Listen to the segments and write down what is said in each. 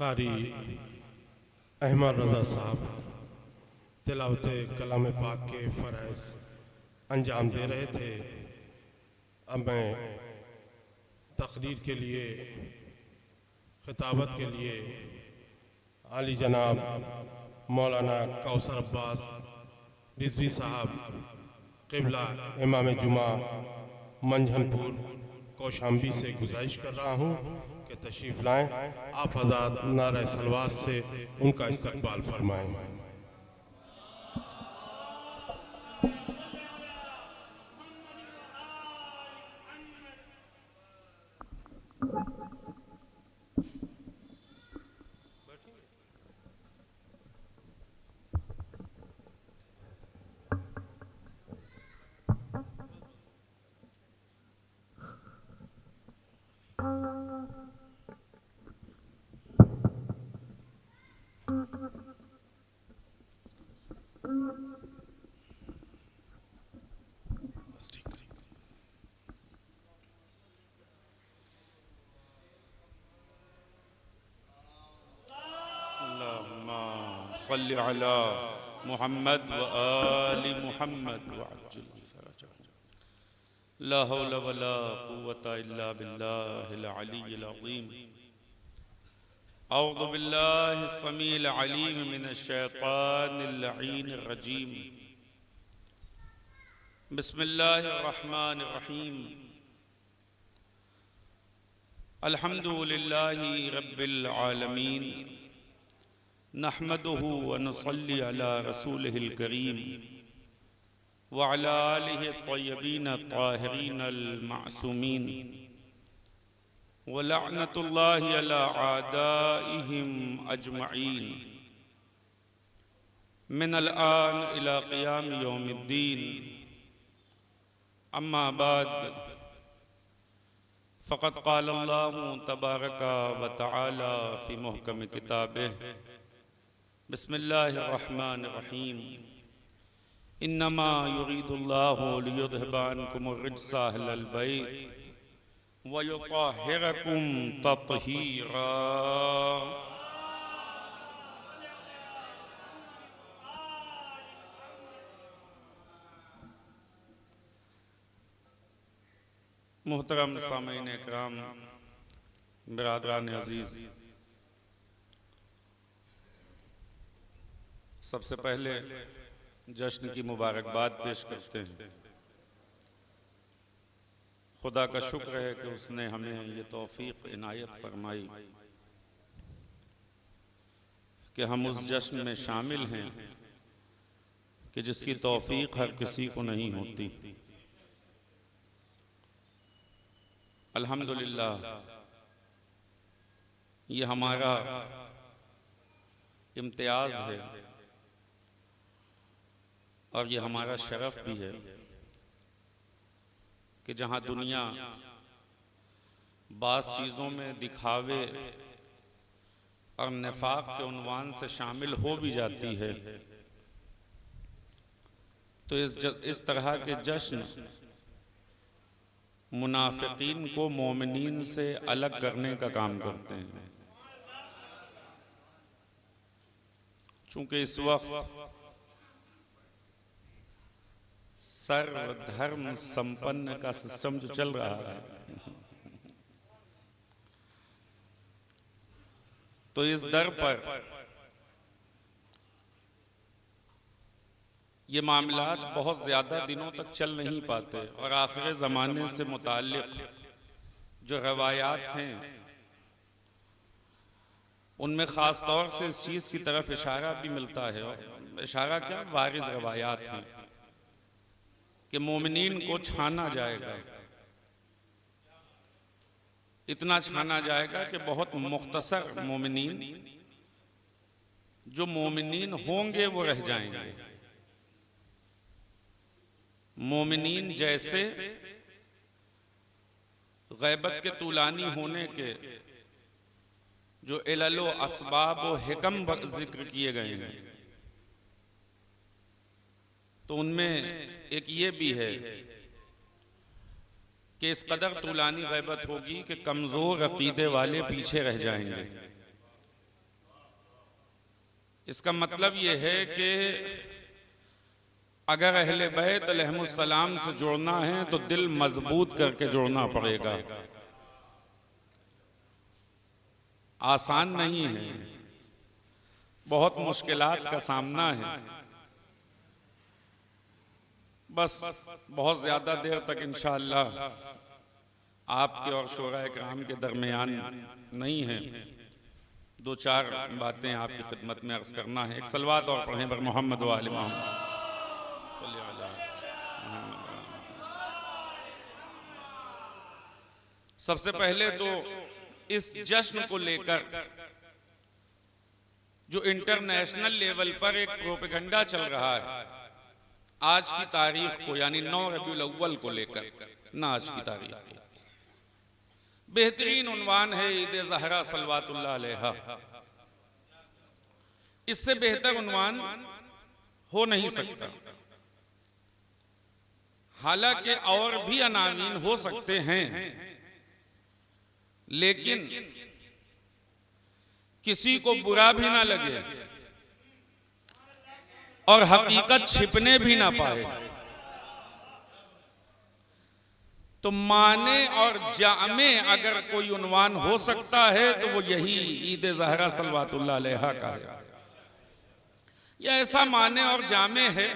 कारी अहमद रज़ा साहब तिलावत कलाम पाक के फ़राइज़ अंजाम दे रहे थे। अब मैं तकरीर के लिए खिताबत के लिए आली जनाब मौलाना कौसर अब्बास रिजवी साहब क़िबला इमाम जुमा मंझनपुर कौशाम्बी से गुजारिश कर रहा हूँ कि तशरीफ़ लाएँ। आप हज़रात नारे सलवात से उनका इस्तकबाल फरमाएँ। सल्लि अला मुहम्मद व आलि मुहम्मद वअज्जिल फरजहum। ला हौला वला कुव्वता इल्ला बिल्लाहिल अलिय्यिल अज़ीम। अऊज़ु बिल्लाहिस समीइल अलीम मिनश शैतानिर लईनिर रजीम। बिस्मिल्लाहिर रहमानिर रहीम। अल्हम्दुलिल्लाहि रब्बिल आलमीन नहमदुहु व नुसल्ली अला रसूलिहिल करीम व अला आलिहि तय्यबीन ताहिरीन अल मासूमीन व लअनतुल्लाहि अला आदाइहिम अजमईन मिनल आन इला क़ियाम यौमिद्दीन। अम्मा बाद फ़क़द क़ाल अल्लाहु तबारक व तआला फ़ी मुहकम किताबिह बिस्मिल्लाहिर्रहमानिर्रहीम। इन्नमा युरीदुल्लाहु लियुज़हिबा अन्कुमुर रिज्सा अहलल बैत व युत्तहिरकुम तत्हीरा। मुहतरम सामीन इकराम, बिरादरान अजीज़, सबसे पहले जश्न की मुबारकबाद पेश करते हैं। खुदा का शुक्र है कि उसने हमें ये तौफीक इनायत फरमाई कि हम उस जश्न में शामिल हैं कि जिसकी तौफीक हर किसी को नहीं होती। अल्हम्दुलिल्लाह ये हमारा इम्तियाज़ है और ये हमारा शरफ भी है कि जहाँ दुनिया बाज़ चीज़ों में दिखावे और निफाक के उन्वान से शामिल हो भी जाती है, तो इस तरह के जश्न मुनाफिकीन को मोमिनीन से अलग करने का काम करते हैं। चूंकि इस वक्त सर्वधर्म संपन्न का सिस्टम जो चल रहा है, तो इस दर पर ये मामलात बहुत ज़्यादा दिनों तक चल नहीं पाते और आखिर ज़माने से मुताल्लिक़ जो रवायात हैं उनमें ख़ास तौर से इस चीज़ की तरफ इशारा भी मिलता है। और इशारा क्या, वारिज़ रवायात हैं कि मोमिनीन को छाना जाएगा, इतना छाना जाएगा कि बहुत मुख्तसर मोमिनीन जो मोमिनीन होंगे वो रह जाएंगे। मोमिनीन जैसे गैबत के तुलानी होने के जो इललो असबाब व हिकम जिक्र किए गए हैं, तो उनमें एक ये भी है कि इस कदर तुलानी गैबत होगी कि कमज़ोर अकीदे वाले पीछे रह जाएंगे। इसका मतलब ये है कि अगर अहले बैत अलैहिमुस्सलाम से जुड़ना है तो दिल मजबूत करके जुड़ना पड़ेगा। आसान नहीं है, बहुत मुश्किलात का सामना है। बस बहुत ज़्यादा देर तक इंशाअल्लाह आपके और शोराए किराम के दरमियान नहीं है, दो चार बातें आपकी खिदमत में अर्ज़ करना है। एक सलवात और पढ़ें बर मोहम्मद व आले मोहम्मद। सबसे पहले तो इस जश्न को लेकर जो इंटरनेशनल लेवल पर एक प्रोपेगेंडा चल रहा है आज की तारीख को, यानी 9 रबीउल अव्वल को लेकर, ना आज की तारीख को, बेहतरीन उन्वान है ईद ज़हरा सल्लल्लाहु अलैहा। इससे बेहतर उन्वान हो नहीं सकता। हालांकि और भी अनावीन हो सकते हैं, लेकिन किसी को बुरा भी ना लगे और हकीकत छिपने भी ना पाए, तो माने और जामे अगर कोई उन्वान हो सकता है तो वो यही ईद ज़हरा सल्लल्लाहु अलैहा का है। यह ऐसा माने और जामे है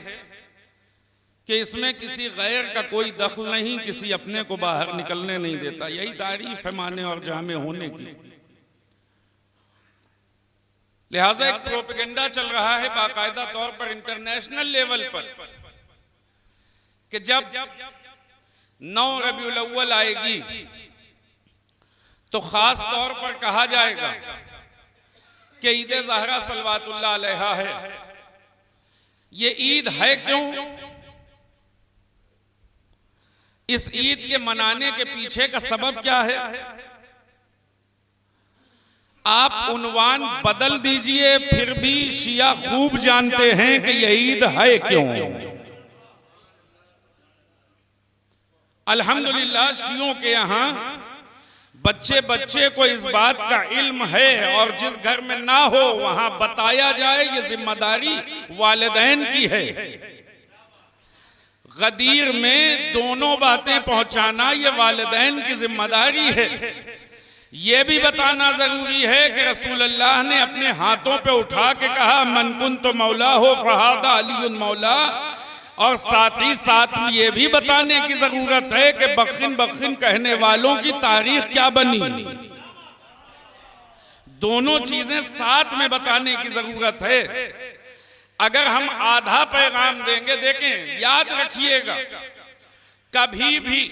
कि इसमें किसी गैर का कोई दखल नहीं, किसी अपने को बाहर निकलने नहीं देता। यही तारीफ है माने और जामे होने की। लिहाजा एक प्रोपेगेंडा चल रहा है बाकायदा तौर पर इंटरनेशनल लेवल पर कि जब 9 रबीउल अव्वल आएगी तो खास तौर पर कहा जाएगा कि ईद ज़हरा सल्लल्लाहु अलैहा है। ये ईद है क्यों? इस ईद के मनाने के पीछे का सबब क्या है? आप उन्वान बदल दीजिए, फिर भी शिया खूब जानते हैं कि यह ईद है क्यों। अल्हम्दुलिल्लाह शियों के यहाँ बच्चे बच्चे को इस बात का इल्म है, और जिस घर में ना हो वहां बताया जाए, ये जिम्मेदारी वालिदैन की है। गदीर में दोनों बातें पहुंचाना ये वालिदैन की जिम्मेदारी है। ये भी बताना जरूरी है कि रसूल अल्लाह ने अपने हाथों पे उठा के कहा मन कुन्तु मौला हो फहादा अलीउन मौला, और साथ ही साथ ये भी बताने की जरूरत है कि बखिन बखिन कहने वालों की तारीख क्या बनी। दोनों चीजें साथ में बताने की जरूरत है। अगर हम आधा पैगाम देंगे, देखें याद रखिएगा, कभी भी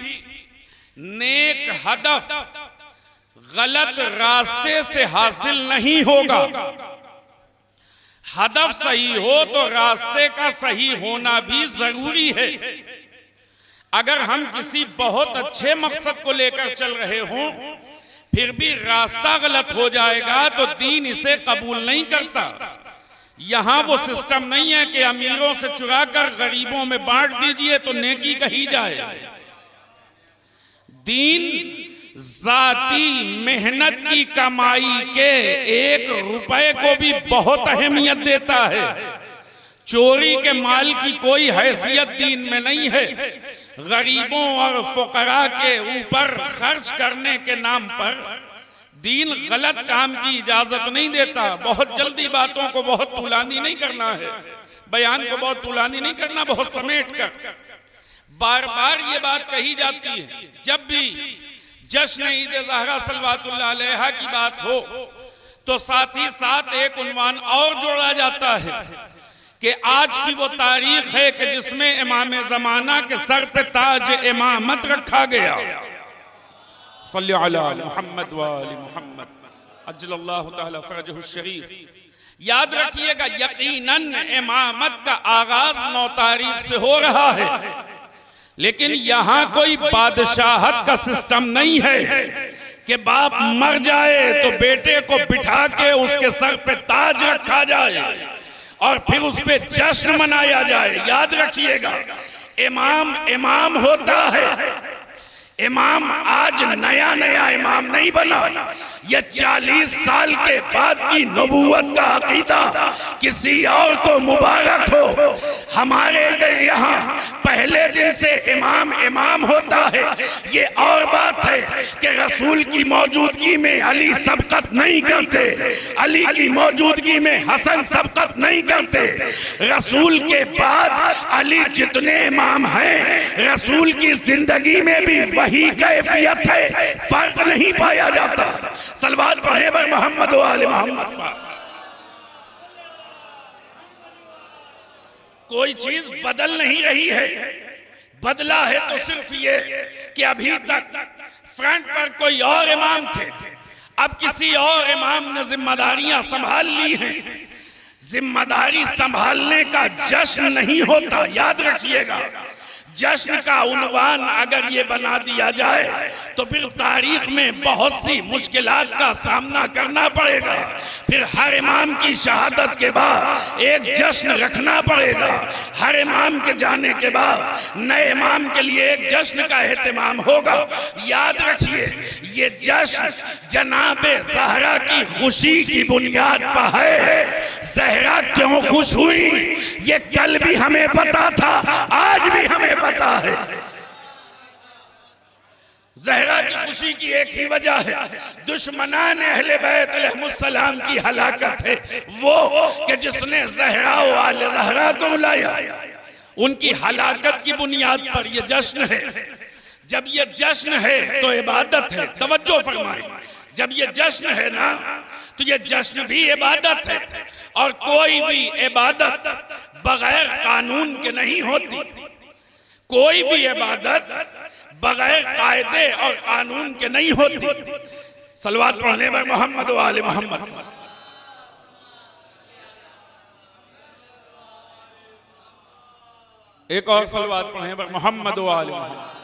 नेक हदफ गलत रास्ते से हासिल नहीं होगा। हदफ सही हो तो रास्ते का सही होना भी जरूरी है। अगर हम किसी बहुत अच्छे मकसद को लेकर चल रहे हों, फिर भी रास्ता गलत हो जाएगा तो दीन इसे कबूल नहीं करता। यहां वो सिस्टम नहीं है कि अमीरों से चुरा कर गरीबों में बांट दीजिए तो नेकी कही जाए। दीन जाती मेहनत की कमाई के 1 रुपए को भी बहुत अहमियत देता है। चोरी के माल की कोई हैसियत दीन में नहीं है। गरीबों और फुकरा के ऊपर खर्च करने के नाम पर दीन गलत काम की इजाजत नहीं देता। बहुत जल्दी बातों को बहुत तुलानी नहीं करना है, बयान को बहुत तुलानी नहीं करना, बहुत समेट कर। बार बार ये बात कही जाती है, जब भी जश्न ईद ज़हरा सल्लल्लाहु अलैहा की बात हो तो साथ ही साथ एक उन्वान और जोड़ा जाता है कि आज की वो तारीख है कि जिसमें इमाम ज़माना के सर पे ताज इमामत रखा गया। सल्लल्लाहु अला मुहम्मद व आलि मुहम्मद अज्जलल्लाहु तआला फरजहु शरीफ। याद रखिएगा, यकीनन इमामत का आगाज 9 तारीख से हो रहा है, लेकिन यहां कोई बादशाहत का सिस्टम नहीं है कि बाप मर जाए तो बेटे को बिठा के उसके सर पे ताज रखा जाए और फिर उस पे जश्न मनाया जाए। याद रखिएगा, इमाम इमाम होता है। इमाम आज नया नया इमाम नहीं बना। ये 40 साल के बाद की नबूवत का अकीदा किसी और को मुबारक हो। हमारे यहाँ पहले दिन से इमाम इमाम होता है। ये और बात है कि रसूल की मौजूदगी में अली सबकत नहीं करते, अली की मौजूदगी में हसन सबकत नहीं करते। रसूल के बाद अली जितने इमाम हैं, रसूल की जिंदगी में भी वही कैफियत है, फर्क नहीं पाया जाता। सलवात पढ़े बर मोहम्मद व आले मोहम्मद। कोई चीज बदल नहीं रही है, बदला है तो सिर्फ ये कि अभी तक फ्रंट पर कोई और इमाम थे, अब किसी और इमाम ने जिम्मेदारियां संभाल ली हैं। जिम्मेदारी संभालने का जश्न नहीं होता, याद रखिएगा। जश्न का उन्वान अगर ये बना दिया जाए तो फिर तारीख में बहुत सी मुश्किलात का सामना करना पड़ेगा। फिर हर इमाम की शहादत के बाद एक जश्न रखना पड़ेगा। हर इमाम के जाने के बाद नए इमाम के लिए एक जश्न का एहतमाम होगा। याद रखिए, ये जश्न जनाबे ज़हरा की खुशी की बुनियाद पर है। ज़हरा क्यों खुश हुई ये कल भी हमें पता था, आज भी हमें पता है। ज़हरा की खुशी की एक ही वजह है, दुश्मनान अहले बैत अलैहिमुस्सलाम की हलाकत है। वो कि जिसने ज़हरा व आले ज़हरा को बुलाया, उनकी हलाकत की बुनियाद पर यह जश्न है। जब ये जश्न है तो इबादत है। तवज्जो फरमाएं, जब ये जश्न है ना तो ये जश्न भी इबादत है। और कोई भी इबादत बगैर कानून के नहीं होती। कोई भी इबादत बगैर कायदे और कानून के नहीं होती। सलवात पढ़ने में मोहम्मद व आले मोहम्मद। एक और सलवात पढ़ने पर मोहम्मद व आले मोहम्मद।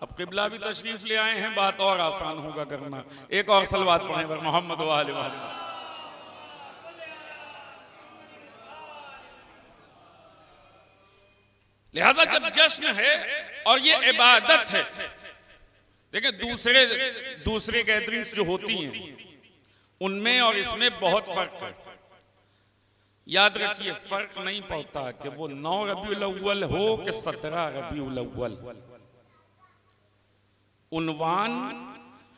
अब किबला भी तशरीफ ले आए हैं, बात और आसान होगा करना। एक और सलवात पढ़ने पर मोहम्मद व आले मोहम्मद। लिहाजा जब जश्न है और ये इबादत है, देखिए दूसरे गैदरिंग्स जो होती हैं उनमें और इसमें बहुत फर्क है। याद रखिए, फर्क नहीं पड़ता कि वो 9 रबीउल अव्वल हो कि 17 रबीउल अव्वल। उन्वान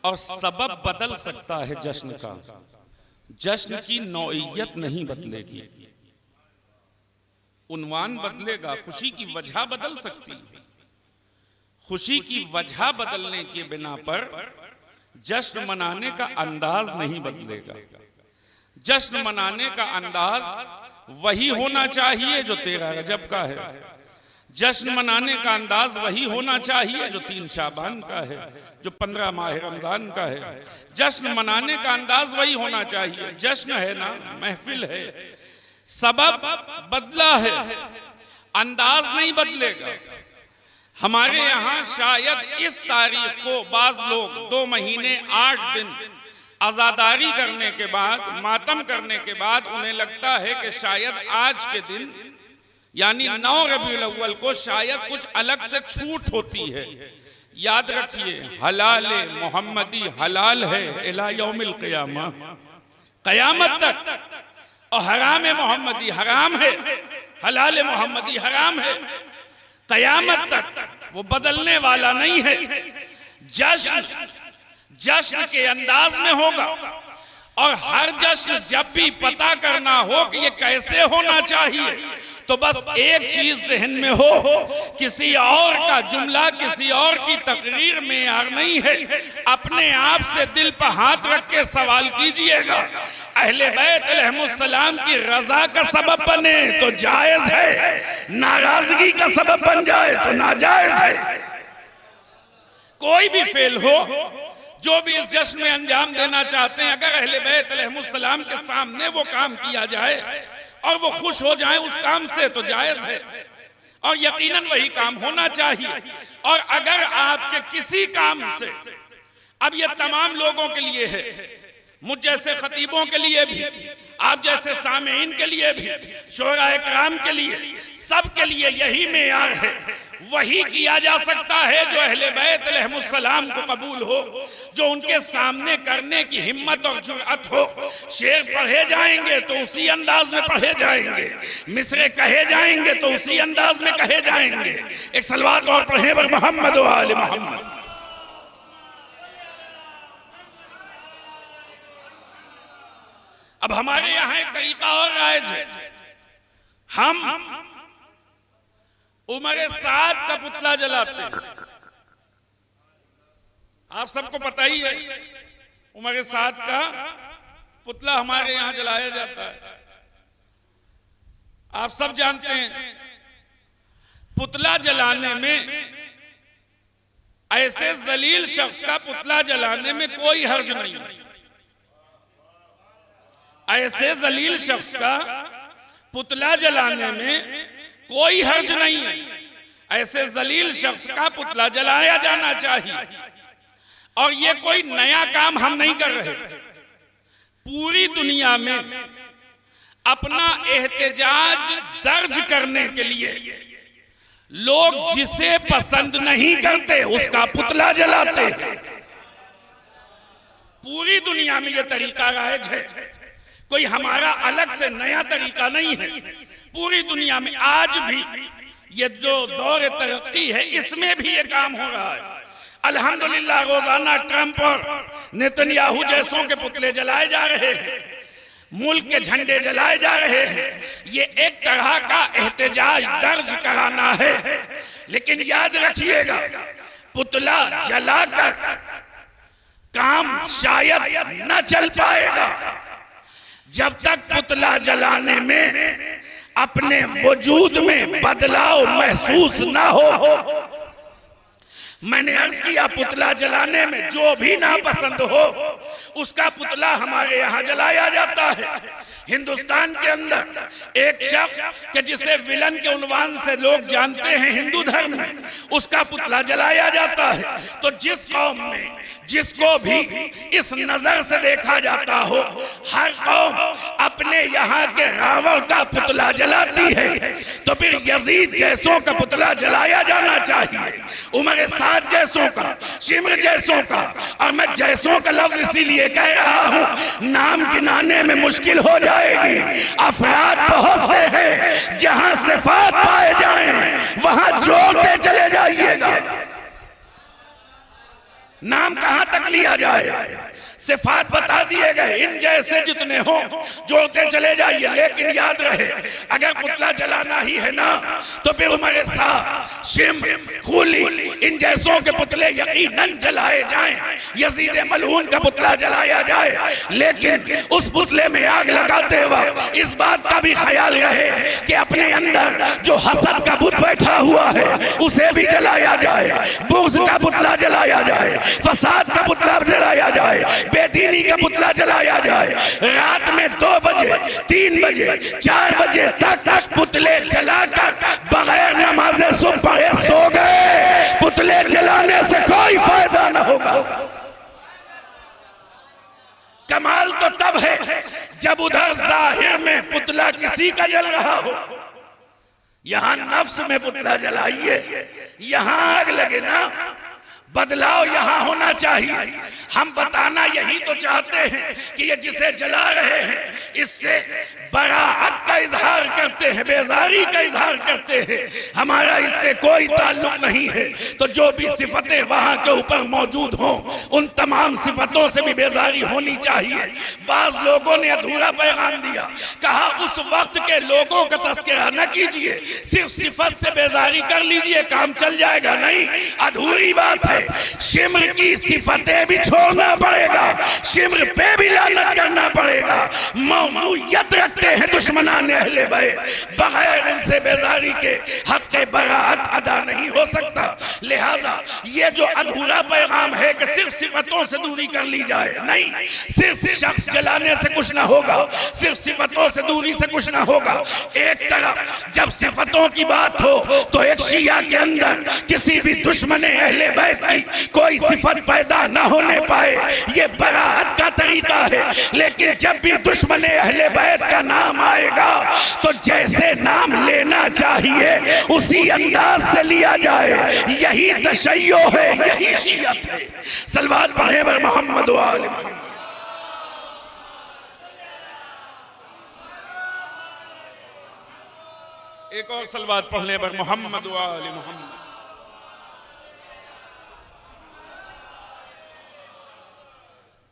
और सबब बदल सकता है जश्न का, जश्न की नौइयत नहीं बदलेगी। उन्वान बदलेगा, खुशी की वजह बदल सकती है। खुशी की वजह बदलने के बिना पर जश्न मनाने का अंदाज नहीं बदलेगा। जश्न मनाने का अंदाज वही होना चाहिए जो 13 रजब का है। जश्न मनाने का अंदाज वही होना चाहिए जो 3 शाबान का है, जो 15 माह रमजान का है। जश्न मनाने का अंदाज वही होना चाहिए। जश्न है ना, महफिल है, सबब बदला है, अंदाज नहीं बदलेगा। हमारे यहाँ शायद इस तारीख को बाज लोग 2 महीने 8 दिन आजादारी करने के बाद, मातम करने के बाद उन्हें लगता है कि शायद आज के दिन यानी 9 रबीउल अव्वल को शायद कुछ अलग से छूट होती है। याद रखिए, हलाल मोहम्मदी हलाल है इला यौमिल क़ियामा, क़यामत तक, और हराम मोहम्मदी हराम है, हलाल मोहम्मदी हराम है, क़यामत तक वो बदलने वाला नहीं है। जश्न के अंदाज में होगा, और हर जश्न जब भी पता करना हो कि ये कैसे होना चाहिए, तो बस एक चीज जहन में हो, किसी और का जुमला, किसी और की तकरीर में यार नहीं है। अपने आप से दिल पर हाथ रख के सवाल कीजिएगा, अहले बैत अलैहिमुस्सलाम की रजा का सबब बने तो जायज है, नाराजगी का सबब बन जाए तो नाजायज है। कोई भी फेल हो, जो भी इस जश्न में अंजाम देना चाहते हैं, अगर अहले बैत अलैहिमुस्सलाम के सामने वो काम किया जाए और वो खुश हो जाए उस काम से तो जायज है, और यकीनन वही काम होना चाहिए। और अगर आपके किसी काम से, अब ये तमाम लोगों के लिए है, मुझ जैसे खतीबों के लिए भी, आप जैसे सामीईन के लिए भी, शोराए किराम के लिए, सब के लिए यही मेयार है। वही किया जा सकता है जो अहले बैत अलैहिमुस्सलाम को कबूल हो, जो उनके सामने करने की हिम्मत और जुर्अत हो। शेर पढ़े जाएंगे तो उसी अंदाज में पढ़े जाएंगे, मिसरे कहे जाएंगे तो उसी अंदाज में कहे जाएंगे। एक सलवात और पढ़े बर मोहम्मद व आले मोहम्मद। अब हमारे यहाँ एक तरीका और राइज है, हम उमर साद का पुतला जलाते हैं। आप सबको पता ही है, उमर साद का पुतला हमारे यहाँ जलाया जाता है। आप सब जानते हैं, पुतला जलाने में, ऐसे जलील शख्स का पुतला जलाने में कोई हर्ज नहीं है। ऐसे जलील शख्स का पुतला जलाने में कोई हर्ज नहीं है। ऐसे जलील शख्स का पुतला जलाया जाना चाहिए, और ये कोई नया काम हम नहीं कर रहे। पूरी दुनिया में अपना एहतजाज दर्ज करने के लिए लोग जिसे पसंद नहीं करते उसका पुतला जलाते हैं। पूरी दुनिया में यह तरीका राइज है, कोई हमारा अलग से नया तरीका नहीं है। पूरी दुनिया में आज भी ये जो दौर तरक्की है, इसमें भी ये काम हो रहा है। अल्हम्दुलिल्लाह रोजाना ट्रंप और नेतन्याहू जैसों के पुतले जलाए जा रहे हैं, मुल्क के झंडे जलाए जा रहे हैं। ये एक तरह का एहतजाज दर्ज कराना है। लेकिन याद रखिएगा, पुतला जलाकर काम शायद न चल पाएगा जब तक पुतला जलाने में अपने वजूद में बदलाव महसूस ना हो। मैंने अर्ज किया, पुतला जलाने में जो भी नापसंद हो उसका पुतला हमारे यहाँ जलाया जाता है। हिंदुस्तान के अंदर एक शख्स के जिसे विलन के उन्वान से लोग जानते हैं हिंदू धर्म में, उसका पुतला जलाया जाता है। तो जिस कौम में जिसको भी इस नजर से देखा जाता हो, हर कौम अपने यहाँ के रावण का पुतला जलाती है, तो फिर यजीद जैसों का पुतला जलाया जाना चाहिए, उमर साद जैसों का, शिमर जैसों का। और मैं जैसों का लफ्ज इसीलिए कह रहा हूँ, नाम गिनाने में मुश्किल हो जाएगी। अफराद बहुत से हैं, जहां सिफात पाए जाएं वहां जोड़ते चले जाइएगा। नाम कहां तक लिया जाए? सिफात बता दिए गए, इन जैसे जितने हो जोड़ते चले जाइए। लेकिन याद रहे, अगर पुतला जलाना ही है ना तो फिर उमर साह, शिम्र, खूली, इन जैसों के पुतले यकीनन जलाए जाएं, यजीद मलऊन का पुतला जलाया जाए। लेकिन उस पुतले में आग लगाते वक्त इस बात का भी ख्याल रहे कि अपने अंदर जो हसद का बुत बैठा हुआ है उसे भी जलाया जाए, बुग़्ज़ का पुतला जलाया जाए, फसाद का पुतला जलाया जाए, बेदीनी का पुतला जलाया जाए। रात में 2 बजे, 3 बजे, 4 बजे तक पुतले जलाकर बगैर नमाज़े सुबह पढ़े सो गए। पुतले जलाने से कोई फायदा न होगा। कमाल तो तब है जब उधर जाहिर में पुतला किसी का जल रहा हो, यहां नफ्स में पुतला जलाइए, यहां आग लगे ना। बदलाव यहां होना चाहिए। हम बताना यही तो चाहते हैं कि ये जिसे जला रहे हैं इससे बराअत का इजहार करते हैं, बेजारी का इजहार करते हैं, हमारा इससे कोई ताल्लुक नहीं है। तो जो भी सिफतें वहां के ऊपर मौजूद हों उन तमाम सिफतों से भी बेजारी होनी चाहिए। बाज लोगों ने अधूरा पैगाम दिया, कहा उस वक्त के लोगों का तस्करा न कीजिए, सिर्फ सिफत से बेजारी कर लीजिए, काम चल जाएगा। नहीं, अधूरी बात है। शिम्र की सिफतें भी छोड़ना पड़ेगा, शिम्र पे भी लानत करना पड़ेगा। मौजूयत रखते हैं दुश्मनान अहले बैत, बगैर उनसे बेजारी के हक़ बराअत अदा नहीं हो सकता। लिहाजा ये जो अधूरा पैगाम है कि सिर्फ सिफतों से दूरी कर ली जाए, नहीं, सिर्फ शख्स जलाने से कुछ ना होगा, सिर्फ सिफतों से दूरी से कुछ ना होगा। एक तरफ जब सिफतों की बात हो तो एक शिया के अंदर किसी भी दुश्मन अहले बैत की कोई सिफत पैदा न होने पाए, ये बराअत का तरीका है। लेकिन जब भी दुश्मन अहले बैत का नाम आएगा तो जैसे नाम लेना चाहिए उसी अंदाज से लिया जाए। यही तशय्यो है, यही शियत है। सलवात पढ़े बर मोहम्मद व आले मोहम्मद। एक और सलवात पढ़ने पर मोहम्मद व आले मोहम्मद।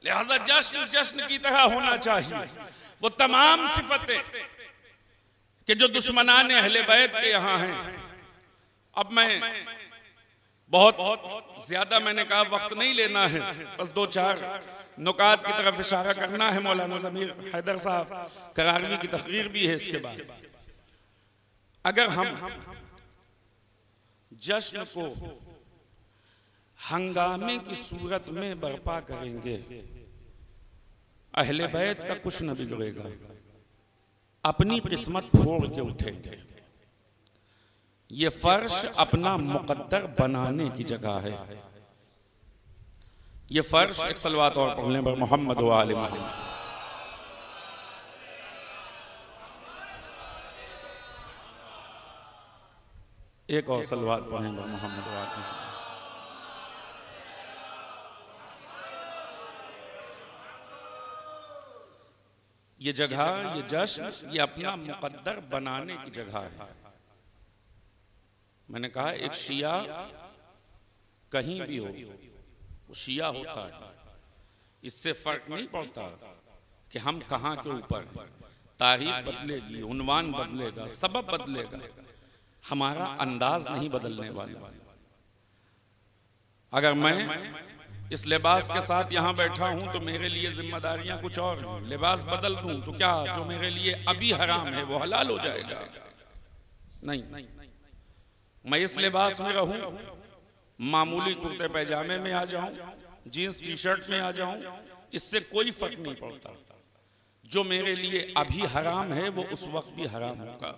लिहाजा जश्न जश्न की तरह होना चाहिए। वो तमाम सिफतें कि जो दुश्मनान अहले बैत के यहाँ हैं। अब मैं बहुत ज्यादा मैंने कहा वक्त नहीं लेना है, बस 2-4 नुकात की तरफ इशारा करना है। मौलाना ज़मीर हैदर साहब करारवी की तकरीर भी है इसके बाद। अगर हम जश्न को हंगामे की सूरत में बर्पा करेंगे, अहले बैत का कुछ न बिगड़ेगा, अपनी किस्मत फोड़ के उठेंगे। ये फर्श अपना मुकद्दर बनाने की जगह है। ये फर्श, एक सलवात और पढ़ने पर मोहम्मद व आले मोहम्मद। एक और सलवात पढ़ने पर मोहम्मद व आले मोहम्मद। ये जगह, ये जश्न, ये अपना मुकद्दर बनाने की जगह है। मैंने कहा एक शिया कहीं भी हो, वो शिया होता है। इससे फर्क नहीं पड़ता कि हम कहाँ के ऊपर हैं। तारीख बदलेगी, उन्वान बदलेगा, सबब बदलेगा, हमारा अंदाज नहीं बदलने वाला। अगर मैं इस लिबास के साथ यहाँ बैठा हूँ तो मेरे लिए जिम्मेदारियां कुछ और हैं। लिबास बदल दूं तो क्या जो मेरे लिए अभी हराम है वो हलाल हो जाएगा? नहीं, मैं इस लिबास में रहूं, मामूली कुर्ते पैजामे में आ जाऊं, जीन्स टी शर्ट में आ जाऊं, इससे कोई फर्क नहीं पड़ता। जो मेरे लिए अभी हराम है वो उस वक्त भी हराम होगा।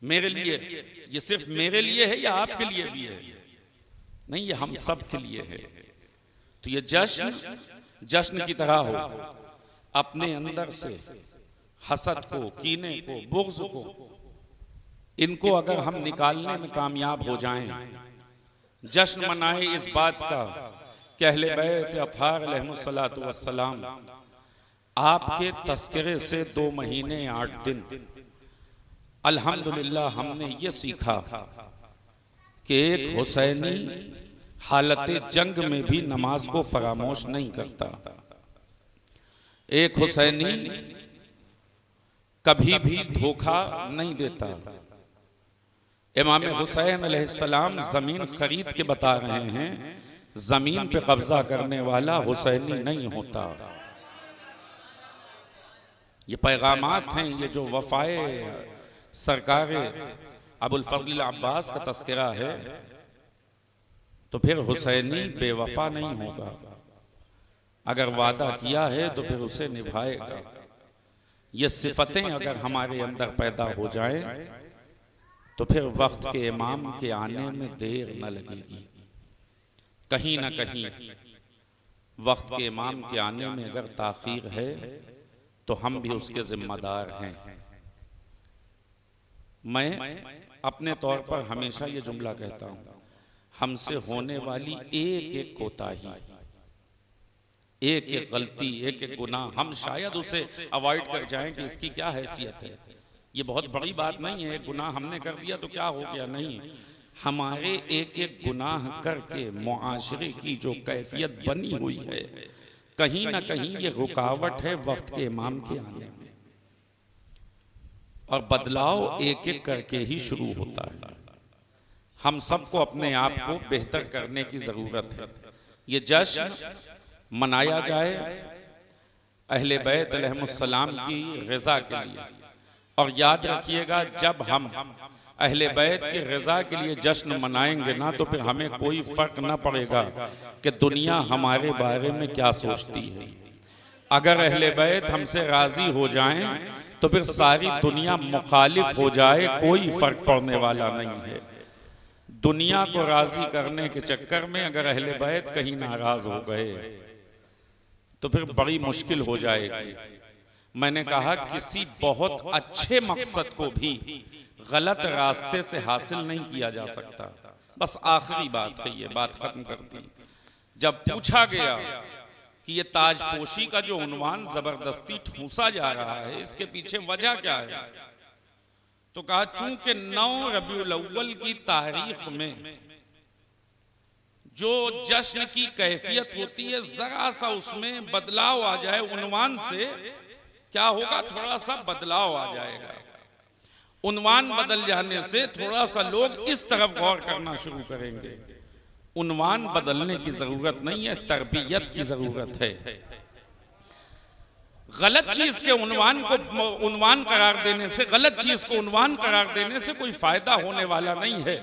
मेरे लिए, ये सिर्फ मेरे लिए है या आपके लिए भी है? नहीं, ये हम सब के लिए है। तो ये जश्न जश्न की तरह हो। अपने अंदर से हसद को, कीने को, बुग़्ज़ को, इनको अगर हम निकालने में कामयाब हो जाएं, जश्न मनाए इस बात का कि अहले बैत अत्हार अलैहिमुस्सलातु वस्सलाम आपके तस्करे से 2 महीने 8 दिन अल्हम्दुलिल्लाह हमने ये सीखा कि एक हुसैनी हालत जंग में भी नमाज को फरामोश नहीं करता। एक हुसैनी कभी भी धोखा नहीं देता। इमाम हुसैन अलैहिस्सलाम जमीन खरीद के बता रहे हैं, जमीन पे कब्जा करने वाला हुसैनी नहीं होता। ये पैगामात हैं, ये जो वफाए सरकार अबुल फजल अब्बास का तस्करा है, तो फिर हुसैनी बेवफा नहीं होगा। अगर वादा किया है तो फिर उसे निभाएगा। ये सिफतें अगर हमारे अंदर पैदा हो जाएं तो फिर वक्त के इमाम के आने में देर न लगेगी। कहीं ना कहीं वक्त के इमाम के आने में अगर ताखीर है तो हम भी उसके जिम्मेदार हैं। मैं अपने तौर पर हमेशा ये जुमला कहता हूं, हमसे होने वाली एक एक कोताही, एक एक गलती, एक एक गुनाह, हम शायद उसे अवॉइड कर जाएं कि इसकी क्या हैसियत है, ये बहुत बड़ी बात नहीं है, एक गुनाह हमने कर दिया तो क्या हो गया, नहीं। हमारे एक एक गुनाह करके मुआशरे की जो कैफियत बनी हुई है, कहीं ना कहीं ये रुकावट है वक्त के इमाम के आने में। और बदलाव एक एक करके ही शुरू होता है। हम सबको अपने आप को बेहतर करने की जरूरत है। ये जश्न मनाया जाए अहले बैत अलैहिमुस्सलाम की ग़िज़ा के लिए। और याद रखिएगा, जब हम अहले बैत की ग़िज़ा के लिए जश्न मनाएंगे ना, तो फिर हमें कोई फर्क न पड़ेगा कि दुनिया हमारे बारे में क्या सोचती है। अगर अहले बैत हमसे राजी हो जाएं तो फिर सारी दुनिया मुखालिफ हो जाए, कोई फर्क पड़ने वाला नहीं है। दुनिया को राजी करने के चक्कर में अगर अहले बैत कहीं नाराज हो गए तो फिर बड़ी मुश्किल हो जाएगी। मैंने कहा, किसी बहुत अच्छे मकसद को भी गलत रास्ते से हासिल नहीं किया जा सकता। बस आखिरी बात है, ये बात खत्म कर दी। जब पूछा गया कि ये ताजपोशी का जो उन्वान जबरदस्ती ठूंसा जा रहा है, इसके पीछे वजह क्या है, तो कहा चूंकि 9 रबीउल अव्वल की तारीख में जो जश्न की कैफियत होती है, जरा सा उसमें बदलाव आ जाए, उन्वान से क्या होगा, थोड़ा सा बदलाव आ जाएगा। उन्वान बदल जाने से थोड़ा सा लोग इस तरफ गौर करना शुरू करेंगे। उन्वान बदलने की जरूरत नहीं है, तरबियत की जरूरत है। गलत चीज के उन्वान को उन्वान करार देने से, गलत चीज को उन्वान करार देने से कोई फायदा होने वाला नहीं है।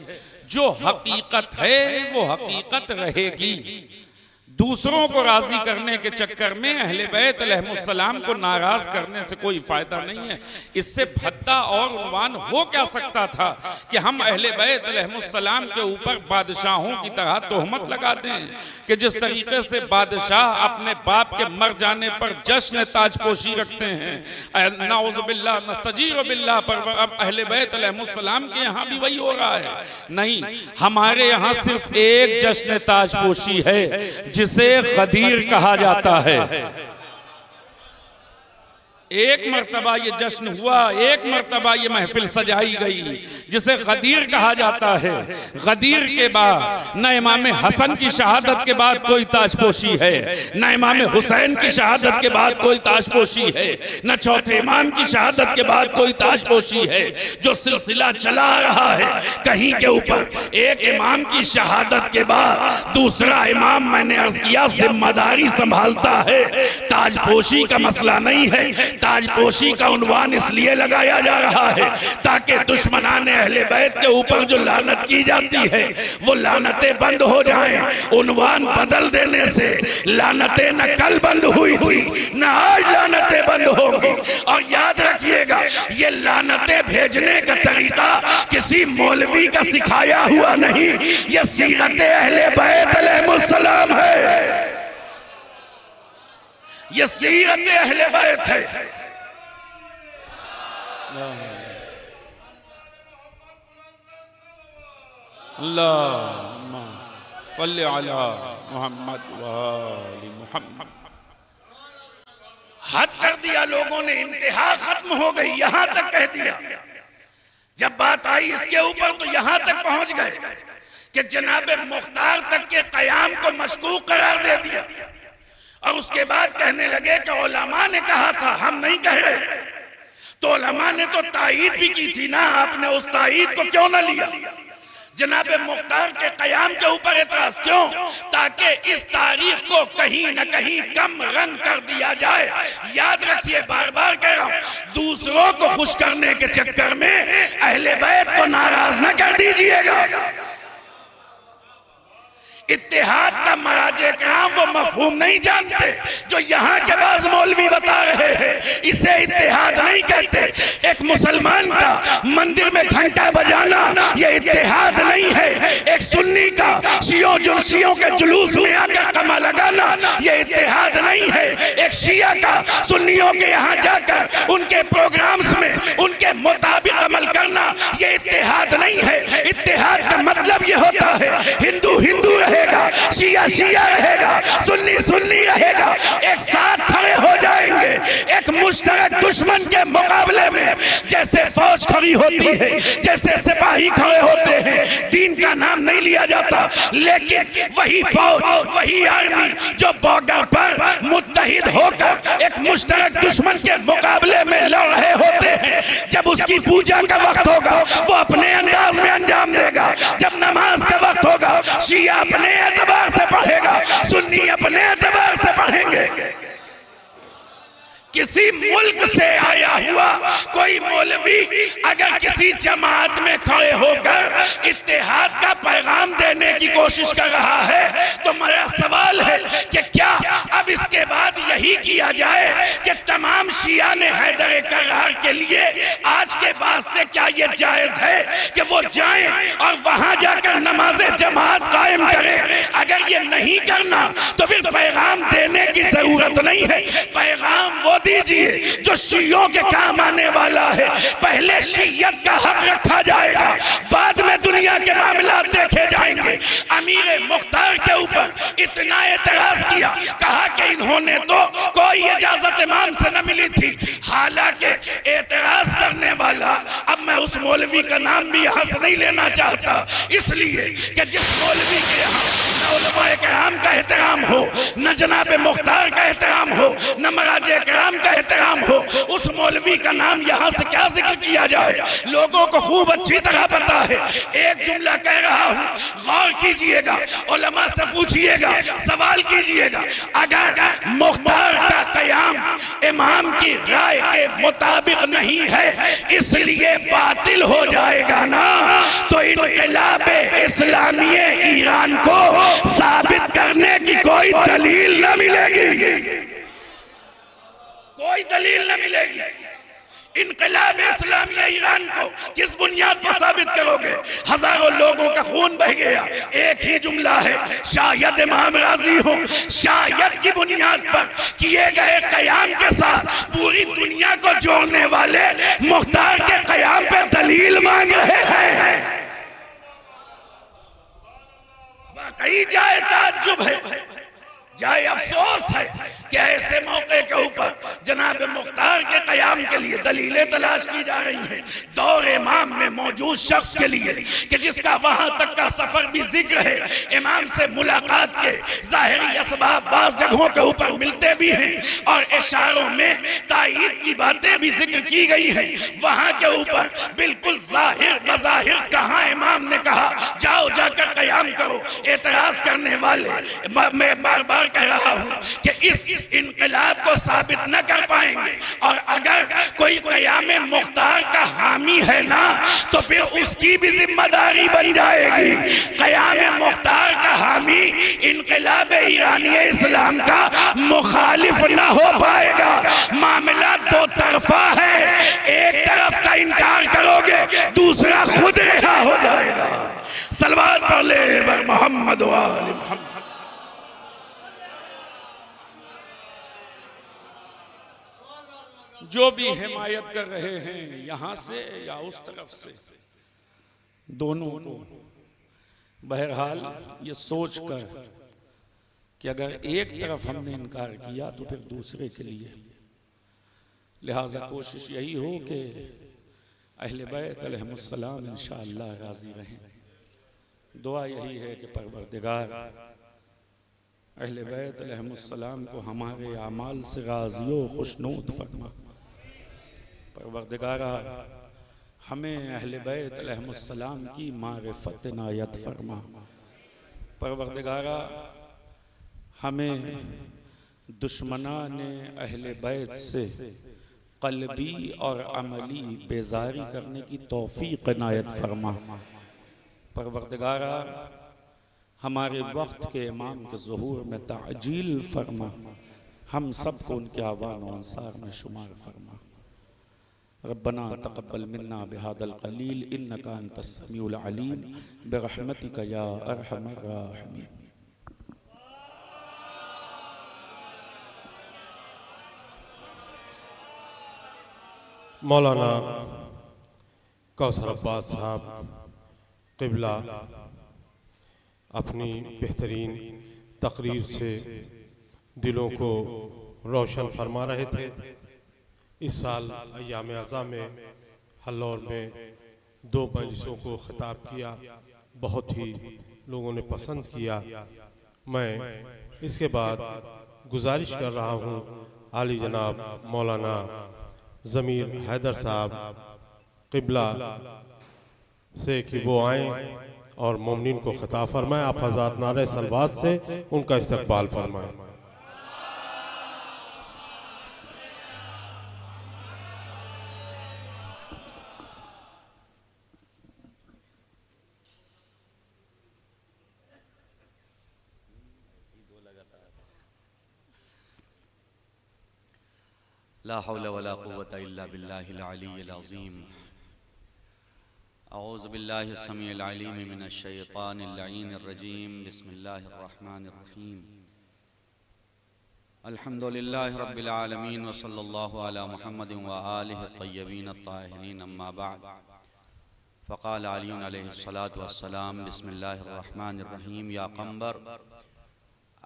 जो हकीकत है वो हकीकत रहेगी। दूसरों को राजी करने के चक्कर में अहले बैत अलैहिमुस्सलाम को नाराज करने से कोई फायदा नहीं है। इससे भद्दा और उन्वान हो क्या सकता था कि हम अहले बैत अलैहिमुस्सलाम के ऊपर बादशाहों की तरह तोहमत लगा दें कि जिस तरीके से बादशाह अपने बाप के मर जाने पर जश्न ताजपोशी रखते हैं, नाउज़ुबिल्लाह नस्तजीर बिल्लाह, पर अब अहले बैत अलैहिमुस्सलाम के यहाँ भी वही हो रहा है। नहीं, हमारे यहाँ सिर्फ एक जश्न ताजपोशी है जिसे गदीर कहा जाता है। एक मर्तबा ये जश्न हुआ, एक मर्तबा ये महफिल सजाई गई जिसे गदीर कहा जाता है। गदीर के बाद न इमाम हसन की शहादत के बाद कोई ताजपोशी है, न इमाम हुसैन की शहादत के बाद कोई ताजपोशी है, न चौथे इमाम की शहादत के बाद कोई ताजपोशी है। जो सिलसिला चला रहा है, कहीं के ऊपर एक इमाम की शहादत के बाद दूसरा इमाम, मैंने अर्ज किया, जिम्मेदारी संभालता है। ताजपोशी का मसला नहीं है, ताजपोशी का उन्वान इसलिए लगाया जा रहा है ताकि दुश्मनाने अहले बैत के ऊपर जो लानत की जाती है वो लानतें बंद हो जाएं। उन्वान बदल देने से लानतें न कल बंद हुई थी, न आज लानतें बंद होंगी। और याद रखिएगा, ये लानतें भेजने का तरीका किसी मौलवी का सिखाया हुआ नहीं, ये सीरत अहले बैत अलैहिमुस्सलाम है, ये सीरत अहले बैत है। अल्लाहुम्मा सल्ली अला मुहम्मद व आलि मुहम्मद। हद कर दिया लोगों ने, इंतहा खत्म हो गई, यहां तक कह दिया। जब बात आई इसके ऊपर तो यहां तक पहुंच गए कि जनाब मुख्तार तक के क़याम को मशकूक करार दे दिया और उसके बाद कहने लगे कि उलमा ने कहा था, हम नहीं कह रहे। तो उलमा ने तो तायीद भी की थी ना, आपने उस तायीद को क्यों ना लिया? जनाब मुख्तार के क़याम के ऊपर एतराज क्यों? ताकि इस तारीख को कहीं न कहीं कम रंग कर दिया जाए। याद रखिए, बार बार कह रहा हूं, दूसरों को खुश करने के चक्कर में अहले बैत को नाराज न कर दीजिएगा। इत्तेहाद का मराजे कराम वो मफहूम नहीं जानते जो यहाँ के बाज़ मौलवी बता रहे हैं। इसे इत्तेहाद नहीं कहते। एक मुसलमान का मंदिर में घंटा बजाना ये इत्तेहाद नहीं है। एक सुन्नी का शियों के जुलूस में आकर कमा लगाना ये इत्तेहाद नहीं है। एक शिया का सुन्नियों के यहाँ जाकर उनके प्रोग्राम्स में उनके मुताबिक अमल करना ये इत्तेहाद नहीं है। इत्तेहाद का मतलब ये होता है हिंदू हिंदू रहेगा, शिया शिया रहेगा, सुन्नी सुन्नी रहेगा, एक साथ खड़े हो जाएंगे एक मुश्तरक दुश्मन के मुकाबले में। जैसे फौज खड़ी होती है, जैसे सिपाही खड़े होते हैं, दीन का नाम नहीं लिया जाता, लेकिन वही फौज वही आर्मी जो बॉर्डर पर मुत्तहिद होकर एक मुश्तरक दुश्मन के मुकाबले में लड़ रहे होते हैं, जब उसकी पूजा का वक्त होगा वो अपने अंदाज में अंजाम देगा। जब नमाज का वक्त होगा शिया अपने एतबार से पढ़ेगा, सुन्नी अपने एतबार से पढ़ेंगे। किसी मुल्क से आया हुआ कोई मौलवी अगर किसी जमात में खड़े होकर इत्तेहाद का पैगाम देने की कोशिश कर रहा है तो मेरा सवाल है कि क्या अब इसके बाद यही किया जाए कि तमाम शिया ने हैदर करार के लिए आज के बाद से क्या ये जायज है कि वो जाएं और वहां जाकर नमाज जमात कायम करें? अगर ये नहीं करना तो फिर पैगाम देने की जरूरत नहीं है। पैगाम वो दीजिए जो शियों के काम आने वाला है। पहले शियत का हक रखा जाएगा, बाद में दुनिया के मामला देखे जाएंगे। अमीर मुख्तार के ऊपर इतना एतराज किया, कहा कि इन्होंने तो कोई इजाजत इमाम से न मिली थी। हालांकि एतराज करने वाला, अब मैं उस मौलवी का नाम भी यहाँ से नहीं लेना चाहता, इसलिए कि जिस मौलवी के यहाँ न उलमाए कराम का एहतराम हो, न जनाब मुख्तार का एहतराम हो, न मराजे कराम का एहतराम हो, उस मौलवी का नाम यहाँ से क्या जिक्र किया जाए? लोगों को खूब अच्छी तरह पता है। एक जुमला कह रहा हूँ, गौर कीजिएगा, उलमा से पूछिएगा, सवाल कीजिएगा। अगर मुख्तार का क़याम इमाम की राय के मुताबिक नहीं है इसलिए बातिल हो जाएगा ना, तो इनक़िलाब इस्लामिया ईरान को साबित करने की कोई दलील न मिलेगी, कोई दलील न मिलेगी। इनकलाब इस्लामिया ईरान को किस बुनियाद पर साबित करोगे? हजारों लोगों का खून बह गया। एक ही जुमला है, शायद इमाम राजी हो, शायद की बुनियाद पर किए गए क़याम के साथ पूरी दुनिया को जोड़ने वाले मुख्तार के क़याम पे दलील मांग रहे हैं। वाकई जाए ताज्जुब है, जाए अफसोस है कि ऐसे मौके के ऊपर जनाब मुख्तार के क़याम के लिए दलीलें तलाश की जा रही हैं। दौर इमाम में मौजूद शख्स के लिए कि जिसका वहां तक का सफर भी जिक्र है, इमाम से मुलाकात के ज़ाहिरी असबाब बाज़ जगहों के ऊपर मिलते भी हैं और इशारों में तायीद की बातें भी जिक्र की गई हैं। वहां के ऊपर बिल्कुल ज़ाहिर बज़ाहिर कहाँ इमाम ने कहा जाओ जाकर क़याम करो? एतराज करने वाले, मैं बार बार कह रहा हूं कि इस इनकलाब को साबित न कर पाएंगे। और अगर कोई क़याम मुख्तार का हामी है ना, तो फिर उसकी भी जिम्मेदारी बन जाएगी। क़याम मुख्तार का हामी इनकलाब ईरानी इस्लाम का मुखालिफ न हो पाएगा। मामला दो तरफा है, एक तरफ का इनकार करोगे दूसरा खुद रिहा हो जाएगा। सलवात पढ़ ले बर मोहम्मद व आले मोहम्मद। जो भी हिमायत कर रहे हैं यहाँ से या उस तरफ से, दोनों को बहरहाल ये सोच कर कि अगर एक तरफ हमने इनकार किया तो फिर दूसरे के लिए, लिहाजा कोशिश यही हो कि अहले बैत अलैहिमुस्सलाम इंशाअल्लाह राजी रहें। दुआ यही है कि परवरदिगार अहले बैत अलैहिमुस्सलाम को हमारे आमाल से राज़ी व खुशनूद फरमा। परवरदिगारा हमें अहले बैत अलैहिमुस्सलाम की मारिफत इनायत फरमा। परवरदिगारा हमें दुश्मनान अहले बैत से क़ल्बी और अमली बेजारी करने की तौफ़ीक़ इनायत फरमा। परवरदिगारा हमारे वक्त के इमाम के ज़ुहूर में ताजील फरमा, हम सबको उनके आवान व अंसार में शुमार फरमा। रब्बना तक़ब्बल मिन्ना बिहादल क़लील इन्नका अंतस समीउल अलीम बिरहमतिका या अरहमर राहिमीन। मौलाना कौसर अब्बास साहब क़िबला अपनी बेहतरीन तकरीर से दिलों को रोशन फरमा रहे थे। इस साल अय्याम अज़ा में हल्लौर में 2 मजलिसों को ख़िताब किया, बहुत ही लोगों ने पसंद किया। मैं इसके बाद गुजारिश कर रहा हूँ आली जनाब मौलाना ज़मीर हैदर साहब क़िबला से कि वो आएँ और मोमिनीन को ख़िताब फरमाएं। आप हज़रात नारे सलवात से उनका इस्तक़बाल फरमाएं। ला हौला वला कुव्वता इल्ला बिल्लाहिल अलीय्यिल अज़ीम। औज़ु बिल्लाहि समीइल अलीम मिनश शैतानिर लईनिर रजीम। बिस्मिल्लाहिर रहमानिर रहीम। अल्हम्दुलिल्लाहि रब्बिल आलमीन व सल्लल्लाहु अला मुहम्मदिन व आलिहि तय्यबीन अत्ताहिरीन अम्मा बअद। फ़क़ाल अलीयुन अलैहिस्सलातु वस्सलाम बिस्मिल्लाहिर रहमानिर रहीम। या क़ंबर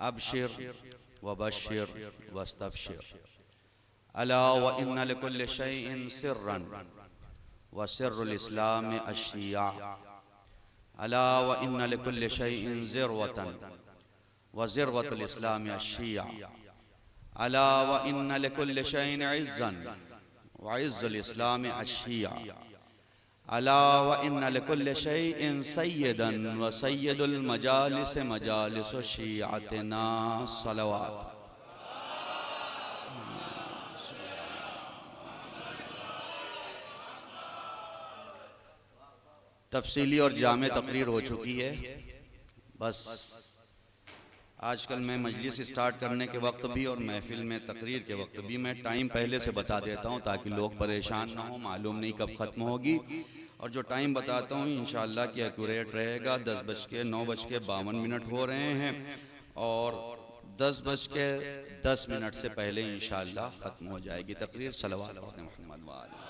अबशिर व बश्शिर वस्तबशिर। अला व इन्ना लिकुल्लि शैइन सिर्रन व सिर्रुल इस्लाम अश्शिया। अला व इन्ना लिकुल्लि शैइन ज़िरवतन व ज़िरवतुल इस्लाम अश्शिया। अला व इन्ना लिकुल्लि शैइन इज़्ज़न व इज़्ज़ुल इस्लाम अश्शिया। अला व इन्ना लिकुल्लि शैइन सय्यदन व सय्यदुल मजालिस मजालिसु शियअतिना सलवात। तफसीली और जामे तकरीर हो चुकी है। बस आजकल मैं मजलिस स्टार्ट करने के वक्त भी और महफिल में तकरीर के वक्त भी मैं टाइम पहले से बता देता हूँ ताकि लोग परेशान ना हो, मालूम नहीं कब ख़त्म होगी। और जो टाइम बताता हूँ इंशाअल्लाह कि एक्यूरेट रहेगा। 10:09:52 हो रहे हैं और 10:10 से पहले इंशाअल्लाह ख़त्म हो जाएगी तकरीर। सलवात मोहम्मद वाले।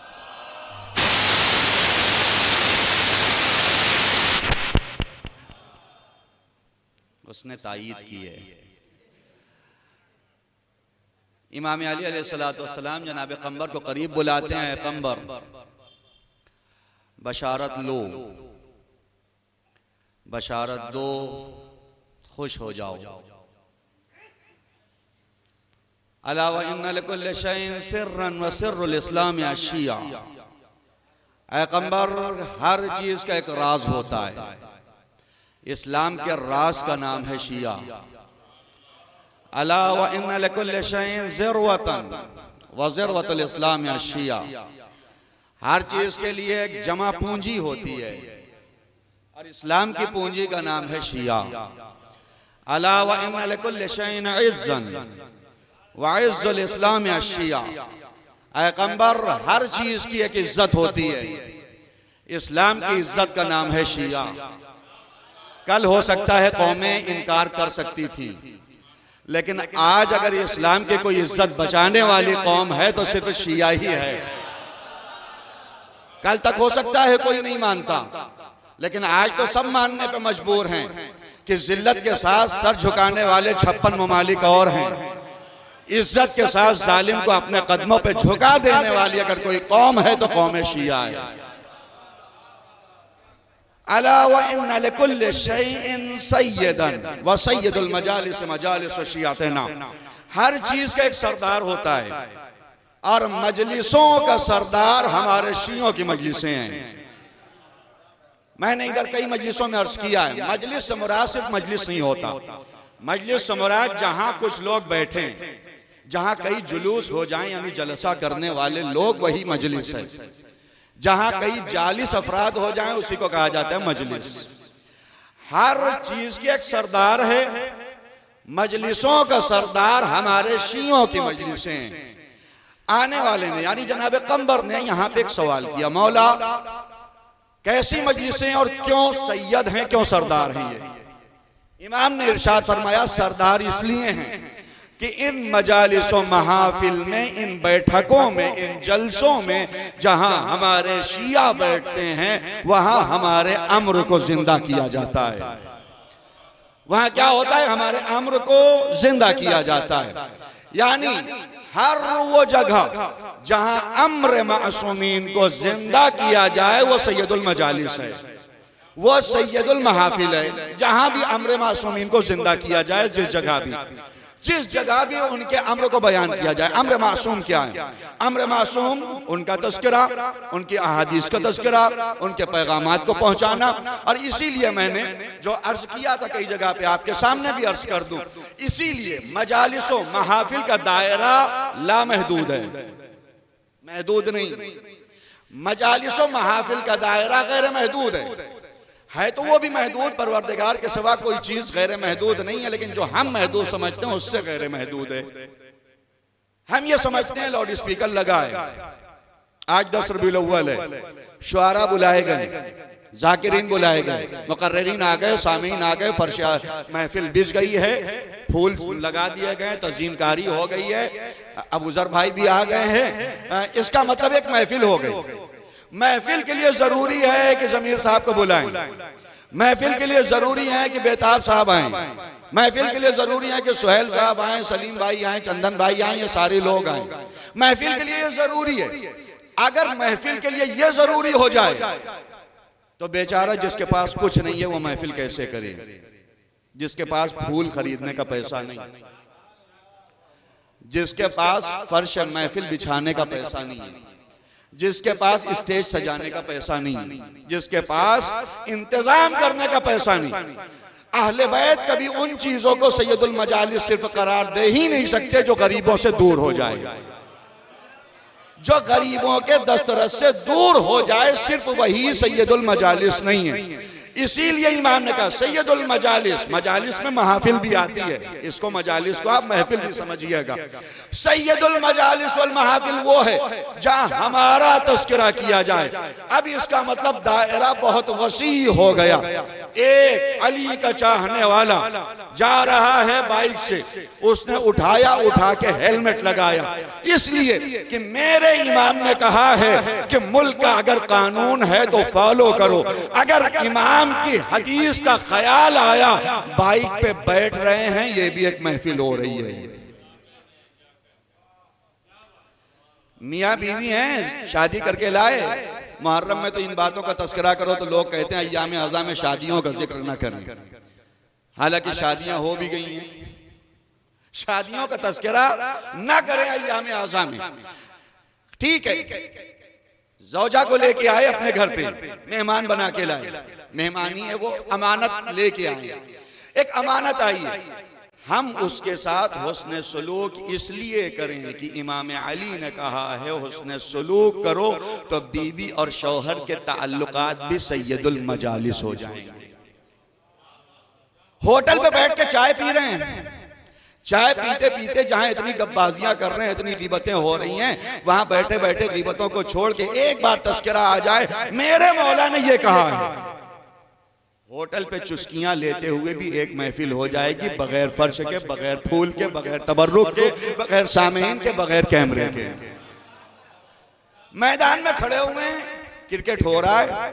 उसने तायीद की है। इमाम अली अलैहिस्सलातु वस्सलाम जनाब क़ंबर को करीब बुलाते हैं। क़ंबर बशारत लो, बशारत दो, खुश हो जाओ। अला व इन्ना लिकुल्लि शैइन सिर्रन व सिर्रुल इस्लाम अश्शिया। ऐ क़ंबर, हर चीज का एक राज होता है। इस्लाम के राज का नाम है शिया। अला व इन्ना लिकुल्लि शैइन ज़िरवतन व ज़िरवतुल इस्लाम अश्शिया। हर चीज के लिए एक जमा पूंजी होती है और इस्लाम की पूंजी का नाम है शिया। अला व इन्ना लिकुल्लि शैइन इज़्ज़न व इज़्ज़ुल इस्लाम अश्शिया। ऐ क़ंबर, हर चीज की एक इज्जत होती है। इस्लाम की इज्जत का नाम है शिया। कल हो सकता है कौमें इनकार कर सकती थी, लेकिन आज अगर इस्लाम की कोई इज्जत बचाने वाली कौम है तो सिर्फ शिया ही है। कल तक हो सकता है कोई नहीं मानता, लेकिन आज तो सब मानने पे मजबूर हैं कि जिल्लत के साथ सर झुकाने वाले 56 ममालिक और हैं। इज्जत के साथ जालिम को अपने कदमों पे झुका देने वाली अगर कोई कौम है तो कौम शिया है। अला व इन्ना लिकुल्लि शैइन सय्यदन व सय्यदुल मजालिस मजालिस शियातिना। हर चीज का एक सरदार होता है और मजलिसों का सरदार हमारे शियों की मजलिसें हैं। मैंने इधर कई मजलिसों में अर्ज किया है, मजलिस से मुराद सिर्फ मजलिस नहीं होता। मजलिस से मुराद जहां कुछ लोग बैठे, जहां कई जुलूस हो जाएं यानी जलसा करने वाले लोग, वही मजलिस है। जहां कई जालिस अफराद हो जाएं उसी को कहा जाता है मजलिस। हर चीज की एक सरदार है, मजलिसों का सरदार हमारे शियों की मजलिसें। आने वाले ने यानी जनाब कंबर ने यहां पे एक सवाल किया, मौला कैसी मजलिसें और क्यों सैयद हैं, क्यों सरदार हैं ये? इमाम ने इरशाद फरमाया, सरदार इसलिए हैं कि इन मजालिसों महाफिल में, इन बैठकों में, इन जलसों में जहां हमारे शिया बैठते हैं वहां हमारे अम्र को जिंदा किया जाता है। वहां क्या होता है? हमारे अम्र को जिंदा किया जाता है। यानी हर वो जगह जहां अम्र मासूमीन को जिंदा किया जाए वो सैयदुल मजालिस है, वो सैयदुल महाफिल है। जहां भी अम्र मासूमीन को जिंदा किया जाए, जिस जगह भी उनके अम्र को बयान किया जाए। अम्र मासूम क्या है? अम्र मासूम उनका तस्करा, उनकी अहादीस का तस्करा, उनके पैगामात को पहुंचाना। और इसीलिए मैंने जो अर्ज किया था कई जगह पे आपके सामने भी अर्ज कर दूं, इसीलिए मजालिसों महाफिल का दायरा लामहदूद है, महदूद नहीं। मजालिसों महाफिल का दायरा गैर महदूद है तो वो भी महदूद, परवरदिगार के सिवा कोई चीज गैर महदूद नहीं है, लेकिन जो हम महदूद समझते हैं उससे गैर महदूद है। हम ये समझते हैं लाउड स्पीकर लगा है, आज 10 रबीउल अव्वल है, शुआरा बुलाए गए, जाकिरीन बुलाए गए, मुकर्रिरीन आ गए, सामीन आ गए, फर्शा महफिल बिछ गई है, फूल लगा दिए गए, तज़ीमकारी हो गई है, अबू ज़र भाई भी आ गए हैं। इसका मतलब एक महफिल हो गई। महफिल के लिए जरूरी है कि जमीर साहब को बुलाएं, महफिल के लिए जरूरी है कि बेताब साहब आए, महफिल के लिए जरूरी है कि सुहेल साहब आए, सलीम भाई आए, चंदन भाई आए, ये सारे लोग आए। महफिल के लिए ये जरूरी है। अगर महफिल के लिए ये जरूरी हो जाए तो बेचारा जिसके पास कुछ नहीं है वो महफिल कैसे करे? जिसके पास फूल खरीदने का पैसा नहीं, जिसके पास फर्श महफिल बिछाने का पैसा नहीं है, जिसके पास स्टेज सजाने का पैसा नहीं, जिसके पास इंतजाम करने का पैसा नहीं। अहले बैत कभी उन चीजों को सैयदुल मजालिस सिर्फ करार दे ही नहीं सकते जो गरीबों से दूर हो जाए। जो गरीबों के दस्तरस से दूर हो जाए सिर्फ वही सैयदुल मजालिस नहीं है। इसीलिए इमाम ने कहा सैयदुल मजालिस, मजालिस में महाफिल भी आती है, इसको मजालिस को आप महफिल भी समझिएगा। सैयदुल मजालिस वल महाफिल वो है जहां हमारा तस्करा किया जाए। अब इसका मतलब दायरा बहुत वसी हो गया। एक अली का चाहने वाला जा रहा है बाइक से, उसने उठा के हेलमेट लगाया, इसलिए कि मेरे इमाम ने कहा है कि मुल्क का अगर कानून है तो फॉलो करो। अगर इमाम की हदीस का ख्याल आया, बाइक पे बैठ रहे हैं, ये भी एक महफिल हो रही है। मियाँ बीवी हैं, शादी करके लाए, मुहर्रम में तो इन बातों का तस्करा करो तो लोग कहते हैं अय्याम अज़ा में शादियों का जिक्र न करें। हालांकि शादियां हो भी गई हैं, शादियों का तस्करा न करें अय्याम अज़ा में। ठीक है, ज़ौजा को लेके आए अपने घर पे, मेहमान बना के लाए, मेहमानी है वो, अमानत लेके आए, एक अमानत आई है, हम उसके साथ हुस्न सलूक इसलिए करें कि इमाम अली ने कहा है हुस्न सलूक करो तो बीवी और शौहर के ताल्लुकात भी सैयदुल मजालिस हो जाएंगे। होटल पे बैठ के चाय पी रहे हैं, चाय पीते पीते जहां इतनी गब्बाजियां कर रहे हैं, इतनी ग़ीबतें हो रही हैं, वहां बैठे बैठे ग़ीबतों को छोड़ के एक बार तस्करा आ जाए मेरे मौला ने ये कहा है, होटल पे चुस्कियां लेते हुए भी एक महफिल हो जाएगी, बगैर फर्श के, बगैर फूल के, बगैर तबर्रुक के, बगैर सामीन के, बगैर कैमरे के। मैदान में खड़े हुए हैं, क्रिकेट हो रहा है,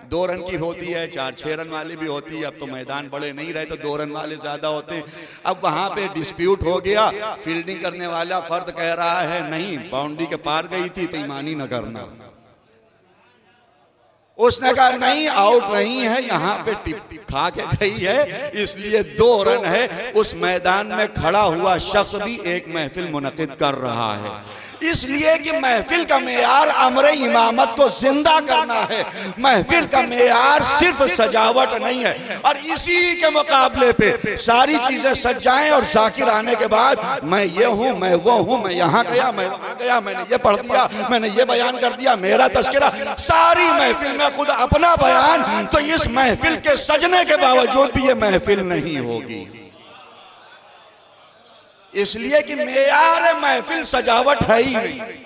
2 रन की होती है, 4-6 रन वाली भी होती है। अब तो मैदान बड़े नहीं रहे तो 2 रन वाले ज्यादा होते हैं। अब वहां पे डिस्प्यूट हो गया, फील्डिंग करने वाला फर्द कह रहा है नहीं, बाउंड्री के पार गई थी तो ईमानी न करना। उसने कहा नहीं, आउट नहीं है, यहाँ पे टिप खा के गई है, इसलिए 2 रन है। उस मैदान में खड़ा हुआ शख्स भी एक महफिल मुनक़िद कर रहा है, इसलिए कि महफिल का मेयार अमर इमामत को जिंदा करना है। महफिल का मेयार सिर्फ सजावट नहीं है। और इसी के मुकाबले पे सारी चीजें सज जाएं और जाकिर आने के बाद मैं ये हूं, मैं वो हूं, मैं यहाँ गया, मैं वहां गया, मैंने ये पढ़ दिया, मैंने ये बयान कर दिया, मेरा तस्करा, सारी महफिल में खुद अपना बयान, तो इस महफिल के सजने के बावजूद भी ये महफिल नहीं होगी। इसलिए कि मेयार महफिल सजावट है ही नहीं।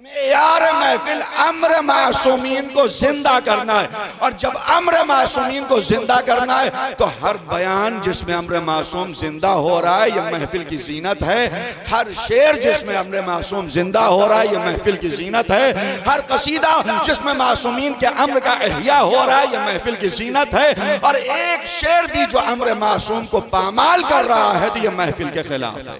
मेयार महफिल अम्र मासूमीन को जिंदा करना है। और जब अम्र मासूमीन को जिंदा करना है तो हर बयान जिसमें अम्र मासूम जिंदा हो रहा है यह महफिल की जीनत है। हर शेर जिसमें अम्र मासूम जिंदा हो रहा है यह महफिल की जीनत है। हर कसीदा जिसमें मासूमीन के अम्र का एहया हो रहा है यह महफिल की जीनत है। और एक शेर भी जो अम्र मासूम को पामाल कर रहा है तो यह महफिल के खिलाफ है।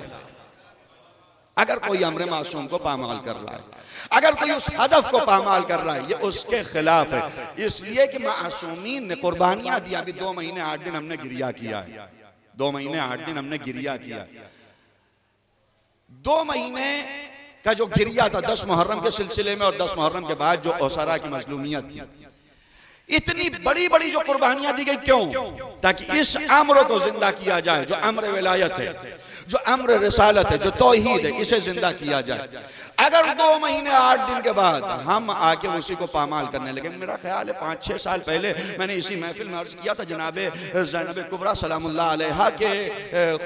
अगर कोई अम्र मासूम को पामाल कर रहा है, अगर कोई उस हदफ को पामाल कर रहा है, ये उसके खिलाफ है। इसलिए कि मासूमीन ने कुर्बानियां दी। अभी 2 महीने 8 दिन हमने गिरिया किया है, 2 महीने 8 दिन हमने गिरिया किया। 2 महीने का जो गिरिया था 10 मुहर्रम के सिलसिले में और 10 मुहर्रम के बाद जो औसरा की मजलूमियत थी, इतनी बड़ी बड़ी जो कुर्बानियां दी गई, क्यों? ताकि इस अम्र को जिंदा किया जाए, जो अम्र विलायत है, जो अम्र रिसालत है, जो तौहीद है, इसे जिंदा किया जाए। अगर 2 महीने 8 दिन के बाद हम आके उसी को पामाल करने लगे, मेरा ख्याल है 5-6 साल पहले मैंने इसी महफिल में अर्ज किया था जनाबे ज़ैनब कुबरा सलामुल्लाह अलैहा के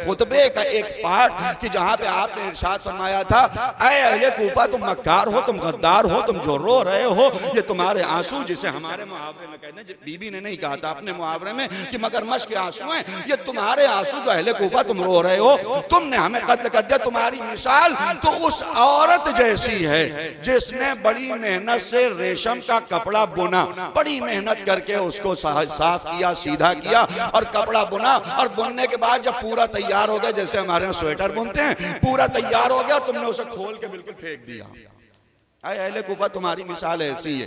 खुतबे का एक पार्ट कि जहाँ पे आपने इरशाद फरमाया था, ऐ अहले कूफा तुम मक्कार हो, तुम गद्दार हो, तुम जो रो रहे हो ये तुम्हारे आंसू, जिसे हमारे मुहावरे में कहते हैं, बीबी ने नहीं कहा था अपने मुहावरे में कि मगरमच्छ के आंसू हैं, ये तुम्हारे आंसू जो अहले कूफा तुम रो रहे हो, तुमने हमें कत्ल कर दिया। तुम्हारी मिसाल तो उस औरत जैसी है जिसने बड़ी मेहनत से रेशम का कपड़ा बुना, बड़ी मेहनत करके उसको साफ किया, सीधा किया और कपड़ा बुना, और बुनने के बाद जब पूरा तैयार हो गया, जैसे हमारे यहाँ स्वेटर बुनते हैं, पूरा तैयार हो गया और तुमने उसे खोल के बिल्कुल फेंक दिया। अहले कुफा तुम्हारी मिसाल ऐसी है।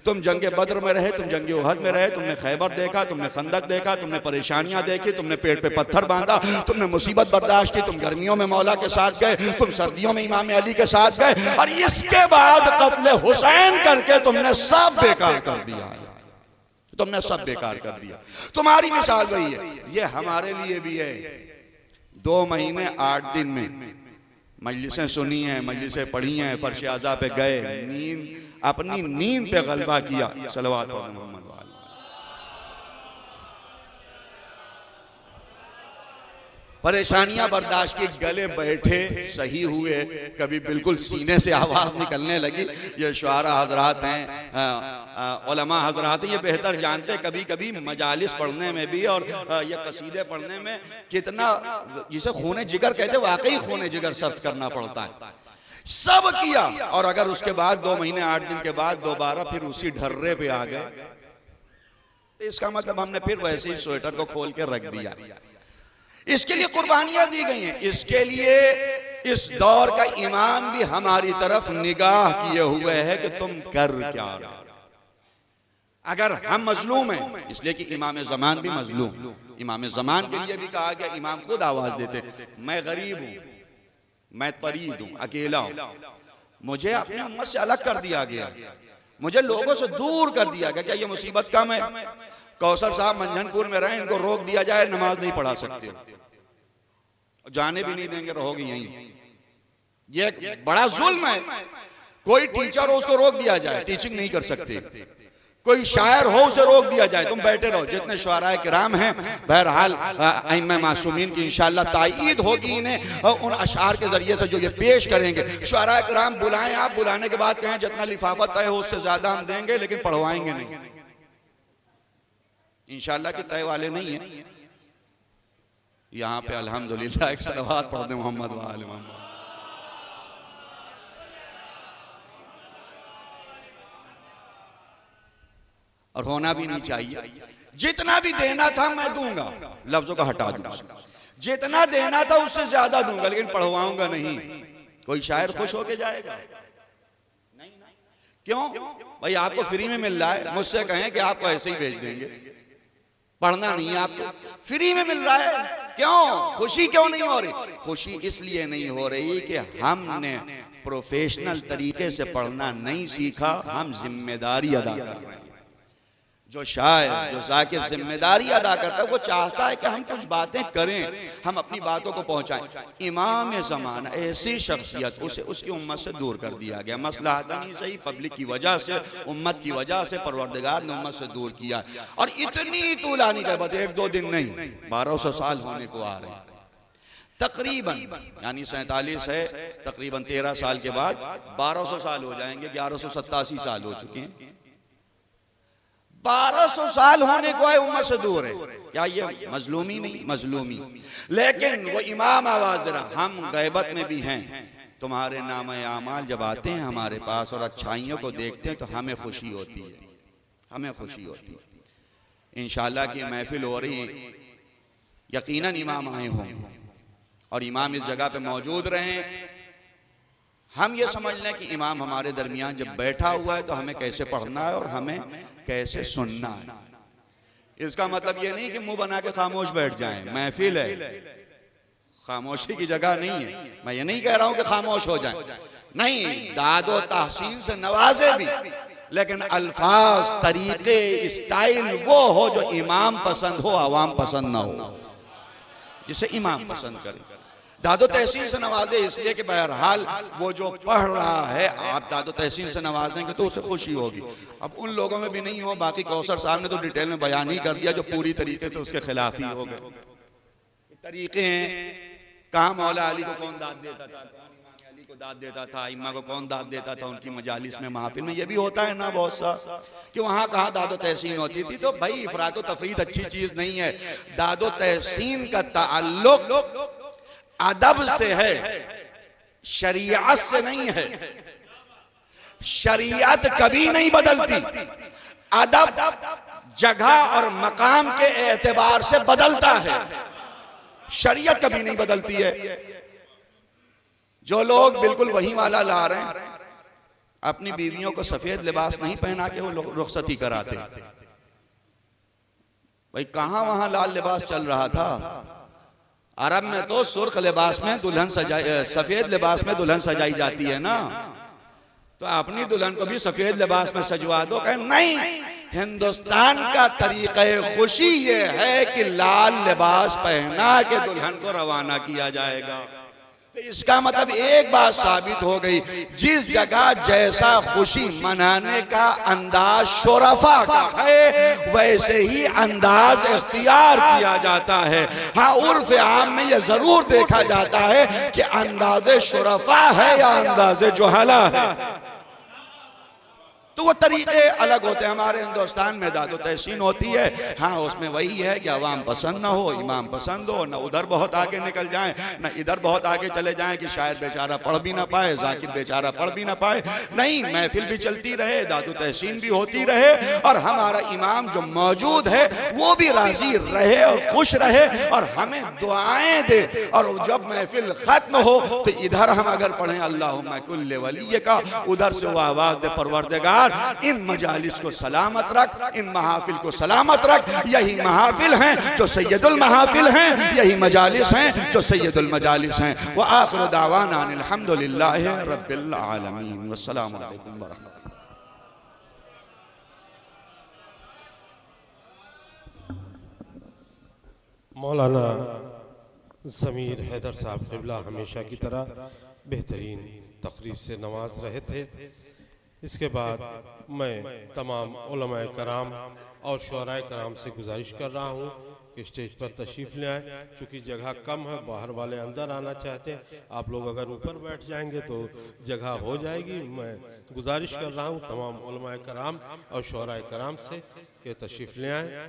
तुम जंगे बद्र में रहे, तुम जंगे उहद में रहे, तुमने खैबर देखा, तुमने खंदक देखा, तुमने परेशानियां देखी, तुमने पेट पे पत्थर बांधा, तुमने मुसीबत बर्दाश्त की, तुम गर्मियों में मौला के साथ गए, तुम सर्दियों में इमाम अली के साथ गए, और इसके बाद कत्ले हुसैन करके तुमने सब बेकार कर दिया, तुमने सब बेकार कर दिया। तुम्हारी मिसाल वही है। ये हमारे लिए भी है। 2 महीने 8 दिन में मजलिसें सुनी हैं, मजलिसें पढ़ी हैं, फर्श आज़ा पे गए, नींद, अपनी नींद पे गलबा किया। सलवात मोहम्मद वाले। परेशानियां बर्दाश्त की, गले बैठे, सही हुए, कभी बिल्कुल सीने से आवाज निकलने लगी। ये शुआरा हजरात हैं, उलमा हजरात हैं, ये बेहतर जानते, कभी कभी मजालिस पढ़ने में भी और ये कसीदे पढ़ने में कितना, जिसे खूने जिगर कहते, वाकई खूने जिगर सर्फ करना पड़ता है। सब किया, और अगर उसके बाद 2 महीने 8 दिन के बाद दोबारा फिर उसी ढर्रे पे आ गए, तो इसका मतलब हमने फिर वैसे ही स्वेटर को खोल के रख दिया। इसके लिए कुर्बानियां दी गई हैं। इसके लिए इस दौर का इमाम भी हमारी तरफ निगाह किए हुए है कि तुम कर क्या रहे हो। अगर हम मजलूम हैं, इसलिए कि इमाम ज़मान भी मजलूम, इमाम ज़मान के लिए भी कहा गया, इमाम खुद आवाज देते, मैं गरीब हूं, मैं तरीद हूं, अकेला हूं, मुझे अपनी उम्मत से अलग कर दिया गया, मुझे लोगों से दूर कर दिया गया। क्या ये मुसीबत कम है? कौसर साहब मंझनपुर में रहे, इनको रोक दिया जाए, नमाज नहीं पढ़ा सकते, जाने भी नहीं देंगे, रहोगी यहीं। ये एक बड़ा जुल्म है। कोई टीचर हो उसको रोक दिया जाए, टीचिंग नहीं कर सकते। कोई शायर हो उसे रोक दिया जाए, तुम बैठे रहो। जितने शुआराए किराम हैं, बहरहाल अइम्मा मासूमीन की इंशाअल्लाह ताईद होगी इन्हें उन अशार के जरिए से जो ये पेश करेंगे। शुआराए किराम बुलाएं, आप बुलाने के बाद कहें जितना लिफाफा तय हो उससे ज्यादा हम देंगे, लेकिन पढ़वाएंगे नहीं। इंशाअल्लाह के तय वाले नहीं है यहाँ पे। अल्हम्दुलिल्लाह, एक सलवात पढ़ दे मोहम्मद वाले मोहम्मद। और होना भी नहीं चाहिए। जितना भी देना था मैं दूंगा, लफ्जों का हटा दूंगा, जितना देना था उससे ज्यादा दूंगा, लेकिन पढ़वाऊंगा नहीं। कोई शायर खुश होके जाएगा? नहीं। क्यों भाई? आपको फ्री में मिल रहा है, मुझसे कहें कि आपको ऐसे ही भेज देंगे, पढ़ना नहीं है आपको, फ्री में मिल रहा है। क्यों खुशी क्यों नहीं हो रही? खुशी इसलिए नहीं हो रही कि हमने प्रोफेशनल तरीके से पढ़ना नहीं सीखा, हम जिम्मेदारी अदा कर रहे हैं। जो शायर, जो जाकिर जिम्मेदारी अदा करता है, वो चाहता है कि हम कुछ बातें करें, हम अपनी बातों को पहुंचाएं। इमाम ज़माना ऐसी शख्सियत, उसे उसकी उम्मत से दूर कर दिया गया। मसला आता नहीं सही, पब्लिक की वजह से, उम्मत की वजह से परवरदिगार ने उम्मत से दूर किया। और इतनी तूलानी कहबत, 1-2 दिन नहीं, 1200 साल होने को आ रहे हैं तकरीबन, यानी 47 है, तकरीबन 13 साल के बाद 1200 साल हो जाएंगे। 1187 साल हो चुके हैं। 1200 साल होने को है, उम्मत से दूर है। क्या ये मजलूमी नहीं? मजलूमी। लेकिन वो इमाम आवाज दे रहा, हम गैबत में भी हैं। तुम्हारे नाम आमाल जब आते हैं हमारे पास और अच्छाइयों को देखते हैं तो हमें खुशी होती है, हमें खुशी होती है। इंशाअल्लाह की महफिल हो रही, यकीनन इमाम आए होंगे और इमाम इस जगह पे मौजूद रहे। हम ये समझ लें कि इमाम हमारे दरमियान जब बैठा हुआ है तो हमें कैसे पढ़ना है और हमें कैसे सुनना है। इसका मतलब ये नहीं कि मुंह बना के खामोश बैठ जाएं। महफिल है, खामोशी की जगह नहीं है। मैं ये नहीं कह रहा हूं कि खामोश हो जाएं, नहीं, दादो तहसीन से नवाजे भी, लेकिन अल्फाज, तरीके, स्टाइल वो हो जो इमाम पसंद हो, आवाम पसंद ना हो, जिसे इमाम पसंद करे। दादो तहसीन से नवाजे इसलिए कि बहरहाल वो जो पढ़ रहा है, आप दादो तहसीन से नवाजेंगे तो उसे खुशी होगी। अब उन लोगों में भी नहीं हो, बाकी कौसर साहब ने तो डिटेल में बयान ही कर दिया जो पूरी तरीके से उसके खिलाफ ही हो गए। तरीके हैं, कहाँ मौला अली को कौन दाद देता था, कौन इमाम अली को दाद देता था, इम्मा को कौन दाद देता था उनकी मजालिस में, महफिल में। ये भी होता है ना बहुत सा कि वहाँ कहाँ दादो तहसीन होती थी। तो भाई इफरात व तफरीद अच्छी चीज नहीं है। दादो तहसीन का ताल्लुक अदब से है, शरीयत से नहीं है। शरीयत कभी नहीं बदलती, अदब जगह और मकाम के एतबार से बदलता है, शरीयत कभी नहीं बदलती है। जो लोग बिल्कुल वही वाला ला रहे हैं, अपनी बीवियों को सफेद लिबास नहीं पहना के वो लोग रुखसती कराते। भाई कहां वहां लाल लिबास चल रहा था? अरब में तो सुर्ख लिबास में दुल्हन सजाई, सफेद लिबास में दुल्हन सजाई जाती है ना, तो अपनी दुल्हन को भी सफेद लिबास में सजवा दो। कहें नहीं, हिंदुस्तान का तरीक़े खुशी ये है कि लाल लिबास पहना के दुल्हन को रवाना किया जाएगा। तो इसका मतलब एक बात साबित हो गई, जिस जगह जैसा खुशी मनाने का अंदाज शोरफा का है, वैसे ही अंदाज इख्तियार किया जाता है। हाँ, उर्फ आम में यह जरूर देखा जाता है कि अंदाजे शोरफा है या अंदाजे जोहला है, तो वो तरीके अलग होते हैं। हमारे हिंदुस्तान में दादो तहसीन होती है, हाँ उसमें वही है कि अवाम पसंद ना हो, इमाम पसंद हो, ना उधर बहुत आगे निकल जाएं, ना इधर बहुत आगे चले जाएं कि शायर बेचारा पढ़ भी ना पाए, जाकिर बेचारा पढ़ भी ना पाए। नहीं, महफिल भी चलती रहे, दादो तहसीन भी होती रहे, और हमारा इमाम जो मौजूद है वो भी राजी रहे और खुश रहे और हमें दुआएं दे। और जब महफिल खत्म हो तो इधर हम अगर पढ़ें अल्लाहुम्मा कुल्ले वली का, उधर से वो आवाज दे परवरदिगार इन मजालिस को सलामत रख, इन महाफिल को सलामत रख। यही महाफिल हैं जो सैयदुल महाफिल हैं, यही मजालिस हैं जो सैयदुल मजालिस हैं। व आखिर दावाना अल्हम्दुलिल्लाहि रब्बिल आलमीन। वस्सलामु अलैकुम व रहमतुल्लाह। मौलाना ज़मीर हैदर साहब क़िबला हमेशा की तरह बेहतरीन तकरीर से नवाज रहे थे। इसके बाद मैं तमाम उलमाए कराम और शुअराए कराम से गुजारिश कर रहा हूँ कि स्टेज पर तशरीफ़ ले आए। चूँकि जगह कम है, बाहर वाले अंदर आना चाहते हैं, आप लोग अगर ऊपर बैठ जाएंगे तो जगह हो जाएगी। मैं गुजारिश कर रहा हूँ तमाम उलमाए कराम और शुअराए कराम से कि तशरीफ़ ले आए।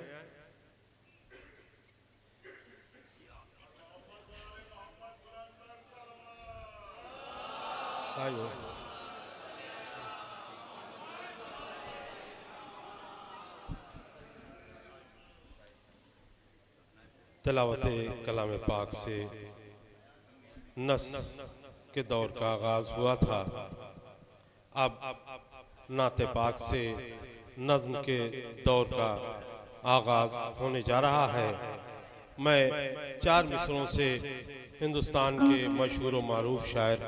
आइए। तिलावत कलाम पाक से नस के दौर का आगाज हुआ था। अब नाते पाक से नज़्म के दौर का आगाज़ होने जा रहा है। मैं 4 मिसरों से हिंदुस्तान के मशहूर व मारूफ शायर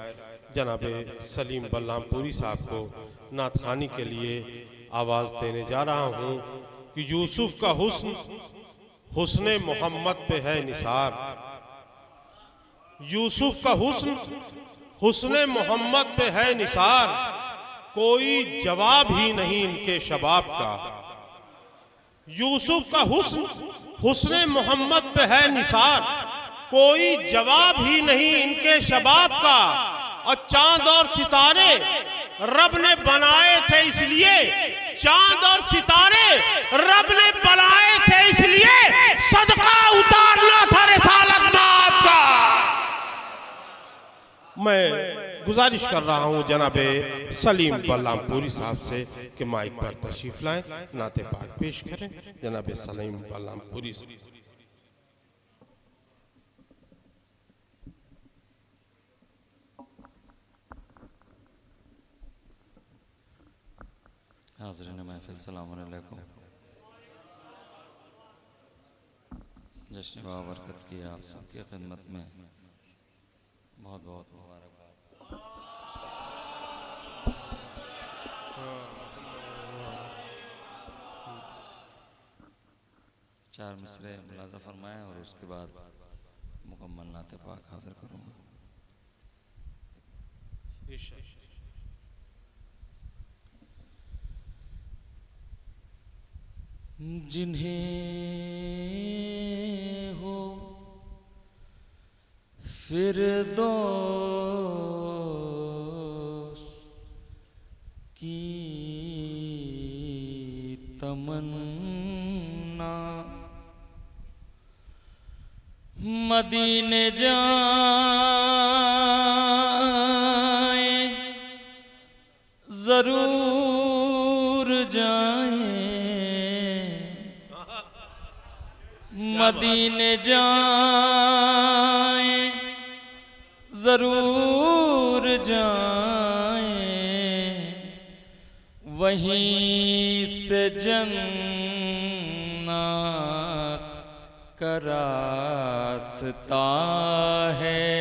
जनाब सलीम बल्लामपुरी साहब को नात ख़ानी के लिए आवाज़ देने जा रहा हूँ कि यूसुफ का हुस्न हुस्ने मोहम्मद पे है निसार। यूसुफ का हुस्न हुस्ने मोहम्मद पे है निसार, कोई जवाब ही नहीं इनके शबाब का। यूसुफ का हुस्न हुस्ने मोहम्मद पे है निसार, कोई जवाब ही नहीं इनके शबाब का। और चांद और सितारे रब ने बनाए थे इसलिए, चांद और सितारे रब ने बनाए थे इसलिए, सदका उतारना था रिसालत बाप का। मैं गुजारिश कर रहा हूं जनाबे सलीम बल्लामपुरी साहब से कि माइक पर तशरीफ लाएं, नाते पाक पेश करें। जनाबे सलीम बल्लामपुरी साहब। हाज़रीन महफिल सलाम अलैकुम। जश्न बाबरकत की आप सबकी खिदमत में बहुत बहुत मुबारकबाद। 4 मिसरे मुलाज़ा फरमाएं और उसके बाद मुकम्मल नाते पाक हाजिर करूँगा। जिन्हें हो फिरदौस की तमन्ना, मदीने जाएं जरूर जाएं, मदीने जाएं जरूर जाएं, वहीं से जन्नत का रास्ता है।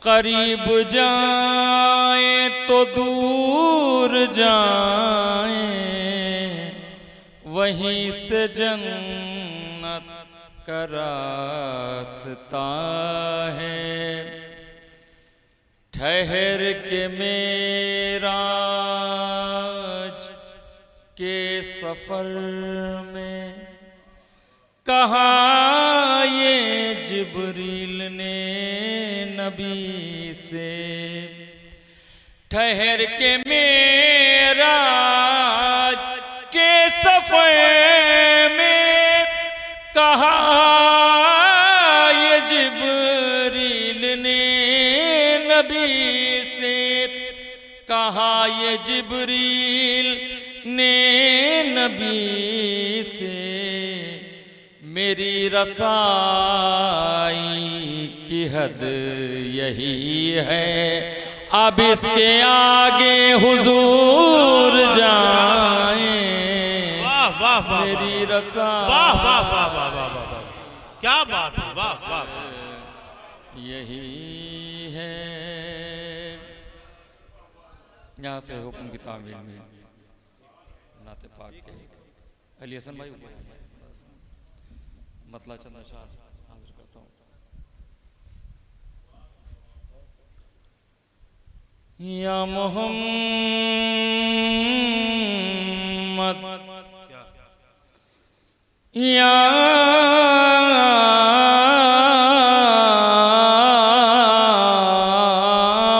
करीब जाएं तो दूर जाएं, वहीं से जन्नत का रास्ता है। ठहर के मेराज के सफर में कहा ये जिब्रील ने नबी से। ठहर के मेराज के सफर में कहा ये जिब्रील ने नबी से। कहा ये जिब्रील ने नबी से, मेरी रसाई की हद यही है, अब इसके आगे हुजूर जाएं। मेरी रसाई क्या बात है, वाह वाह, यही है। यहाँ से हुक्म की तामील में नाते पाक के अली हसन भाई मतला चंद अशार हाजिर करता हूँ। या मोहम्मद या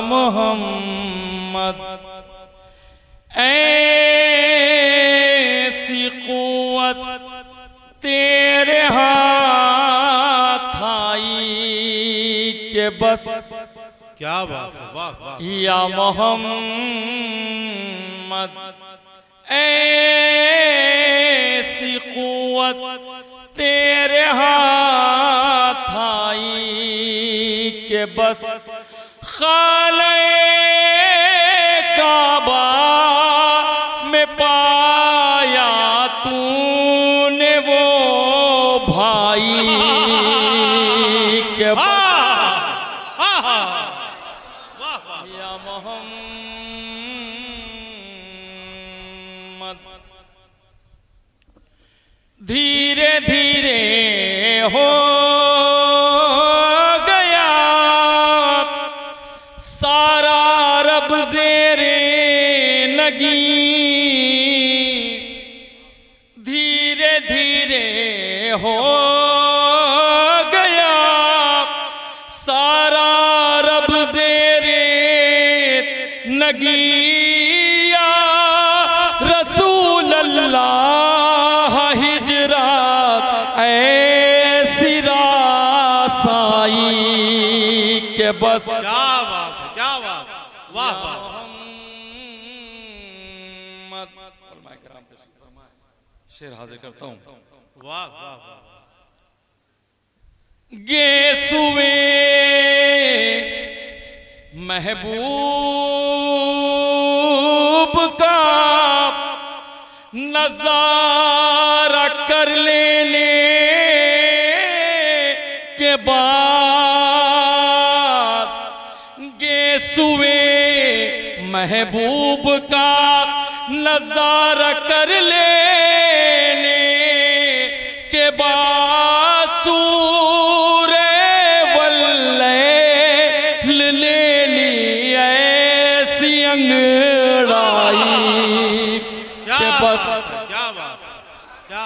मोहम्मद, ऐसी क़ुव्वत तेरे हाथ आई के बस। क्या बात है, वाह वाह। या मोहम्मद, ऐसी क़ुव्वत तेरे हाथ आई के बस। खाले काबा पाया तूने वो भाई के या मोहम्मद धीरे धीरे हो गया सारा रब ज़ेरे लगी धीरे धीरे हो गया सारा रब ज़ेरे लगी या रसूल अल्लाह हिजरत ऐसी रासाई के बस क्या बात है, क्या बात है, वाह वाह शेर हाजिर करता हूँ। वाह वाह वाह गेसुए महबूब का नजारा कर लेने के बाद गेसुए महबूब का नजारा कर लेने के बाद सूरे वल्लैल ले ली ऐसी अंगड़ाई क्या के बात बस है, क्या बात है, क्या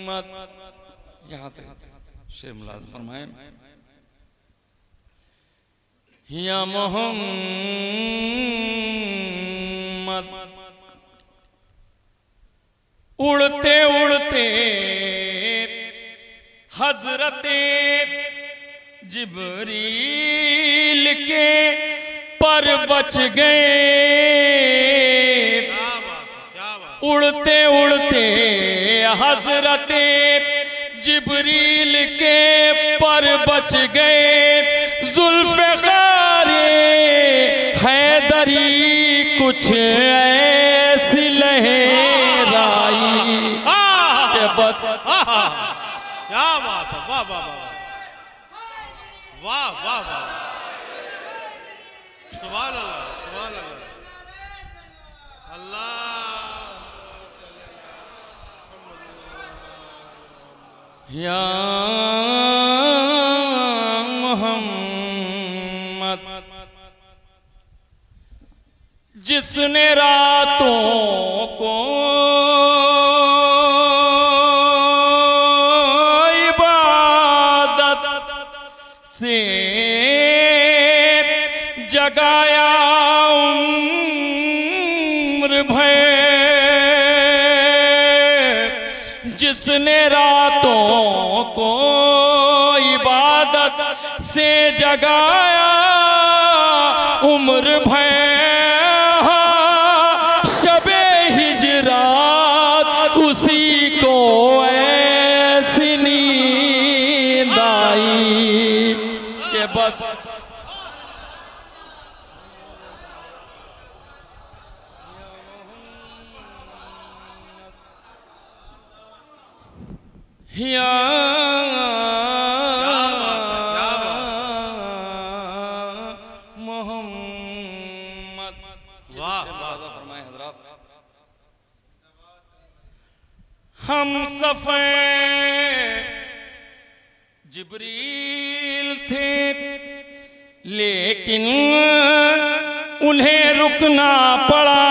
बात यहाँ से शेर मुलाज़ फरमाएं। या मोहम्मद उड़ते उड़ते हजरते जिब्रील के पर बच गए क्या बात है, क्या बात उड़ते उड़ते हजरते जिब्रील के पर बच गए जुल्फ़िकारे हैदरी कुछ ऐसी लहराई के बस क्या बात है, वाह वाह वाह वाह वाह वाह सुभान अल्लाह, सुभान अल्लाह, अल्लाह या मोहम्मद जिसने रातों को इबादत से जगाया उम्र भर जिसने रातों को इबादत से जगाया उम्र भर शबे हिजरात उसी को ऐसी नींद आई के बस या मोहम्मद वाह वाह फरमाए हजरात। हम सफ़े जिब्रील थे लेकिन उन्हें रुकना पड़ा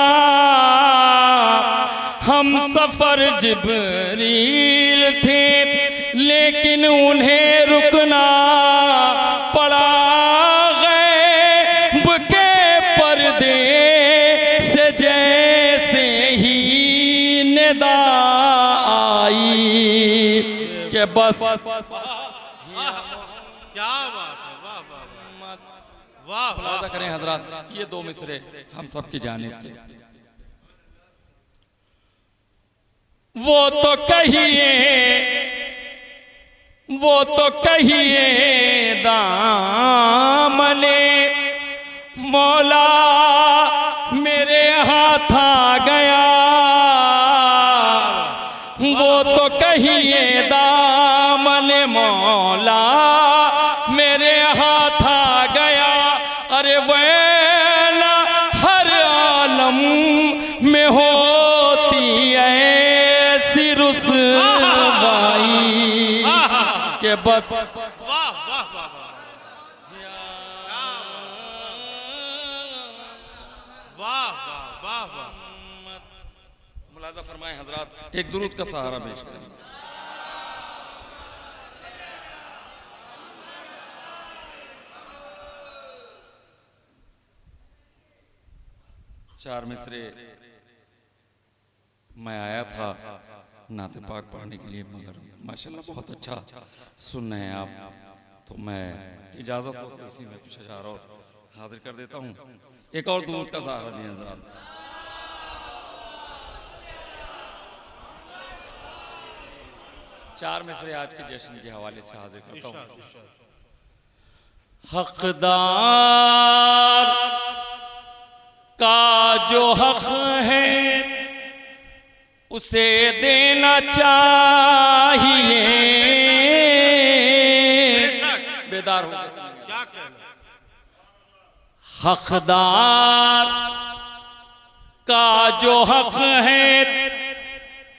हम सफ़र जिब्रील थे लेकिन उन्हें रुकना पड़ा गैब के पर्दे से जैसे ही निदा आई के बस क्या बात है, वाह वाह वाह मुलाज़ा वाह करें हजरात, ये दो मिसरे हम सब की जानिब से। वो तो कहिए दामने मौला बस वाह वाह वाह वाह वाह वाह वाह वाह। मुलाजा फरमाए हजरात, एक दुरूद का सहारा पेश करें। चार मिसरे मैं आया था नाते पाक पढ़ने के लिए, मगर माशाल्लाह बहुत अच्छा सुन रहे हैं आप, तो मैं इजाज़त हो तो इसी में कुछ अशार और हाजिर कर देता हूँ। एक और दूध का सहारा दिया हज़रात। चार मिसरे आज के जश्न के हवाले से हाजिर करता हूँ। हकदार का जो हक है उसे देना चाहिए। बेदार हो क्या कहना। हकदार का जो हक है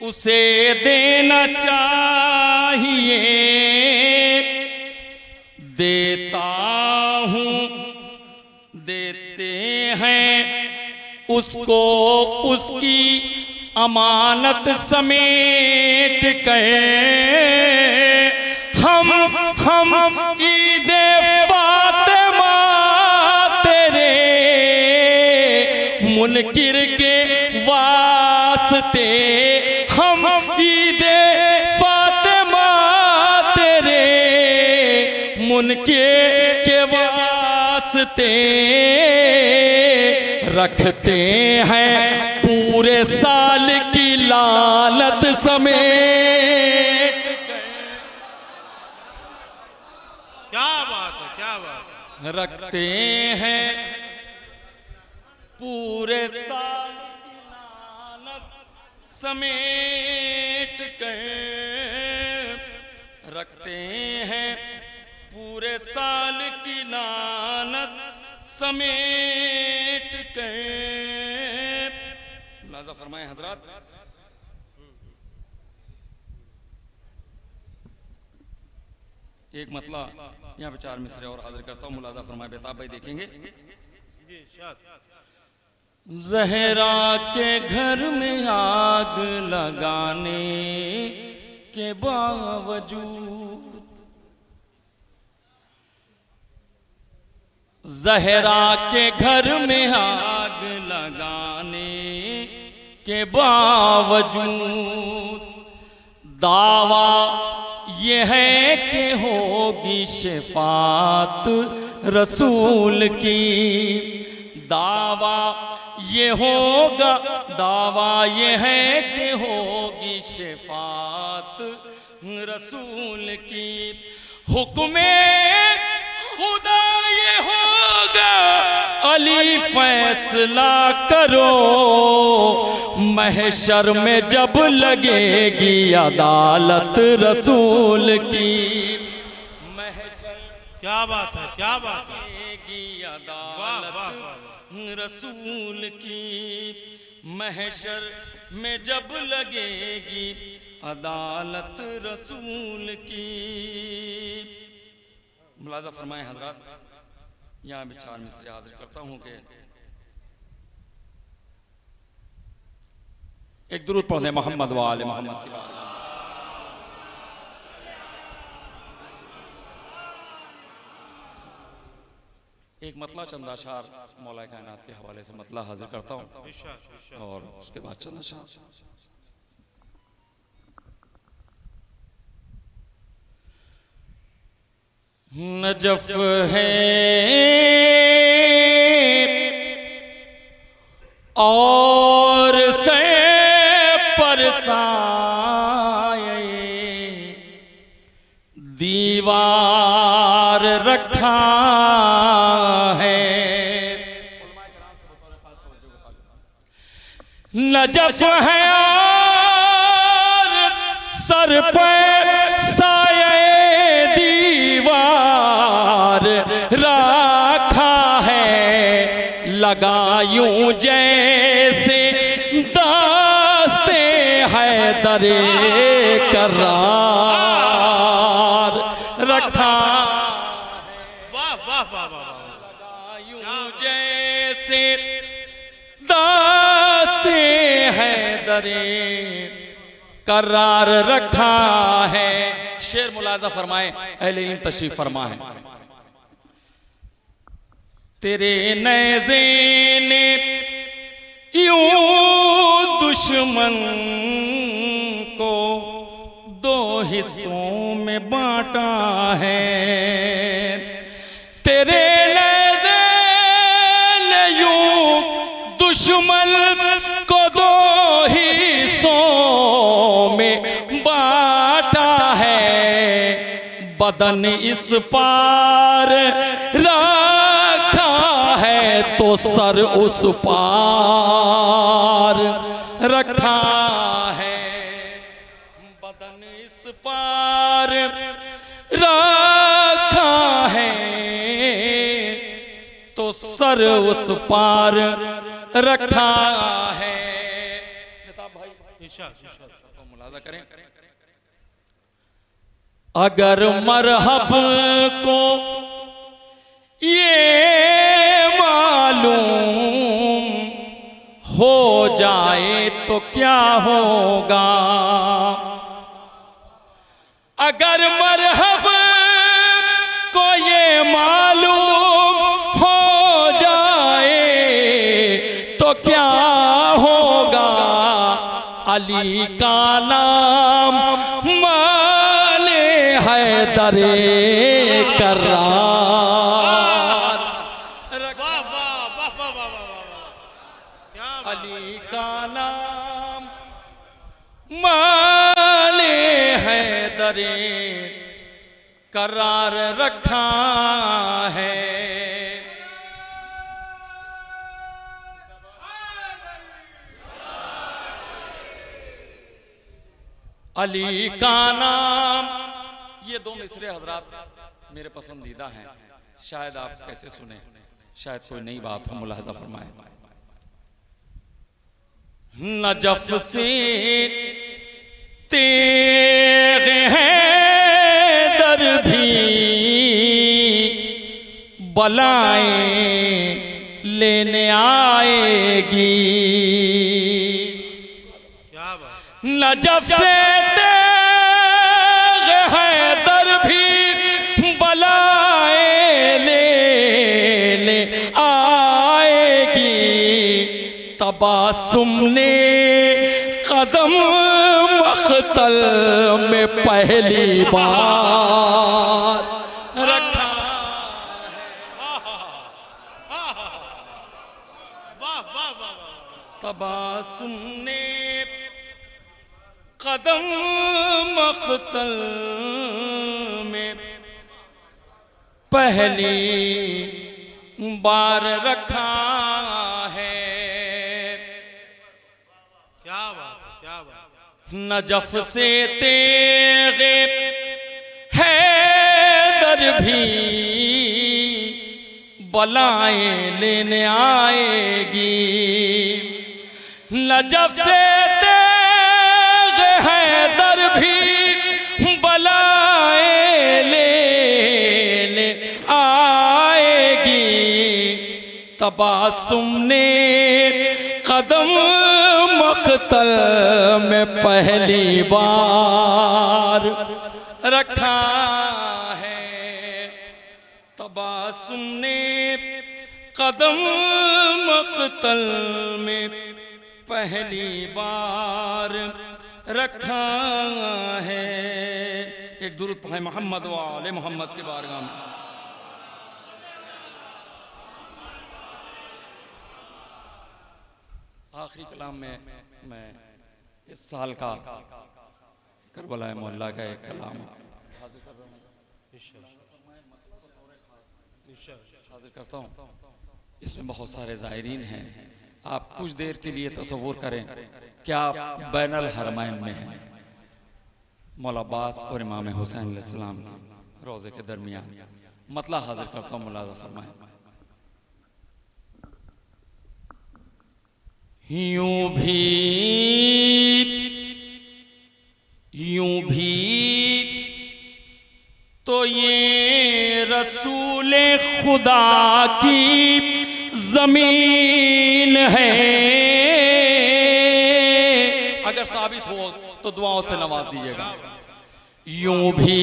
उसे देना चाहिए। देता हूँ देते हैं उसको उसकी अमानत समेट कर। हम ईद फातिमा तेरे मुनकिर के वास्ते, हम ईद फातिमा तेरे मुनकिर के वास्ते रखते हैं पूरे साल की लानत समेट कर। क्या बात है, क्या बात है। रखते हैं पूरे साल की लानत समेट कर। रखते हैं पूरे साल की लानत समेट कर। मुलाजा फरमाए हजरात, एक मतला यहाँ पे चार मिसरे और हाजिर करता हूँ। मुलाजा फरमाए बेताब भाई देखेंगे। जी शाद। ज़हरा के घर में आग लगाने के बावजूद, ज़हरा के घर में आग लगाने के बावजूद दावा ये है कि होगी शफात रसूल की। दावा ये होगा, दावा ये है कि होगी शफात रसूल की। हुक्मे खुदा ये होगा अली फैसला करो, महशर में जब लगेगी अदालत रसूल की। महशर क्या बात है, क्या बात है। लगेगी वाह, अदालत वाह, वाह। रसूल की। महशर में जब लगेगी अदालत रसूल की। मुलाजा फरमाए हजरात, यहाँ भी चार मिसरे हाजिर करता हूँ कि एक दुरूद पढ़ने मोहम्मद वाले मोहम्मद की बात। एक मतला चंद अशार मौला कायनात के हवाले से मतला हाजिर करता हूँ और उसके बाद चंद अशार। नजफ है और से परसाए दीवार रखा है। नजफ है और सर पर साये दीवार रखा है। लगायूं जैसे दास्ते है दरे करार रखा वाह वाह वाह वाह वाह यूं जैसे दास्ते है दरे करार रखा है। शेर मुलाजा फरमाए, अहले इल्म तशरीफ फरमा है। तेरे नेज़े ने यूं दुश्मन को दो हिस्सों में बांटा है। तेरे नेज़े ने यूं दुश्मन को दो हिस्सों में बांटा है। बदन इस पार रखा है तो सर उस पार रखा है। बदन इस पार रखा है तो सर उस पार रखा है। भाई इरशाद इरशाद तो मुलाजा करें। अगर मरहब को ये मालूम हो जाए तो क्या होगा। अगर मरहब को ये मालूम हो जाए तो क्या होगा। अली का नाम माले हैदरे कर्रार वाह वाह वाह वाह वाह वाह क्या बात अली का नाम माले हैदरे करार रखा है। अली का नाम, ये दो मिसरे हजरात मेरे पसंदीदा हैं। शायद आप कैसे सुने, शायद कोई नई बात हो, मुलाहजा फरमाए। नजफ से तेग है दर भी बलाएं लेने आएगी। क्या बात नजफ से तेग है दर भी बलाएं ले आएगी। तबासुम ने कदम मख्तल में पहली बार रखा। वाह वाह वाह तबासुम ने कदम मख्तल में पहली बार रखा है। क्या बात क्या बात नजफ से तेगे हैदर भी बलाएं लेने आएगी। नजफ से तेगे हैदर भी बलाएं लेने आएगी। तबासुम ने कदम मख्तल में पहली बार रखा है। तबासुम ने कदम मख्तल में पहली बार रखा है। एक दुरूद पढ़े मोहम्मद व आले मोहम्मद के बारगाह में। आखिरी कलाम में मैं इस साल का करबला मोहल्ला का एक कलाम हाजिर करता हूँ। इसमें बहुत सारे ज़ायरीन हैं। आप कुछ देर के लिए तसव्वुर करें कि आप बैनल हरमैन में हैं, मौला अब्बास और इमाम हुसैन अलैहिस्सलाम के रोज़े के दरमियान। मतला हाजिर करता हूँ, मुलाज़ा फरमाएं। यूं भी तो ये रसूल खुदा की जमीन है। अगर साबित हो तो दुआओं से नवाज दीजिएगा। यूं भी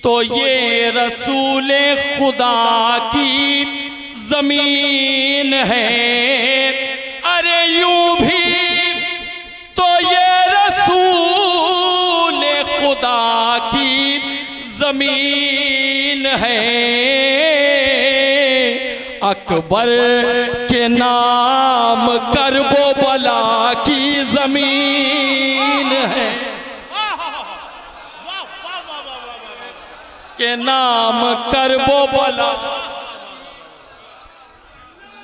तो ये रसूल खुदा की जमीन है। अरे यूं भी तो ये रसूल खुदा की जमीन है। अकबर के नाम करबो बला की जमीन है। के नाम करबो बला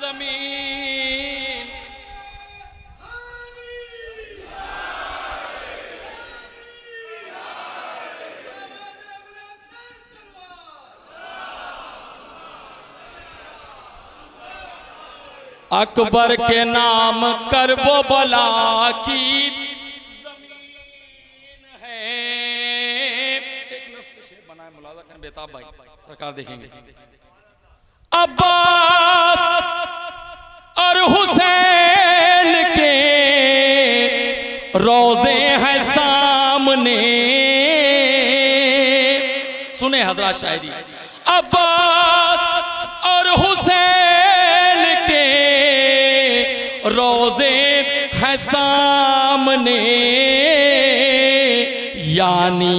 जमीन। अकबर के नाम करबो बला की जमीन है। एक लफ्ज़ से शेर बनाए मुलाजा करें बेताब भाई, सरकार देखेंगे। अब्बास और हुसैन के रोजे हैं सामने। सुने हजरत शायरी। अब्बास और हुसैन के रोजे हैं सामने। यानी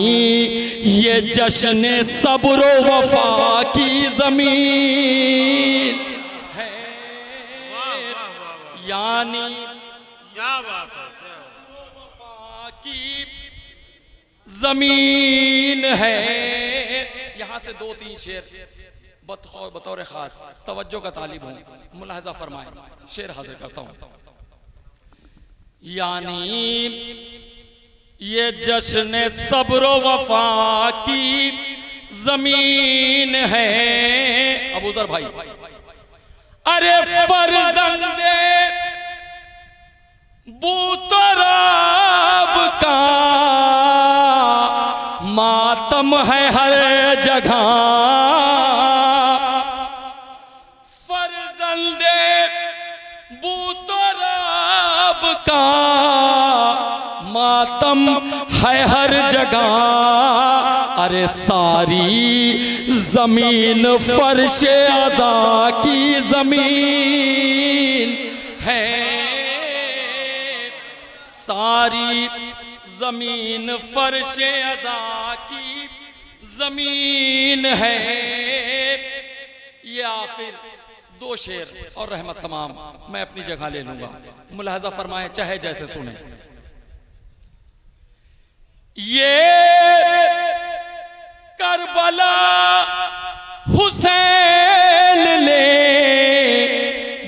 ये जश्न सब्र वफा की जमीन है। यानी क्या बात है, वफा की जमीन है। यहां से 2-3 शेर बतौर खास तवज्जो का तालिब हूं, मुलाहजा फरमाएं। शेर हाजिर करता हूं। यानी ये जश्न सब्र वफा की जमीन है। अबूजर भाई। अरे फर्जंदे बूतराब का मातम है हर जगह। फर्जंदे बूतराब का मातम है हर जगह। अरे सारी जमीन फर्श अज़ा की जमीन है। सारी जमीन फर्श अज़ा की जमीन है। ये आखिर 2 शेर और रहमत तमाम मैं अपनी जगह ले लूंगा, मुलाहजा फरमाएं, चाहे जैसे सुने। ये करबला हुसैन ने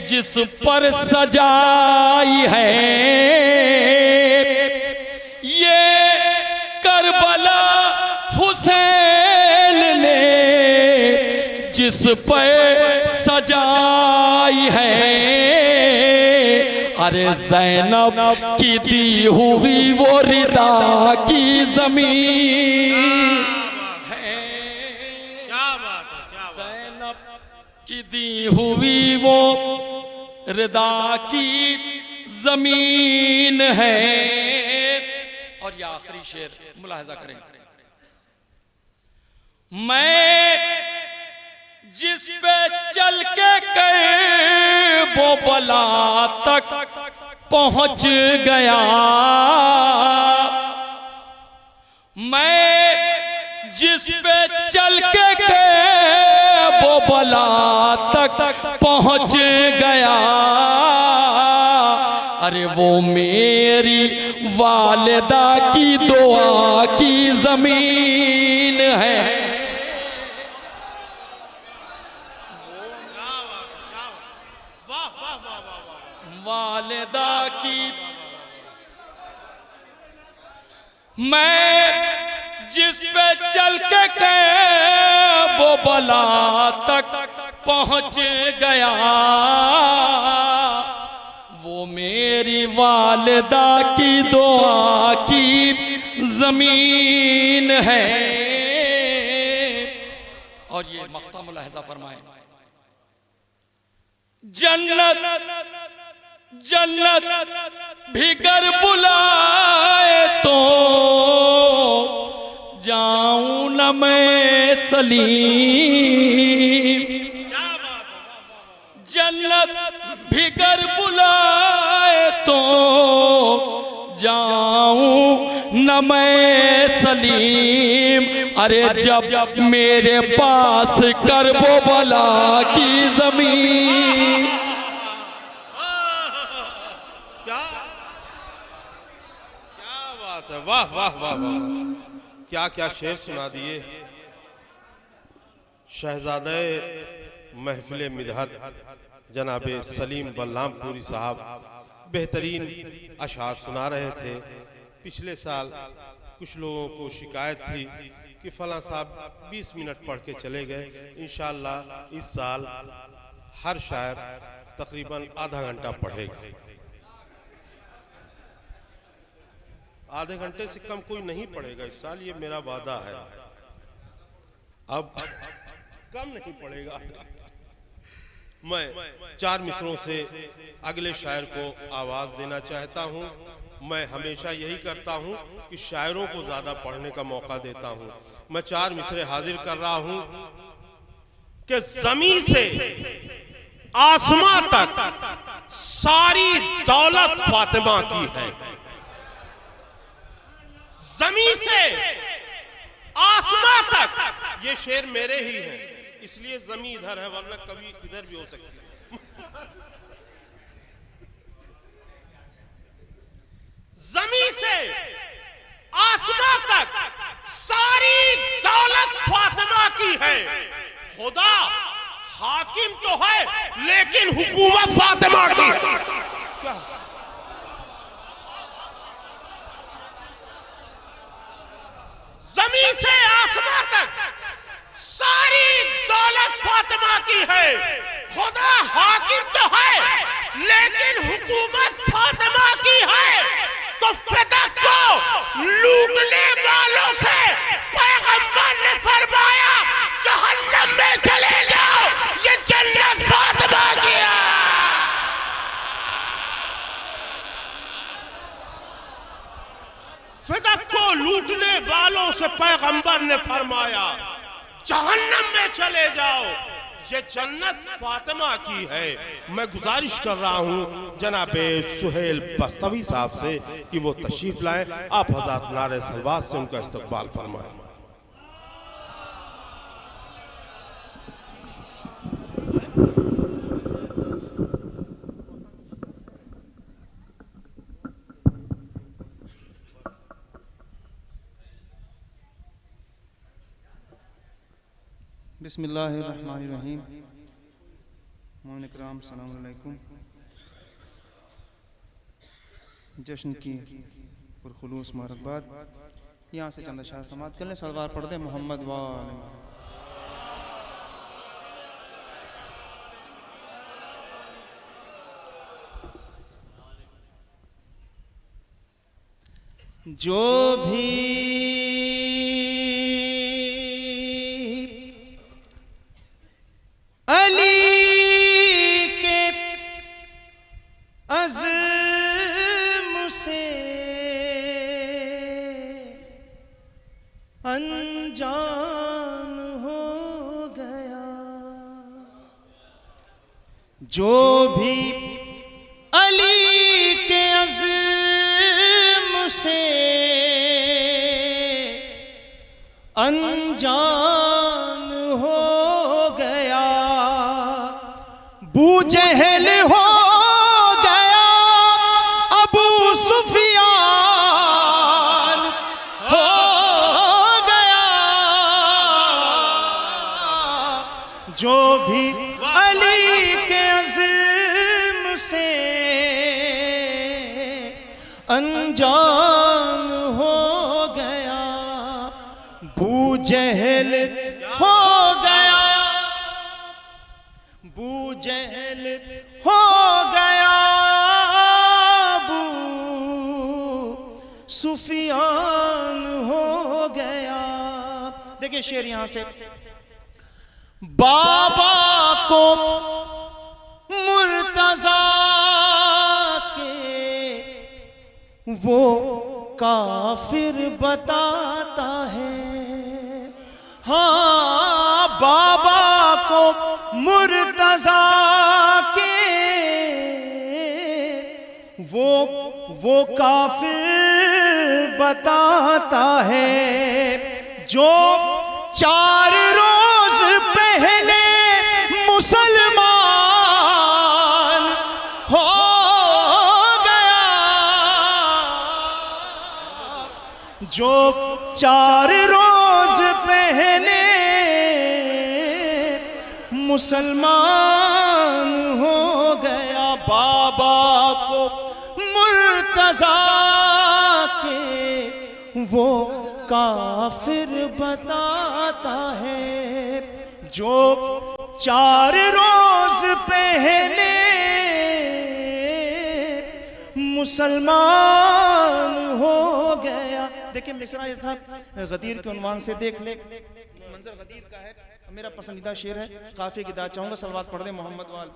जिस पर सजाई है। ये करबला हुसैन ने जिस पर सजाई है। अरे ज़ैनब की दी हुई वो रिदा की जमीन है। क्या बात है, क्या बात है। ज़ैनब की दी हुई वो रिदा की जमीन है। और ये आखिरी शेर मुलाहजा करें। मैं जिस पे चल के वो बला तक पहुंच गया। मैं जिस पे चल के वो बला तक पहुंच गया। अरे वो मेरी वालिदा की दुआ की जमीन है। वालिदा की मैं जिस पे चल के वो बला तक पहुंच गया। वो मेरी वालिदा की दुआ की जमीन है। मुलाहिजा फरमाए। जन्नत जन्नत भी गर बुलाए तो जाऊं न मैं सलीम। जन्नत भी गर बुलाए तो जाऊं न मैं सलीम। अरे जब मेरे पास करबो बला की जमीन। क्या बात है, वाह वाह वाह वाह, क्या क्या शेर सुना दिए। शहजादे महफिल मिदहत जनाबे सलीम बल्लामपुरी साहब बेहतरीन अशार सुना रहे थे। पिछले साल कुछ लोगों को शिकायत थी कि फलां साहब 20 मिनट पढ़ के चले गए। इंशाअल्लाह इस साल हर शायर तकरीबन आधा घंटा पढ़ेगा। आधे घंटे से कम कोई नहीं पढ़ेगा इस साल, ये मेरा वादा है। अब कम नहीं पढ़ेगा। मैं 4 मिसरों से अगले शायर को आवाज देना चाहता हूं। मैं हमेशा यही करता हूं कि शायरों को ज्यादा पढ़ने का मौका देता हूं। मैं 4 मिसरे हाजिर कर रहा हूं कि जमीन से आसमां तक सारी दौलत फातिमा की है। जमीन से आसमां तक, ये शेर मेरे ही हैं, इसलिए जमीन इधर है, वरना कभी इधर भी हो सकती है। जमीन से आसमां तक सारी दौलत फातिमा की है। खुदा हाकिम तो है लेकिन हुकूमत फातिमा की है। क्या जमीन से आसमां तक सारी दौलत फातिमा की है। खुदा हाकिम तो है लेकिन हुकूमत फातिमा की है। तो फिदा को लूटने वालों से पैगंबर ने फरमाया जहन्नम में चले जाओ, ये जन्नत फातिमा की है। फिदा को लूटने वालों से पैगंबर ने फरमाया जहन्नम में चले जाओ, ये जन्नत फातिमा की है। मैं गुजारिश कर रहा हूं जनाबे सुहेल बस्तवी साहब से कि वो तशरीफ लाएं। आप हज़रात नारे सलवात से उनका इस्तकबाल फरमाएं। बिस्मिल्लाहिर्रहमानिर्रहीम। मोमिन इकराम सलाम अलैकुम। जश्न की पुरखुलूस मुबारकबाद। यहाँ से चंद अशआर समाअत कर लें। सलवार पढ़ दें मोहम्मद वाले। जो भी अली के अज़्म से अनजान हो गया, जो भी अली के अज़्म से अनजान हो गया, बूजहल हो गया, अबू सुफियान हो गया, जो भी अली के अज़्म से अनजान हो गया, बूजहल हो गया, बूजहल हो गया, अबू सुफियान हो गया। देखिए शेर यहां से, बाबा को मुर्तजा के वो काफिर बताता है। हाँ, बाबा को मुर्तजा के वो काफिर बताता है। जो 4 रोज पहले मुसलमान हो गया, जो 4 रोज पहले मुसलमान हो गया, बाबा को मुर्तजा के वो काफिर बताता है। जो 4 रोज पहले मुसलमान हो गया। देखिए मिसरा ये था गदीर के उन्वान से, देख ले मंजर गदीर का है, मेरा पसंदीदा शेर है, काफी की दाद चाहूंगा, सलवात पढ़ दे मोहम्मद वाल।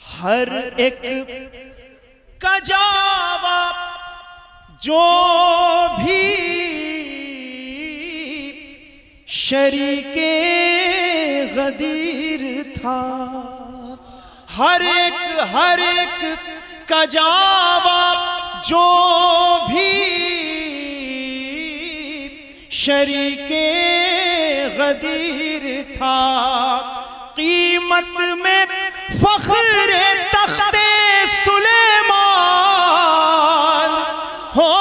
हर एक का जवाब जो भी शरीके गदीर था, हर एक का जवाब जो भी शरीके गदीर था, कीमत में फख्रे तख्ते सुलेमान हो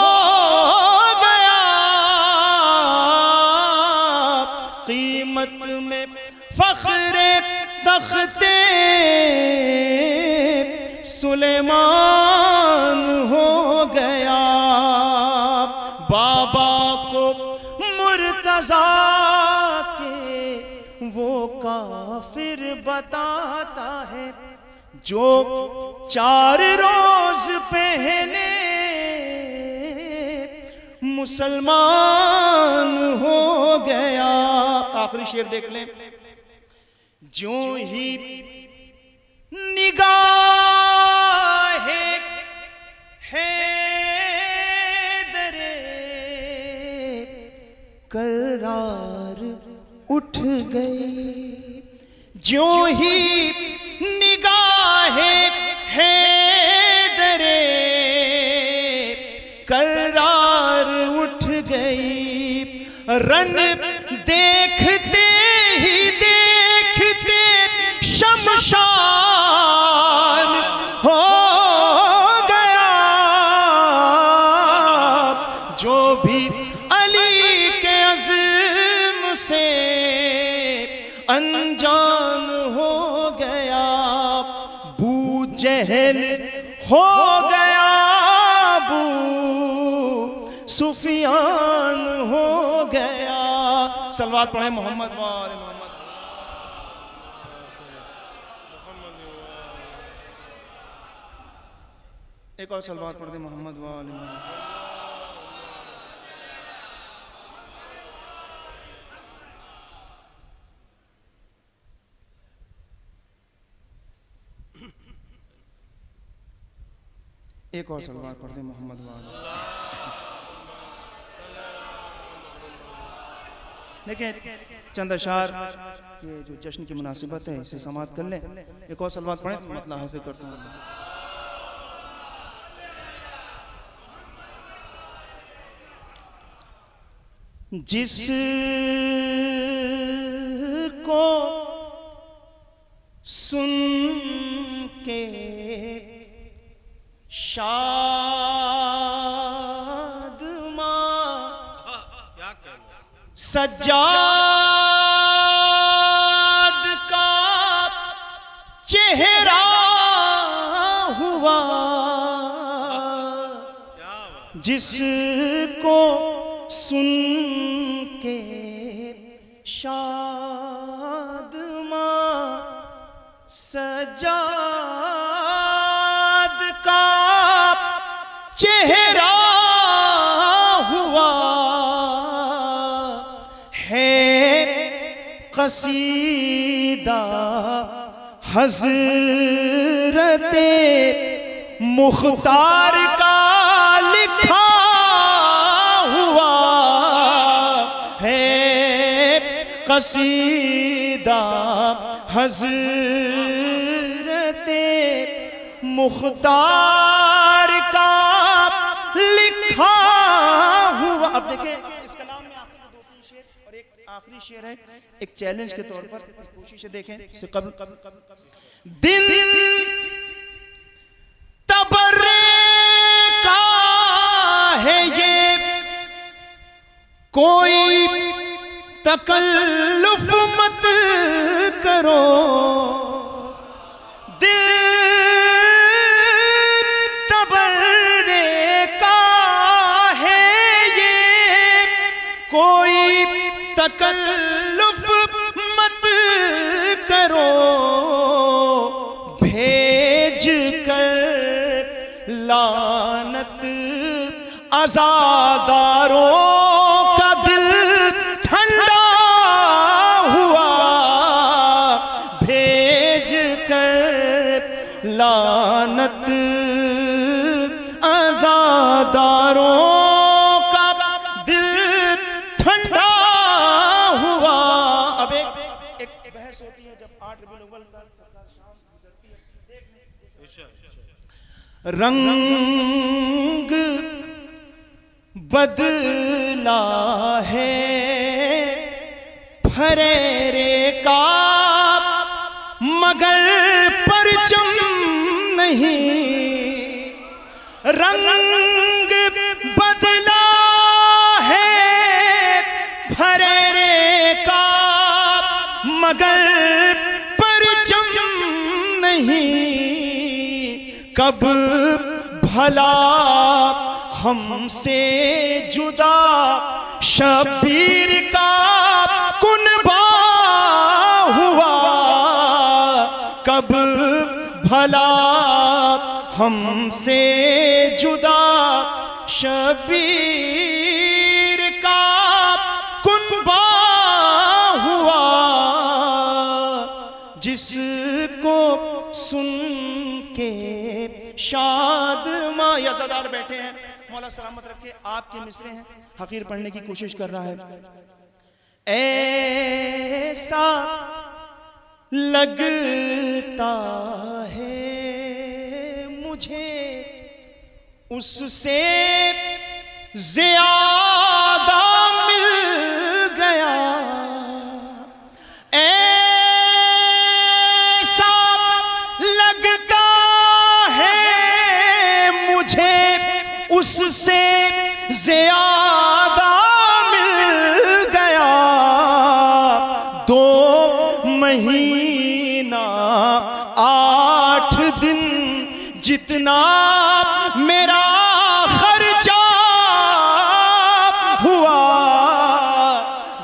गया, कीमत में फख्रे तख्ते सुलेमान हो गया। बाबा को मुर्तजा के वो काफिर बताता है। जो 4 रोज पहले मुसलमान हो गया। आखिरी शेर देख लें। जो ही निगाहे हैदरे करार उठ गई, जो ही निगाहे हैदरे करार उठ गई। रन देखते ही देखते शमशान हो गया। जो भी अली के अज़्म से अनजान हो गया, बू जहल हो गया, बू सुफियान हो गया। सलवात पढ़े मोहम्मद वाले मोहम्मद। एक और सलवात पढ़ दे मोहम्मद वाले मोहम्मद। एक और सलवात पढ़ दे मोहम्मद वाले। देखिए चंद अशार ये जो जश्न की मुनासिबत है इसे समाप्त कर लें। एक और सलवात पढ़ें तो मतलब हासिल करता हूँ। जिसको सुन के शादमा सज्जाद का चेहरा हुआ, जिसको सुन के शादमा सज्जाद का चेहरा हुआ, है कसीदा हज़रते मुख्तार का लिखा हुआ है, कसीदा हज़रते मुख्तार का लिखा हुआ। अब देखें इस कलाम में आखिरी दो तीन शेर और एक आखिरी शेर है, एक चैलेंज के तौर पर कोशिश से देखें। दिन तबर्रे का है ये, कोई तकल्लुफ मत करो, कोई तकल्लुफ मत करो, भेज कर लानत अज़ादारों का दिल ठंडा हुआ, भेज कर लानत अज़ादारों रंग बदला है फरेरे का, मगर परचम नहीं। रंग बदला है फरेरे का, मगर परचम नहीं। कब भला हमसे जुदा शबीर का कुनबा हुआ, कब भला हमसे जुदा शबीर का कुनबा हुआ, जिसको सुन के शाद माँ यज़ादार बैठे हैं, मौला सलामत रखे, आपके मिसरे हैं, हकीर पढ़ने की कोशिश कर रहा है। ऐसा लगता है मुझे उससे ज़्यादा मिल गया, ऐसा लगता है मुझे उससे ज़्यादा मिल गया। 2 महीना 8 दिन जितना मेरा खर्चा हुआ,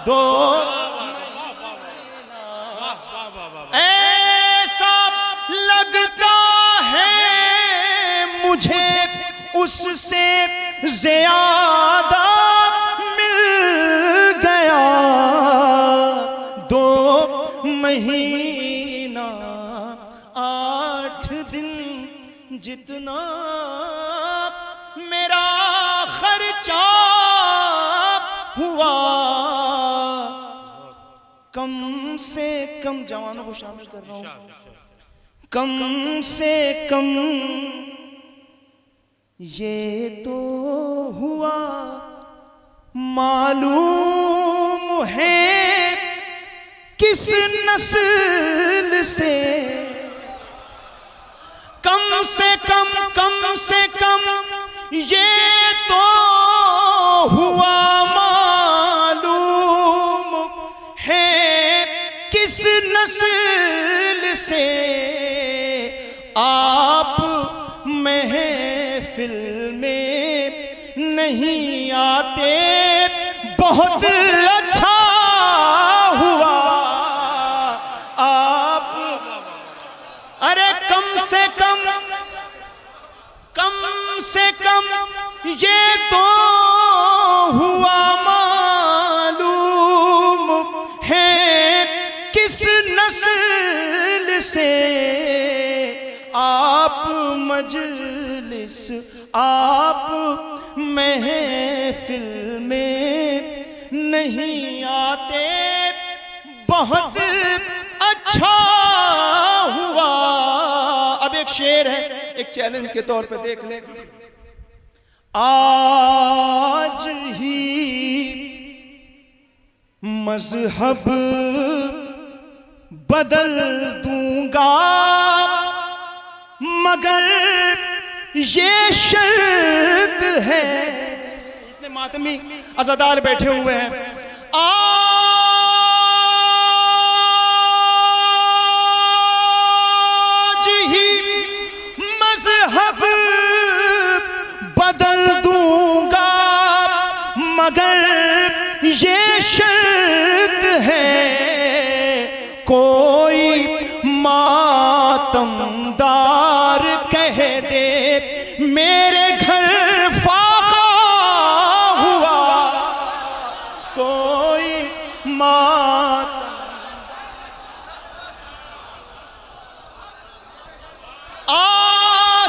2 ऐसा लगता है मुझे उससे ज़्यादा मिल गया। 2 महीना 8 दिन जितना मेरा खर्चा हुआ, कम से कम जवानों को शामिल कर रहा हूं, कम से कम ये तो हुआ मालूम है किस नस्ल से, कम से कम ये तो हुआ मालूम है किस नस्ल से। आप महफिल में नहीं आते बहुत अच्छा हुआ, आप अरे कम से कम ये तो हुआ मालूम किस नस्ल से आप मजलिस आप महफिल में नहीं आते, बहुत अच्छा हुआ। अब एक शेर है, एक चैलेंज के तौर पे देख ले। आज ही मजहब बदल दूंगा, मगर ये शर्त है। इतने मातमी अज़ादार बैठे हुए हैं। आज ही मजहब बदल दूंगा, मगर ये शर्त है, कोई मातमदार कह दे मेरे घर फाका हुआ, कोई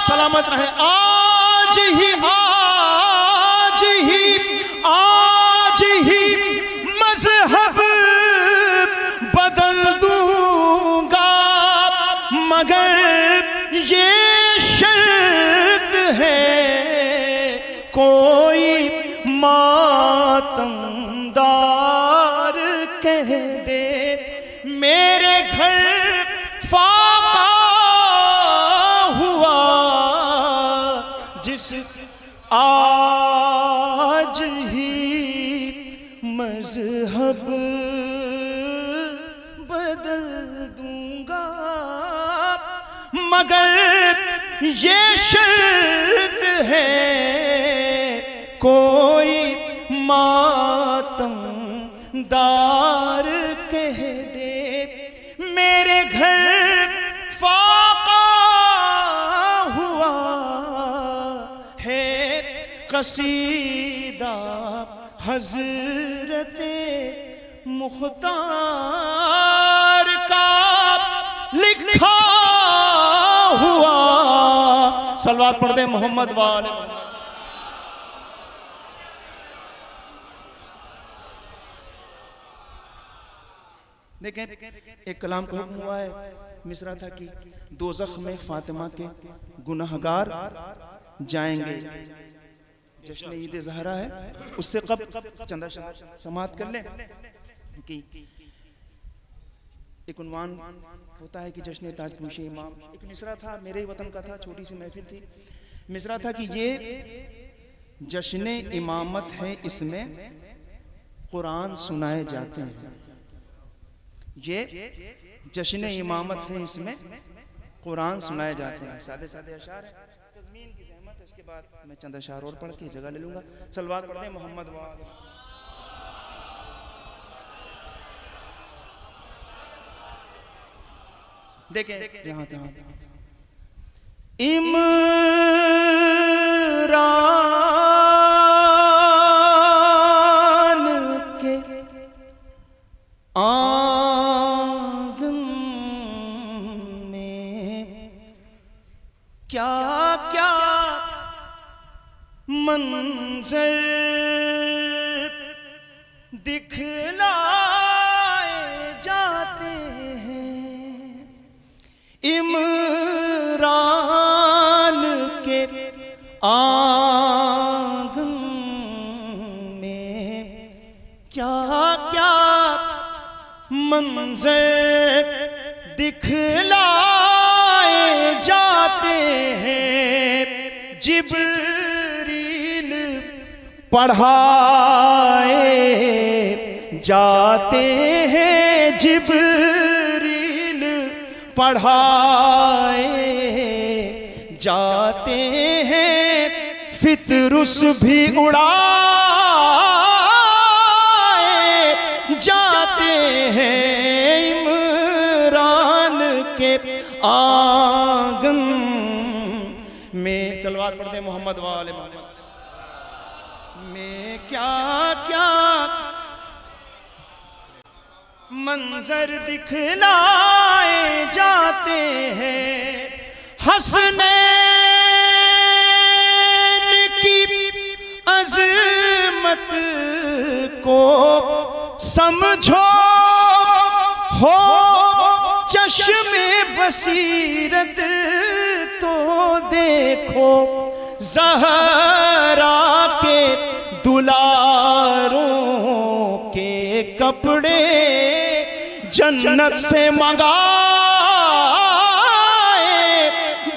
सलामत रहे। आज ही मजहब बदल दूंगा, मगर ये शर्त है, कोई मातमदार कह दे मेरे घर फाका हुआ। जिस आज ही मजहब बदल दूंगा, मगर ये शर्त है, कोई मातमदार कह दे मेरे घर फाका हुआ है। कसीदा हज़रते मुख्तार का लिखा हुआ। सलवात पढ़ दे मोहम्मद वाले। देखें, एक कलाम का हुक्म हुआ है, मिसरा था कि दोज़ख में फातिमा के गुनहगार जाएंगे। जश्न ईद ज़हरा है, उससे कब चंदा समात कर ले कि एक उन्वान होता है कि जश्न ताजपोशी इमाम। एक मिसरा था, मेरे ही वतन का था, छोटी सी महफिल थी। मिसरा था कि ये जश्न इमामत है, इसमें कुरान सुनाए जाते हैं। ये जश्न इमामत है, इसमें कुरान सुनाए जाते हैं। सादे सादे अशार है, तज़मीन की ज़हमत है। उसके बाद मैं चंद अशार और पढ़ के जगह ले लूँगा। सलवात पढ़ते हैं मोहम्मद वाले। देखें यहाँ तहाँ इमरान के आंगन में क्या क्या मंजर दिखलाए जाते हैं। इमरान के आंगन में क्या क्या मंजर दिखलाए जाते हैं। जिब्रील पढ़ाए जाते हैं, जिब्रील पढ़ाए जाते हैं, फितरुस भी उड़ाए जाते हैं। इमरान के आंगन में सलवात पढ़ते मोहम्मद वाले में क्या क्या मंजर दिखलाए जाते हैं। हसनैन की अज़मत को समझो, हो चश्मे बसीरत तो देखो। ज़हरा के दुलारों के कपड़े जन्नत से मंगाए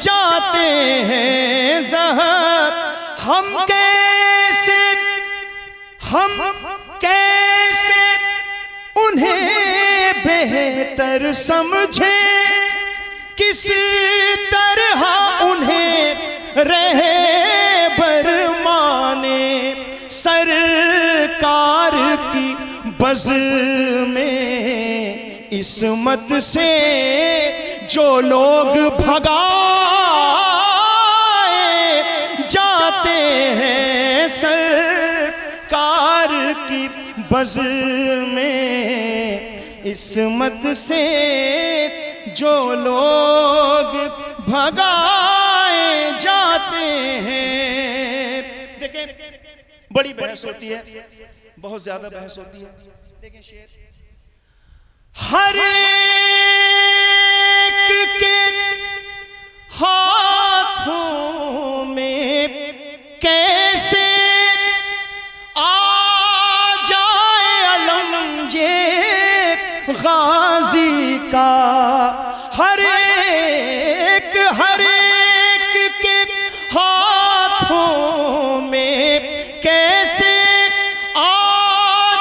जाते हैं। ज़हर हम कैसे उन्हें बेहतर समझे, किस तरह उन्हें रहबर माने। सरकार की बज़ में इस्मत से जो लोग भगाए जाते हैं। सरकार की बज़ में इस्मत से जो लोग भगाए जाते हैं। देखें, बड़ी बहस होती है, बहुत ज्यादा बहस होती है। देखें शेर, हर एक के हाथों में कैसे आ जाए अलम ये गाजी का। हर एक के हाथों में कैसे आ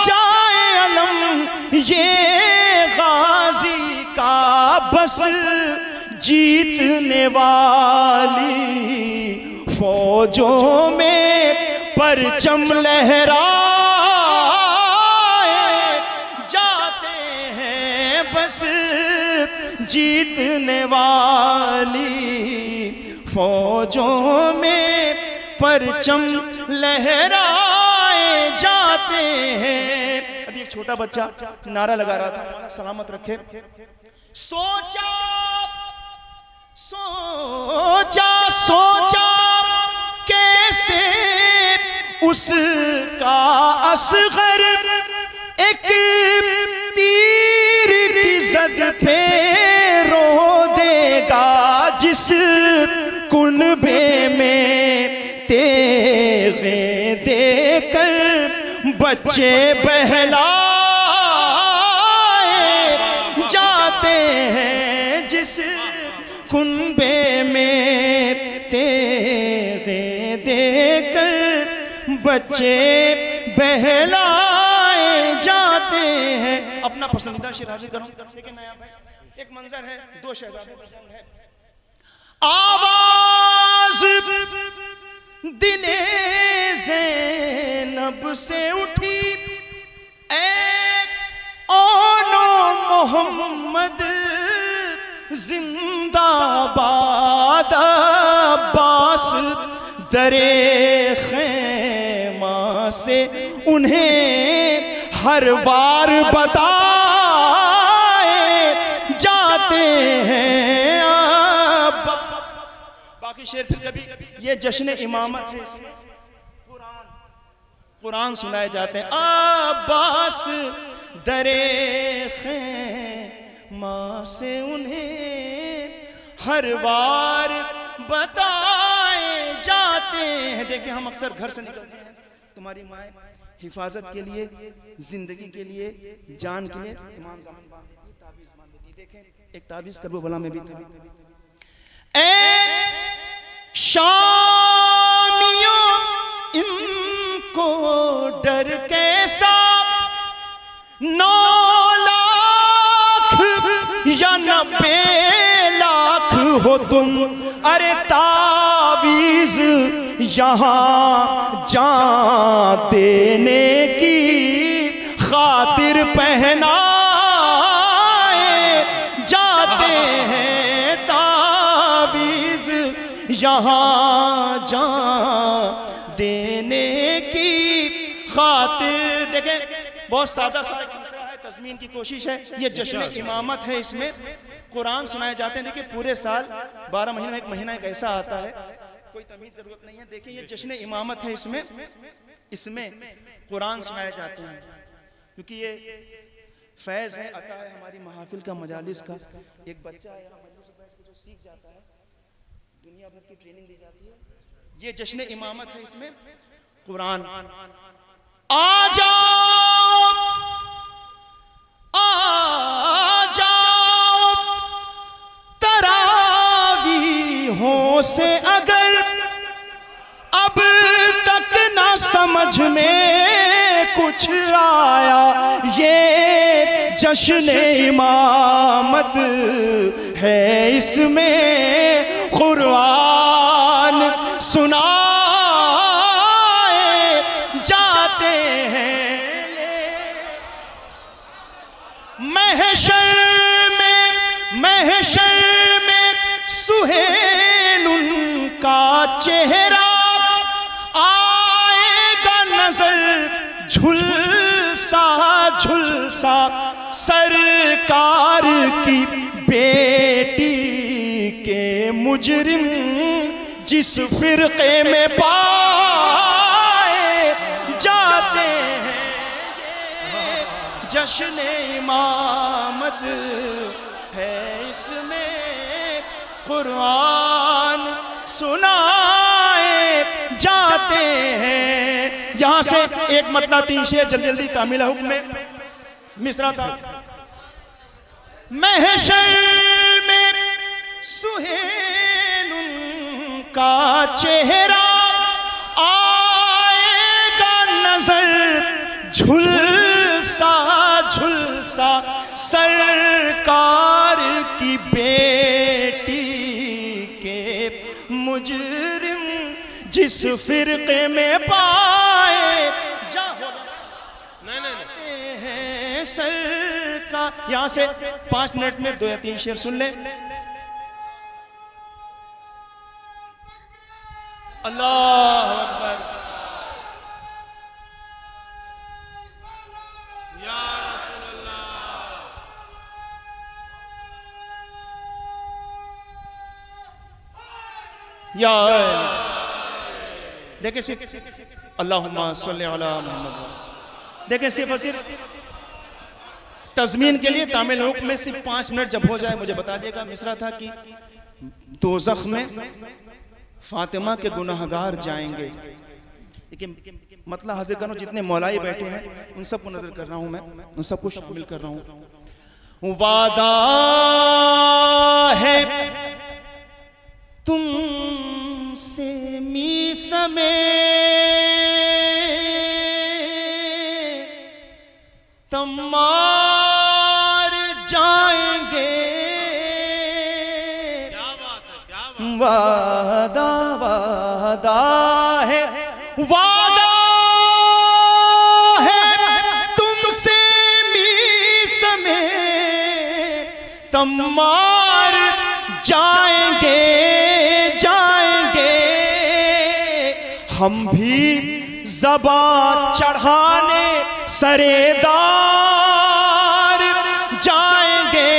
जाए अलम ये गाजी का। बस जीतने वाली फौजों में परचम लहराए जाते हैं। बस जीतने वाली फौजों में परचम लहराए जाते हैं। अभी एक छोटा बच्चा नारा लगा रहा था, सलामत रखे। सोचा कैसे उसका असगर एक तीर की जद पे रो देगा। जिस कुनबे में तेगे देकर बच्चे बहलाए जाते हैं। जिस कुनबे में तेगे देकर बच्चे बहलाए जाते हैं। अपना पसंदीदा शेर हाजिर करूं। लेकिन नया भाई, एक मंजर है, दो शहजादों की जंग है। आवाज दिले ज़ैनब से उठी, ऐ ओनो मोहम्मद जिंदाबाद। अब्बास दरे खैमा से उन्हें हर बार बताए जाते हैं। बाकी शेर फिर कभी ये जश्न इमामत है, इसमें कुरान सुनाए जाते हैं। अब्बास दरे खैमा से उन्हें हर बार बताए जाते हैं। देखिए, हम अक्सर घर से निकलते हैं, तुम्हारी माए हिफाजत के लिए, जिंदगी के लिए, जान के लिए तमाम ज़ामन बांध देती, ताबीज़ बांध देती। देखें, एक ताबीज़ करबला में भी था। शामियों इनको डर कैसा, 9 लाख या 90 लाख हो तुम। अरे तावीज़ यहाँ जान देने की खातिर पहनाए जाते हैं। तावीज़ यहाँ जान देने की खातिर। देखें, बहुत सादा सा एक मसला है, तज़मीन की कोशिश है। ये जश्न इमामत है, इसमें कुरान सुनाए जाते हैं। देखिए पूरे साल 12 महीने में एक महीना एक ऐसा आता है, कोई तमीज़ ज़रूरत नहीं है। देखिए ये जश्न इमामत है, इसमें कुरान सुनाए जाते हैं, क्योंकि ये फैज़ है, अता है हमारी महफिल का, मजालिस का। एक बच्चा है यहाँ मजलिस में बैठ के जो सीख जाता है, दुनिया भर की ट्रेनिंग दी जाती है। ये जश्न इमामत है, इसमें कुरान। आ जाओ तरावीहों से अगर अब तक ना समझ में कुछ आया, ये जश्न इमामत है, इसमें कुरान सुनाए जाते हैं। महशर में सुहेल उनका चेहरा आएगा नजर, झुलसा झुलसा सरकार की बेटी के मुजरिम जिस फिरके में पाए जाते हैं। जश्न इमामत है, इसमें कुरान सुनाए जाते हैं। यहां से एक मतलब 3 शेर जल्दी जल्दी तामिल हुक्म में मिसरा था। महशर में सुहेल उनका चेहरा आएगा नजर, झुलसा झुलसा सरकार की बेटी के मुजरिम जिस फिरके में पाए हैं सरकार। यहां से 5 मिनट में 2 या 3 शेर सुन ले। अल्लाह अकबर। या रसूलल्लाह। या देखे सिर्फ अल्लाहुम्मा सल्ली अला मुहम्मद। देखे सिर्फ और सिर्फ तज़मीन के लिए तामिल हुक्म में सिर्फ 5 मिनट जब हो जाए मुझे बता दिएगा। मिसरा था कि दोज़ख में फातिमा के गुनाहगार जाएंगे। लेकिन मतलब हाजिर कर रहा हूँ, जितने मौलाई बैठे हैं उन सबको नजर कर रहा हूँ, मैं उन सबको शामिल कर रहा हूँ। वादा है तुमसे मीसमे तमार जाएंगे। क्या बात है, क्या बात। वादा वादा है, वादा है तुमसे मीसमे तमार जाएंगे जाएंगे। हम भी ज़बान चढ़ाने सरेदार जाएंगे।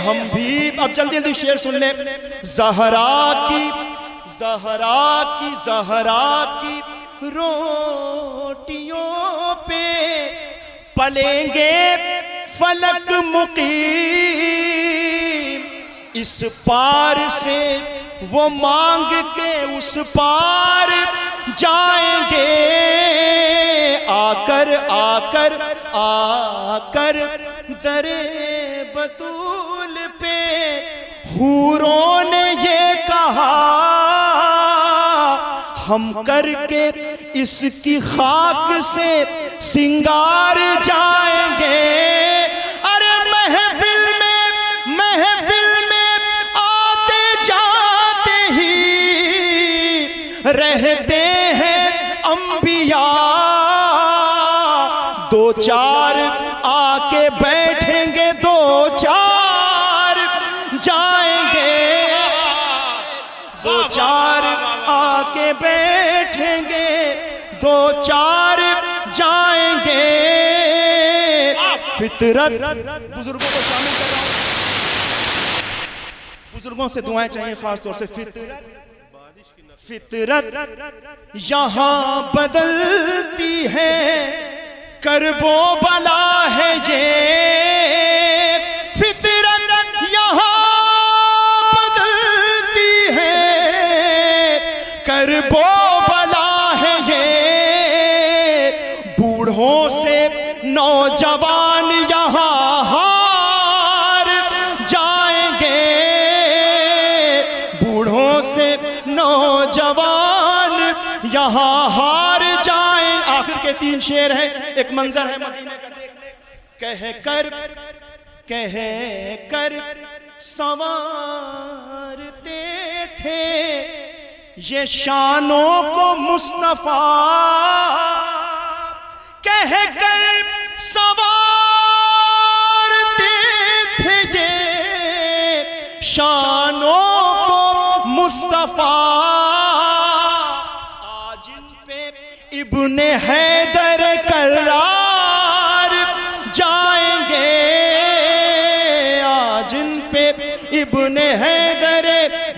हम भी अब जल्दी जल्दी शेर सुन ले। ज़हरा की रोटियों पे पलेंगे फलक मुकीम। इस पार से वो मांग के उस पार जाएंगे। आकर आकर आकर दरे बतूल पे हूरों ने ये कहा, हम करके इसकी खाक से सिंगार जाएंगे। अरे महफिल में आते जाते ही रहते हैं अंबिया। 2-4 आके बैठेंगे, 2-4 जाएंगे। 2-4 आके बैठेंगे, 2-4 जाएंगे। फितरत, बुजुर्गों को शामिल कर रहा हूं, बुजुर्गों से दुआएं चाहिए खास तौर से। फितरत यहां बदलती है, करबो बला है ये, फितरत यहां बदलती है, करबो बला है ये, बूढ़ों से नौजवान यहां हार जाएंगे, बूढ़ों से नौजवान यहां हार जाएं। आखिर के 3 शेर हैं। एक मंजर है मदीने का, देख ले। कह कर संवारते थे ये शानों को मुस्तफा, कह कर संवारते थे ये शानों को मुस्तफा, आज इन पे इब्ने हैदर करार जाएंगे, आज इन पे इब्ने हैदर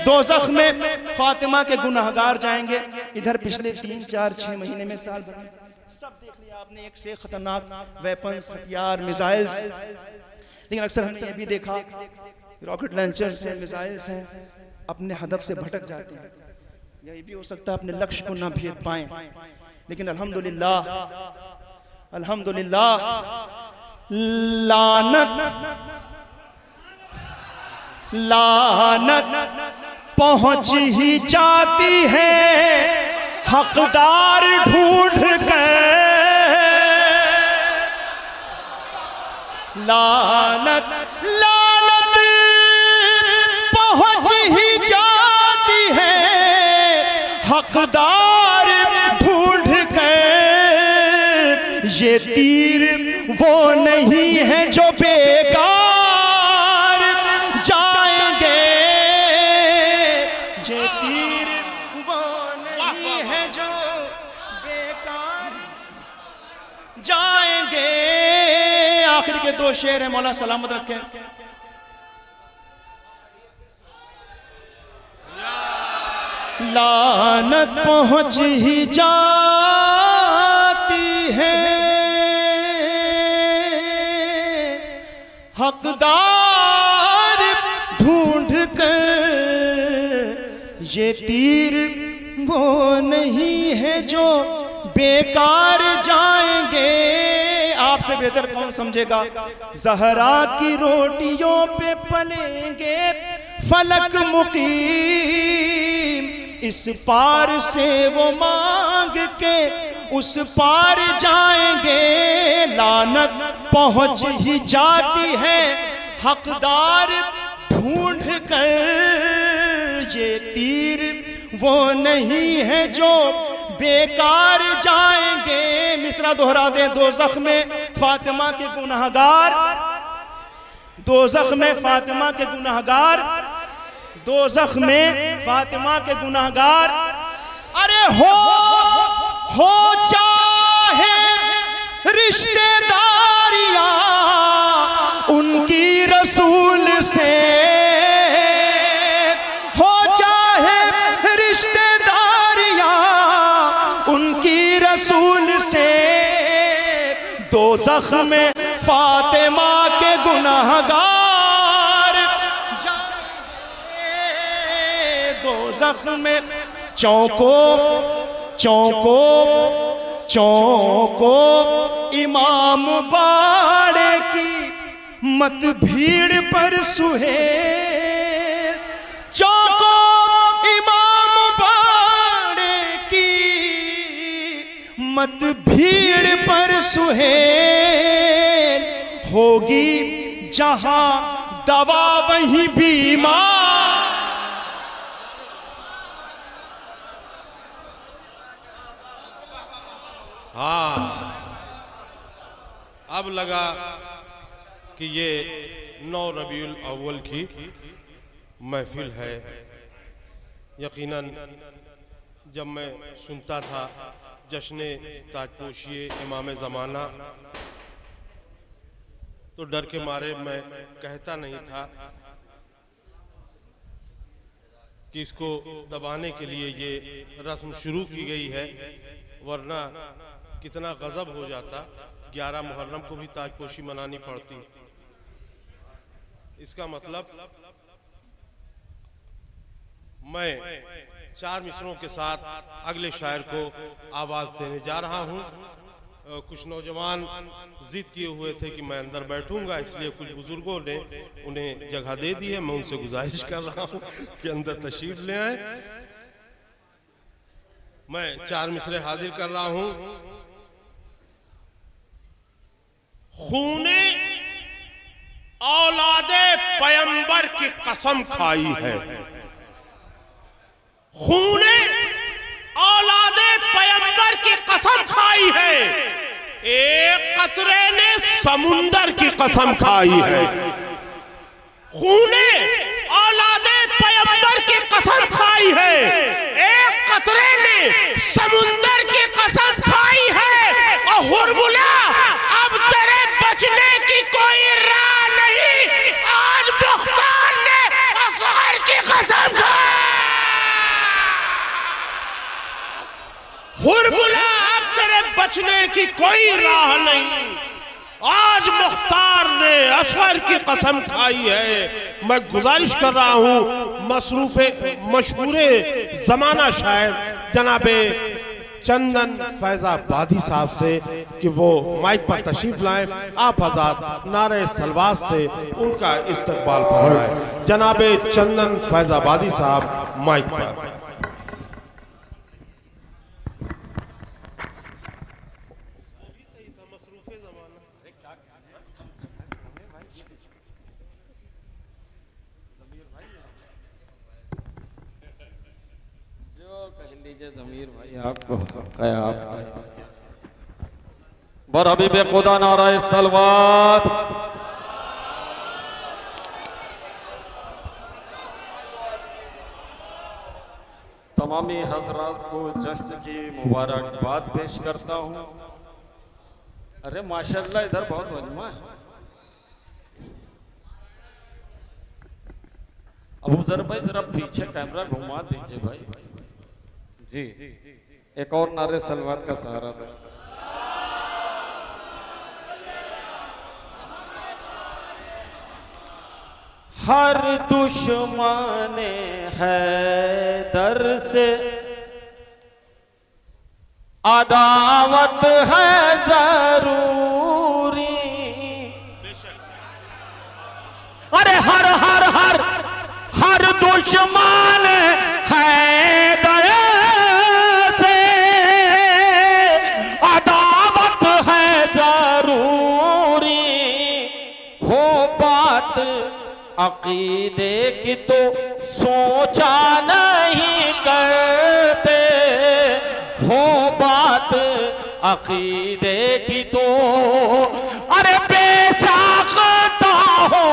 दोज़ख में फातिमा के गुनाहगार जाएंगे। इधर पिछले 3, 4, 6 महीने में, साल भर में सब देख लिया आपने, एक से खतरनाक वेपन्स, हथियार, मिसाइल्स। लेकिन अक्सर हमने ये भी देखा रॉकेट लॉन्चर्स हैं, मिसाइल्स हैं, अपने हदफ से भटक जाते हैं। ये भी हो सकता है अपने लक्ष्य को ना भेद पाएं। लेकिन अल्हम्दुलिल्लाह लानत पहुंच ही जाती है हकदार ढूंढ कर, लानत पहुंच ही जाती है हकदार ढूंढ कर, ये तीर वो नहीं है जो बेकार जाएंगे, ये तीर वो नहीं है जो बेकार जाएंगे। आखिर के 2 शेर हैं, मौला सलामत रखें। लानत पहुंच ही जाती है हकदार ढूंढ कर, ये तीर वो नहीं है जो बेकार जाएंगे। आपसे बेहतर कौन समझेगा? ज़हरा की रोटियों पे पलेंगे फलक मुकीम, इस पार से वो मांग के उस पार जाएंगे। लानत पहुंच ही जाती है हकदार ढूंढ कर, ये तीर वो नहीं है जो बेकार जाएंगे। मिसरा दोहरा दे। दोज़ख में फातिमा के गुनाहगार, दोज़ख में फातिमा के गुनाहगार, दोज़ख में फातिमा के गुनाहगार। अरे हो चाहे रिश्तेदारियां उनकी रसूल से, हो चाहे रिश्तेदारियां उनकी रसूल से, दोज़ख में फातिमा के गुनाहगार जाएंगे। दोज़ख में चौको चौको चौको इमाम बाड़े की मत भीड़ पर सुहेल, चौको इमाम बाड़े की मत भीड़ पर सुहेल, होगी जहां दवा वहीं बीमार। हाँ, अब लगा कि ये 9 रबीउल अव्वल की महफिल है। यकीनन जब मैं सुनता था जश्न ताजपोशी इमाम ज़माना, तो डर के मारे मैं कहता नहीं था कि इसको दबाने के लिए ये रस्म शुरू की गई है, वरना कितना गजब हो जाता। 11 मुहर्रम को भी ताजपोशी मनानी पड़ती। इसका मतलब मैं 4 मिसरों के साथ अगले शायर को आवाज देने जा रहा हूं। कुछ नौजवान जिद किए हुए थे कि मैं अंदर बैठूंगा, इसलिए कुछ बुजुर्गों ने उन्हें जगह दे दी है। मैं उनसे गुजारिश कर रहा हूं कि अंदर तशरीफ ले आए। मैं 4 मिसरे हाजिर कर रहा हूं। खूने औलादे पैगंबर की कसम खाई है, खूने औलादे पैगंबर की कसम खाई है, एक कतरे ने समुंदर की कसम खाई है। खूने औलादे पैगंबर की कसम खाई है, एक कतरे ने समुंदर की कसम खाई है। और हुरमुला अब तेरे बचने की कोई राह नहीं, आज मुख्तार ने असगर की कसम खाई। हुरमुला अब तेरे बचने की कोई राह नहीं, आज मुख्तार ने असगर की कसम खाई है। मैं गुजारिश कर रहा हूं मशहूरे जमाना शायर जनाबे चंदन फैजाबादी साहब से कि वो माइक पर तशरीफ लाएं। आप हज़रात नारे सलवात से उनका इस्तकबाल फरमाएं। जनाबे चंदन फैजाबादी साहब माइक पर। ज़मीर भाई आपको बर हबीब खुदा नाराए सलवात। तमामी हजरात को जश्न की मुबारकबाद पेश करता हूँ। अरे माशाल्लाह इधर बहुत मजमा है। अबू जर भाई जरा पीछे कैमरा घुमा दीजिए भाई जी। एक और नारे सलवात का सहारा दे। हर दुश्मन हैदर से अदावत है जरूरी। अरे हर हर हर हर दुश्मन हैदर से अदावत है जरूरी। हो बात अकीदे की तो सोचा नहीं करते, हो बात अकीदे की तो अरे बेसाख्ता हो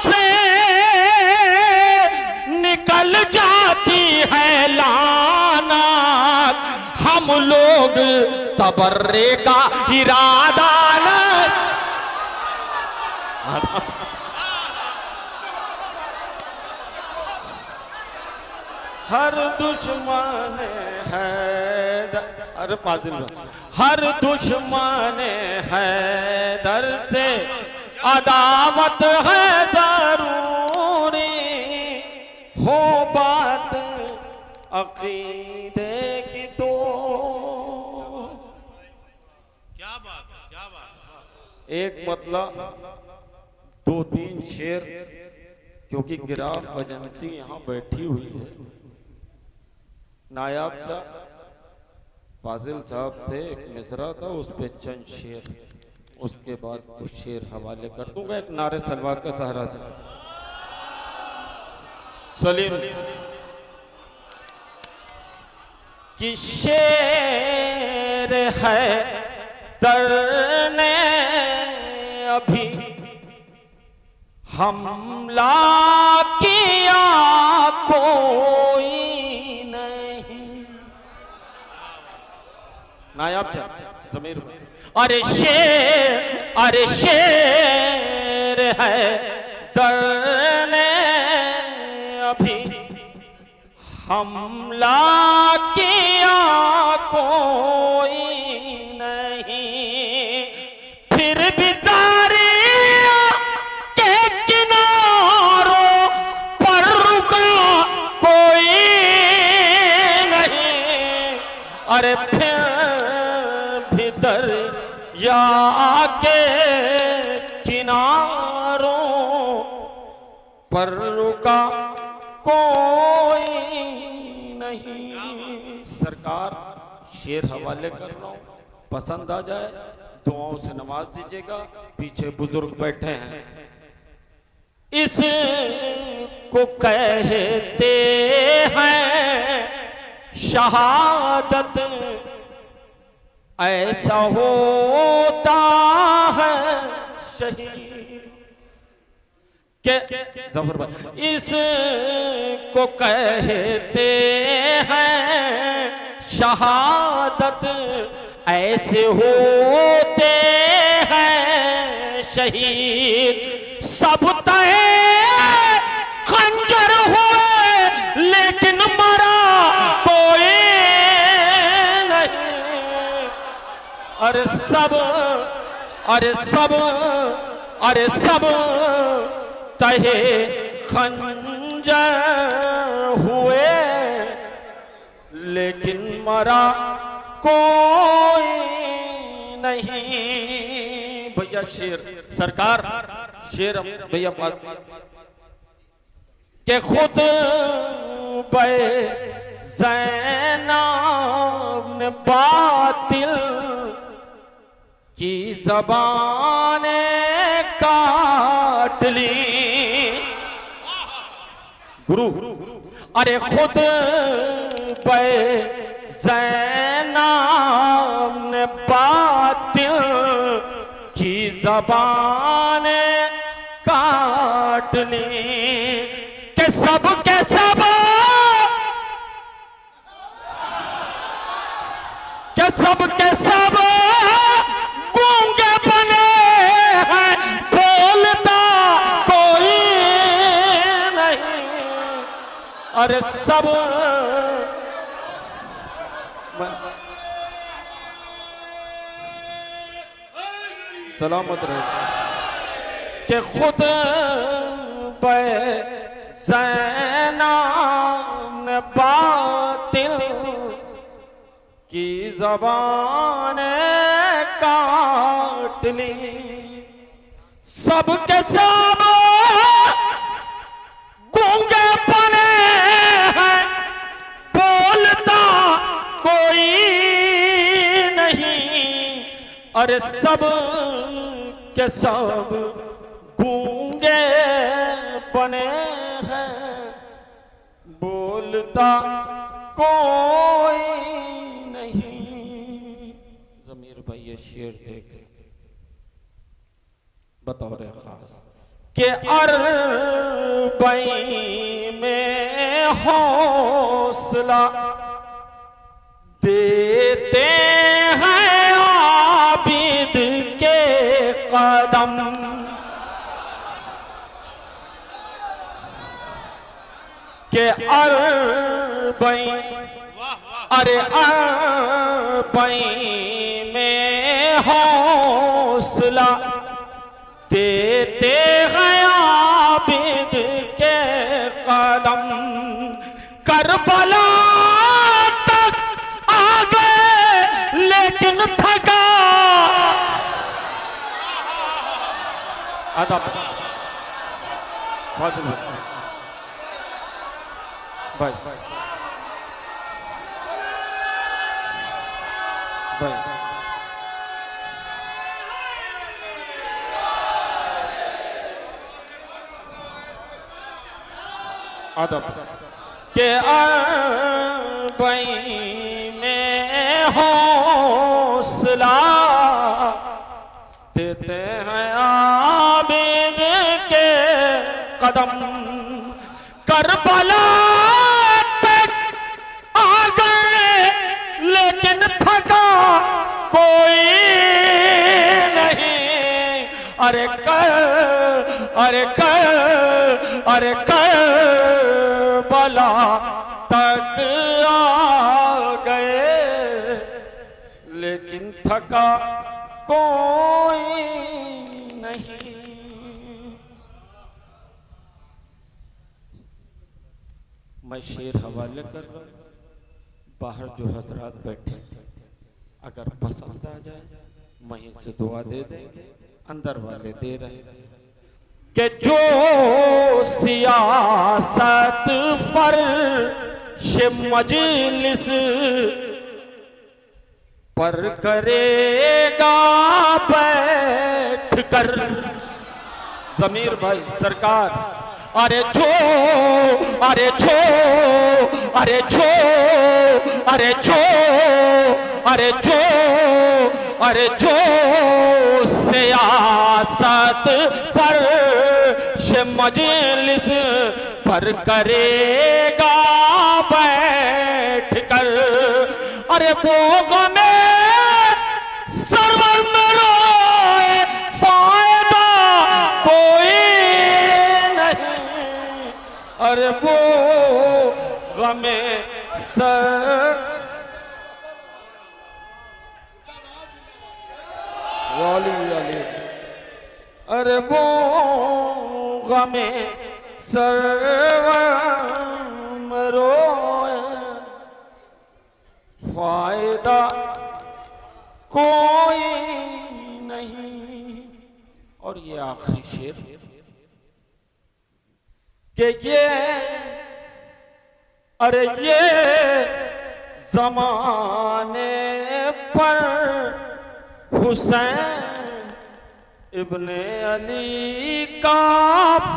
से निकल जाती है लानत। हम लोग तबर्रे का इरादा हर दुश्मन है अरे फाजिल हर दुश्मन है दर से अदावत है जरूरी। हो बात अकीदे की तो क्या बात है, क्या बात है। एक मतलब 2-3 शेर, क्योंकि गिराफ एजेंसी यहाँ बैठी हुई है। नायाब साहब फाजिल साहब थे, एक मिसरा था उस पे चंद शेर, उसके बाद कुछ शेर हवाले कर दूंगा। एक नारे सलवार का सहारा दे। सलीम की शेर है तरने अभी हमला किया कोई नहीं। नायाब जमीर अरे शेर है दरने अभी हमला किया कोई नहीं, फिर भी दरिया के किनारों पर रुका कोई नहीं। अरे फिर भी दरिया के किनारों पर रुका कोई नहीं। सरकार शेर हवाले कर रहा हूं, पसंद आ जाए दुआओं से नवाज दीजिएगा। पीछे बुजुर्ग बैठे हैं। इसको कहते हैं शहादत, ऐसा होता है शहीद के जफर भाई। इसको कहते हैं शहादत, ऐसे होते हैं शहीद। सब तहे खंजर हुए लेकिन मरा कोई नहीं। अरे सब तहे खंजर हुए लेकिन मरा कोई नहीं। भैया शेर सरकार शेर भैया के खुद बे ज़ैनब ने बातिल की ज़बाने काट ली। गुरु अरे खुद बे ज़ैनब ने बातिल की ज़बाने काट ली के सब गूंगे बने हैं, बोलता कोई नहीं। अरे सब सलामत रहे के खुद बे ज़ैनब ने बातिल की ज़बाने काट ली। सब के सब गूंगे बने हैं, बोलता कोई नहीं। अरे सब के सब गूंगे बने हैं, बोलता कोई नहीं। ज़मीर भाई ये शेर देख बतौर खास के अरबई में हौसला देते हैं आबिद के कदम। के अरबई अरे अरबई में हौसला देते हैं आबिद के कदम। करबला तक आ गए लेकिन थका अदब फाजिल भाई अदब के अरबई में हौसला देते हैं आबिद के कदम। करबला तक आ गए लेकिन थका कोई अरे करबला तक आ गए, लेकिन थका कोई नहीं। मैं शेर हवाले कर रहा हूं, बाहर जो हजरात बैठे हैं अगर पसंद आ जाए वहीं से दुआ दे देंगे, अंदर वाले दे रहे हैं कि जो सियासत फर्श मजलिस पर करेगा बैठ कर। जमीर भाई सरकार, अरे जो सियासत फर्श मजलिस पर करेगा बैठ कर, अरे वो गमे सरवर में रोए फायदा कोई नहीं, अरे वो गमे सर वाली वाली, अरे वो गमे सरवर में रोए फायदा कोई नहीं। और ये आखिरी शेर कि ये जमाने पर हुसैन इब्ने अली का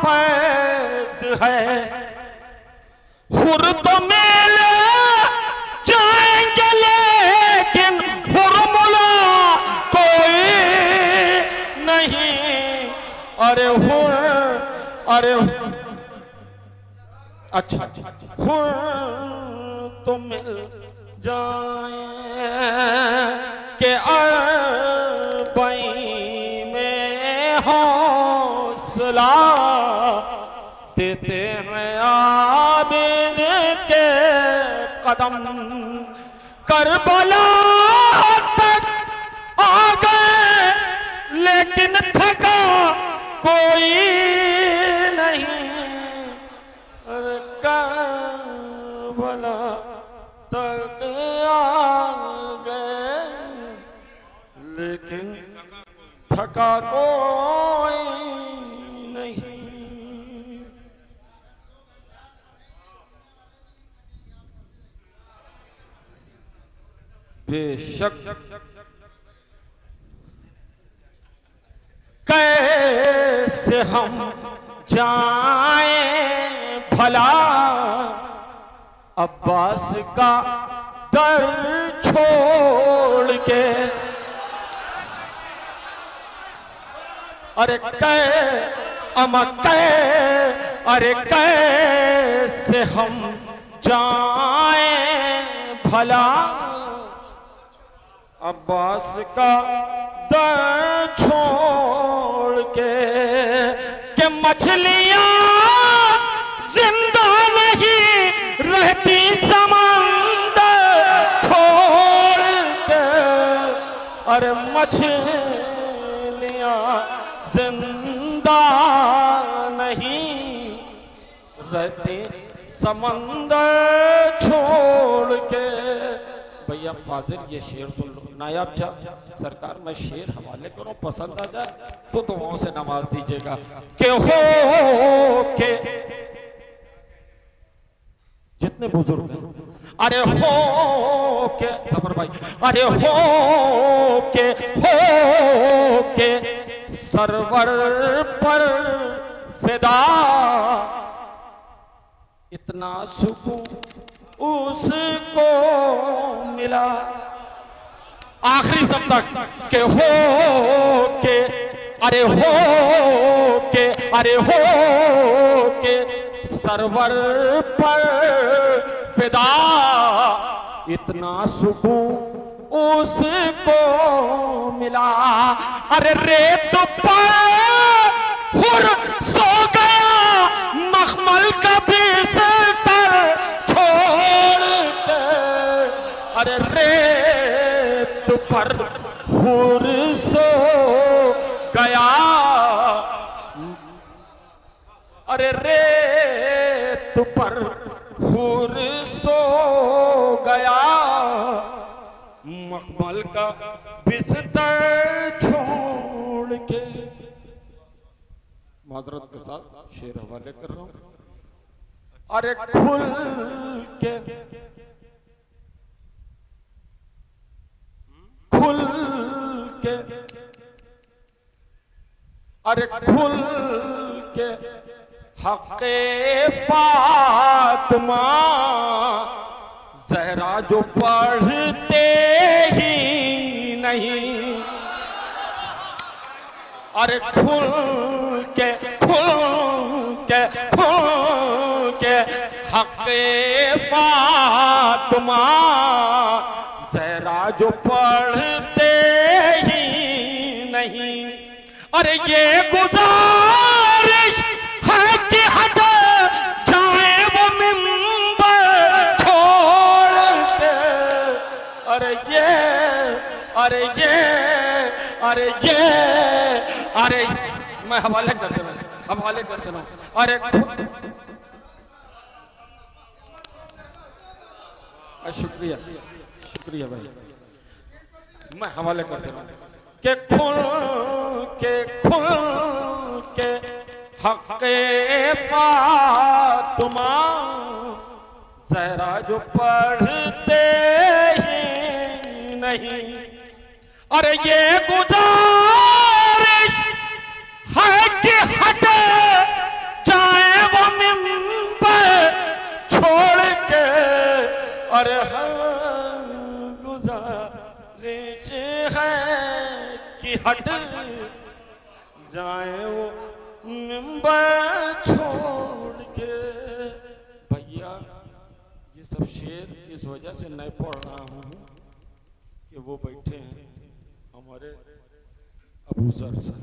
फैज है, हुर तो मेले जाएंगे लेकिन हुरमुला कोई नहीं, अरे अच्छा हुर तो मिल जाए के अरबई में हौसला देते हैं आबिद के कदम, करबला तक आ गए लेकिन थका कोई नहीं, अरे करबला तक आ गए लेकिन थका कोई नहीं। बेशक कैसे हम जाएं भला अब्बास का दर छोड़ के, अरे कैसे हम जाएं भला अब्बास का दर छोड़ के मछलियां जिंदा नहीं रहती समंदर छोड़ के, अरे मछलियां जिंदा नहीं रहती समंदर छोड़ के। भैया फाजिल ये शेर सुन लो, नायाब सरकार मैं शेर हवाले करूं, पसंद आ जाए तो दुआओं से नवाज दीजिएगा कि हो के जितने बुजुर्ग हैं, अरे हो के जफर भाई, अरे हो के सरवर पर फिदा इतना सुकून उसको मिला। आखिरी शब्द तक के हो के, अरे हो के सरवर पर फिदा इतना सुकून उसको मिला। अरे रेत पर हुर सो गया मखमल का बिस्तर छोड़ के। अरे रेत पर हुर सो गया। अरे रेत पर हुर सो गया मखमल का बिस्तर छोड़ के। माजरत के साथ शेर हवाले कर रहा हूं। अरे खुल के अरे खुल के हक़े फातिमा ज़हरा जो पढ़ते ही नहीं। अरे खुल के हक़े फातिमा ज़हरा जो पढ़ते ही नहीं। अरे ये गुजारिश है कि हट जाए वो मिंबर छोड़ के। अरे मैं हवाले कर दे रहा हूं। अरे शुक्रिया भाई, मैं हवाले कर दे रहा हूं कि खुल के हक़े फातिमा ज़हरा जो पढ़ते ही नहीं। अरे ये गुजारिश है कि हट जाए वो मिंबर छोड़ के। अरे गुजारिश है कि हट जाए वो मिंबर छोड़ के। भैया ये सब शेर इस वजह से नहीं पढ़ रहा हूं कि वो बैठे हैं हमारे अबू जर साहब।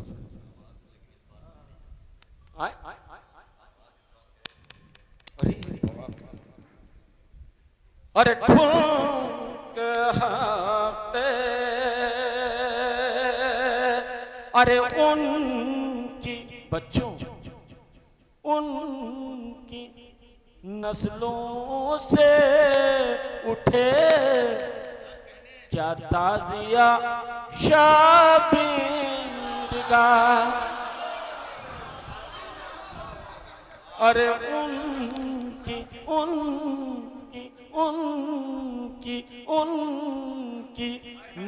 अरे खुल के हक़े अरे उनकी बच्चों उनकी नस्लों से उठे क्या ताज़िया शबीर का। अरे उनकी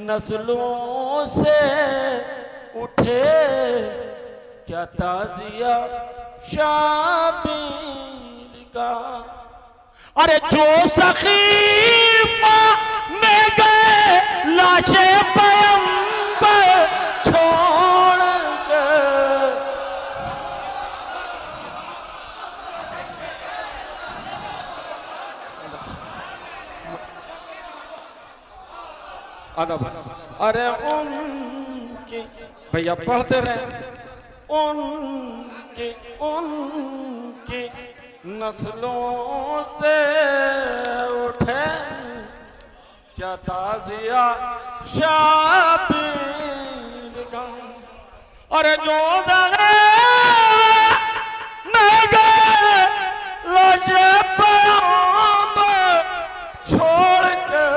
नस्लों से उठे क्या ताज़िया शबीर का। अरे जो सखीफा में गए लाशे पैगंबर छोड़ के। अरे उनकी भैया पढ़ते रहे। उनकी नस्लों से उठे क्या ताज़िया शबीर का। अरे जो छोड़ के।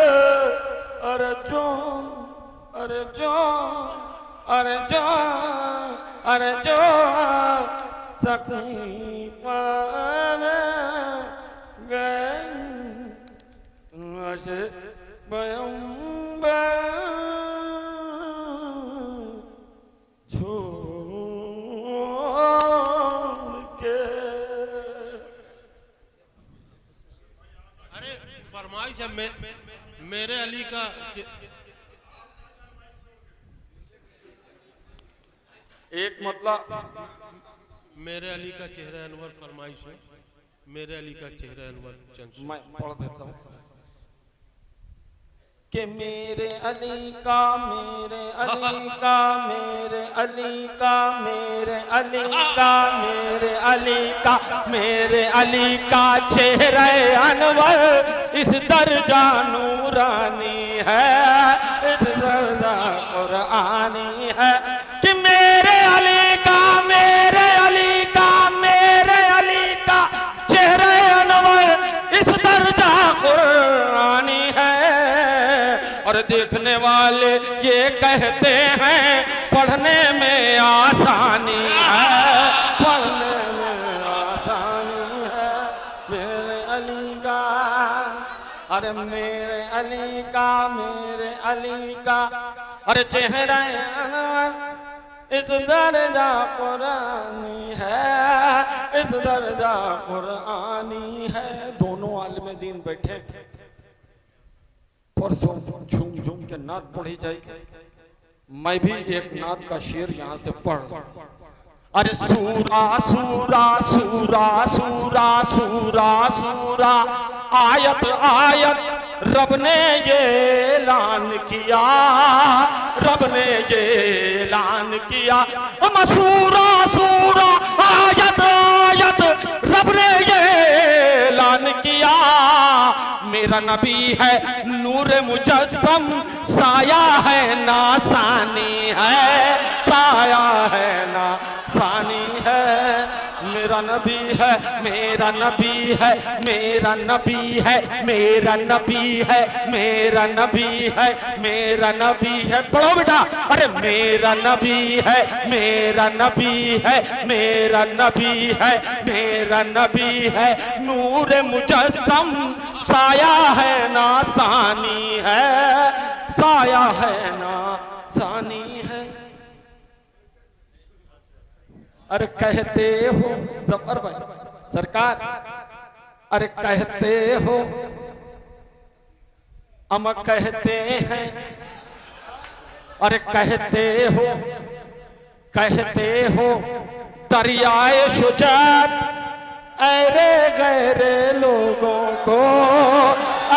अरे जो सकीफा में गए पैगंबर छोड़ के। अरे फरमाइश है मेरे अली का एक मतलब मेरे अली का चेहरा अनवर फरमाइश है। मेरे अली का चेहरा अनवर चंद मैं पढ़ देता हूँ। कि मेरे अली का मेरे अली का मेरे अली का मेरे अली का मेरे अली का मेरे अली का चेहरे अनवर इस दर्जा नूरानी है, इस दर्जा कुरानी है कि मेरे अली का मेरे अली का मेरे अली का चेहरे अनवर इस दर्जा कुरानी है। और देखने वाले ये कहते हैं पढ़ने में आसानी है, पढ़ने में आसानी है मेरे अली का। अरे मेरे अली का मेरे अली का अरे चेहरा अनवर इस दर्जा कुरानी है, इस दर्जा कुरानी है। दोनों आलिम दीन बैठे, परसों झूम झूम के नात पढ़ी जाएगी। मैं भी एक नात का शेर यहाँ से पढ़। अरे सूरा सूरा सूरा सूरा सूरा सूरा आयत आयत रब ने ये ऐलान किया, रब ने ये ऐलान किया। सूरा सूरा आयत आयत रब ने ये ऐलान किया। मेरा नबी है नूर मुजस्सम, साया है नासानी है, साया है नासानी है। मेरा नबी है मेरा नबी है मेरा नबी है मेरा नबी है मेरा नबी है मेरा नबी है। पढ़ो बेटा। अरे मेरा नबी है मेरा नबी है मेरा नबी है मेरा नबी है। नूर मुजस्सम साया है नासानी है, साया है नासानी है। अरे कहते हो जफर भाई सरकार, अरे कहते हो अम कहते हैं, अरे कहते हो दरियाए शुजात अरे गैरे लोगों को,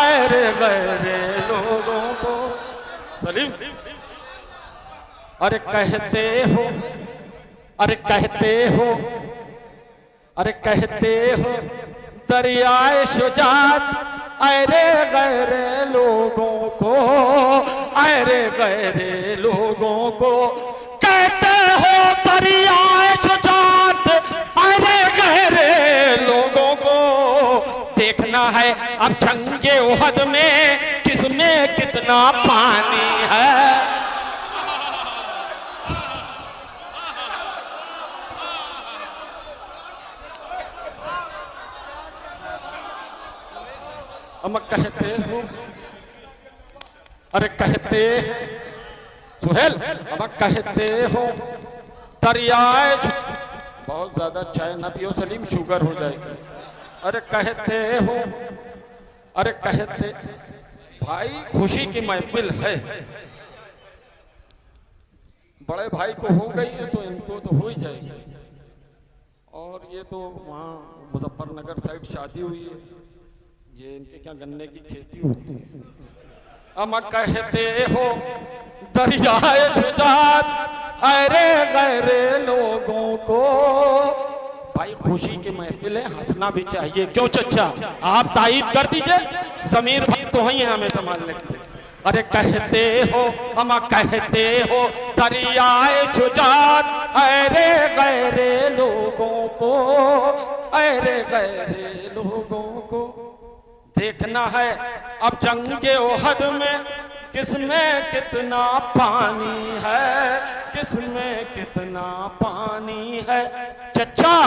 अरे गैरे लोगों को। सलीम अरे कहते हो, अरे कहते हो, अरे कहते हो दरियाए शुजात अरे गैरे लोगों को, अरे गैरे लोगों को। कहते हो दरियाए शुजात अरे गैरे लोगों को। देखना है अब जंगे उहद में किसमें कितना पानी है। हम कहते हो, अरे कहते सुहेल हम कहते हो दरियाए, बहुत ज्यादा चाय ना पियो सलीम, शुगर हो जाएगी। अरे कहते हो, अरे कहते भाई खुशी की महफिल है, बड़े भाई को हो गई है तो इनको तो हो ही जाएगी। और ये तो वहाँ मुजफ्फरनगर साइड शादी हुई है, ये इनके क्या गन्ने की खेती होती है। हम कहते हो दरियाए शुजात अरे गैरे लोगों को। भाई खुशी की महफिल है, हंसना भी चाहिए, क्यों चचा आप तायीद कर दीजिए, जमीर भाई तो ही हमें संभालने के। अरे कहते हो हम कहते हो दरियाए शुजात अरे गैरे लोगों को, अरे गैरे लोगों को। देखना है अब जंगे ओहद में किसमें कितना पानी है, किसमें कितना पानी है। चचा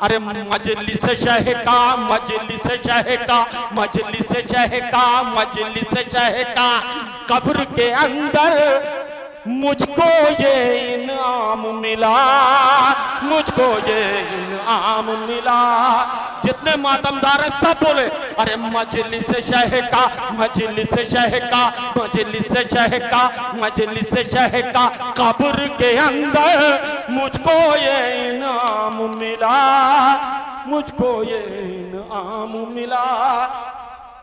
अरे मजलिस शहका मजलिस शहका मजलिस शहका मजलिस शहका। कब्र के अंदर मुझको ये इनाम मिला, मुझको ये इनाम मिला। जितने मातमदार हैं सब बोले अरे मजलिस शहका मजलिस शहका मजलिस शहका मजलिस शहका। कब्र के अंदर मुझको ये इनाम मिला, मुझको ये इनाम मिला।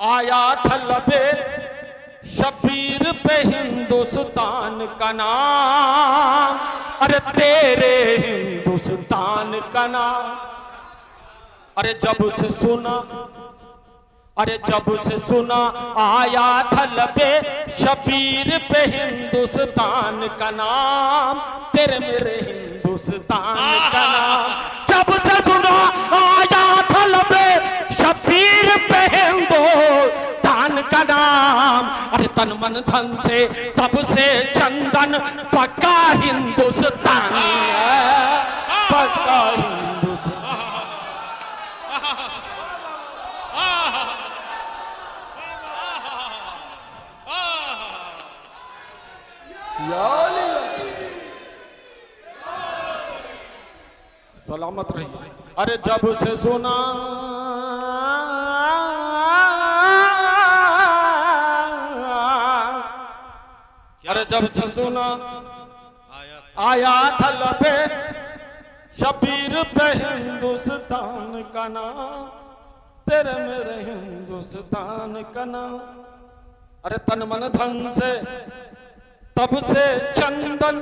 आया था लबे शबीर पे हिंदुस्तान का नाम, अरे तेरे हिंदुस्तान का नाम। अरे जब से सुना, अरे जब से सुना आया था लबे शबीर पे हिंदुस्तान का नाम, तेरे मेरे हिंदुस्तान का नाम। जब से सुना आया था लबे शबीर पे हिंदुस्तान का नाम, अरे तन मन धन से तब से चंदन पक्का हिंदुस्तानी है, पक्का हिंदुस्तानी। सलामत रहिए। अरे जब से सुना अरे जब से सुना आया था लबे शबीर पे हिंदुस्तान का नाम, तेरे मेरे हिंदुस्तान का नाम। अरे तन मन धन से तब से चंदन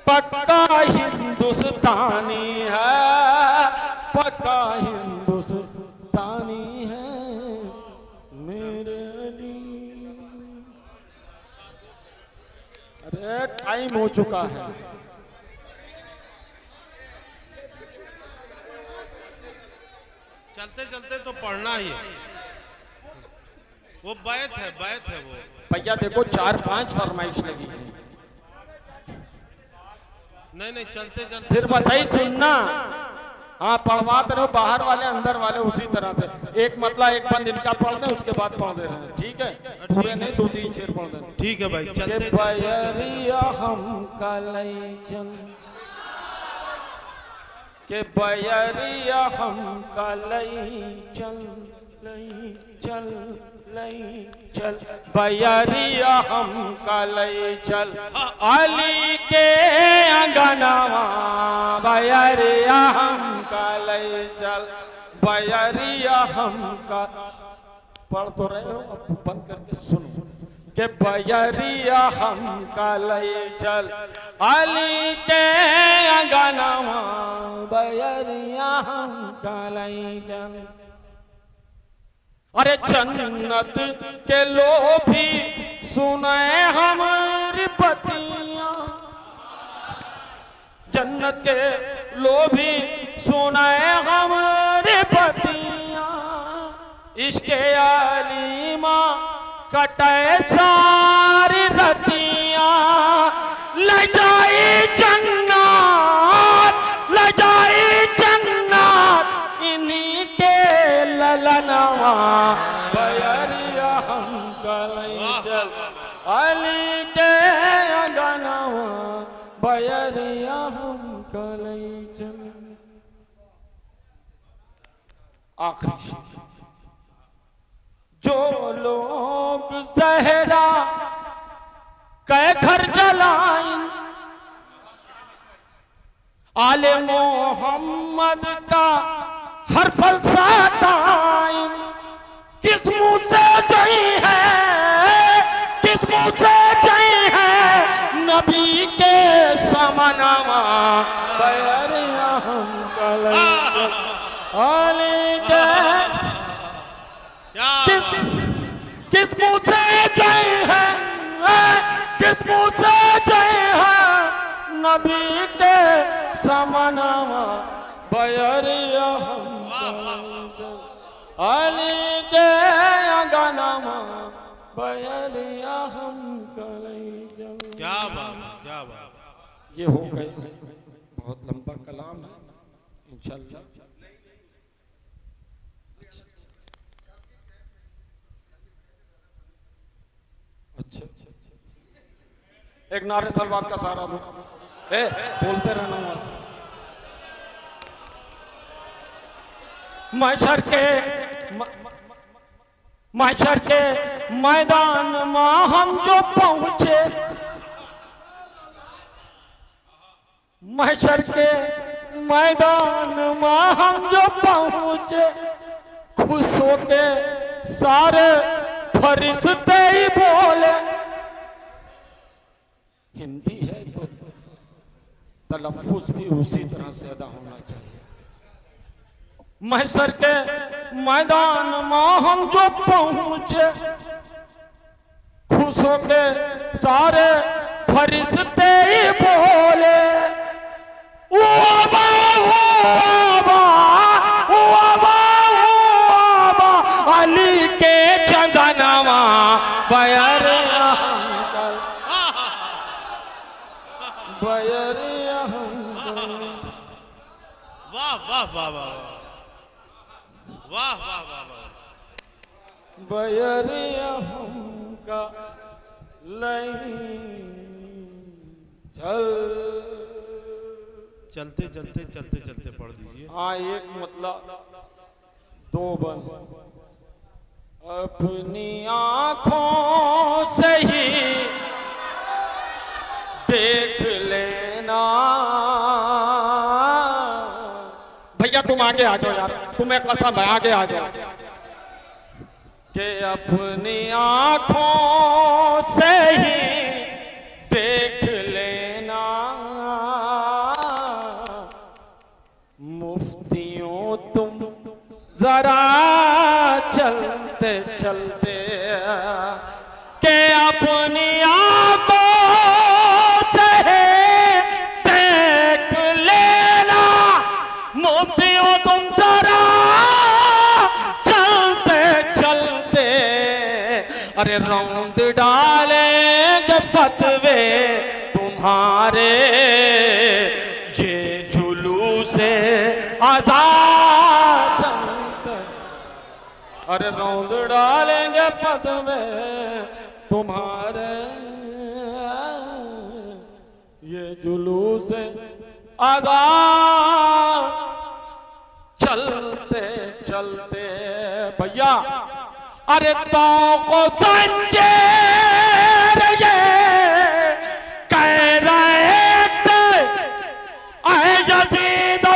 पक्का हिंदुस्तानी है, पक्का हिंदुस्तानी है मेरे अली। अरे टाइम हो चुका है। चलते चलते तो पढ़ना ही है, वो बैत है वो। भैया देखो 4-5 फरमाइश लगी है। नहीं चलते चलते फिर बस ही सुनना। हाँ पढ़वाते रहो, बाहर वाले अंदर वाले उसी तरह से। एक मतलब एक बंद इनका पढ़ दे, उसके बाद पढ़ दे रहे हैं, ठीक है? पूरे नहीं 2-3 शेर पढ़ देना। ठीक है भाई। चलते बयरिया हम कलैचन, के बयरिया हम कलैचन, चल चल बयरिया हम कलैचल, अली के अंगनवा बयरिया हम कलैचल, बयरिया हम का। पढ़ तो रहे हो, अब बंद करके सुनो के बयरिया हम कलैचल, अली के अंगनवा बयरिया हम कलैचल। अरे जन्नत के लोभी सुने हमारी बतियां, जन्नत के लोभी सुने हमारी बतियां, इश्के आलिमा कटे सारी रतियां, ले जाई जन्नत, ले जाई जन्नत इन्हीं के ललनवा बयरिया हम कलैचल, अली के अंगनवा बयरिया हम कलैचल। आखिरी शेर। जो लोग सहरा कै घर जलाइन, आले मोहम्मद का हर पल सताइन, किस मुंह से जई है, किस मुंह से जई है नबी के समनवा बयरिया हम कलैचल, अली के। किस मुंह से जई है, किस मुंह से जई है नबी के समनवा बयरिया हम कलैचल, अली के अंगनवा बयरिया हम कलैचल। क्या बात। ये हो गए, बहुत लंबा कलाम है इंशाल्लाह। अच्छा एक नारे सलवात का सहारा दो, बोलते रहना वहां से। महशर के मैदान में हम जो पहुंचे, महशर के मैदान में हम जो पहुंचे, खुश होके सारे फरिश्ते ही बोले। हिंदी है तो तलफ्फुज भी उसी तरह से अदा होना चाहिए। महशर के मैदान में हम जो पहुंचे, खुश होके सारे फरिश्ते ही बोले, वाह अली के चंदनवा बयर बयर वाह वाह वाह वाह वाह वाह वाह वाह बयर हमका चलते चलते चलते चलते पढ़ दीजिए। हाँ, एक मतलब दो बंद। अपनी आंखों से ही देख लेना। भैया तुम आगे आ जाओ यार, तुम्हें कसम है, आगे आ जाओ। कि अपनी आंखों से ही देख लेना, मुफ्तियों तुम जरा चलते चलते। के अपनी आंखों से देख लेना, मुफ्तियों तुम जरा चलते चलते। अरे रौंद डालेंगे फतवे तुम्हारे, ये जुलूसे आजाद चलते। अरे रौंद डालेंगे फतवे तुम्हारे, ये जुलूस आजाद चलते चलते। भैया अरे तो को संजय ये कह रहे थे, आए यजीद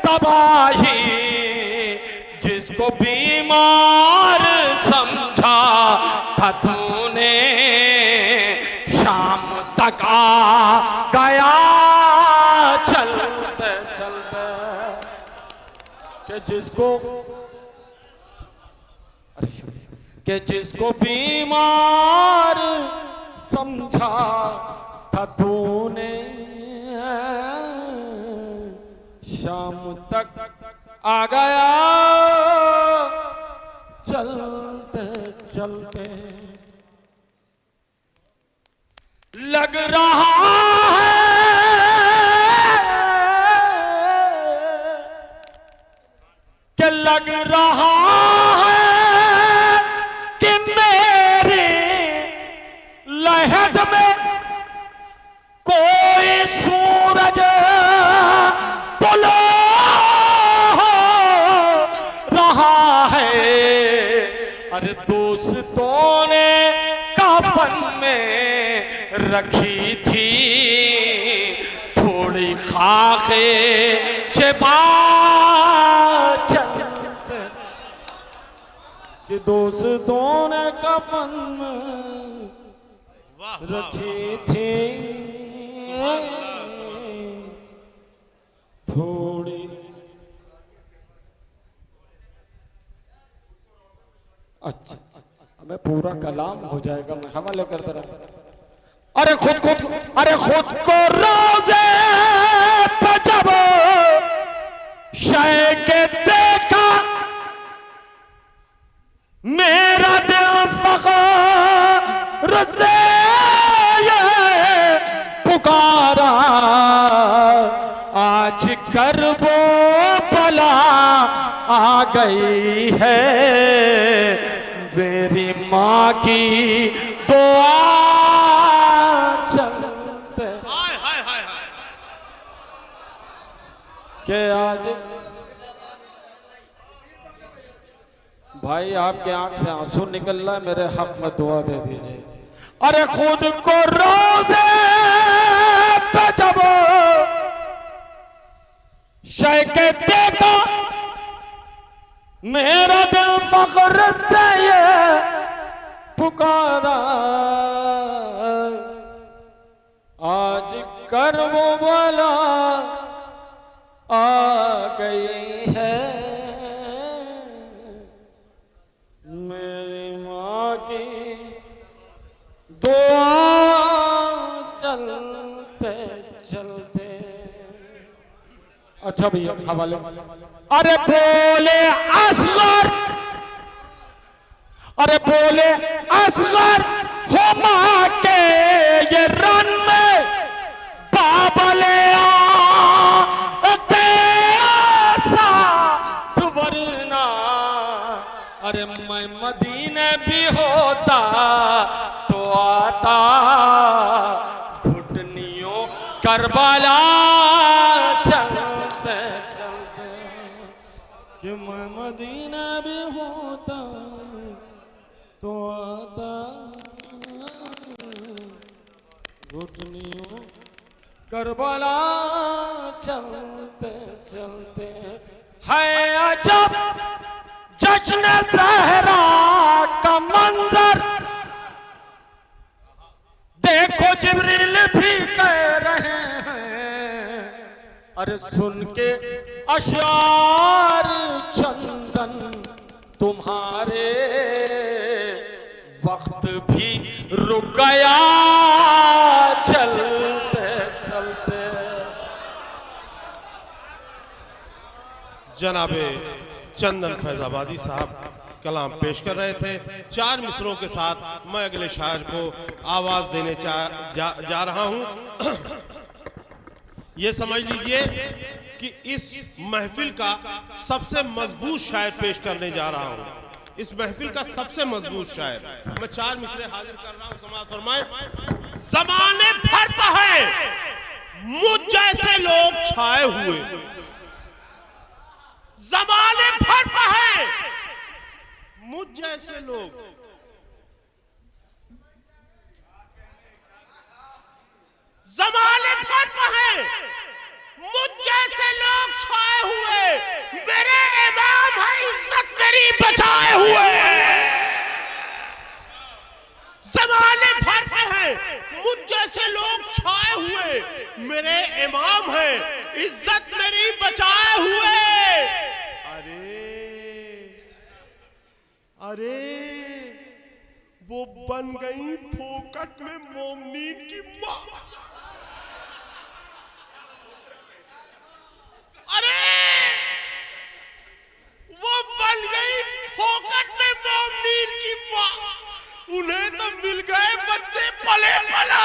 तबाही, जिसको बीमार समझा था तूने, शाम तक आ गया चलते चलते। कि जिसको बीमार समझा था तूने, शाम तक आ गया चलते चलते। लग रहा है कि लग रहा है कि मेरी लहद में कोई सूरज तुला रहा है। अरे दोस्तों ने कफन में रखी थी थोड़ी खाके शिफा चलते। कि दोस्तों ने कफन में रखी थी थोड़ी। अच्छा, हमें पूरा कलाम हो जाएगा, मैं हवाले करता रहा। अरे खुद को रोजे पे जब शय के देखा, मेरा दिल फख्र से पुकारा। आज करबो भला आ गई है, मेरी माँ की दुआ चलते। के आज भाई आपके आंख से आंसू निकल रहा है, मेरे हक में दुआ दे दीजिए। अरे खुद को रोजे पे जब शय के देखा, मेरा दिल फख्र से ये पुकारा, आज कर वो वाला आ गई है। मेरी माँ की दुआ चलते चलते। अच्छा भैया हवाले। अरे बोले असगर, अरे बोले असगर हो माँ के ये रन में बाबले वरना। अरे मैं मदीने भी होता तो आता घुटनियों करबला चलते चलते। कि मैं मदीना भी होता तो आता घुटनियों करबला चलते चलते। है अजब जश्न ज़हरा का मंजर, देखो जिब्रील भी कह रहे हैं। अरे सुन के अशार चंदन तुम्हारे, वक्त भी रुक गया चलते चलते। जनाबे चंदन फैजाबादी साहब कलाम पेश कर रहे थे। 4 मिसरों के साथ मैं अगले शायर को आवाज देने जा रहा हूं। ये समझ लीजिए कि इस महफिल का सबसे मजबूत शायर पेश करने जा रहा हूं। इस महफिल का सबसे मजबूत शायर। मैं 4 मिसरे हाजिर कर रहा हूं, समाअत फरमाए। ज़माने भर पर है मुझ जैसे लोग छाए हुए, ज़माने भर पर है मुझ जैसे लोग। ज़माने भर पर है मुझ जैसे लोग छाए हुए। मेरे इमाम है, इज्जत मेरी बचाए हुए। ज़माने भर पर है मुझ जैसे लोग छाए हुए। मेरे इमाम है, इज्जत मेरी बचाए हुए। अरे वो बन गई फोकट में मोमनीन की माँ। अरे वो बन गई फोकट में मोमनीन की माँ। उन्हें तो मिल गए बच्चे पले पला।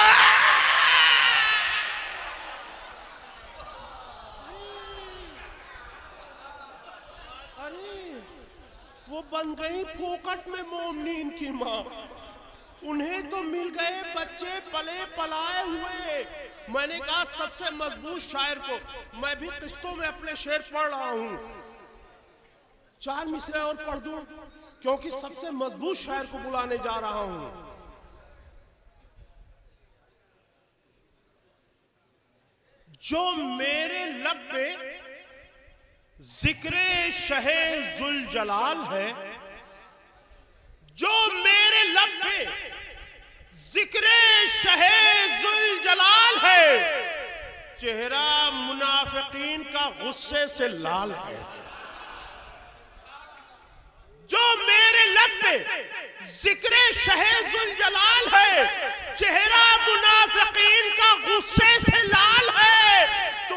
वो बन गई फोकट में मोमनीन की माँ। उन्हें तो मिल गए बच्चे पले पलाए हुए। मैंने कहा सबसे मजबूत शायर को। मैं भी किस्तों में अपने शेर पढ़ रहा हूं। 4 मिसरे और पढ़ दूं क्योंकि सबसे मजबूत शायर को बुलाने जा रहा हूं। जो मेरे लब पे जिक्रे शहे जुल जलाल है, जो मेरे लब पे जिक्रे शहे जुल जलाल है, चेहरा मुनाफिकीन का गुस्से से लाल है। जो मेरे लब पे जिक्रे शहे जुल जलाल है, चेहरा मुनाफिकीन का गुस्से से लाल है। तो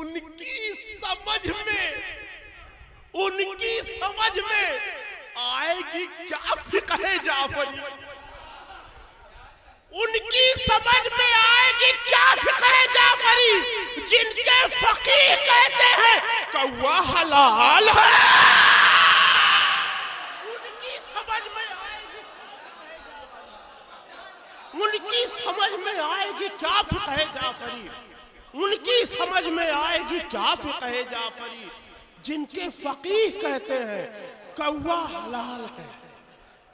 उनकी समझ में आएगी क्या फिक़्ह जाफरी। उनकी समझ में आएगी क्या फिक़्ह जाफरी, जिनके फकीह कहते हैं कौवा हलाल है। उनकी समझ में आएगी, उनकी समझ में आएगी क्या फिक़्ह जाफरी। उनकी समझ में आएगी क्या फिक़्ह जाफरी, जिनके फकीह कहते हैं कौवा हलाल है।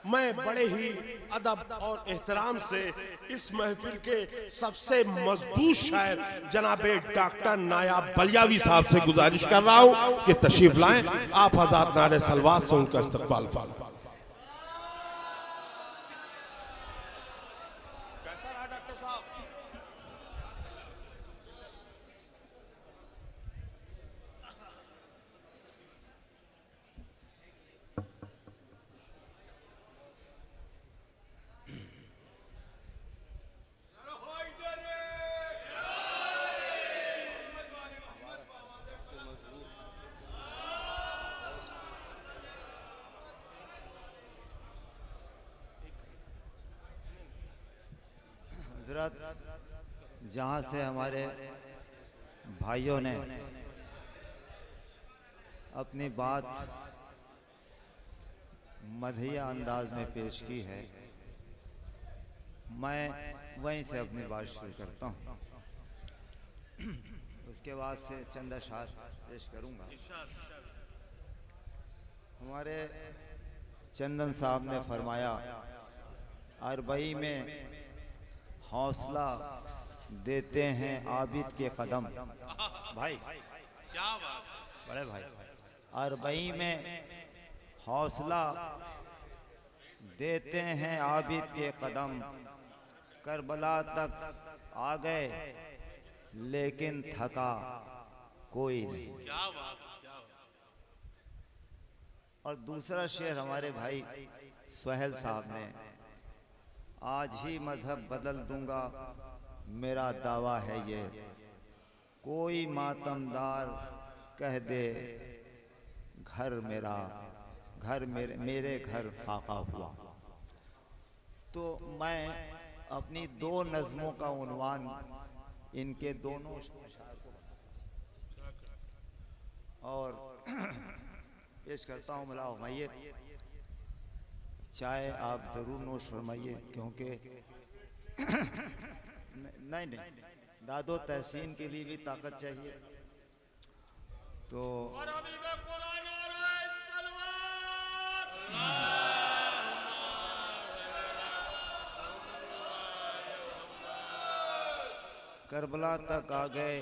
मैं बड़े ही अदब और एहतराम से इस महफिल के सबसे मजबूत शायर जनाबे डॉक्टर नायाब बलियावी साहब से गुजारिश कर रहा हूं कि तशरीफ लाएं, आप हज़रात नारे सलवात से उनका इस्तकबाल फरमाएं। कैसा रहा डॉक्टर साहब? हजरत जहाँ से हमारे भाइयों ने अपनी बात मदहिया अंदाज में पेश की है, मैं वहीं से अपनी बात शुरू करता हूँ। उसके बाद से चंद अशआर पेश करूँगा। हमारे चंदन साहब ने फरमाया, अरबई में हौसला देते हैं आबिद के कदम। भाई क्या बात, बड़े भाई, अरबई में हौसला देते हैं आबिद के कदम, करबला तक आ गए लेकिन थका कोई नहीं। क्या बात, क्या बात। और दूसरा शेर हमारे भाई सोहेल साहब ने, आज ही मजहब बदल दूंगा मेरा दावा है ये, कोई मातमदार कह दे घर मेरा, घर मेरे घर फाका हुआ। तो मैं अपनी दो नज़मों का उन्वान इनके दोनों और पेश करता हूँ। मिला फरमाइए, चाय आप ज़रूर नोश फरमाइए, क्योंकि नहीं दादो तहसीन के लिए भी ताकत चाहिए। तो करबला तक आ गए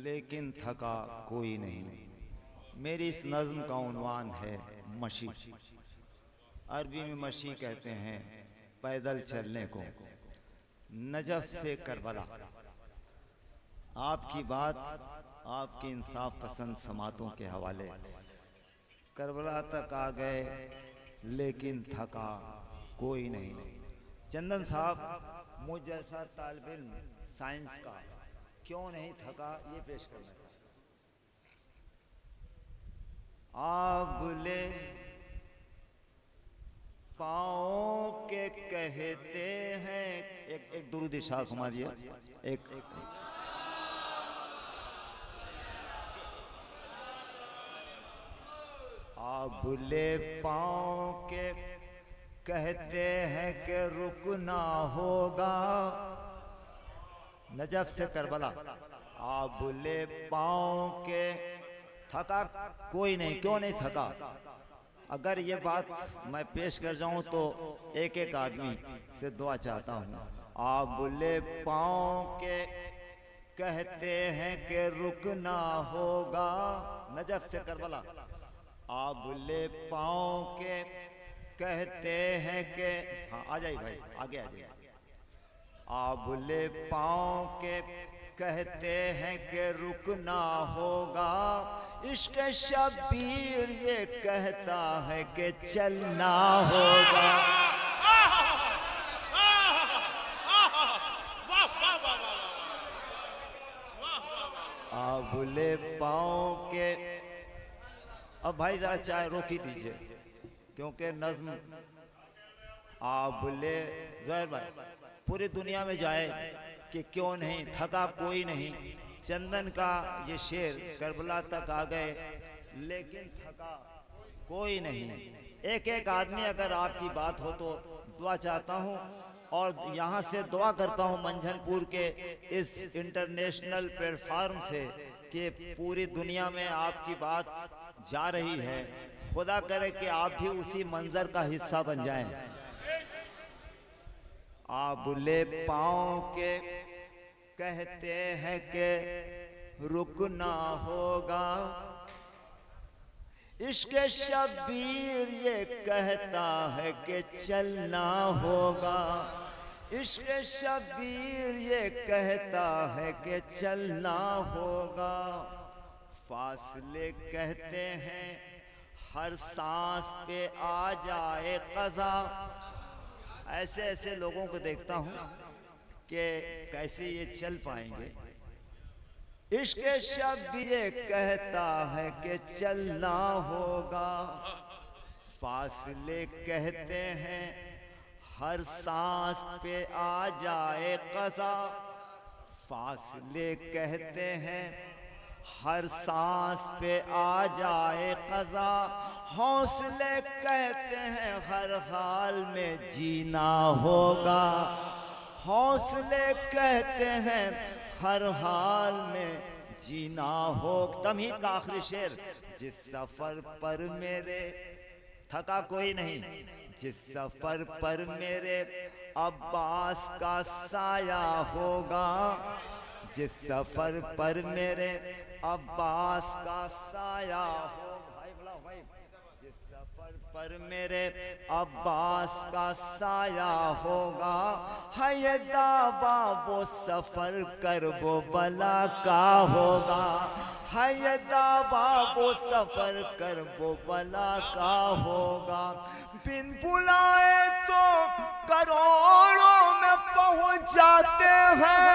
लेकिन थका कोई नहीं। मेरी इस नज़्म का उन्वान है मशी। अरबी में मशी कहते हैं पैदल चलने को। नजफ से करबला, आपकी बात आपकी इंसाफ पसंद समातों के हवाले। करबला तक आ गए लेकिन थका कोई नहीं। चंदन साहब मुझ जैसा तालिब इल्म साइंस का क्यों नहीं थका, ये पेश करना था। आबले पाँव के कहते हैं, एक दुरूद इरशाद हमारी एक आबले पाँव के कहते हैं कि रुकना होगा। नजफ से करबला, आबले पाँव के थका कोई नहीं, क्यों नहीं थका। अगर ये बात मैं पेश कर जाऊं तो एक एक आदमी से दुआ चाहता हूँ। आबले पाँव के कहते हैं कि रुकना होगा। नजफ से करबला, आबले पाँव के कहते हैं कि, हाँ आ जाइए भाई, आगे आ जाइए। आबले पाँव के कहते हैं कि रुकना होगा। इश्क शबीर ये कहता है कि चलना होगा। आबले पाँव के, अब भाई जरा चाय रोक ही दीजिए, क्योंकि नज्म आबले ज़ाहिर भाई पूरी दुनिया में जाए कि क्यों नहीं थका कोई नहीं। चंदन का ये शेर, करबला तक आ गए लेकिन थका कोई नहीं। एक एक आदमी अगर आपकी बात हो तो दुआ चाहता हूँ, और यहाँ से दुआ करता हूँ मंझनपुर के इस इंटरनेशनल प्लेटफार्म से कि पूरी दुनिया में आपकी बात जा रही है। खुदा करे कि आप भी उसी मंजर का हिस्सा बन जाएं। आबुले पाँव के कहते हैं कि रुकना होगा, इश्क शबीर ये कहता है कि चलना होगा, इश्क शबीर ये कहता है कि चलना होगा। फासले कहते हैं हर सांस पे आ जाए क़ज़ा। ऐसे ऐसे लोगों को देखता हूँ कि कैसे ये चल पाएंगे। इश्क शबीर ये कहता है कि चलना होगा, फासले कहते हैं हर सांस पे आ जाए क़ज़ा। फासले कहते हैं हर सांस पे आ जाए क़ज़ा। हौसले कहते हैं हर हाल में जीना होगा, हौसले कहते हैं हर हाल में जीना हो। तमहीद का आखिरी शेर, जिस सफर पर मेरे थका कोई नहीं, जिस सफर पर मेरे अब्बास का साया होगा, जिस सफर पर मेरे अब्बास का साया हो। भाई बुलाओ भाई। जिस सफर पर मेरे अब्बास का साया होगा, है ये दावा वो सफर कर वो बला का होगा, है ये दावा वो सफर कर वो बला का होगा। बिन बुलाए तो करोड़ों में पहुंच जाते हैं,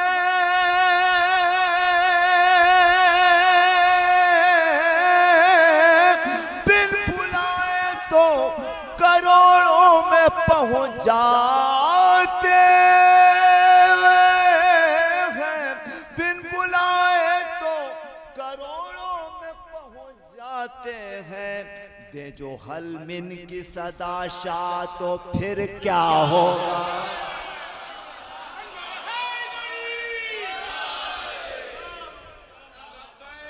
करोड़ों में पहुंच जाते हैं, बिन बुलाए तो करोड़ों में पहुंच जाते हैं। दे जो हलमिन की सदा शाह तो फिर क्या होगा।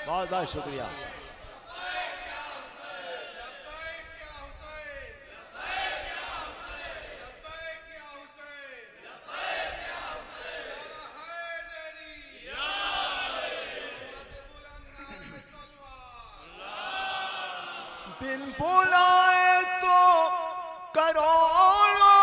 बहुत बहुत शुक्रिया। बिन बुलाए तो करोड़ों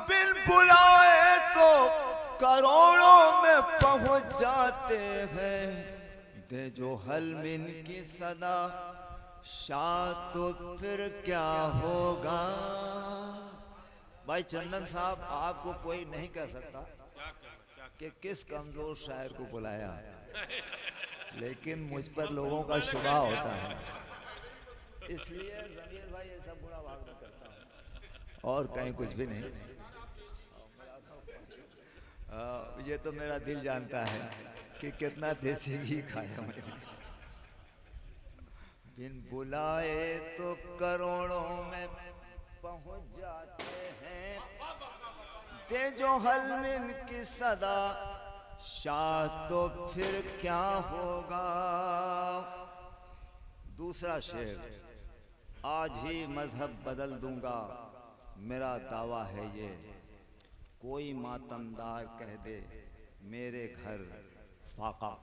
बिन बुलाए तो करोड़ों में पहुंच जाते हैं। दे जो हलमिन की सदा शाह तो फिर क्या होगा। भाई चंदन साहब, आपको कोई नहीं कह सकता कि किस कमजोर शायर को बुलाया, लेकिन मुझ पर लोगों का शुबा होता है, इसलिए जमीर भाई ये सब बुरा भाग में करता हूँ और कहीं कुछ भी नहीं। ये तो मेरा दिल जानता है कि कितना देसी घी खाया मैंने। बिन बुलाए तो करोड़ों में पहुंच जाते हैं, दे जो हलमिन की सदा शाह तो फिर क्या होगा। दूसरा शेर, आज ही मजहब बदल दूंगा मेरा दावा है ये, कोई मातमदार कह दे मेरे घर फाका।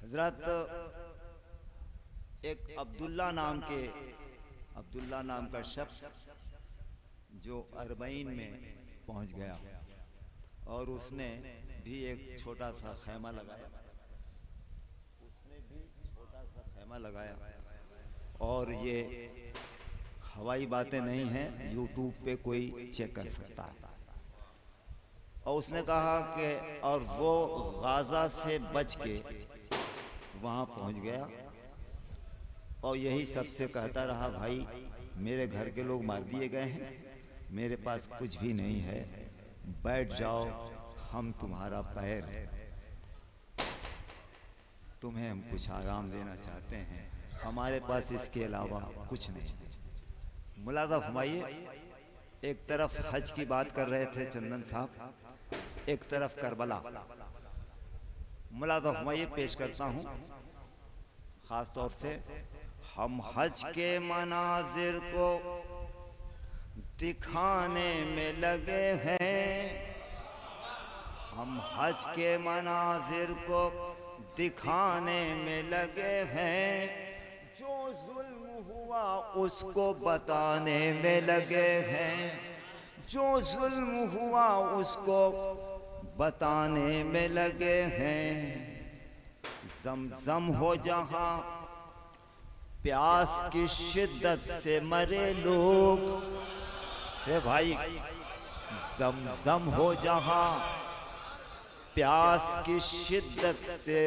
हजरत एक अब्दुल्ला नाम का शख्स जो अरबईन में पहुंच गया और उसने भी एक छोटा सा खैमा लगाया, और ये हवाई बातें नहीं हैं, यूट्यूब पे कोई चेक कर सकता है। और उसने कहा कि और वो गाजा से बच के वहाँ पहुँच गया और यही सबसे कहता रहा, भाई मेरे घर के लोग मार दिए गए हैं, मेरे पास कुछ भी नहीं है, बैठ जाओ, हम तुम्हारा पैर, तुम्हें हम कुछ आराम देना चाहते हैं, हमारे पास इसके अलावा कुछ नहीं। मुलादा फरमाइए, एक तरफ हज की बात कर रहे थे चंदन साहब, एक तरफ करबला। मुलादा फरमाइए, पेश करता हूँ खास तौर से हम हज के मनाजिर को दिखाने में लगे हैं, हम हज के मनाजिर को दिखाने में लगे हैं, जो जुल्म हुआ उसको बताने में लगे हैं, जो जुल्म हुआ उसको बताने में लगे हैं। ज़मज़म हो जहाँ प्यास की शिद्दत से मरे लोग, हे भाई, ज़मज़म हो जहाँ प्यास की शिद्दत से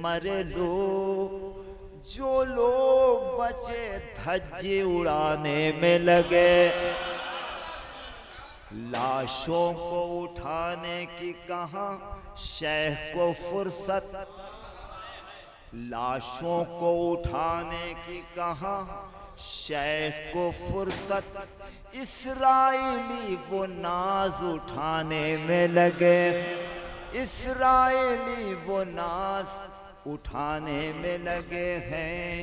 मरे लोग, जो लोग बचे धज्जी उड़ाने में लगे, लाशों को उठाने की कहाँ शेख को फुर्सत, लाशों को उठाने की कहाँ शेख को फुर्सत, इस्राएली वो नाज उठाने में लगे, इस्राएली वो नाज उठाने में लगे हैं।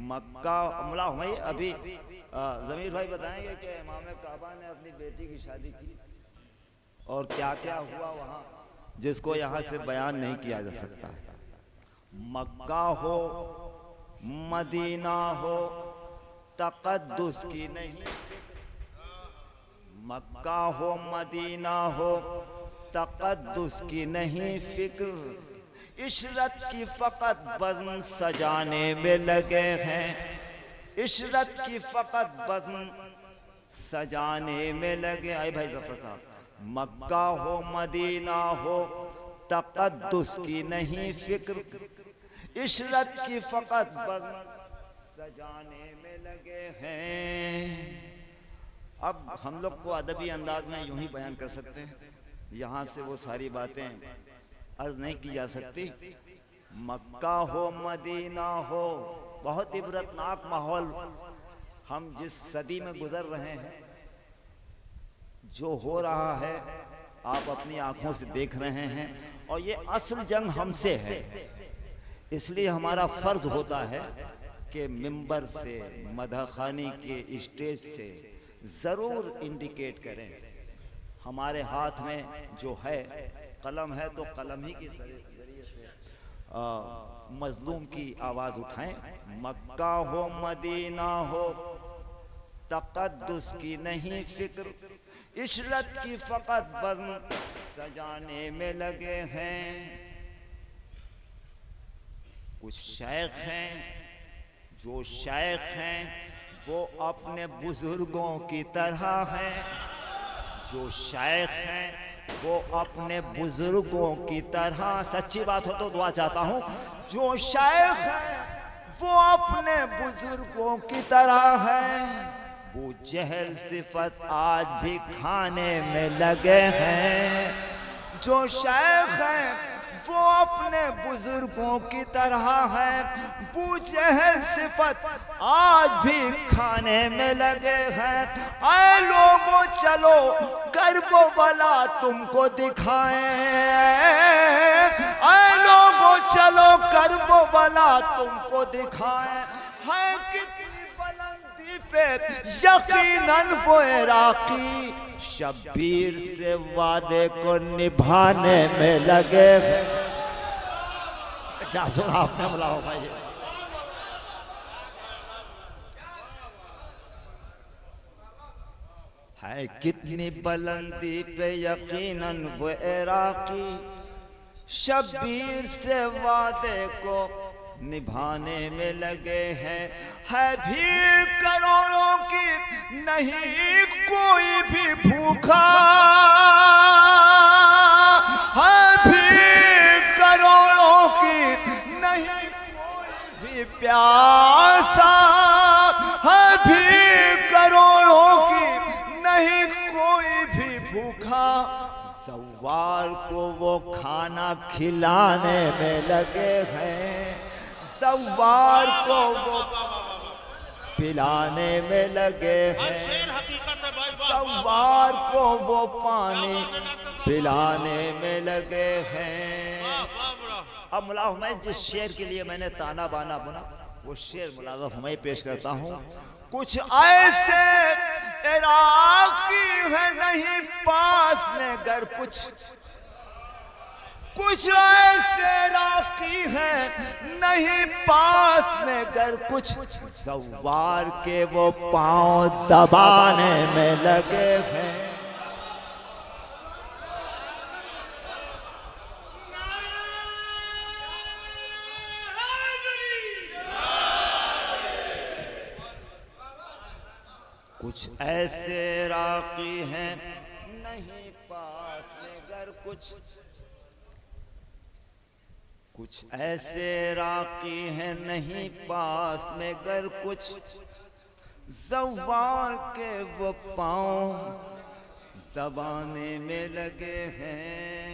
मक्का हमला हुआ। अभी ज़मीर भाई बताएंगे कि इमाम काबा ने अपनी बेटी की शादी की और क्या क्या हुआ वहाँ, जिसको यहाँ से बयान नहीं किया जा सकता है। मक्का हो मदीना हो तक़द्दुस की नहीं, मक्का हो मदीना हो तक़द्दुस की नहीं फिक्र, इशरत की फ़कत बज़्म सजाने में लगे हैं, इशरत की फ़कत बज़्म सजाने में लगे। आए भाई ज़फ़र साहब, मक्का हो मदीना हो तक़द्दुस की नहीं फिक्र, इशरत की फ़कत बज़्म सजाने में लगे हैं। अब हम लोग को अदबी अंदाज में यूं ही बयान कर सकते हैं, यहाँ से वो सारी बातें अर्ज नहीं की जा सकती। मक्का हो मदीना हो, बहुत इबरतनाक माहौल हम जिस सदी में गुजर रहे हैं, जो हो रहा है आप अपनी आंखों से देख रहे हैं, और ये असल जंग हमसे है। इसलिए हमारा फर्ज होता है कि मिंबर से, मदखानी के स्टेज से ज़रूर इंडिकेट करें। हमारे हाथ में जो है कलम है, तो कलम ही के जरिए से मजलूम की आवाज़ उठाएं। मक्का हो मदीना हो तक़द्दुस की नहीं फिक्र, इशरत की फ़कत बज़्म सजाने में लगे हैं। कुछ शेख हैं, जो शेख हैं वो अपने बुजुर्गों की तरह हैं, जो शेख हैं वो अपने बुजुर्गों की तरह, सच्ची बात हो तो दुआ चाहता हूँ, जो शेख है वो अपने बुजुर्गों की तरह है, वो जहल सिफत आज भी खाने में लगे हैं। जो शेख है वो अपने बुजुर्गों की तरह है, वो जहल सिफत आज भी खाने में लगे हैं। ऐ लोगों चलो करबो बला तुमको दिखाएं, ऐ लोगों चलो करबो बला तुमको दिखाएं। है कितनी बुलंदी पे यकीनन वो इराकी, शब्बीर से वादे को निभाने में लगे। क्या सुना आपने बुलाओ भाई? है कितनी बुलंदी पे यकीनन वो इराकी, शब्बीर से वादे को निभाने में लगे हैं। है भीड़ करोड़ों की, नहीं कोई भी भूखा, है भीड़ करोड़ों की, नहीं कोई भी प्यासा, है भीड़ करोड़ों की, नहीं कोई भी भूखा। सवार को वो खाना खिलाने में लगे हैं, सवार को वो, पिलाने में लगे हैं, शेर हकीकत है भाई, वाह, सवार को वो पानी पिलाने में लगे हैं। अब मुला हुमैन जिस शेर के लिए मैंने ताना बाना बुना, वो शेर मुलाजा हुमैन पेश करता हूँ। कुछ ऐसे इराकी है नहीं पास में गर कुछ ऐसे राकी है नहीं पास में गर कुछ सवार के वो पांव दबाने में लगे हैं। कुछ ऐसे राकी हैं नहीं पास में गर कुछ ऐसे राकी हैं नहीं पास में गर कुछ ज़वार के वो पाँव दबाने में लगे हैं।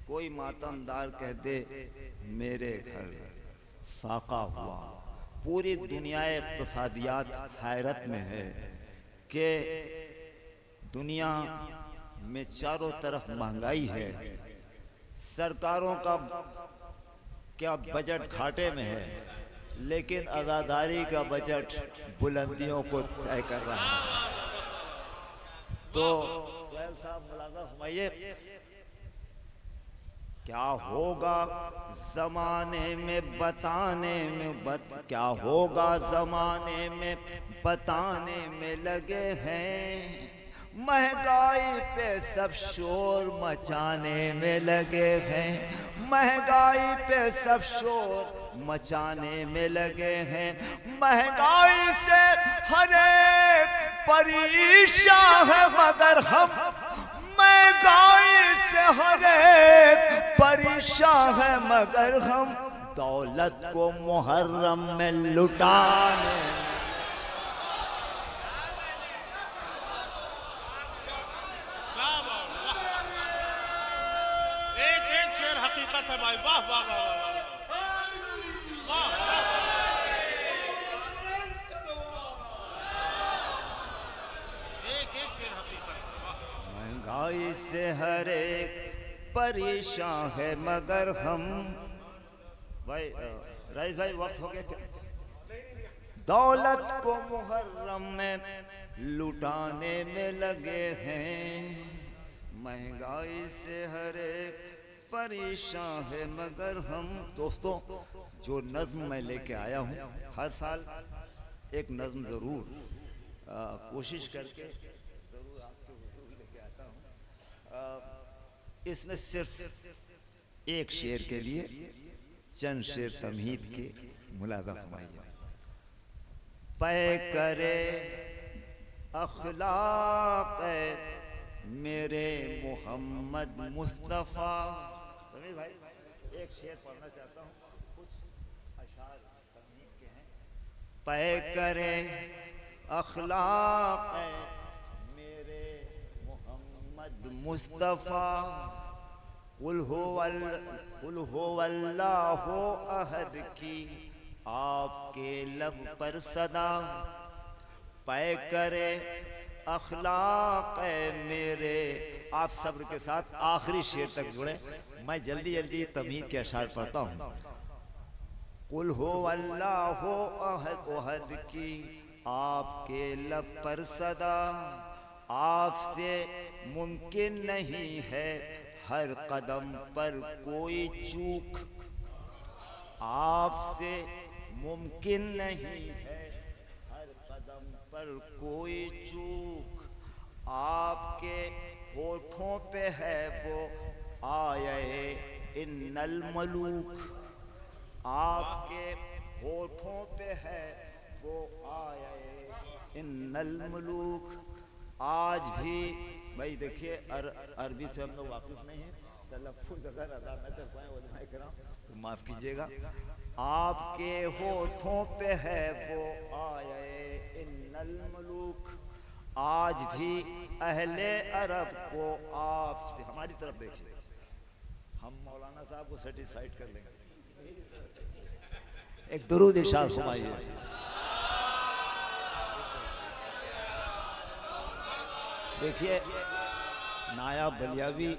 कोई मातमदार कह दे मेरे घर फाका हुआ, पूरी दुनिया इक़्तिसादियात हैरत में है कि दुनिया में चारों तरफ महंगाई है, सरकारों का क्या बजट घाटे में है, लेकिन अज़ादारी का बजट बुलंदियों को तय कर रहा है। तो सुहेल साहब मुलाज़ा फरमाइए, क्या होगा ज़माने में बताने में क्या होगा ज़माने में बताने में लगे हैं। महंगाई पे सब शोर मचाने में लगे हैं, महंगाई पे सब शोर मचाने में लगे हैं। महंगाई से हर एक परेशान है मगर हम, महंगाई से हर एक परेशान है मगर हम दौलत को मुहर्रम में लुटाने। एक शेर हकीकत है भाई, वाह वाह वाह वाह वाह। एक शेर हकीकत है, वाह। महंगाई से हर एक परेशान है मगर हम, भाई रईस भाई वक्त हो गया क्या? दौलत को मुहर्रम में लुटाने में लगे हैं। महंगाई से हर एक परेशान है मगर हम। दोस्तों, जो नज्म मैं लेके आया हूँ, हर साल एक नज्म ज़रूर कोशिश करके ज़रूर आपके हुजूर लेके आता हूँ। इसमें सिर्फ एक शेर के लिए चंद शेर तमहीद के मुलाज़ा फरमाइए। पै करे अखलाक मेरे मोहम्मद मुस्तफ़ा। रमीज़ भाई एक शेर पढ़ना चाहता हूँ, कुछ अशार तमहीद के हैं। पै करे अखलाक मेरे मोहम्मद मुस्तफ़ा, कुल हो अल्लाहो अहद की आपके लब पर सदा। पै करे अखलाक मेरे, आप सब्र के साथ आखिरी शेर तक जुड़े, मैं जल्दी जल्दी तमहीद के अशार पढ़ता हूँ। कुल हो अल्लाहो अहद की आपके लब पर सदा, आपसे मुमकिन नहीं है हर कदम पर कोई चूक, आपसे मुमकिन नहीं है हर कदम पर कोई चूक। आपके होठों पे है वो आये इन्नल मलूक, आपके होठों पे है वो आये इन्नल मलूक। आज भी भाई देखिए अरबी से हम लोग वाकिफ नहीं हैं, तलफ़्फ़ुज़ अगर अदा न कर पाए उलमाए किराम तो माफ़ कीजिएगा। आपके होठों पे है वो आये इन्नल मलूक। आज भी अहले अरब को आपसे, हमारी तरफ देखिए, हम मौलाना साहब को सेटिस्फाइड कर लेंगे। एक दुरूद इरशाद फरमाइए। द देखिए, नायाब बलियावी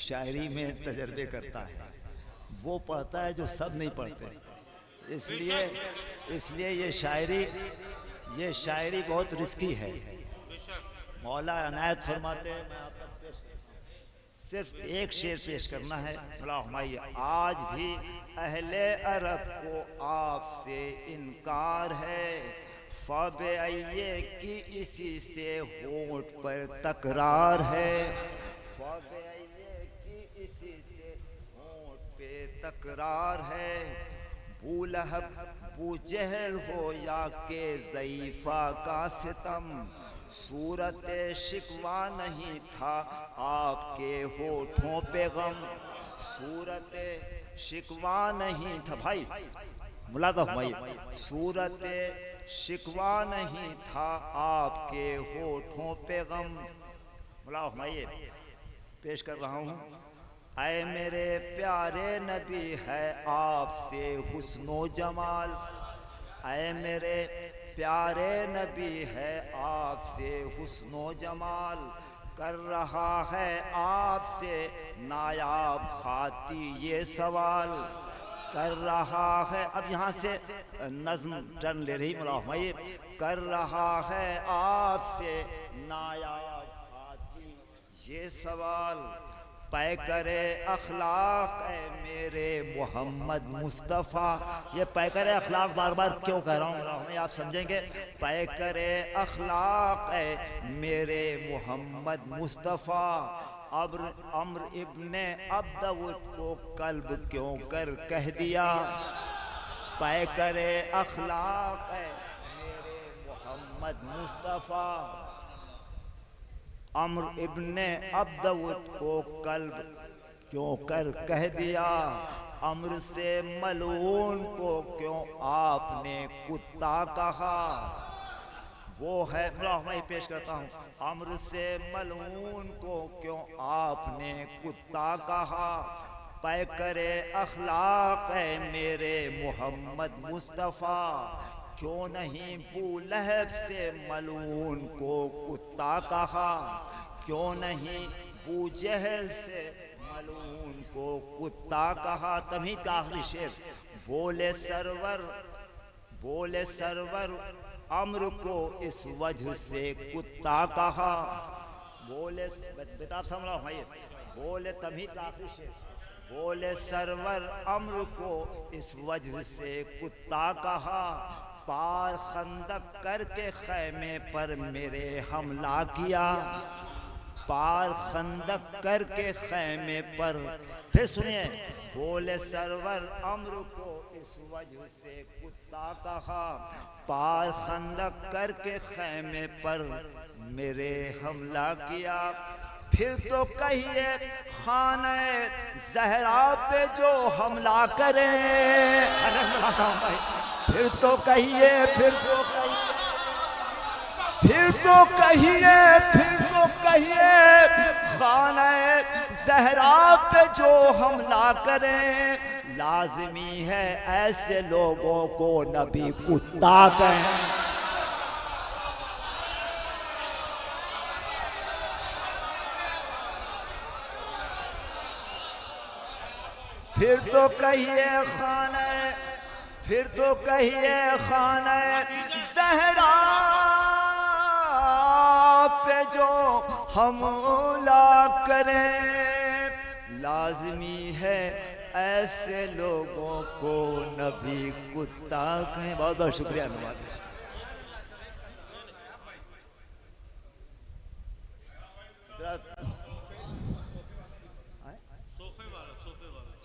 शायरी में तजर्बे करता है, वो पढ़ता है जो सब नहीं पढ़ते। इसलिए ये शायरी बहुत रिस्की है। मौला अनायत फरमाते हैं, मैं आप तक पेश सिर्फ एक शेर पेश करना है। मौला हुमायूं, आज भी अहले अरब को आपसे इनकार है, फ़ाबे अय्ये की इसी से होंठ पर तकरार है, फ़ाबे अय्ये की इसी से होंठ पे तकरार है। बू लहब बू जहल हो या के ज़ईफ़ा का सितम, सूरत शिकवा नहीं था आपके होठों पे गम, सूरत शिकवा नहीं था। भाई मुलादा भाई, सूरत शिकवा नहीं था आपके होठों पे गम। मुला भाई पेश कर रहा हूँ। ऐ मेरे प्यारे नबी है आपसे हुस्नो जमाल, ऐ मेरे प्यारे नबी है आपसे हुस्नो जमाल, कर रहा है आपसे नायाब खाती ये सवाल, कर रहा है। अब यहाँ से नज़्म टर्न ले रही मौला हुमायूं, कर रहा है आपसे नायाब खाती ये सवाल, पै करे अखलाक है मेरे मोहम्मद मुस्तफ़ा। ये पै करे अखलाक बार बार क्यों कह रहा हूँ आप समझेंगे। पै करे अखलाक है मेरे मोहम्मद मुस्तफ़ा, अम्र इब्ने अब्दउद को कल्ब क्यों कर कह दिया। पै करे अखलाक है मेरे मोहम्मद मुस्तफ़ा, अम्र इब्ने अब्दउद को कल्ब क्यों कर कह दिया। अम्र से मलून को क्यों आपने कुत्ता कहा, वो है मैं पेश करता हूँ। अम्र से मलून को क्यों आपने कुत्ता कहा, पै करे अखलाक है मेरे मोहम्मद मुस्तफ़ा, क्यों नहीं बू लहब से मलून को कुत्ता कहा, क्यों नहीं बू जहल से मलून को कुत्ता कहा। तभी का आखिरी शेर, बोले सरवर अम्र को इस वजह से कुत्ता कहा, बोले बेताब समझा भाई, बोले तभी का आखिरी शेर, बोले सरवर अम्र को इस वजह से कुत्ता कहा, पार खंदक करके खैमे पर मेरे हमला किया, पार खंदक करके खैमे पर। फिर सुनिए, बोले सरवर अम्र को इस वजह से कुत्ता कहा, पार खंदक करके खैमे पर मेरे हमला किया। फिर तो कहिए खाने ज़हरा पे जो हमला करें, फिर तो कहिए खाने ज़हरा पे जो हमला करें, लाज़मी है ऐसे लोगों को नबी कुत्ता कहें। फिर तो कहिए खाने ज़हरा पे जो हमला करें, लाज़मी है ऐसे लोगों को नबी कुत्ता कहें। बहुत बहुत शुक्रिया नवाज।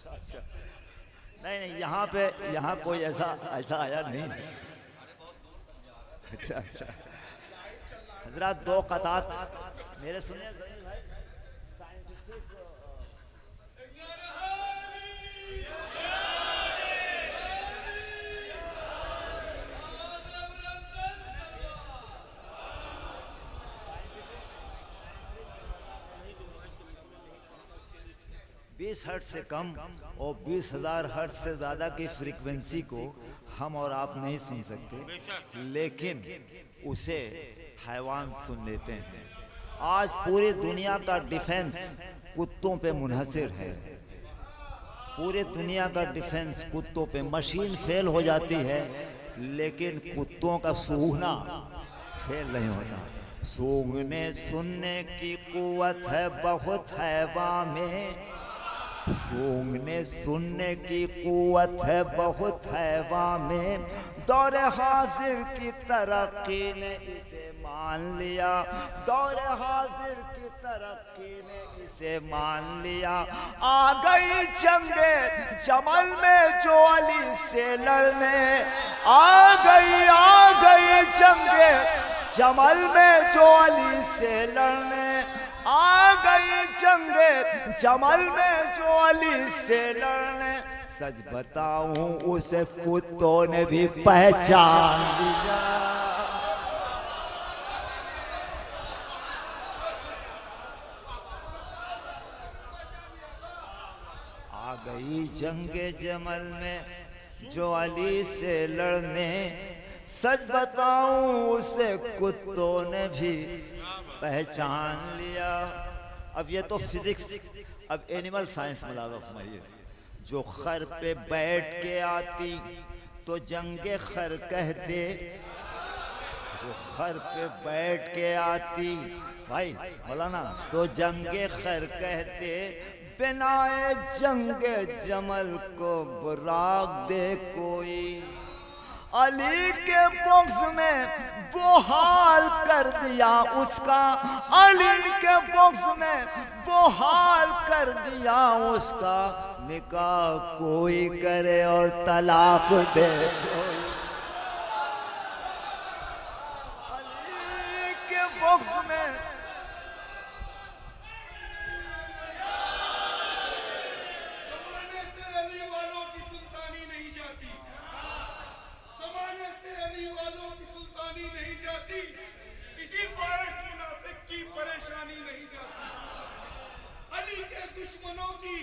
अच्छा नहीं यहाँ कोई ऐसा आया नहीं। अच्छा हजरत दो कतात मेरे सुनिए भाई। बीस हर्ट्ज से कम और 20,000 हर्ट्ज से ज़्यादा की फ्रीक्वेंसी को हम और आप नहीं सुन सकते, लेकिन उसे हैवान सुन लेते हैं। आज पूरी दुनिया का डिफेंस कुत्तों पे मुनहसिर है। पूरी दुनिया का डिफेंस कुत्तों पे, मशीन फेल हो जाती है लेकिन कुत्तों का सूंघना फेल नहीं होता। सूंघने सुनने की कुव्वत है बहुत हैवान में, सूंघने सुनने की कुव्वत है बहुत हैवान में। दौरे हाजिर की तरक्की ने इसे मान लिया, दौरे हाजिर की तरक्की ने इसे मान लिया। आ गई जंगे जमल में जो अली से लड़ने, आ गई जंगे जमल में जो अली से लड़ने, आ गई जंगे जमल में जो अली से लड़ने। सच बताऊं उसे कुत्तों ने भी पहचान लिया। आ गई जंगे जमल में जो अली से लड़ने, सच बताऊं उसे कुत्तों ने भी पहचान लिया। अब ये तो फिजिक्स, अब एनिमल साइंस में लागा फरमाइए। जो खर पे बैठ के आती तो जंगे खर कहते, जो खर पे बैठ के आती भाई मौलाना तो जंगे खर कहते। बिनाए जंगे जमल को बुराक दे कोई, अली के बॉक्स में वो हाल कर दिया उसका, अली के बॉक्स में वो हाल कर दिया उसका। निकाह कोई करे और तलाक दे कोई, अली के बॉक्स में परेशानी नहीं जाती। अली के दुश्मनों की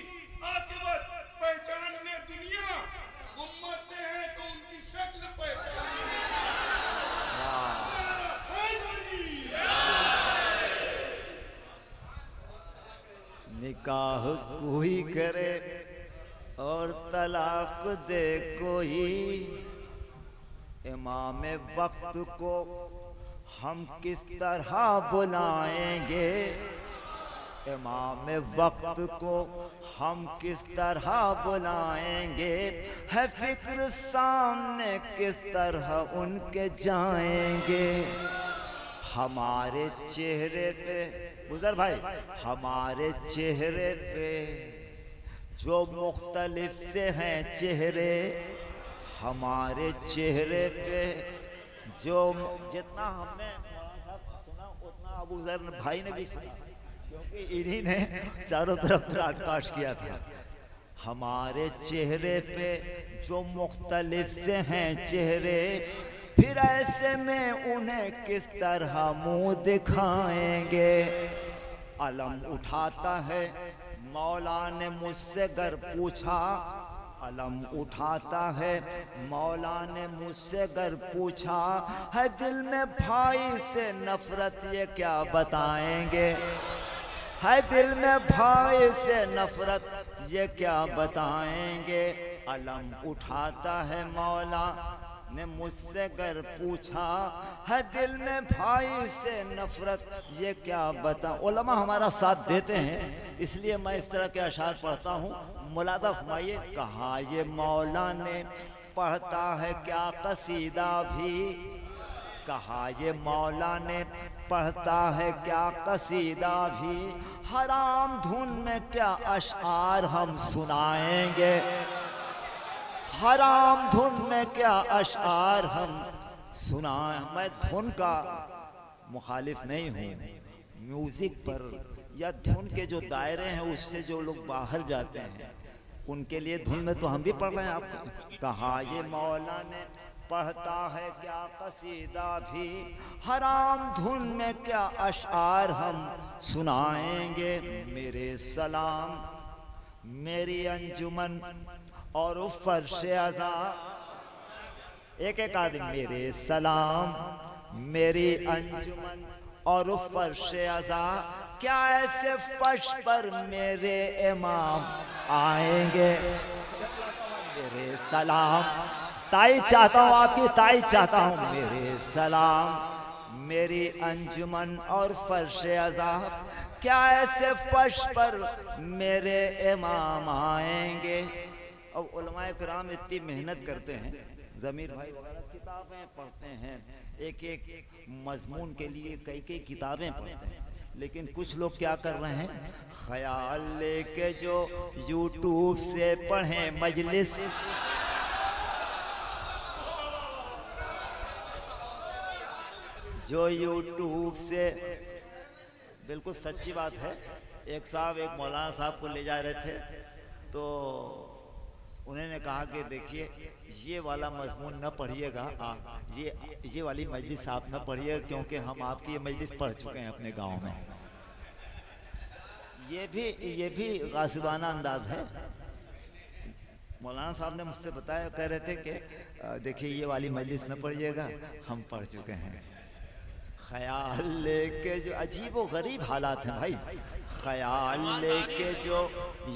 आकिबत पहचानने दुनिया, वो मरते हैं तो उनकी शक्ल पहचानने। निकाह कोई करे और तलाक दे कोई, इमाम वक्त को हम किस तरह बुलाएंगे, इमाम वक्त को हम किस तरह बुलाएंगे। है फिक्र सामने किस तरह उनके जाएंगे। हमारे चेहरे पे गुजर भाई, हमारे चेहरे पे जो मुख्तलिफ से हैं चेहरे, हमारे चेहरे पे जो जितना हमने सुना उतना अबू ज़र भाई ने भी सुना, क्योंकि इन्हीं ने चारों तरफ ब्रॉडकास्ट किया था। हमारे चेहरे पे जो मुख्तलिफ से हैं चेहरे, फिर ऐसे में उन्हें किस तरह मुंह दिखाएंगे। अलम उठाता है मौला ने मुझसे गर पूछा, अलम उठाता है मौला ने मुझसे गर पूछा। है दिल में भाई से नफरत ये क्या बताएंगे, है दिल में भाई से नफरत ये क्या बताएंगे। अलम उठाता है मौला ने मुझसे गर पूछा, है दिल में भाई से नफरत ये क्या बता। उलमा हमारा साथ देते हैं इसलिए मैं इस तरह के अशार पढ़ता हूँ। मुलादा फरमाइए, कहा ये मौला ने पढ़ता है क्या कसीदा भी, कहा ये मौला ने पढ़ता है क्या कसीदा भी। हराम धुन में क्या अशार हम सुनाएंगे, हराम धुन में क्या अशार हम सुनाएं। मैं धुन का मुखालिफ नहीं हूँ, म्यूज़िक पर या धुन के जो दायरे हैं उससे जो लोग बाहर जाते हैं उनके लिए धुन में तो हम भी पढ़ रहे हैं आपको। कहा ये मौला ने पढ़ता है क्या कसीदा भी, हराम धुन में क्या अशार हम सुनाएंगे। मेरे सलाम मेरी अंजुमन और फर्श अज़ा, एक एक आदमी। मेरे सलाम मेरी अंजुमन और फर्श अज़ा, क्या ऐसे फर्श पर मेरे इमाम आएंगे? मेरे सलाम, ताई चाहता हूँ, आपकी ताई चाहता हूँ, मेरे सलाम। मेरी अंजुमन और फर्श अज़ा, क्या ऐसे फर्श पर मेरे इमाम आएंगे? अब उलमाए किराम इतनी मेहनत करते हैं, ज़मीर भाई वगैरह किताबें पढ़ते हैं, एक एक मजमून के लिए कई कई किताबें पढ़ते हैं, लेकिन कुछ लोग क्या कर रहे हैं, ख्याल लेके जो यूट्यूब से पढ़ें मजलिस, जो यूट्यूब से, बिल्कुल सच्ची बात है। एक साहब एक मौलाना साहब को ले जा रहे थे, तो उन्होंने कहा कि देखिए ये वाला मजमून न पढ़िएगा, ये वाली मजलिस आप न पढ़िएगा, क्योंकि हम आपकी ये मजलिस पढ़ चुके हैं अपने गांव में। ये भी गासिबाना अंदाज है। मौलाना साहब ने मुझसे बताया, कह रहे थे कि देखिए ये वाली मजलिस न पढ़िएगा, हम पढ़ चुके हैं। ख्याल लेके जो, अजीब व गरीब हालात हैं भाई, ख्याल लेके जो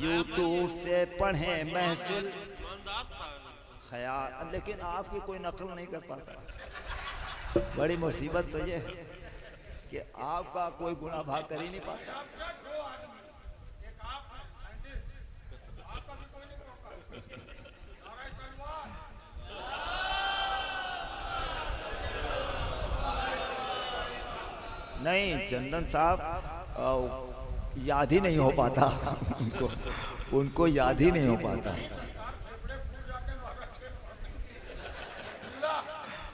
यूट्यूब से पढ़ें महफिल, ख्याल, लेकिन आपकी कोई नकल नहीं कर पाता। बड़ी मुसीबत तो ये है कि आपका कोई गुनाह भाग कर ही नहीं पाता। नहीं, चंदन साहब याद ही नहीं हो पाता उनको याद ही नहीं हो पाता।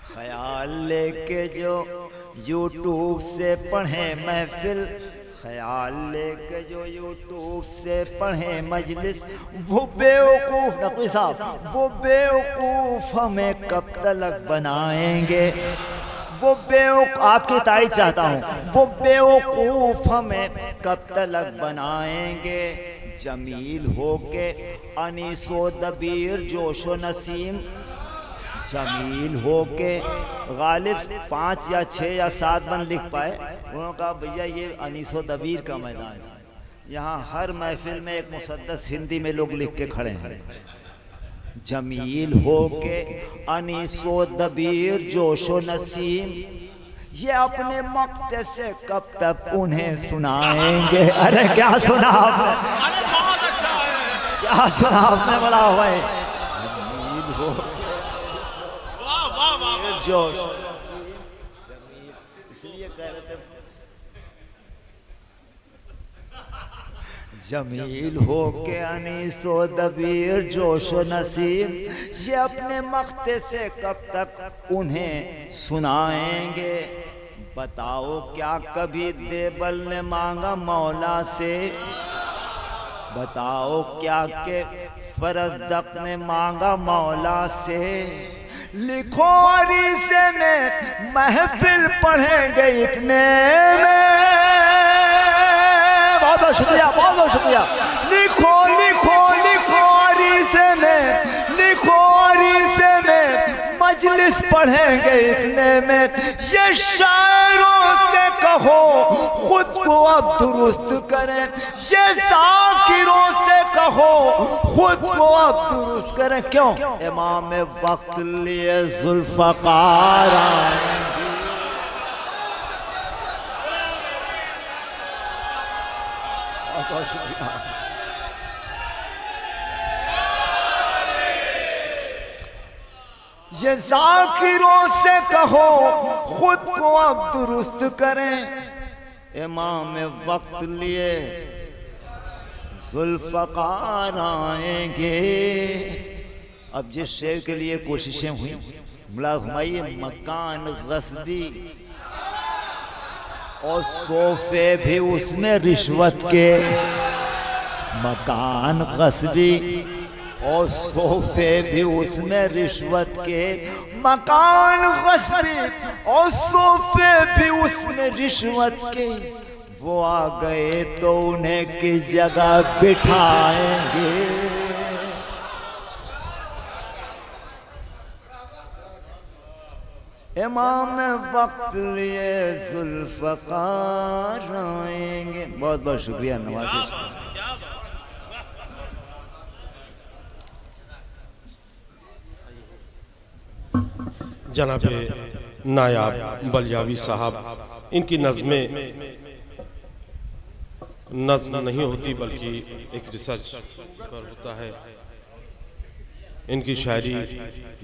ख्याल लेके जो यूट्यूब से पढ़ें महफिल, ख्याल लेके जो यूट्यूब से पढ़ें मजलिस, वो बेवकूफ़ नकवी साहब, वो बेवकूफ़ हमें कब तक बनाएंगे? वो बेवकूफ़, आपकी तारीफ चाहता हूँ, वो बेवकूफ़ हमें कब तक बनाएंगे? जमील होके अनीसो दबीर जोशो नसीम, जमील होके, गालिब 5 या 6 या 7 बन लिख पाए। उन्होंने कहा भैया ये अनीसो दबीर का मैदान है, यहाँ हर महफिल में एक मुसद्दस हिंदी में लोग लिख के खड़े हैं। जमील होके अनीसो दबीर जोशो नसीम, ये अपने मक्ते से कब तक उन्हें सुनाएंगे? अरे क्या सुना आपने, अरे बहुत अच्छा है, क्या सुना आपने, बड़ा हुआ है। जमील हो, वाह वाह वाह, जोश, इसलिए कह रहे थे जमील हो के अनीसो दबीर जोशो नसीम, ये अपने मख्ते से कब तक उन्हें सुनाएंगे? बताओ क्या कभी देबल ने मांगा मौला से? बताओ क्या के फरजदक ने मांगा मौला से? लिखो अरीसे में महफिल पढ़ेंगे इतने में। बहुत बहुत शुक्रिया, बहुत बहुत शुक्रिया। लिखो लिखो लिखो अरीसे में, लिखो अरीसे में मजलिस पढ़ेंगे इतने में। ये शायरों से कहो खुद को अब दुरुस्त करें, ये ज़ाकिरों से कहो खुद को अब दुरुस्त करें। क्यों? इमाम वक्त लिए जुल्फ़कार आएंगे। बहुत शुक्रिया। ये ज़ाकिरों से कहो खुद को अब दुरुस्त करें। इमाम वक्त लिए जुल्फ़कार आएंगे। अब जिस शेर के लिए कोशिशें हुई, मुला हुमायूं, मकान गस्बी और सोफे भी उसमें रिश्वत के, मकान गस्बी और सोफे भी उसमें रिश्वत के, मकान गस्बी और सोफे भी उसमें रिश्वत के। वो आ गए तो उन्हें किस जगह बिठाएंगे? इमाम वक्त लिए जुल्फ़कार आएंगे। बहुत बहुत शुक्रिया नवाज़। जनाब नायाब बलियावी साहब, इनकी नज़में नज़्म नहीं होती बल्कि एक रिसर्च पर होता है। इनकी शायरी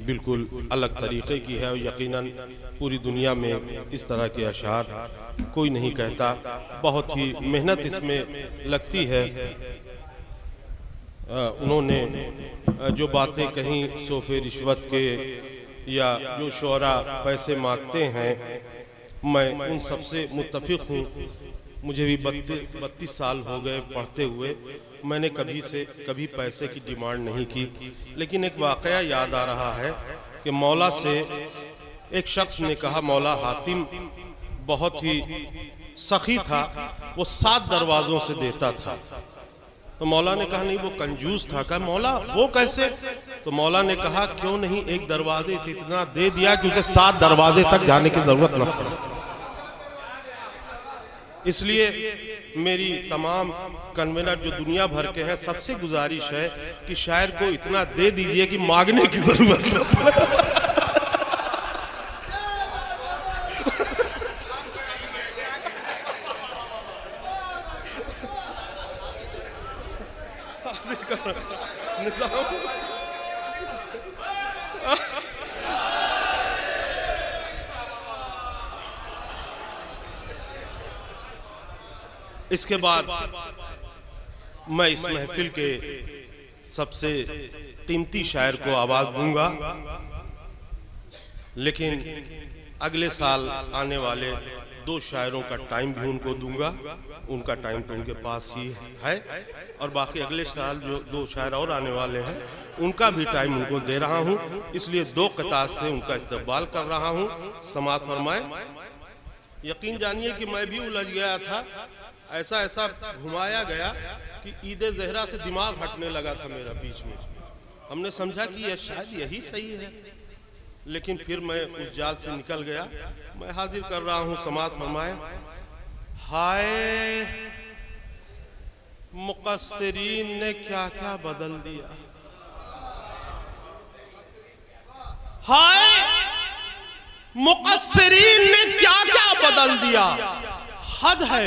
बिल्कुल अलग तरीक़े की है और यकीनन पूरी दुनिया में इस तरह के अशार कोई नहीं कहता। बहुत ही मेहनत इसमें लगती है। उन्होंने जो बातें कहीं सोफे रिश्वत के या जो शोरा पैसे मांगते हैं, मैं उन सबसे मुत्तफिक हूँ। मुझे भी 32 साल हो गए पढ़ते हुए, मैंने कभी पैसे की डिमांड नहीं की। लेकिन एक वाक़या याद आ रहा है कि मौला से एक शख्स ने कहा, मौला हातिम बहुत ही सखी था, वो 7 दरवाज़ों से देता था। तो मौला ने कहा नहीं वो कंजूस था। कहा मौला वो कैसे? तो मौला ने कहा क्यों नहीं एक दरवाजे से इतना दे दिया कि उसे 7 दरवाजे तक जाने की जरूरत न पड़े। इसलिए मेरी तमाम कन्वेनर जो दुनिया भर के हैं, सबसे गुजारिश है कि शायर को इतना दे दीजिए कि मांगने की जरूरत न पड़े। इसके बाद मैं इस महफिल के सबसे कीमती शायर को आवाज दूंगा, लेकिन अगले साल आने वाले 2 शायरों का टाइम भी उनको दूंगा। उनका टाइम तो उनके पास ही है, और बाकी अगले साल जो 2 शायर और आने वाले हैं उनका भी टाइम उनको दे रहा हूं। इसलिए 2 क़ितात से उनका इस्तक़बाल कर रहा हूं। समाअत फरमाए। यकीन जानिए कि मैं भी उलझ गया था, ऐसा घुमाया गया कि ईद ज़हरा से दिमाग हटने लगा था मेरा बीच में। हमने समझा कि यह शायद यही सही है, लेकिन फिर मैं उस जाल से निकल गया। मैं हाजिर कर रहा हूं। समाअत फरमाए। हाय मुक़स्सिरीन ने क्या क्या बदल दिया, हाय मुक़स्सिरीन ने क्या क्या बदल दिया। हद है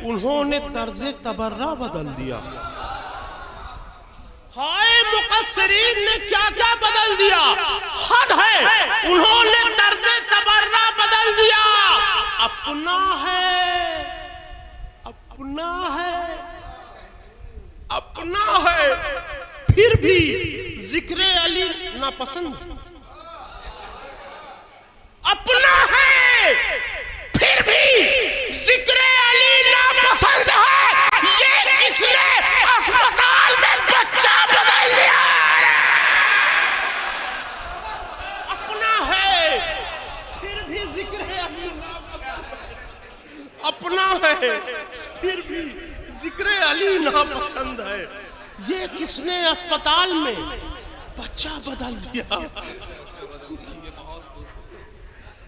उन्होंने तर्ज़े तबर्रा बदल दिया। हाय मुक़स्सिरीन ने क्या क्या बदल दिया। हद है उन्होंने तर्ज़े तबर्रा बदल दिया। अपना है, अपना है, अपना है, फिर भी जिक्र अली नापसंद। अपना है फिर भी जिक्र अली नापसंद है। ये किसने अस्पताल में बच्चा बदल दिया। अपना है फिर भी जिक्र अली नापसंद है। अपना है फिर भी जिक्र अली नापसंद है। ये किसने अस्पताल में बच्चा बदल दिया।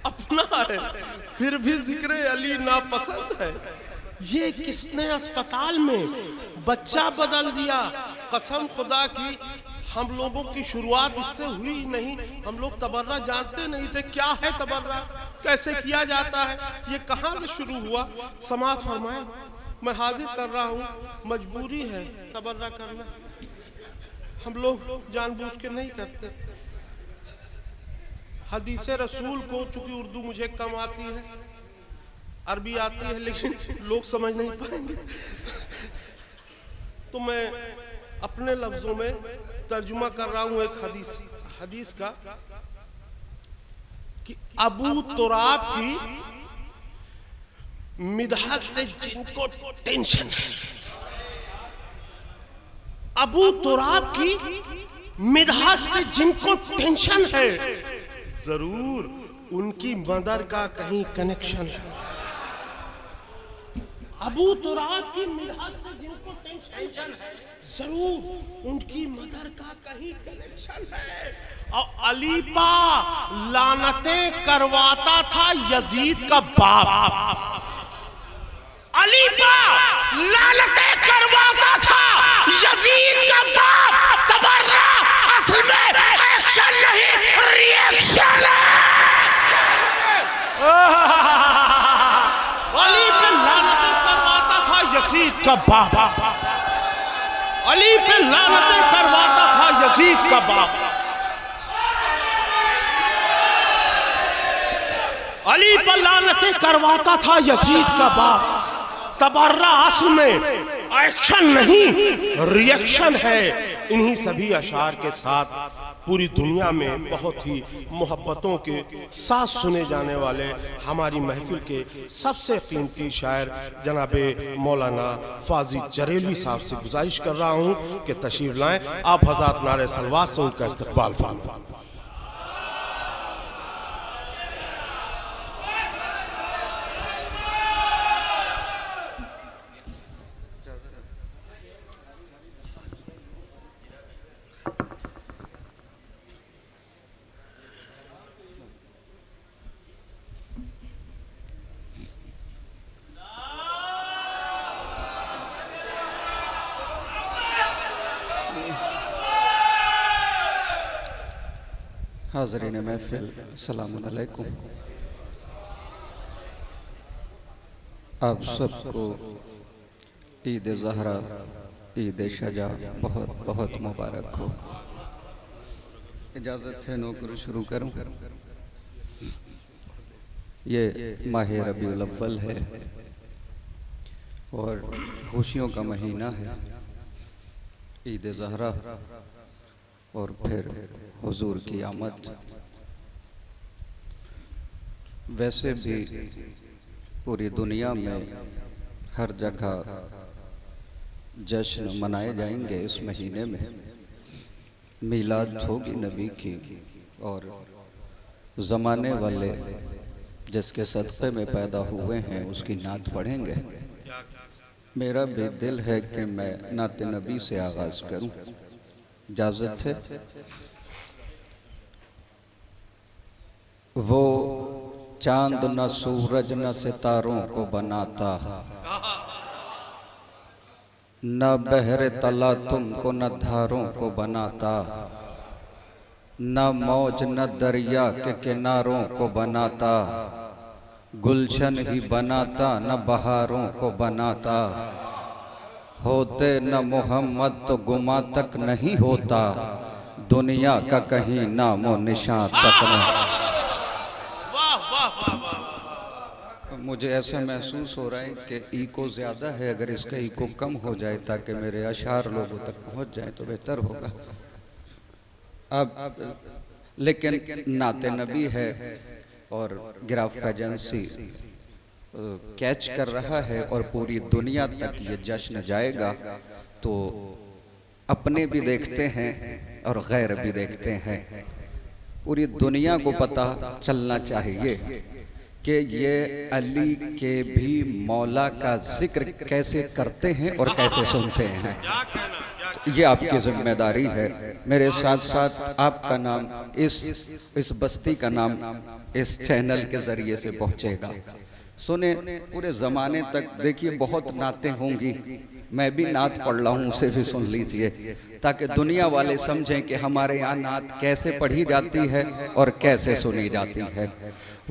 अपना है फिर भी जिक्र अली नापसंद है। ये किसने अस्पताल में बच्चा बदल दिया। कसम खुदा की हम लोगों की शुरुआत इससे हुई नहीं। हम लोग तबर्रा जानते नहीं थे। क्या है तबर्रा, कैसे किया जाता है, ये कहाँ से शुरू हुआ। समाअत फरमाए। मैं हाजिर कर रहा हूँ। मजबूरी है तबर्रा करना, हम लोग जानबूझ के नहीं करते। हदीस रसूल को चूंकि उर्दू मुझे कम आती है, अरबी आती है, लेकिन लोग समझ नहीं पाएंगे, तो मैं अपने लफ्जों में तर्जुमा कर रहा हूं एक हदीस का कि अबू तुराब की मिदहत से जिनको टेंशन है, अबू तुराब की मिदहत से जिनको टेंशन है, जरूर उनकी मदर का कहीं कनेक्शन है। अबू तुराब की मिदहत से जिनको टेंशन है, जरूर उनकी मदर का कहीं कनेक्शन है। और अली पा लानतें करवाता था यजीद का बाप। अली पा लानतें करवाता था यजीद का बाप। तबर्रा असल में एक्शन नहीं रिएक्शन है। अली पे लानतें करवाता था यजीद का बाप। अली पे लानतें करवाता था यजीद का बाप। अली पर लानतें करवाता था यजीद का बाप। तबर्रा असल में एक्शन नहीं रिएक्शन है। इन्हीं सभी अशार के साथ पूरी दुनिया में बहुत ही मोहब्बतों के साथ सुने जाने वाले हमारी महफिल के सबसे कीमती शायर जनाबे मौलाना फाजी जरेली साहब से गुजारिश कर रहा हूं कि तशरीफ लाएं। आप हज़रात नारे सलवात से उनका इस्तकबाल फरमाएं। हाज़रीन महफिल सलाम अलैकुम। आप सबको ईद ज़हरा ईद शजा बहुत बहुत मुबारक हो। इजाज़त है नौकर शुरू करूं। ये माह रबीउल अव्वल है और खुशियों का महीना है। ईद ज़हरा और फिर हुजूर की आमद। वैसे भी पूरी दुनिया में हर जगह जश्न मनाए जाएंगे इस महीने में। मीलाद होगी नबी की और ज़माने वाले जिसके सदक़े में पैदा हुए हैं उसकी नात पढ़ेंगे। मेरा भी दिल है कि मैं नात नबी से आगाज़ करूं। इजाज़त है। वो चांद न सूरज न सितारों को बनाता, न बहरे तला तुमको न धारों को बनाता, न मौज न दरिया के किनारों को बनाता, गुलशन ही बनाता न बहारों को बनाता। होते न मोहम्मद तो गुमा तक नहीं होता, दुनिया का कहीं नामो निशान तक नहीं। मुझे ऐसा महसूस हो रहा है कि इको ज़्यादा है। अगर इसका इको कम हो जाए ताकि मेरे अशार लोगों तक पहुंच जाए तो बेहतर होगा। अब लेकिन नाते नबी है और गिराफ एजेंसी कैच कर रहा है और पूरी दुनिया तक ये जश्न जाएगा, तो अपने भी देखते हैं और गैर भी देखते हैं। पूरी दुनिया को पता चलना चाहिए कि ये अली के भी मौला का जिक्र कैसे करते हैं और कैसे सुनते हैं। ये आपकी जिम्मेदारी है। मेरे साथ साथ आपका नाम इस बस्ती का नाम इस चैनल के जरिए से पहुंचेगा। सुने, पूरे ज़माने तक देखिए बहुत नातें होंगी। मैं भी नात पढ़ रहा हूँ, उसे भी सुन लीजिए ताकि दुनिया वाले समझें कि हमारे यहाँ नात कैसे पढ़ी जाती है और कैसे सुनी जाती है।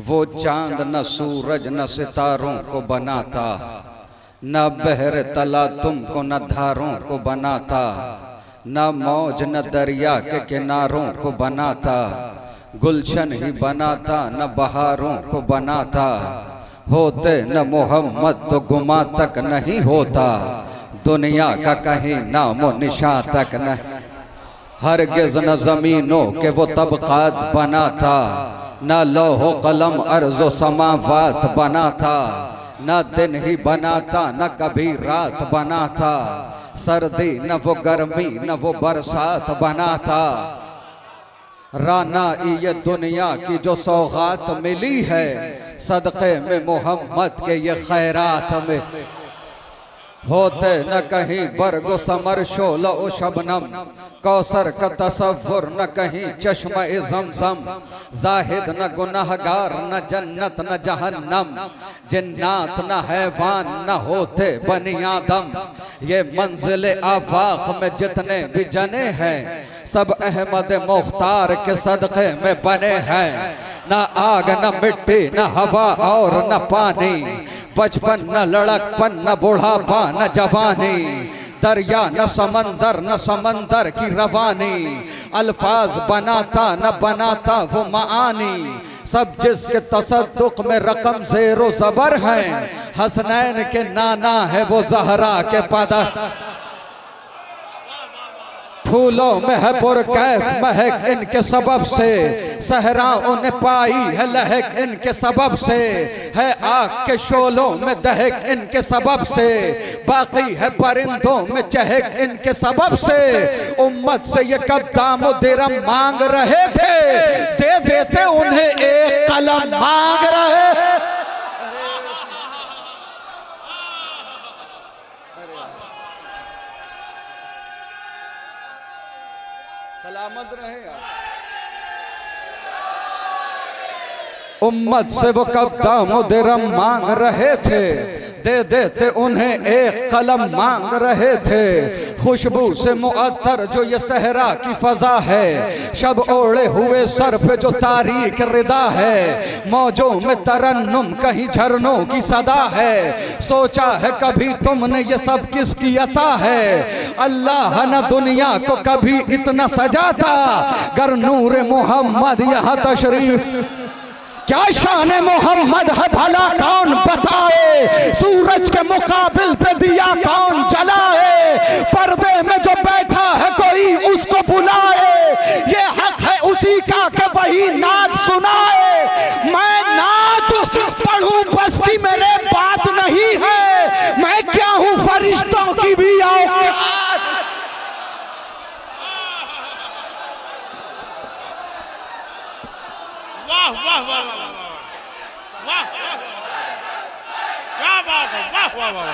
वो चांद न सूरज न सितारों को बनाता, न बहर तला तुमको न धारों को बनाता, न मौज न दरिया के किनारों को बनाता, गुलशन ही बनाता न बहारों को बनाता। होते न मोहम्मद तो गुमा तक नहीं होता, दुनिया का कहीं नामो निशान तक नहीं। हरगिज़ न ज़मीनों के वो तबक़ात बनाता, न लौहो कलम अर्ज़ो समावात बनाता, न दिन ही बनाता न कभी रात बनाता, सर्दी न वो गर्मी न वो बरसात बनाता। राना ये दुनिया की जो सौगात मिली है, सदक़े में मोहम्मद के ये खैरात में। होते न कहीं बरगो समर शोलो ओ शबनम, कौसर का तसव्वुर न कहीं चश्मा ए ज़मज़म, जाहिद न गुनाहगार न जन्नत न जहन्नम, जिन्नात न हैवान न होते बनी आदम। ये मंजिल आफाक में जितने भी जने हैं सब अहमद मुख्तार के सदक़े में बने हैं। न आग न मिट्टी न हवा और न पानी, बचपन न लड़कपन न बुढ़ापा न जवानी, दरिया न समंदर न समंदर की रवानी, अल्फाज बनाता न बनाता वो मानी, सब जिसके तसद्दुक में रकम ज़ेरो ज़बर हैं, हसनैन के नाना है वो ज़हरा के पदा। फूलों में है पुरकैफ महक इनके सबब से, सहराओं ने पाई है लहक इनके सबब से, है आग के शोलों में दहक इनके सबब से, बाकी है परिंदों में चहक इनके सबब से। उम्मत से ये कब दामो दिरम मांग रहे थे, दे देते उन्हें एक कलम मांग रहे। सलामत रहे यार। उम्मत से वो कब दामो दिरम मांग रहे थे, दे देते उन्हें एक कलम मांग रहे थे। खुशबू से मुअत्तर जो ये सहरा की फजा है, शब ओढ़े हुए सर पे जो तारीख रिदा है, मौजों में तरन्नुम कहीं झरनों की सदा है। सोचा है कभी तुमने ये सब किसकी अता है, अल्लाह न दुनिया को कभी इतना सजाता, गर नूर मोहम्मद यहाँ तशरीफ। क्या शान मोहम्मद है भला कौन बताए, सूरज के मुकाबिल पे दिया कौन जलाए, पर्दे में जो बैठा है कोई उसको बुलाए, ये हक है उसी का कि वही नात सुनाए। मैं नात पढ़ूं बस की मेरे बात नहीं है, मैं क्या हूँ फरिश्तों की भी औकात। वाह वाह वाह वाह वाह, क्या बात है, वाह वाह वाह।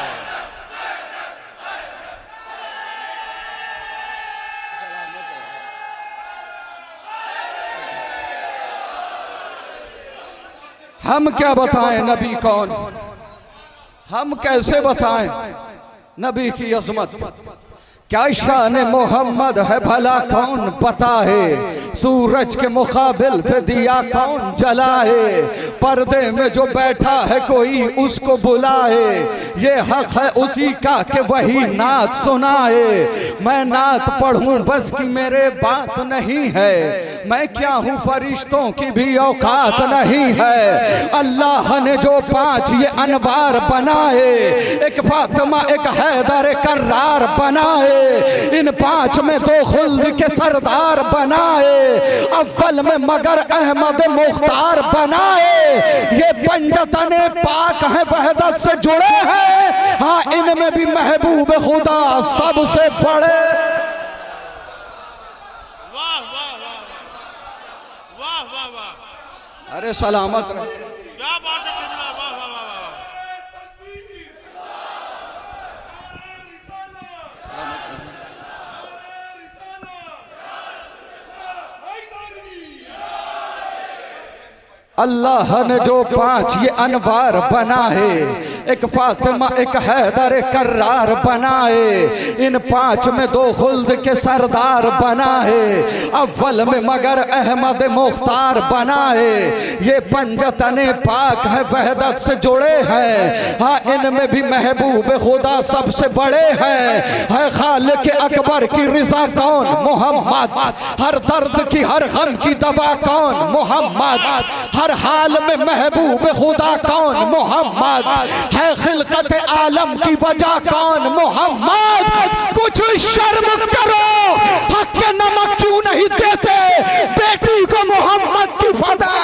हम क्या बताएं नबी कौन, हम कैसे बताएं नबी की अजमत। क्या शान मोहम्मद है भला कौन बताए, सूरज के मुकाबिल पे दिया कौन जलाए, पर्दे में जो बैठा है कोई उसको बुलाए, ये हक है उसी का कि वही नात सुनाए। मैं नात पढ़ूं बस की मेरे बात नहीं है, मैं क्या हूँ फरिश्तों की भी औकात नहीं है। अल्लाह ने जो 5 ये अनवार बनाए, एक फातिमा एक हैदर कर्रार बनाए, इन 5 में 2 खुल्द के सरदार बनाए, अव्वल में मगर अहमद मुख्तार बनाए। ये पंजतने पाक हैं वहदत से जुड़े हैं, हाँ इनमें भी महबूब खुदा सबसे बड़े। वाह वाह वाह वाह वाह वाह, अरे सलामत रहे। क्या बात है किबला, वाह वाह वाह वाह। अल्लाह ने जो 5 ये अनवार बनाए, एक फातिमा एक हैदर कर्रार बनाए, इन 5 में 2 खुल्द के सरदार बनाए, अव्वल में मगर अहमद मुख्तार बनाए। ये पंजतने पाक है वहदत से जुड़े हैं, हाँ इनमें भी महबूब खुदा सबसे बड़े हैं। है खालिक अकबर की रिजा कौन, मोहम्मद। हर दर्द की हर गम की दवा कौन, मोहम्मद। हर हाल में महबूब खुदा कौन, मोहम्मद। है खिलकत आलम की वजह कौन, मोहम्मद। कुछ शर्म करो, हक के नमक क्यों नहीं देते बेटी को मोहम्मद की फदा।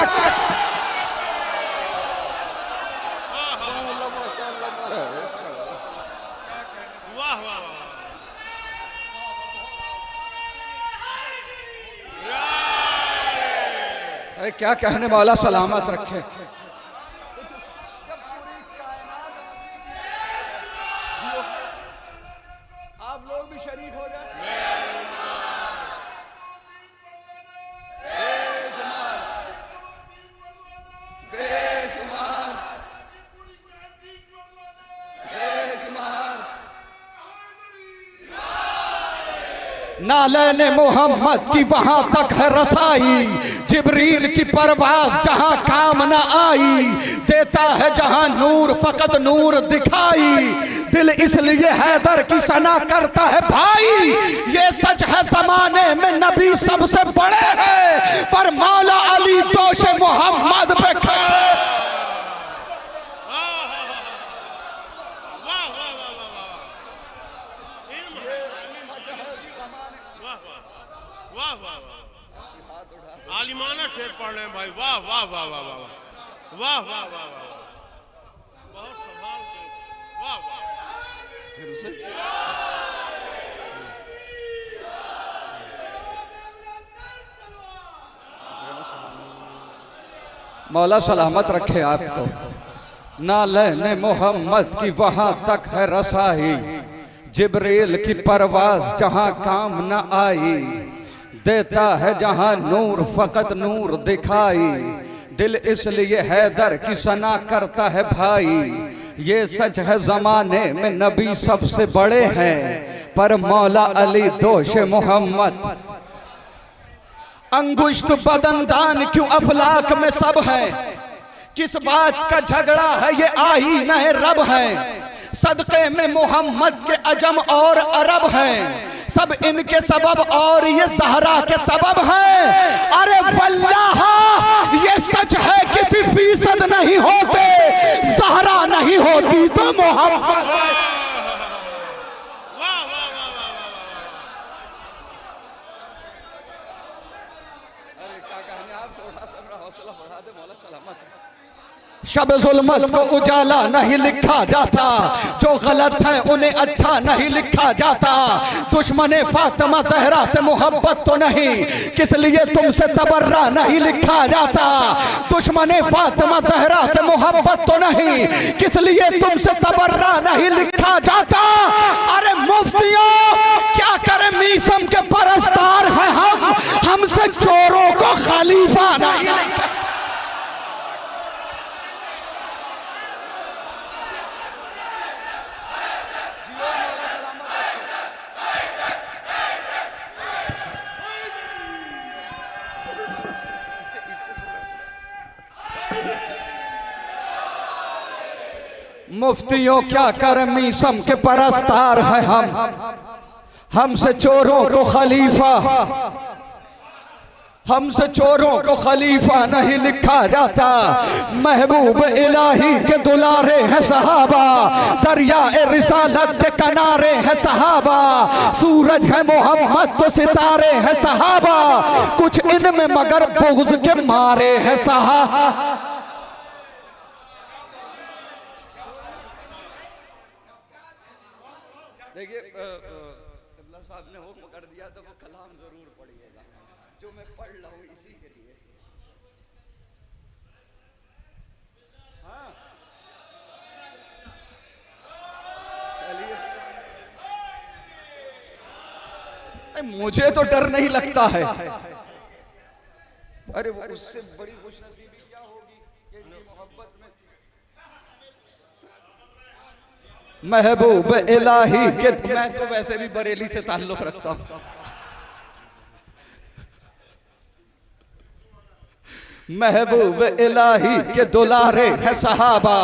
अरे क्या कहने वाला सलामत रखे। नालैन मोहम्मद की वहां तक है रसाई, जिब्रील की परवाज जहां काम न आई, देता है जहां नूर फकत नूर दिखाई, दिल इसलिए हैदर की सना करता है भाई, ये सच है जमाने में नबी सबसे बड़े हैं, पर मौला अली दोष मोहम्मद पे खड़े। आलिमाना शेर पढ़ रहे हैं भाई, वाह वाह वाह वाह वाह वाह वाह वाह वाह, बहुत संभाल के, वाह वाह। फिर से मौला सलामत रखे आपको। नालैन मोहम्मद की वहां तक है रसाई, जिब्रील की परवाज जहां काम न आई, देता है जहां नूर फकत नूर दिखाई, दिल इसलिए हैदर की सना करता है भाई, ये सच है जमाने में नबी सबसे बड़े हैं, पर मौला अली दोष मोहम्मद। अंगुश्त बदनदान क्यों अफलाक में सब है, किस बात का झगड़ा है ये आही नए रब है, सदक़े में मोहम्मद के अजम और अरब हैं, सब इनके सबब और ये ज़हरा के सबब हैं। अरे वल्लाह ये सच है किसी फीसद नहीं होते, ज़हरा नहीं होती तो मोहम्मद। शब जुल्मत को उजाला नहीं लिखा जाता, जो गलत है उन्हें अच्छा नहीं लिखा जाता, दुश्मने फातिमा ज़हरा से मोहब्बत तो नहीं, किस लिए तुमसे तबर्रा नहीं लिखा जाता, दुश्मने फातिमा ज़हरा से मोहब्बत तो नहीं, किस लिए तुमसे तबर्रा नहीं लिखा जाता। अरे मुफ्तियों क्या करें, मीसम के परस्तार हैं हम, हमसे चोरों को खलीफा नहीं लिखा। मुफ्तियों क्या कर मीसम के परस्तार है हम, हमसे चोरों को खलीफा, हमसे चोरों को खलीफा नहीं लिखा जाता। महबूब इलाही के दुलारे हैं सहाबा, दरिया रिसालत के किनारे हैं सहाबा, सूरज है मोहम्मद तो सितारे हैं सहाबा, कुछ इनमें मगर बुग़्ज़ के मारे हैं सहाबा। देखिए अब्दुल्ला साहब ने हुक्म कर दिया तो वो कलाम जरूर पढ़िएगा, जो मैं पढ़ रहा हूँ इसी के लिए। हाँ मुझे तो डर नहीं लगता है, अरे वो उससे बड़ी खुशनसीबी क्या होगी कि इतनी मोहब्बत में महबूब इलाही के। मैं तो वैसे भी बरेली से ताल्लुक रखता हूं। महबूब इलाही के दुलारे हैं सहाबा,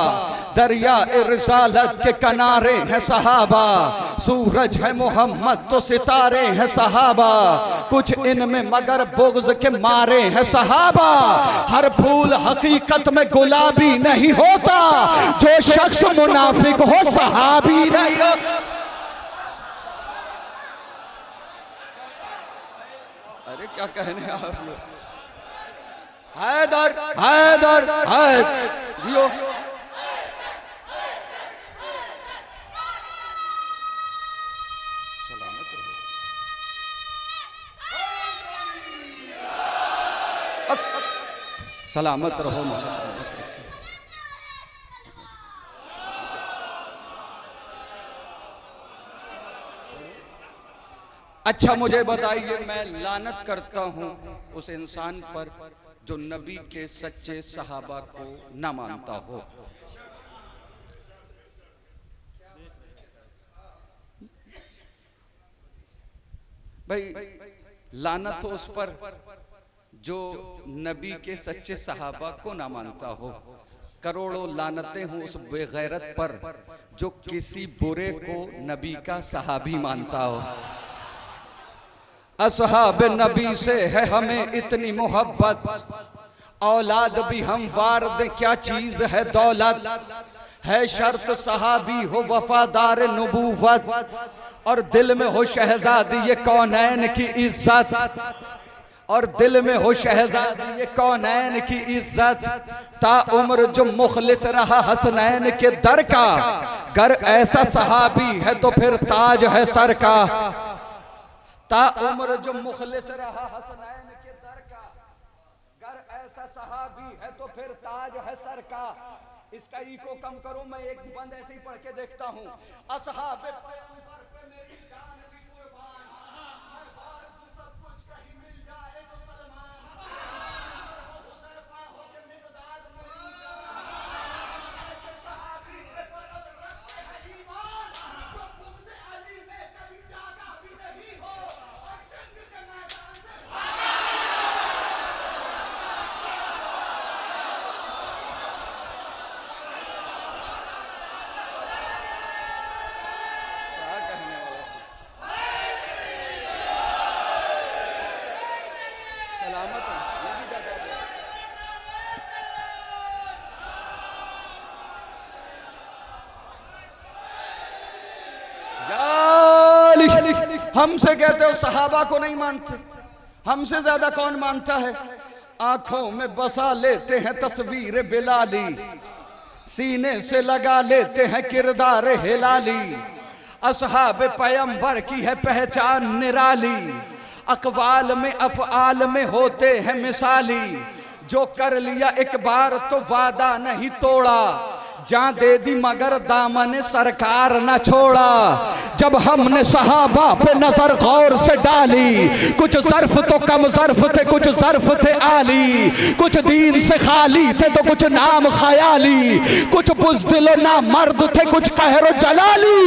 दरिया रिसालत के किनारे हैं सहाबा, सूरज है मोहम्मद तो सितारे हैं सहाबा, कुछ इनमें मगर बुग़्ज़ के मारे हैं सहाबा। हर फूल हकीकत में गुलाबी नहीं होता, जो शख्स मुनाफिक हो सहाबी नहीं होता। अरे क्या कहने आप लोग। हैदर हैदर हैदर जियो। सलामत रहो। सलामत रहो। अच्छा मुझे बताइए, मैं लानत करता हूं उस इंसान पर जो नबी के सच्चे सहाबा को न मानता हो। भाई लानत हो उस पर जो नबी के सच्चे सहाबा को ना मानता हो, करोड़ों लानतें हों उस बेगैरत पर जो किसी बुरे को नबी का सहाबी मानता हो। असहाब नबी से है हमें इतनी मोहब्बत, औलाद भी हम वार दें क्या चीज है दौलत, है शर्त सहाबी हो वफादार नबूवत, और दिल में हो शहजादी ये कौनैन की इज्जत, और दिल में हो शहजादी ये कौनैन की इज्जत, ता उम्र जो मुखलिस रहा हसनैन के दर का, गर ऐसा सहाबी है तो फिर ताज है सर का, ता उम्र जो मुखलिस रहा हसनैन के दर का, गर ऐसा सहाबी है तो फिर ताज है सर का। इसका ई को कम करो, मैं एक बंद ऐसे ही पढ़ के देखता हूँ। असहाब पैगंबर पे मेरी जान भी कुर्बान, हर बार तू सब कुछ कहीं मिल जाए तो सलमान, हुज़ैफा हो के मिक़दाद में ऐसे सहाबी पे फर्ज रखते हैं ईमान, जो बुग़्ज़ अली में कभी जागा भी नहीं हो और जंग के मैदान से हमसे कहते हो सहाबा को नहीं मानते, हमसे ज्यादा कौन मानता है। आंखों में बसा लेते हैं तस्वीर बिलाली, सीने से लगा लेते हैं किरदार हिलाली, असहाब पैगंबर की है पहचान निराली, अकवाल में अफआल में होते हैं मिसाली, जो कर लिया एक बार तो वादा नहीं तोड़ा, जान दे दी मगर दामन सरकार न छोड़ा। जब हमने सहाबा पे नजर गौर से डाली, कुछ ज़र्फ तो कम ज़र्फ थे, कुछ ज़र्फ थे आली, कुछ दीन से खाली थे तो कुछ नाम ख्याली, कुछ बुज़दिल ना मर्द थे कुछ कहरो जलाली।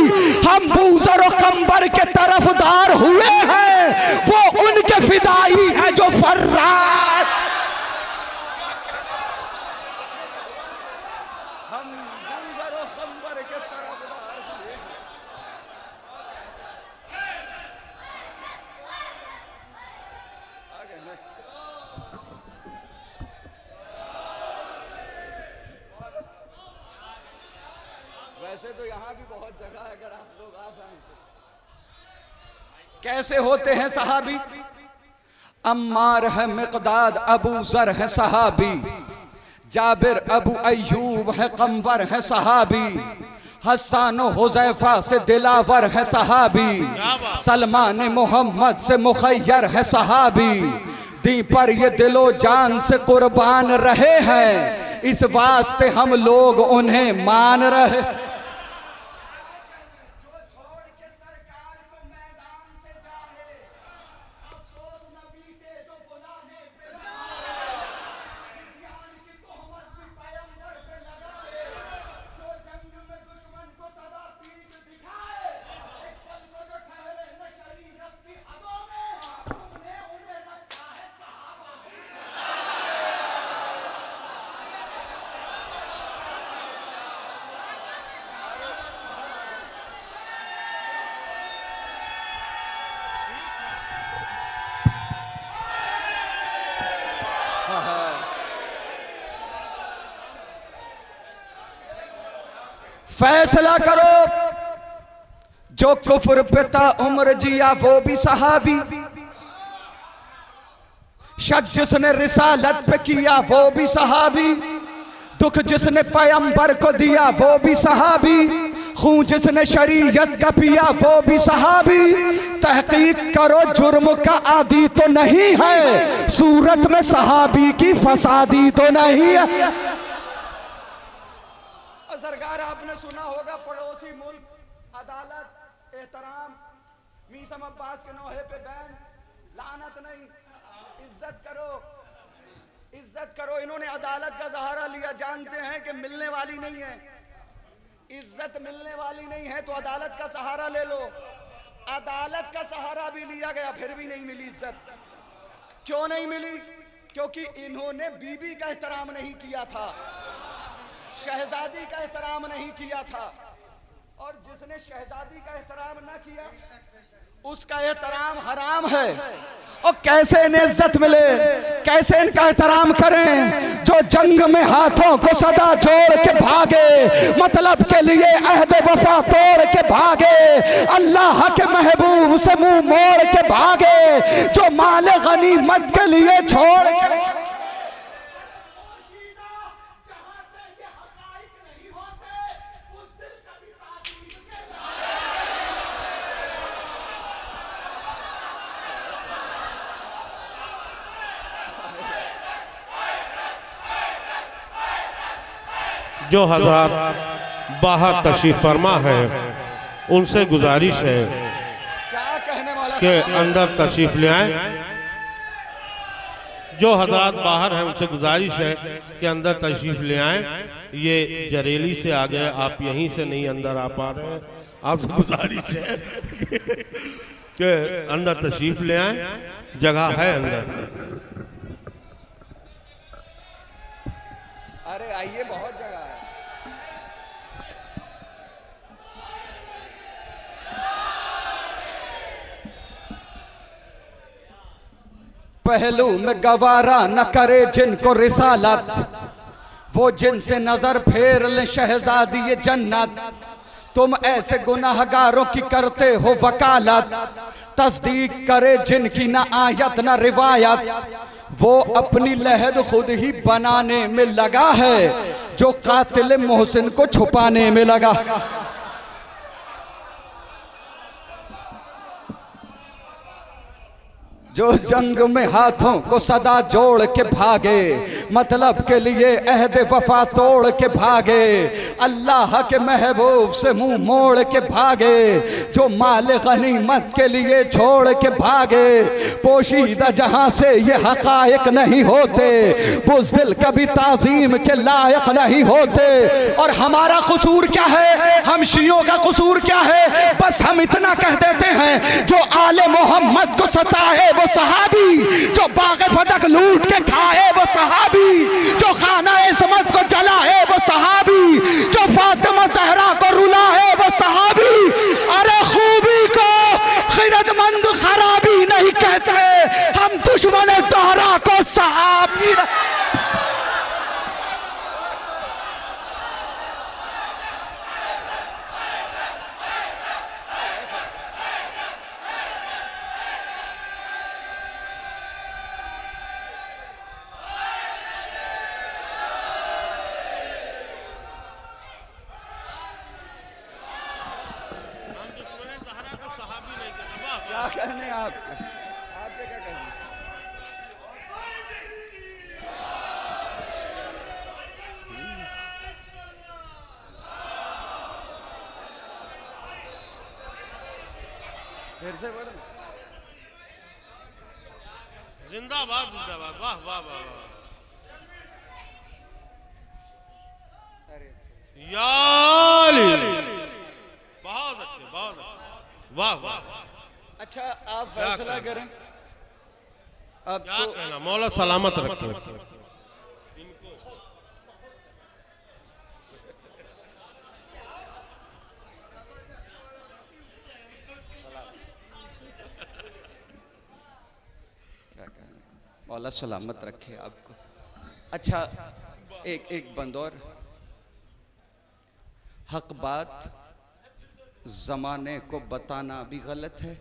हम बूज़र और कंबर के तरफदार हुए हैं, वो उनके फिदाई है जो फर्रार। वैसे तो यहाँ भी बहुत जगह है, अगर आप लोग आ जाएं तो। कैसे होते हैं सहाबी? अम्मार है मिक़दाद, अबू ज़र है सहाबी, जाबिर अबू अय्यूब है कंबर है सहाबी, हसन हुज़ैफा से दिलावर है सहाबी, सलमान मोहम्मद से मुखय्यर है सहाबी, दी पर ये दिलो जान से कुर्बान रहे हैं, इस वास्ते हम लोग उन्हें मान रहे। फैसला करो, जो कुफ्र पे ता उम्र जिया वो भी सहाबी, शक जिसने रिसालत पे किया वो भी सहाबी, दुख जिसने पैगंबर को दिया वो भी सहाबी, खून जिसने शरीयत का पिया वो भी सहाबी। तहकीक करो जुर्म का आदि तो नहीं है, सूरत में सहाबी की फसादी तो नहीं है। सरकार आपने सुना होगा पड़ोसी मुल्क अदालत एहतराम, मीसम अब्बास के नौहे पे बैन, लानत नहीं, इज्जत करो, इज्जत करो। इन्होंने अदालत का सहारा लिया, जानते हैं कि मिलने वाली नहीं है, इज्जत मिलने वाली नहीं है, तो अदालत का सहारा ले लो। अदालत का सहारा भी लिया गया, फिर भी नहीं मिली इज्जत। क्यों नहीं मिली? क्योंकि इन्होंने बीबी का एहतराम नहीं किया था, शहजादी का एहतराम नहीं किया था। और जिसने शहजादी का एहतराम ना किया उसका एहतराम हराम है। और कैसे इन्हें इज्जत मिले, कैसे इनका एहतराम करें? जो जंग में हाथों को सदा जोड़ के भागे, मतलब के लिए अहद वफा तोड़ के भागे, अल्लाह के महबूब से मुंह मोड़ के भागे, जो माल गनीमत के लिए छोड़ के जो हजरात बाहर तशरीफ फरमा है उनसे गुजारिश है कि अंदर तशरीफ ले आए। जो हजरात बाहर हैं उनसे गुजारिश है कि अंदर तशरीफ ले आए। ये जरेली से आ गए, आप यहीं से नहीं अंदर आ पा रहे हैं, आपसे गुजारिश है कि अंदर तशरीफ ले आए, जगह है अंदर। अरे आइए, बहुत जगह है। पहलू में गवारा न करे जिनको रिसालत, वो जिनसे नजर फेर ले शहजादी ये जन्नत। तुम ऐसे गुनाहगारों की करते हो वकालत, तस्दीक करे जिनकी न आयत न रिवायत। वो अपनी लहद खुद ही बनाने में लगा है, जो कातिल मोहसिन को छुपाने में लगा। जो जंग में हाथों को सदा जोड़ के भागे, मतलब के लिए अहद वफा तोड़ के भागे, अल्लाह के महबूब से मुंह मोड़ के भागे, जो माल गनीमत के लिए छोड़ के भागे। पोशीदा जहां से ये हकायक नहीं होते, बुज़दिल कभी ताज़ीम के लायक नहीं होते। और हमारा कसूर क्या है, हम शियों का कसूर क्या है? बस हम इतना कह देते हैं, जो आले मोहम्मद को सताए वो सहाबी, जो बाग़े फदक लूट के खाए वो सहाबी, जो खाना इस्मत को जलाए वो सहाबी, जो फातिमा ज़हरा को रुलाए वो सहाबी। अरे खूबी को खिरतमंद खराबी नहीं कहते, हम दुश्मन ज़हरा को सहाबी। क्या कहने आपके क्या कहने? फिर से बढ़। जिंदाबाद जिंदाबाद, वाह वाह वाह वाह। याली बहुत अच्छे, बहुत अच्छे, वाह वाह। अच्छा आप फैसला करें। अब क्या तो कहना, मौला सलामत रखे। मौला सलामत रखे आपको। अच्छा एक बंद और, हक बात जमाने को बताना भी गलत है,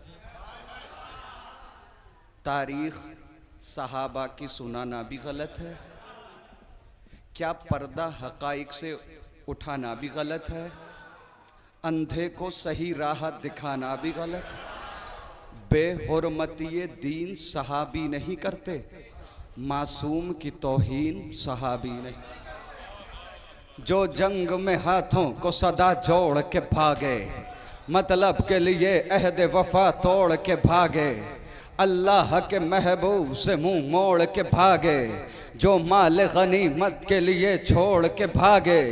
तारीख सहाबा की सुनाना भी गलत है, क्या पर्दा हकाइक से उठाना भी गलत है, अंधे को सही राह दिखाना भी गलत है। बेहुरमती दीन सहाबी नहीं करते, मासूम की तौहीन सहाबी नहीं। जो जंग में हाथों को सदा जोड़ के भागे, मतलब के लिए अहद वफा तोड़ के भागे, अल्लाह के महबूब से मुंह मोड़ के भागे, जो माल गनीमत के लिए छोड़ के भागे।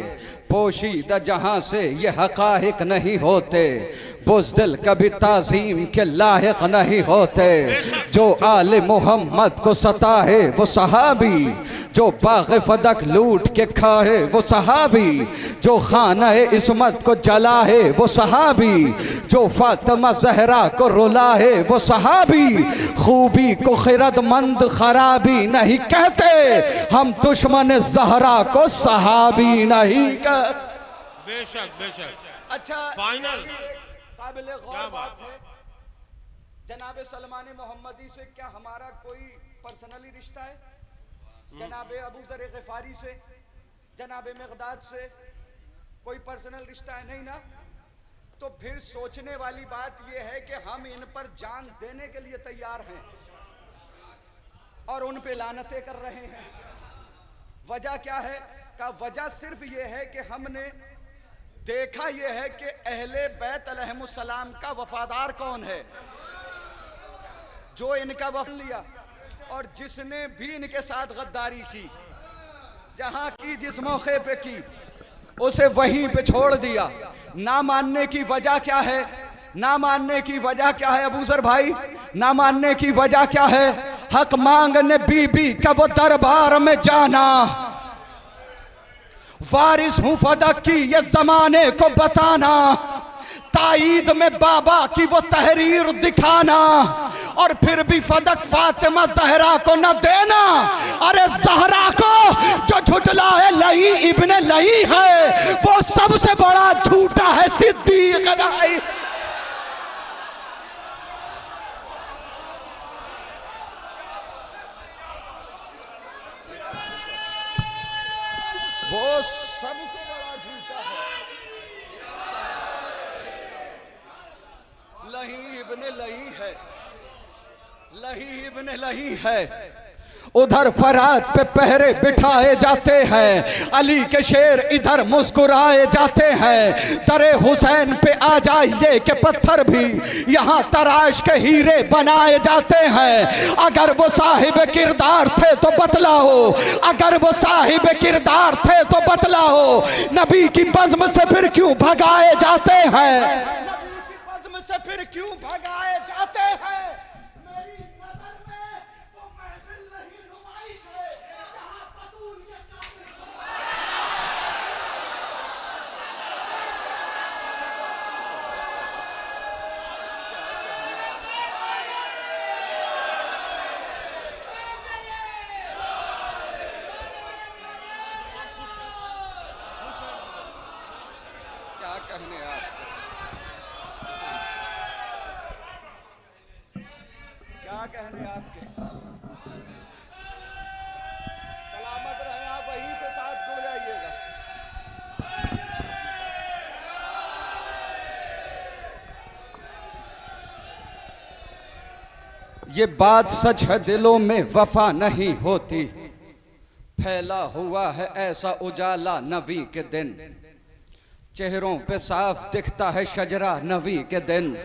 पोशीदा जहां से ये हकाइक नहीं होते, बुज़दिल कभी ताज़ीम के लायक नहीं होते। जो आले मोहम्मद को सताए वो सहाबी, जो बाग़ फदक लूट के खाए वो सहाबी, जो खाना इस्मत को जलाए वो सहाबी, जो फातिमा ज़हरा को रुलाए वो सहाबी। खूबी को खिरदमंद खराबी नहीं कहते, हम दुश्मन ज़हरा को सहाबी नहीं कहते। बेशक बेशक। अच्छा, फाइनल काबिल गौर बात है, जनाब सलमान मोहम्मदी से क्या हमारा कोई पर्सनली रिश्ता है? जनाब अबू ज़र ग़िफ़ारी से, जनाब मिक़दाद से कोई पर्सनल रिश्ता है? नहीं ना। तो फिर सोचने वाली बात यह है कि हम इन पर जान देने के लिए तैयार हैं और उन पे लानतें कर रहे हैं। वजह क्या है? का वजह सिर्फ ये है कि हमने देखा यह है कि अहले बैत अलैहिमुस्सलाम का वफादार कौन है, जो इनका वफा लिया और जिसने भी इनके साथ गद्दारी की, जहां की जिस मौके पे की उसे वहीं पे छोड़ दिया। ना मानने की वजह क्या है? ना मानने की वजह क्या है अबूजर भाई? ना मानने की वजह क्या है? हक मांगने बीबी का वो दरबार में जाना, वारिस हूं फदक की ये जमाने को बताना, ताईद में बाबा की वो तहरीर दिखाना, और फिर भी फदक फातिमा ज़हरा को न देना। अरे ज़हरा को जो झुटलाए लई इब्ने लई है, वो सबसे बड़ा झूठा है सिद्दीक़ नाई। वो सबसे बड़ा झूठा है, लही इब्ने लही है, लही इब्ने लही है। उधर फरात पे पहरे बिठाए जाते हैं, अली के शेर इधर मुस्कुराए जाते हैं। दरे हुसैन पे आ जाइए के पत्थर भी यहाँ तराश के हीरे बनाए जाते हैं। अगर वो साहिब किरदार थे तो बतलाओ, अगर वो साहिब किरदार थे तो बतलाओ, नबी की बज़्म से फिर क्यों भगाए जाते हैं? नबी की बज़्म से फिर क्यों भगाए जाते हैं? क्या कहने आपके? सलामत रहे आप, वहीं से साथ जुड़ जाइएगा। ये बात सच है, दिलों में वफा नहीं होती, फैला हुआ है ऐसा उजाला नबी के दिन, चेहरों पे साफ दिखता है शजरा नबी के दिन।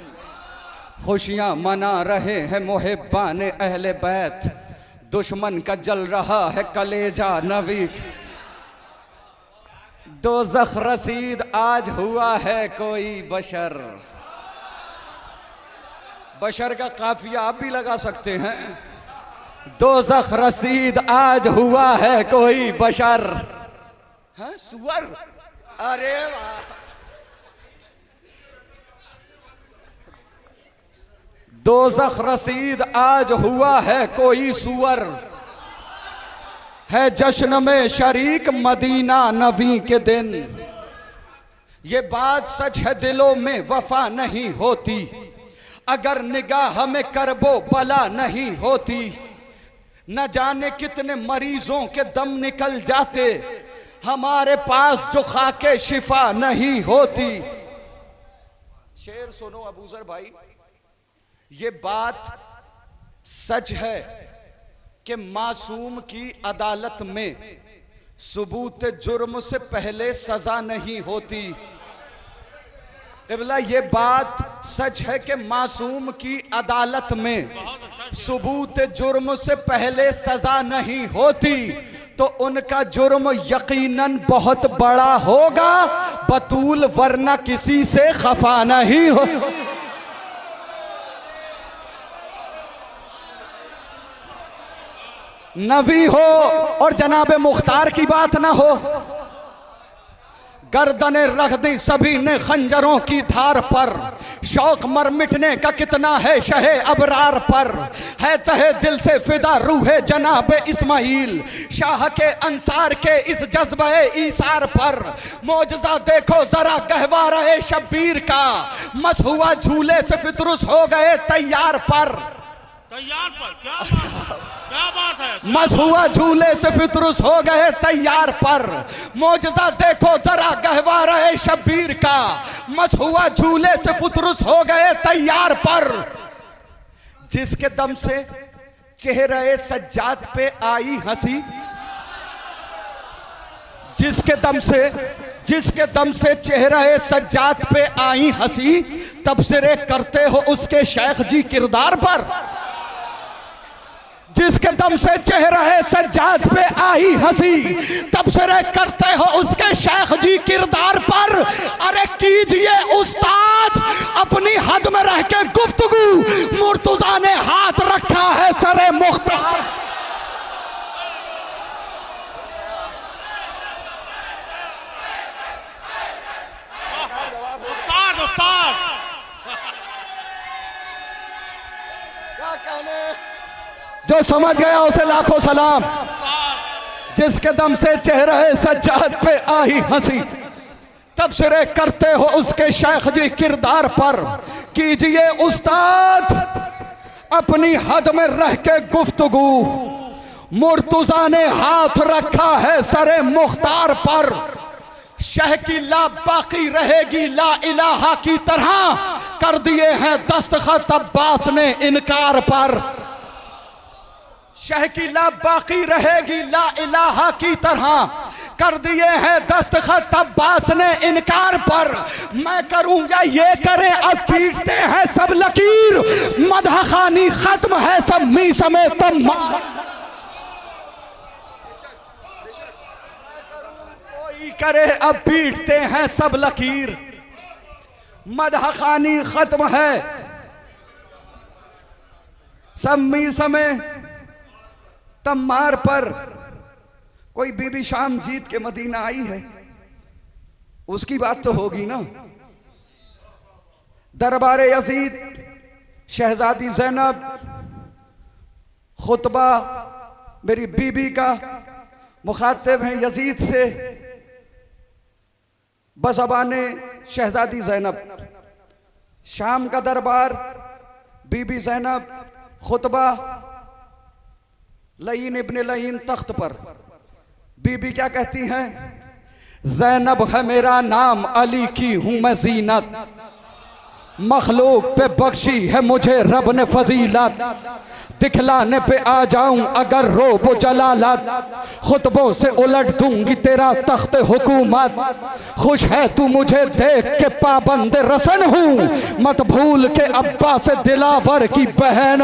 खुशियां मना रहे हैं मुहिब्बान अहले बैत, दुश्मन का जल रहा है कलेजा नबी। दोज़ख रसीद आज हुआ है कोई बशर, बशर का काफिया आप भी लगा सकते हैं। दोज़ख रसीद आज हुआ है कोई बशर। हाँ सुअर, अरे वाह। दोज़ख रसीद आज हुआ है कोई सुअर, है जश्न में शरीक मदीना नबी के दिन। ये बात सच है, दिलों में वफा नहीं होती, अगर निगाह में करबो बला नहीं होती। न जाने कितने मरीजों के दम निकल जाते, हमारे पास जो खाके शिफा नहीं होती। शेर सुनो अबूजर भाई, ये बात सच है कि मासूम की अदालत में सबूत जुर्म से पहले सजा नहीं होती। क़िबला ये बात सच है कि मासूम की अदालत में सबूत जुर्म से पहले सजा नहीं होती तो उनका जुर्म यकीनन बहुत बड़ा होगा बतूल, वरना किसी से खफा नहीं हो। नबी हो और जनाबे मुख्तार की बात ना हो, गर्दने रख दी सभी ने खंजरों की धार पर, शौक मर मिटने का कितना है शहे अबरार पर, है तहे दिल से फिदा रूहे जनाबे इस्माइल शाह के अंसार के इस जज्बे ईसार पर। मौजज़ा देखो जरा गहवारा है शब्बीर का, मस हुआ झूले से फितरुस हो गए तैयार पर। तैयार पर क्या बात है, मस हुआ झूले से फितरुस हो गए तैयार पर। मौजज़ा देखो जरा गहवारा है शब्बीर का, मस हुआ झूले से फितरुस हो गए तैयार पर। जिसके दम से चेहरे सज्जाद पे आई हंसी, जिसके दम से चेहरे सज्जाद पे आई हंसी, तबसरे करते हो उसके शेख जी किरदार पर। जिसके दम से चेहरा है सज्जाद पे आई हंसी, तबसरे करते हो उसके शेख जी किरदार पर। अरे कीजिए उस्ताद अपनी हद में रह के गुफ्तगू, मुर्तजा ने हाथ रखा है सरे मुख्तार। उस्ताद उस्ताद क्या कहने, जो समझ गया उसे लाखों सलाम। जिसके दम से चेहरा है सज्जाद पे आई हंसी, तबसरे करते हो उसके शेख जी किरदार पर। कीजिए उस्ताद अपनी हद में रह के गुफ्तगू, मुर्तजा ने हाथ रखा है सरे मुख्तार पर। शह की ला बाकी रहेगी ला इलाहा की तरह, कर दिए हैं दस्तखत अब्बास ने इनकार पर। शह की ला बाकी रहेगी ला इलाहा की तरह, कर दिए हैं दस्तखत अब्बास ने इनकार पर। मैं करूंगा ये करें अब पीटते हैं सब लकीर, मदह खानी खत्म है सब मी समय तम। कोई करे अब पीटते हैं सब लकीर, मदह खानी खत्म है सब मी समय तम्मार पर। कोई बीबी शाम जीत के मदीना आई है, उसकी बात तो होगी ना। दरबारे यजीद शहजादी ज़ैनब खुतबा मेरी बीबी का मुखातिब हैं यजीद से बज़बाने शहजादी ज़ैनब। शाम का दरबार, बीबी ज़ैनब खुतबा, लईन इब्ने लईन तख्त पर। बीबी क्या कहती हैं? ज़ैनब है मेरा नाम, अली की हूं मैं ज़ीनत, मखलूक पे बख्शी है मुझे रब ने फजीलत, दिखलाने पे आ जाऊं अगर रोबो जलालत, खुतबों से उलट दूंगी तेरा तख्त हुकूमत, खुश है तू मुझे देख के पाबंद रसन हूं, मत भूल के अब्बा से दिलावर की बहन।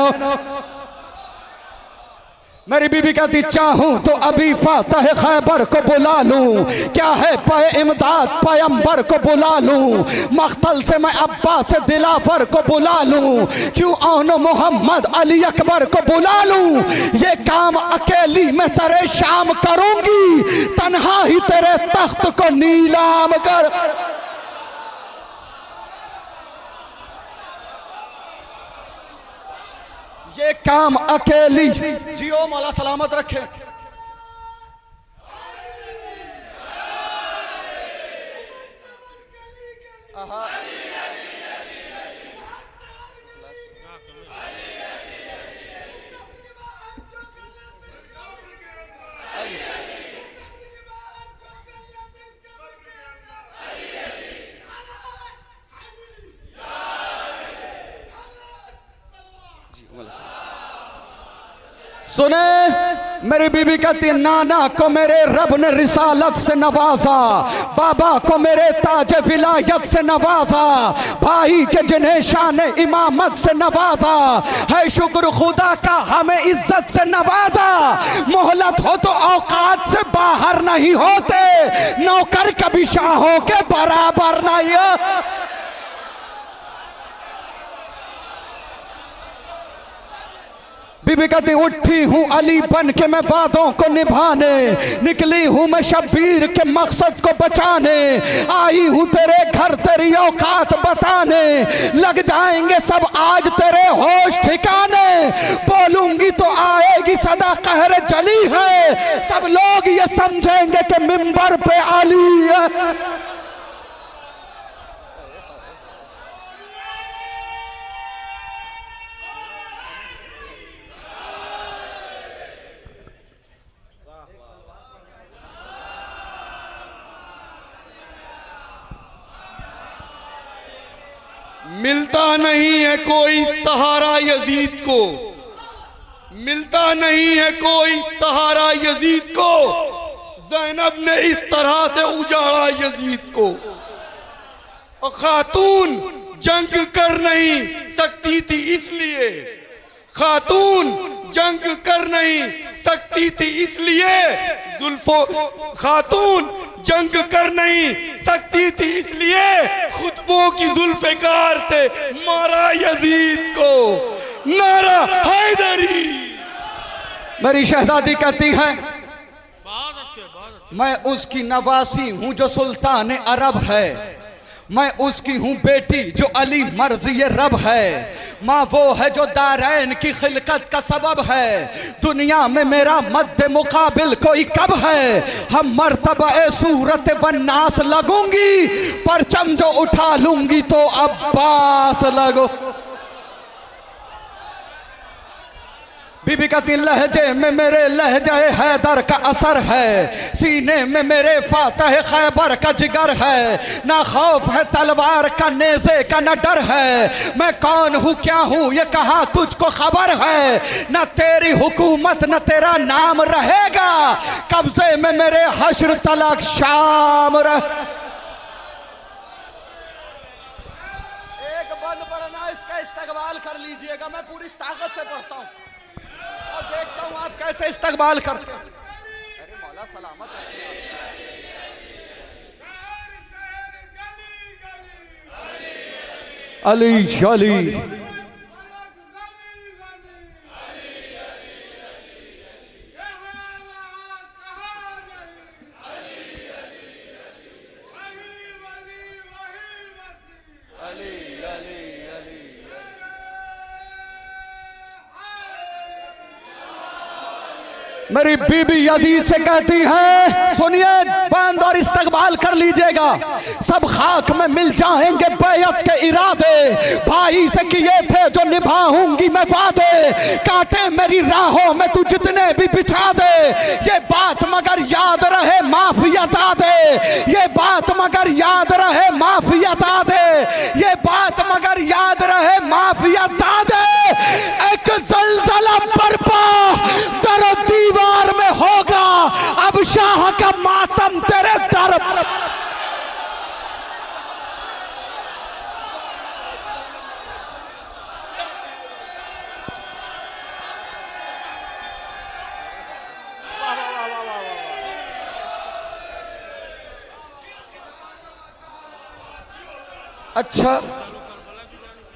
मेरी बीबी कहती चाहूं तो अभी फातह खैबर को बुला लूं, क्या है पे इमदाद पैगंबर को बुला लूं, मख्तल से मैं अब्बा से दिलावर को बुला लूं, क्यों औन मोहम्मद अली अकबर को बुला लूं, ये काम अकेली मैं सरे शाम करूंगी, तन्हा ही तेरे तख्त को नीलाम कर। ये काम अकेली, जियो मौला सलामत रखे। सुने, मेरी बीबी कहती नाना को मेरे रब ने रिसालत से नवाजा, बाबा को मेरे ताज विलायत से नवाजा, भाई के जिन्हें शान इमामत से नवाजा है, शुक्र खुदा का हमें इज्जत से नवाजा। मोहलत हो तो औकात से बाहर नहीं होते, नौकर कभी शाहों के बराबर नहीं हो। बीबी कहती उठी हूँ अली बन के मैं वादों को निभाने, निकली हूँ मैं शब्बीर के मकसद को बचाने, आई हूँ तेरे घर तेरी औकात बताने, लग जाएंगे सब आज तेरे होश ठिकाने, बोलूंगी तो आएगी सदा कहर जली है, सब लोग ये समझेंगे कि मिंबर पे अली है। मिलता नहीं है कोई सहारा यजीद को, मिलता नहीं है कोई सहारा यजीद को, ज़ैनब ने इस तरह से उजाड़ा यजीद को। और खातून जंग कर नहीं सकती थी इसलिए, खातून जंग कर नहीं सकती थी इसलिए, जुल्फो खातून जंग कर नहीं सकती थी इसलिए, खुतबों की जुल्फ़िकार से मारा यजीद को, नारा हैदरी। मेरी शहजादी कहती है मैं उसकी नवासी हूं जो सुल्तान अरब है, मैं उसकी हूँ बेटी जो अली मर्ज़ी रब है, माँ वो है जो दारैन की खिलकत का सबब है, दुनिया में मेरा मद्दे मुकाबिल कोई कब है, हम मर्तबा सूरत वन्नास लगूंगी, परचम जो उठा लूंगी तो अब्बास लगो। बीबी कहती लहजे में मेरे लहजे हैदर का असर है, सीने में मेरे फातह खैबर का जिगर है, ना खौफ है तलवार का नेज़े का न डर है, मैं कौन हूँ क्या हूँ ये कहाँ तुझको खबर है, न तेरी हुकूमत न तेरा नाम रहेगा, कब्जे में मेरे हश्र तलक शाम रह। एक बंद पढ़ना इसका इस्तकबाल कर लीजिएगा, मैं पूरी ताकत से पढ़ता हूँ और देखता हूं आप कैसे इस्तकबाल करते हैं। अरे मौला सलामत अली अली मेरी बीबी यजीद से कहती है सुनिए बंद और इस्तकबाल कर लीजिएगा, सब खाक में मिल जाएंगे बैयत के इरादे, भाई से किए थे जो निभाऊंगी मैं वादे, कांटे मेरी राहों में तू जितने भी बिछा दे, ये बात मगर याद रहे माफिया ज़ादे, ये बात मगर याद रहे माफिया ज़ादे, ये बात मगर याद रहे माफिया ज़ादे, एक ज़लज़ला बरपा दरो दीवार में होगा, अब शाह का मातम तेरे दर। अच्छा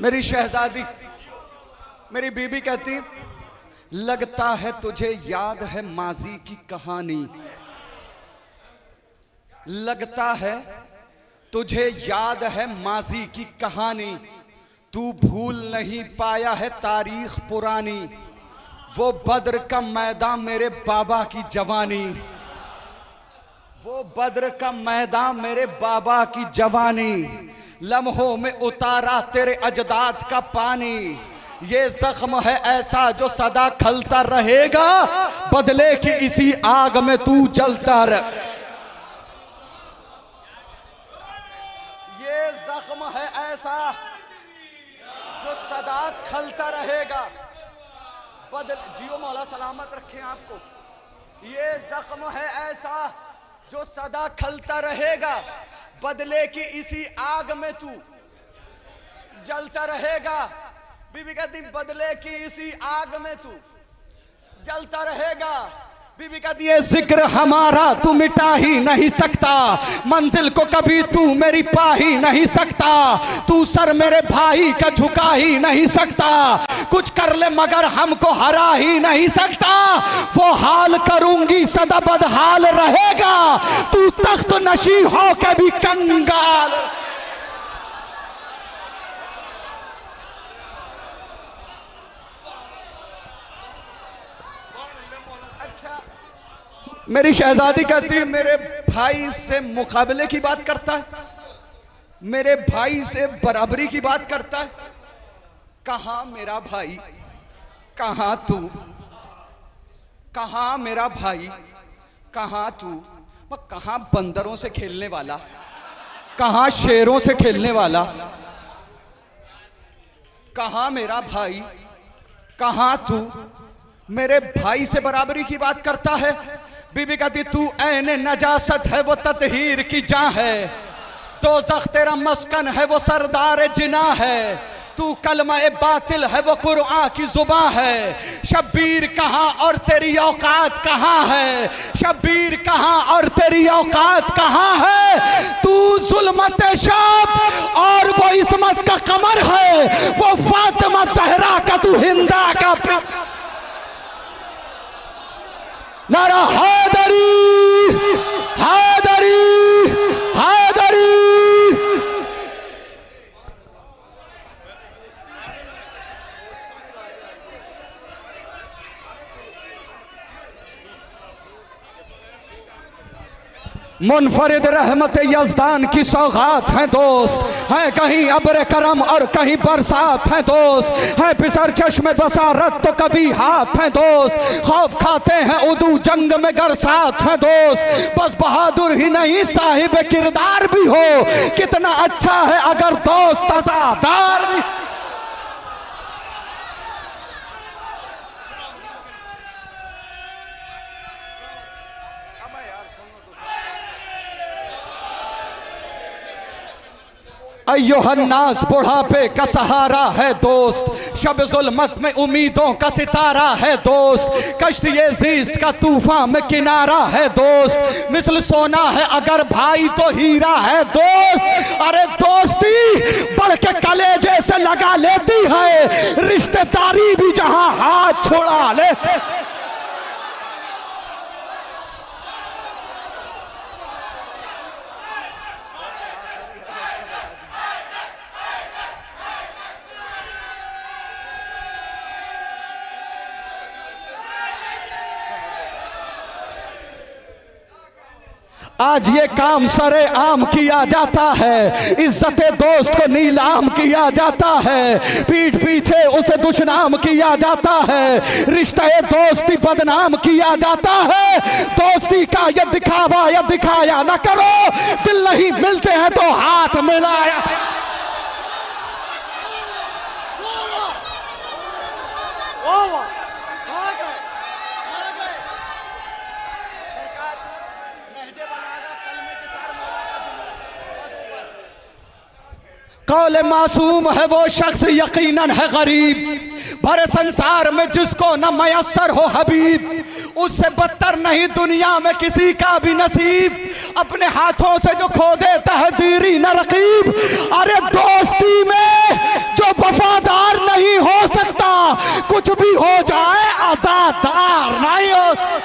मेरी शहजादी मेरी बीबी कहती लगता है तुझे याद है माजी की कहानी, लगता है तुझे याद है माजी की कहानी, तू भूल नहीं पाया है तारीख पुरानी, वो बद्र का मैदान मेरे बाबा की जवानी, वो बद्र का मैदान मेरे बाबा की जवानी, लम्हों में उतारा तेरे अजदाद का पानी, ये जख्म है ऐसा जो सदा खलता रहेगा, बदले की इसी आग में तू जलता रह। ये जख्म है ऐसा जो सदा खलता रहेगा, बदल जियो मौला सलामत रखे आपको। ये जख्म है ऐसा जो सदा खलता रहेगा, बदले की इसी आग में तू जलता रहेगा। बीबी कहती बदले की इसी आग में तू जलता रहेगा। बीबी कहती ये जिक्र हमारा तू मिटा ही नहीं सकता, मंजिल को कभी तू मेरी पा ही नहीं सकता, तू सर मेरे भाई का झुका ही नहीं सकता, कुछ कर ले मगर हमको हरा ही नहीं सकता। वो हाल करूंगी सदा बदहाल रहेगा, तू तख्त नशी हो के भी कंगाल। मेरी शहजादी कहती है मेरे भाई से मुकाबले की बात करता है, मेरे भाई से बराबरी की बात करता है। कहां मेरा भाई, कहां तू, कहां मेरा भाई, कहां तू। कहां बंदरों से खेलने वाला, कहां शेरों से खेलने वाला, कहां मेरा भाई, कहां तू। मेरे भाई से बराबरी की बात करता है। बीबी कहती तू ऐने नजासत है वो ततहीर की जान है, दोज़ख तेरा मस्कन है वो सरदार जिना है, तू कलमा बातिल है वो कुरआन की जुबान है। शब्बीर कहाँ और तेरी औकात कहाँ है, शब्बीर कहाँ और तेरी औकात कहाँ है। तू जुल्मत शाब और वो इस्मत का कमर है, वो फातिमा ज़हरा का तू हिंदा का नारा हैदरी हैदरी हैदरी। मुनफरिद रहमत यज़दान की सौगात हैं दोस्त, है कहीं अब्र करम और कहीं बरसात हैं दोस्त, है पिसर चश्मे बसारत तो कभी हाथ हैं दोस्त, खौफ खाते हैं उदू जंग में गर साथ हैं दोस्त। बस बहादुर ही नहीं साहिब किरदार भी हो, कितना अच्छा है अगर दोस्त आज़ादार भी। अय्युहन्नास बुढ़ापे का सहारा है दोस्त, शब जुल्मत में उम्मीदों का सितारा है दोस्त, कश्तिये ज़ीस्त का तूफान में किनारा है दोस्त, मिसल सोना है अगर भाई तो हीरा है दोस्त। अरे दोस्ती बढ़ के कलेजे से लगा लेती है, रिश्तेदारी भी जहां हाथ छुड़ा ले। आज ये काम सरे आम किया जाता है, इज्जत दोस्त को नीलाम किया जाता है, पीठ पीछे उसे दुश्मनाम किया जाता है, रिश्ते दोस्ती बदनाम किया जाता है। दोस्ती का ये दिखावा या दिखाया न करो, दिल नहीं मिलते हैं तो हाथ मिलाया। कौले मासूम है वो शख्स यकीनन है गरीब, भरे संसार में जिसको न मयसर हो हबीब, उससे बदतर नहीं दुनिया में किसी का भी नसीब, अपने हाथों से जो खो देता है दीरी न रकीब। अरे दोस्ती में जो वफादार नहीं हो सकता, कुछ भी हो जाए आजादार नहीं हो।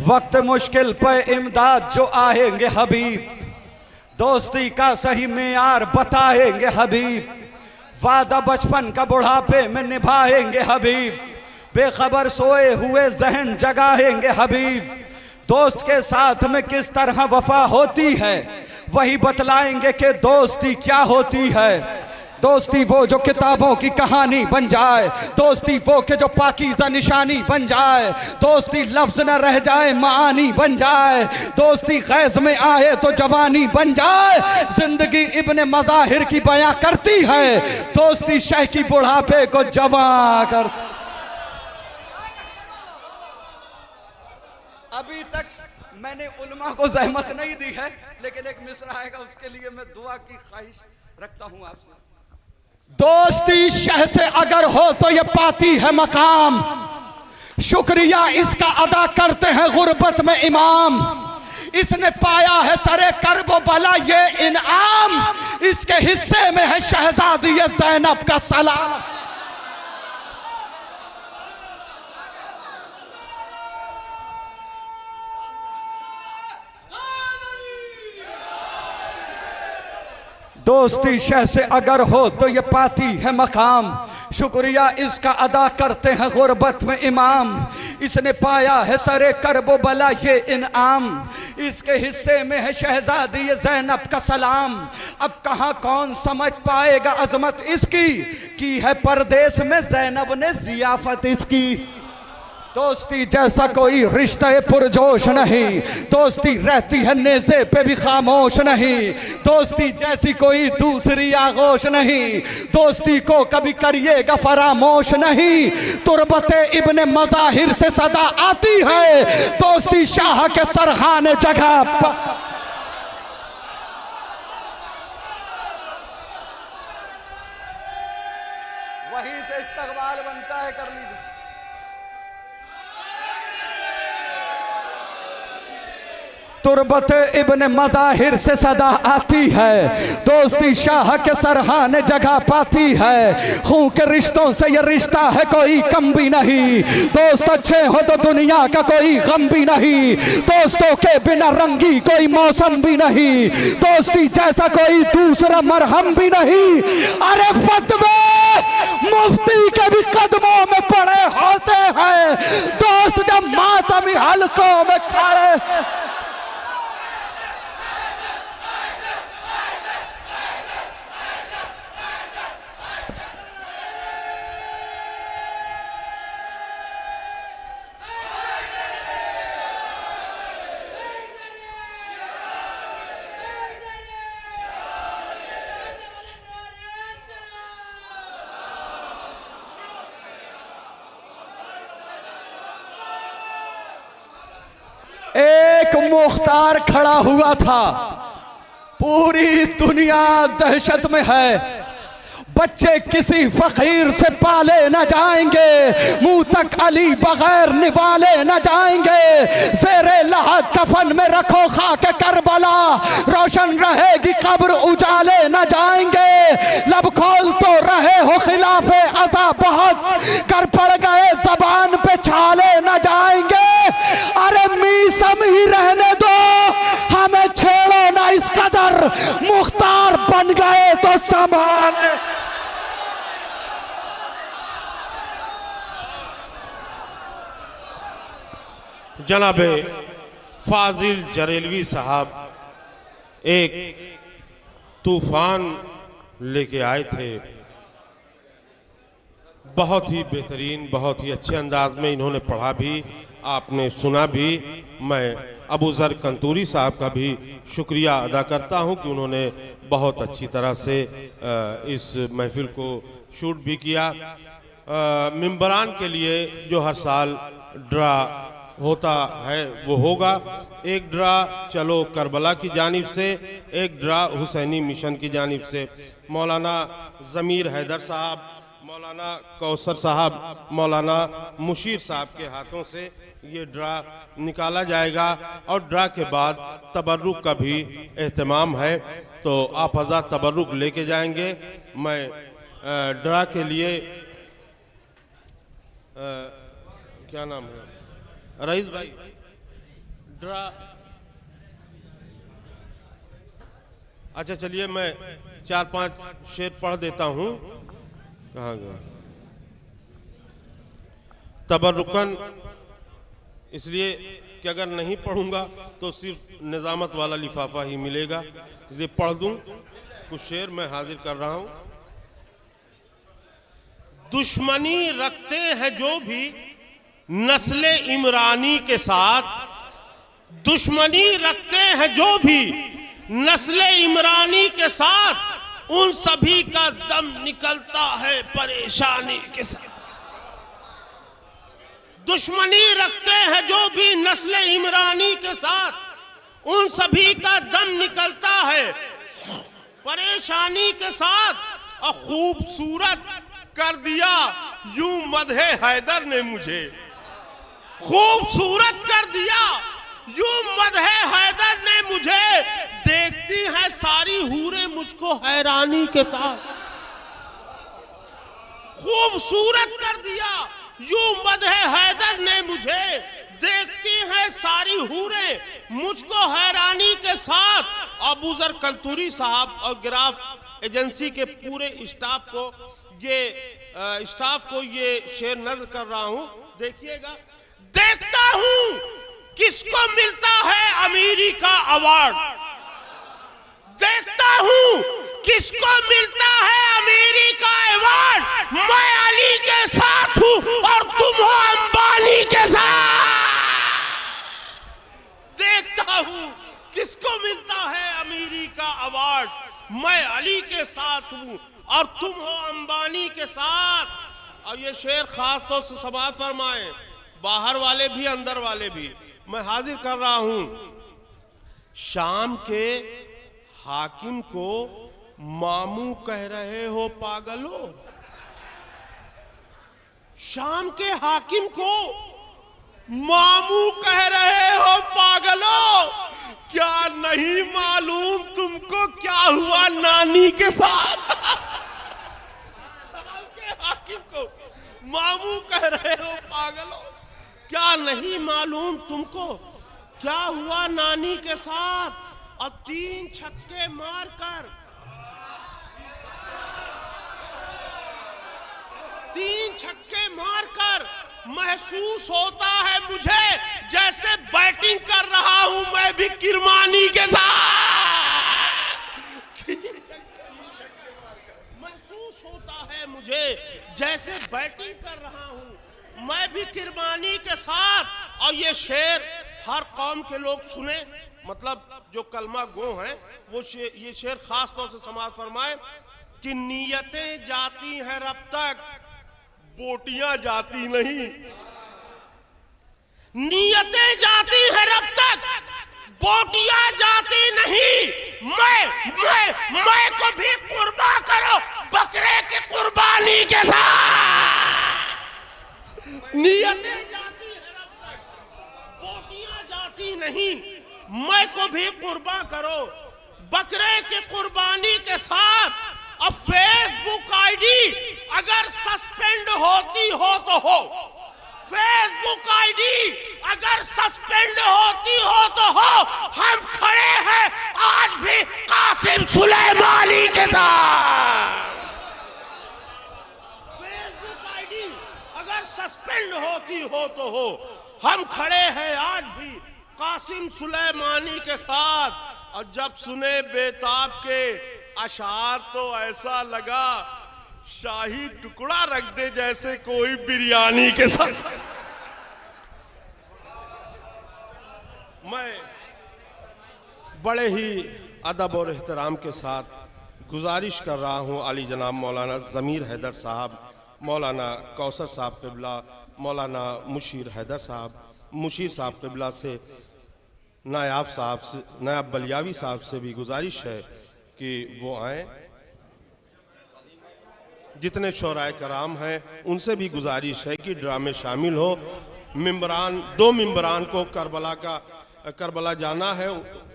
वक्त मुश्किल पे इमदाद जो आएंगे हबीब, दोस्ती का सही मेयार बताएंगे हबीब, वादा बचपन का बुढ़ापे में निभाएंगे हबीब, बेखबर सोए हुए जहन जगाएंगे हबीब। दोस्त के साथ में किस तरह वफा होती है वही बतलाएंगे कि दोस्ती क्या होती है। दोस्ती वो जो किताबों की कहानी बन जाए, दोस्ती वो के जो पाकीज़ा निशानी बन जाए, दोस्ती लफ्ज न रह जाए मानी बन जाए, दोस्ती गैज़ में आए तो जवानी बन जाए। जिंदगी इब्ने मज़ाहिर की बयां करती है, दोस्ती शह की बुढ़ापे को जवां कर। अभी तक मैंने उलमा को ज़हमत नहीं दी है, लेकिन एक मिसरा आएगा उसके लिए मैं दुआ की ख्वाहिश रखता हूं आपसे। दोस्ती शह से अगर हो तो ये पाती है मकाम, शुक्रिया इसका अदा करते हैं गुर्बत में इमाम। इसने पाया है सरे कर्ब बला ये इनाम, इसके हिस्से में है शहजादी ज़ैनब का सलाम। दोस्ती शह से अगर हो तो ये पाती है मकाम, शुक्रिया इसका अदा करते हैं गुर्बत में इमाम। इसने पाया है सरे कर्ब बला ये इनाम, इसके हिस्से में है शहजादी ज़ैनब का सलाम। अब कहाँ कौन समझ पाएगा अजमत इसकी, की है परदेश में ज़ैनब ने जियाफत इसकी। दोस्ती जैसा कोई रिश्ता पुरजोश नहीं, दोस्ती रहती है नेज़े पे भी खामोश नहीं, दोस्ती जैसी कोई दूसरी आगोश नहीं, दोस्ती को कभी करिएगा फरामोश नहीं। तुरबते इब्ने मज़ाहिर से सदा आती है, दोस्ती शाह के सरहाने जगह पर। वहीं से इस्तकबाल बनता है, कर लीजिए। तुरबत इब्ने मज़ाहिर से सदा आती है, दोस्ती शाह के सरहाने जगह पाती है। खून के रिश्तों से ये रिश्ता है कोई कम भी नहीं, दोस्त अच्छे हो तो दुनिया का कोई गम भी नहीं, दोस्तों के बिना रंगी कोई मौसम भी नहीं, दोस्ती जैसा कोई दूसरा मरहम भी नहीं। अरे फतवे मुफ्ती के भी कदमों में पड़े होते हैं, दोस्त जब मातमी हलकों में खड़े। एक मुख्तार खड़ा हुआ था, पूरी दुनिया दहशत में है। बच्चे किसी फकीर से पाले न जाएंगे, मुंह तक अली बगैर निवाले न जाएंगे। ज़ेरे लहद कफन में रखो खाके करबला, रोशन रहेगी कब्र उजाले न जाएंगे। लब खोल तो रहे हो खिलाफे अज़ा बहुत, कर पड़ गए ज़बान पे छाले न जाएंगे। अरे मीसम ही रहने दो, हमें छेड़ो ना इस कदर, मुख्तार बन गए तो संभाल। जनाबे फाजिल जरेलवी साहब एक तूफान लेके आए थे, बहुत ही बेहतरीन, बहुत ही अच्छे अंदाज में इन्होंने पढ़ा भी, आपने सुना भी। मैं अबू ज़र कंतूरी साहब का भी शुक्रिया अदा करता हूं कि उन्होंने बहुत अच्छी तरह से इस महफिल को शूट भी किया। मिंबरान के लिए जो हर साल ड्रा होता है वो होगा। एक ड्रा चलो करबला की जानिब से, एक ड्रा हुसैनी मिशन की जानिब से। मौलाना ज़मीर हैदर साहब, मौलाना कौसर साहब, मौलाना मुशीर साहब के हाथों से ये ड्रा निकाला जाएगा और ड्रा के बाद तबर्रुक का भी एहतमाम है, तो आप हज़रात तबर्रुक लेके जाएंगे। मैं ड्रा के लिए क्या नाम है रईस भाई, ड्रा। अच्छा चलिए मैं 4-5 शेर पढ़ देता हूं। कहाँ गया? तबर्रुकन इसलिए कि अगर नहीं पढ़ूंगा तो सिर्फ निजामत वाला लिफाफा ही मिलेगा, इसलिए पढ़ दूं। कुछ शेर मैं हाजिर कर रहा हूं। दुश्मनी रखते हैं जो भी नस्ले इमरानी के साथ, दुश्मनी रखते हैं जो भी नस्ले इमरानी के साथ, उन सभी का दम निकलता है परेशानी के साथ। दुश्मनी रखते हैं जो भी नस्ले इमरानी के साथ, उन सभी का दम निकलता है परेशानी के साथ। और खूबसूरत कर दिया यूं मदहे हैदर ने मुझे, खूबसूरत कर दिया यूं मदहे हैदर ने मुझे। देखती है सारी हूरें मुझको हैरानी के साथ। खूबसूरत कर दिया यूं मदहे हैदर ने मुझे, देखती है सारी हूरें मुझको हैरानी के साथ। अबू ज़र कंतूरी साहब और गिराफ एजेंसी के पूरे स्टाफ को ये शेर नज़र कर रहा हूं, देखिएगा। देखता हूं किसको मिलता है अमीरी का अवार्ड, देखता हूं किसको मिलता है अमीरी का अवार्ड। मैं अली के साथ हूं और तुम हो अंबानी के साथ। देखता हूं किसको मिलता है अमीरी का अवार्ड, मैं अली के साथ हूं और तुम हो अंबानी के साथ। और ये शेर खास तौर से समाअत फरमाएं, बाहर वाले भी अंदर वाले भी, मैं हाजिर कर रहा हूं। शाम के हाकिम को मामू कह रहे हो पागलो, शाम के हाकिम को मामू कह रहे हो पागलो। क्या नहीं मालूम तुमको क्या हुआ नानी के साथ। शाम के हाकिम को मामू कह रहे हो पागलो, क्या नहीं मालूम तुमको क्या हुआ नानी के साथ। और 3 छक्के मारकर, 3 छक्के मारकर महसूस होता है मुझे जैसे बैटिंग कर रहा हूं मैं भी किरमानी के साथ। महसूस होता है मुझे जैसे बैटिंग कर रहा हूं मैं भी किरमानी के साथ। और ये शेर हर कौम के लोग सुने, मतलब जो कलमा गो हैं वो ये शेर खास तौर से समाअत फरमाए कि नीयतें जाती हैं रब तक, बोटियां जाती नहीं। नीयतें जाती हैं रब तक, बोटियां जाती नहीं। मैं को भी कुर्बा करो बकरे की कुर्बानी के साथ। नीयतें जाती हैं रब तक, बोटियां जाती नहीं। मैं को भी कुर्बा करो बकरे की कुर्बानी के साथ। अब फेसबुक आईडी अगर सस्पेंड होती हो तो हो, फेसबुक आईडी अगर सस्पेंड होती हो तो हो, हम खड़े हैं आज भी कासिम सुलेमानी के साथ। फेसबुक आईडी अगर सस्पेंड होती हो तो हो, हम खड़े हैं आज भी कासिम सुलेमानी के साथ। और जब सुने बेताब के अशार तो ऐसा लगा शाही टुकड़ा रख दे जैसे कोई बिरयानी के साथ। मैं बड़े ही अदब और एहतराम के साथ गुजारिश कर रहा हूं आली जनाब मौलाना ज़मीर हैदर साहब, मौलाना कौसर साहब क़िबला, मौलाना मुशीर हैदर साहब, मुशीर साहब क़िबला से, नायाब बलियावी साहब से भी गुजारिश है कि वो आए। जितने शोराए कराम हैं उनसे भी गुजारिश है कि ड्रा में शामिल हो। मिंबरान, 2 मिंबरान को करबला जाना है।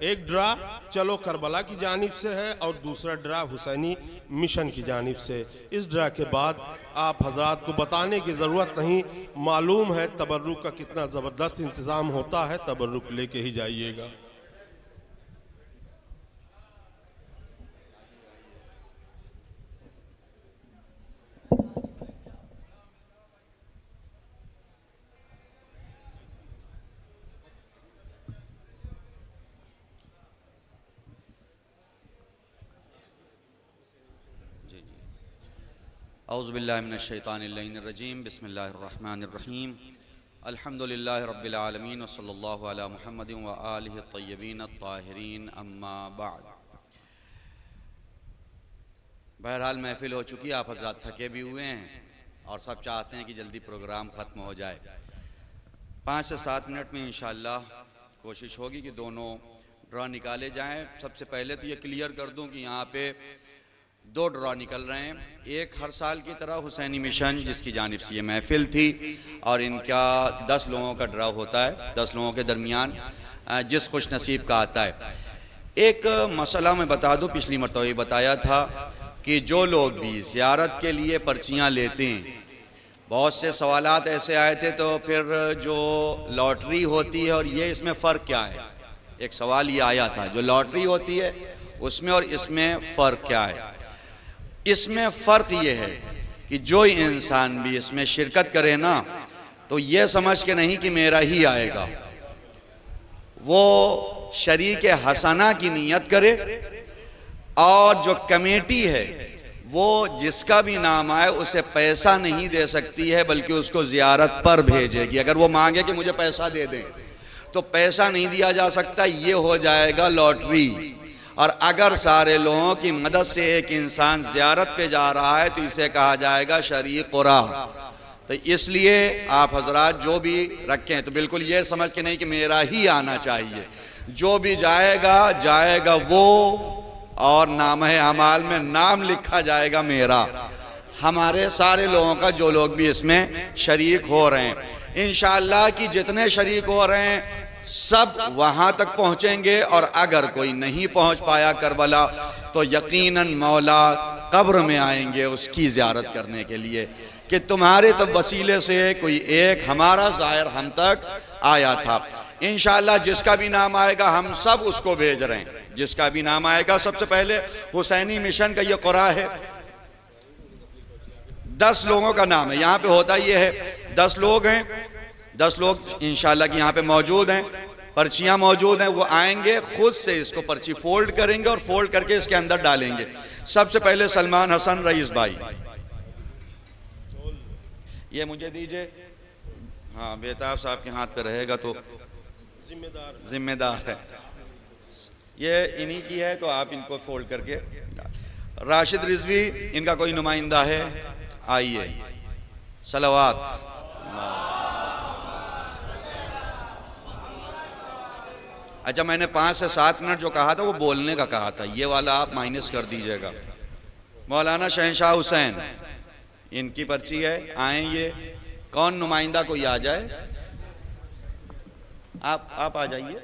एक ड्रा चलो करबला की जानिब से है और दूसरा ड्रा हुसैनी मिशन की जानिब से। इस ड्रा के बाद आप हजरात को बताने की ज़रूरत नहीं, मालूम है तबर्रुक का कितना ज़बरदस्त इंतज़ाम होता है, तबर्रुक लेके ही जाइएगा। औज़ुबिल्लाहिमिनश्शैतानिर्रजीम बिस्मिल्लाहिर्रहमानिर्रहीम अल्हम्दुलिल्लाहि रब्बिल आलमीन व सल्लल्लाहु अला मुहम्मदिन व आलिहि तय्यबीन अत्ताहिरीन अम्मा बाद। बहरहाल महफिल हो चुकी है, आप हज़रात थके भी हुए हैं और सब चाहते हैं कि जल्दी प्रोग्राम ख़त्म हो जाए। 5 से 7 मिनट में इंशाअल्लाह कोशिश होगी कि दोनों ड्रा निकाले जाएं। सबसे पहले तो ये क्लियर कर दूं कि यहाँ पे 2 ड्रा निकल रहे हैं। एक हर साल की तरह हुसैनी मिशन जिसकी जानिब से ये महफिल थी और इनका 10 लोगों का ड्रा होता है, 10 लोगों के दरमियान जिस खुश नसीब का आता है। एक मसला मैं बता दूं, पिछली मरतबा ये बताया था कि जो लोग भी ज़ियारत के लिए पर्चियाँ लेते हैं, बहुत से सवालात ऐसे आए थे, तो फिर जो लॉटरी होती है और ये इसमें फ़र्क क्या है। एक सवाल ये आया था, जो लॉटरी होती है उसमें और इसमें फ़र्क क्या है। इसमें फ़र्क ये है कि जो इंसान भी इसमें शिरकत करे ना, तो ये समझ के नहीं कि मेरा ही आएगा, वो शरीक हसना की नियत करे और जो कमेटी है वो जिसका भी नाम आए उसे पैसा नहीं दे सकती है, बल्कि उसको ज़ियारत पर भेजेगी। अगर वो मांगे कि मुझे पैसा दे दें तो पैसा नहीं दिया जा सकता, ये हो जाएगा लॉटरी। और अगर सारे लोगों की मदद से एक इंसान ज़ियारत पे जा रहा है तो इसे कहा जाएगा शरीक क़ुरा। तो इसलिए आप हजरात जो भी रखें तो बिल्कुल ये समझ के नहीं कि मेरा ही आना चाहिए। जो भी जाएगा वो, और नाम-ए अमाल में नाम लिखा जाएगा मेरा, हमारे सारे लोगों का, जो लोग भी इसमें शरीक हो रहे हैं। इंशाअल्लाह कि जितने शरीक हो रहे हैं सब वहाँ तक पहुँचेंगे, और अगर कोई नहीं पहुँच पाया करबला तो यकीनन मौला कब्र में आएंगे उसकी ज़ियारत करने के लिए कि तुम्हारे तब वसीले से कोई एक हमारा ज़ाहिर हम तक आया था। इंशाअल्लाह जिसका भी नाम आएगा हम सब उसको भेज रहे हैं, जिसका भी नाम आएगा। सबसे पहले हुसैनी मिशन का ये क़ुरा है, 10 लोगों का नाम है। यहाँ पे होता ये है 10 लोग हैं, 10 लोग इंशाअल्लाह की यहाँ पे मौजूद हैं, पर्चियाँ मौजूद हैं। वो आएंगे खुद से इसको पर्ची फोल्ड करेंगे और फोल्ड करके इसके अंदर डालेंगे। सबसे पहले सलमान हसन रईस भाई, ये मुझे दीजिए। हाँ, बेताब साहब के हाथ पे रहेगा तो जिम्मेदार है, ये इन्हीं की है, तो आप इनको फोल्ड करके। राशिद रिजवी इनका कोई नुमाइंदा है, आइए। सलावत। अच्छा, मैंने 5 से 7 मिनट जो कहा था वो बोलने का कहा था, ये वाला आप माइनस कर दीजिएगा। मौलाना शहनशाह हुसैन, इनकी पर्ची है, आए ये। कौन नुमाइंदा कोई आ जाए, आप आ जाइए।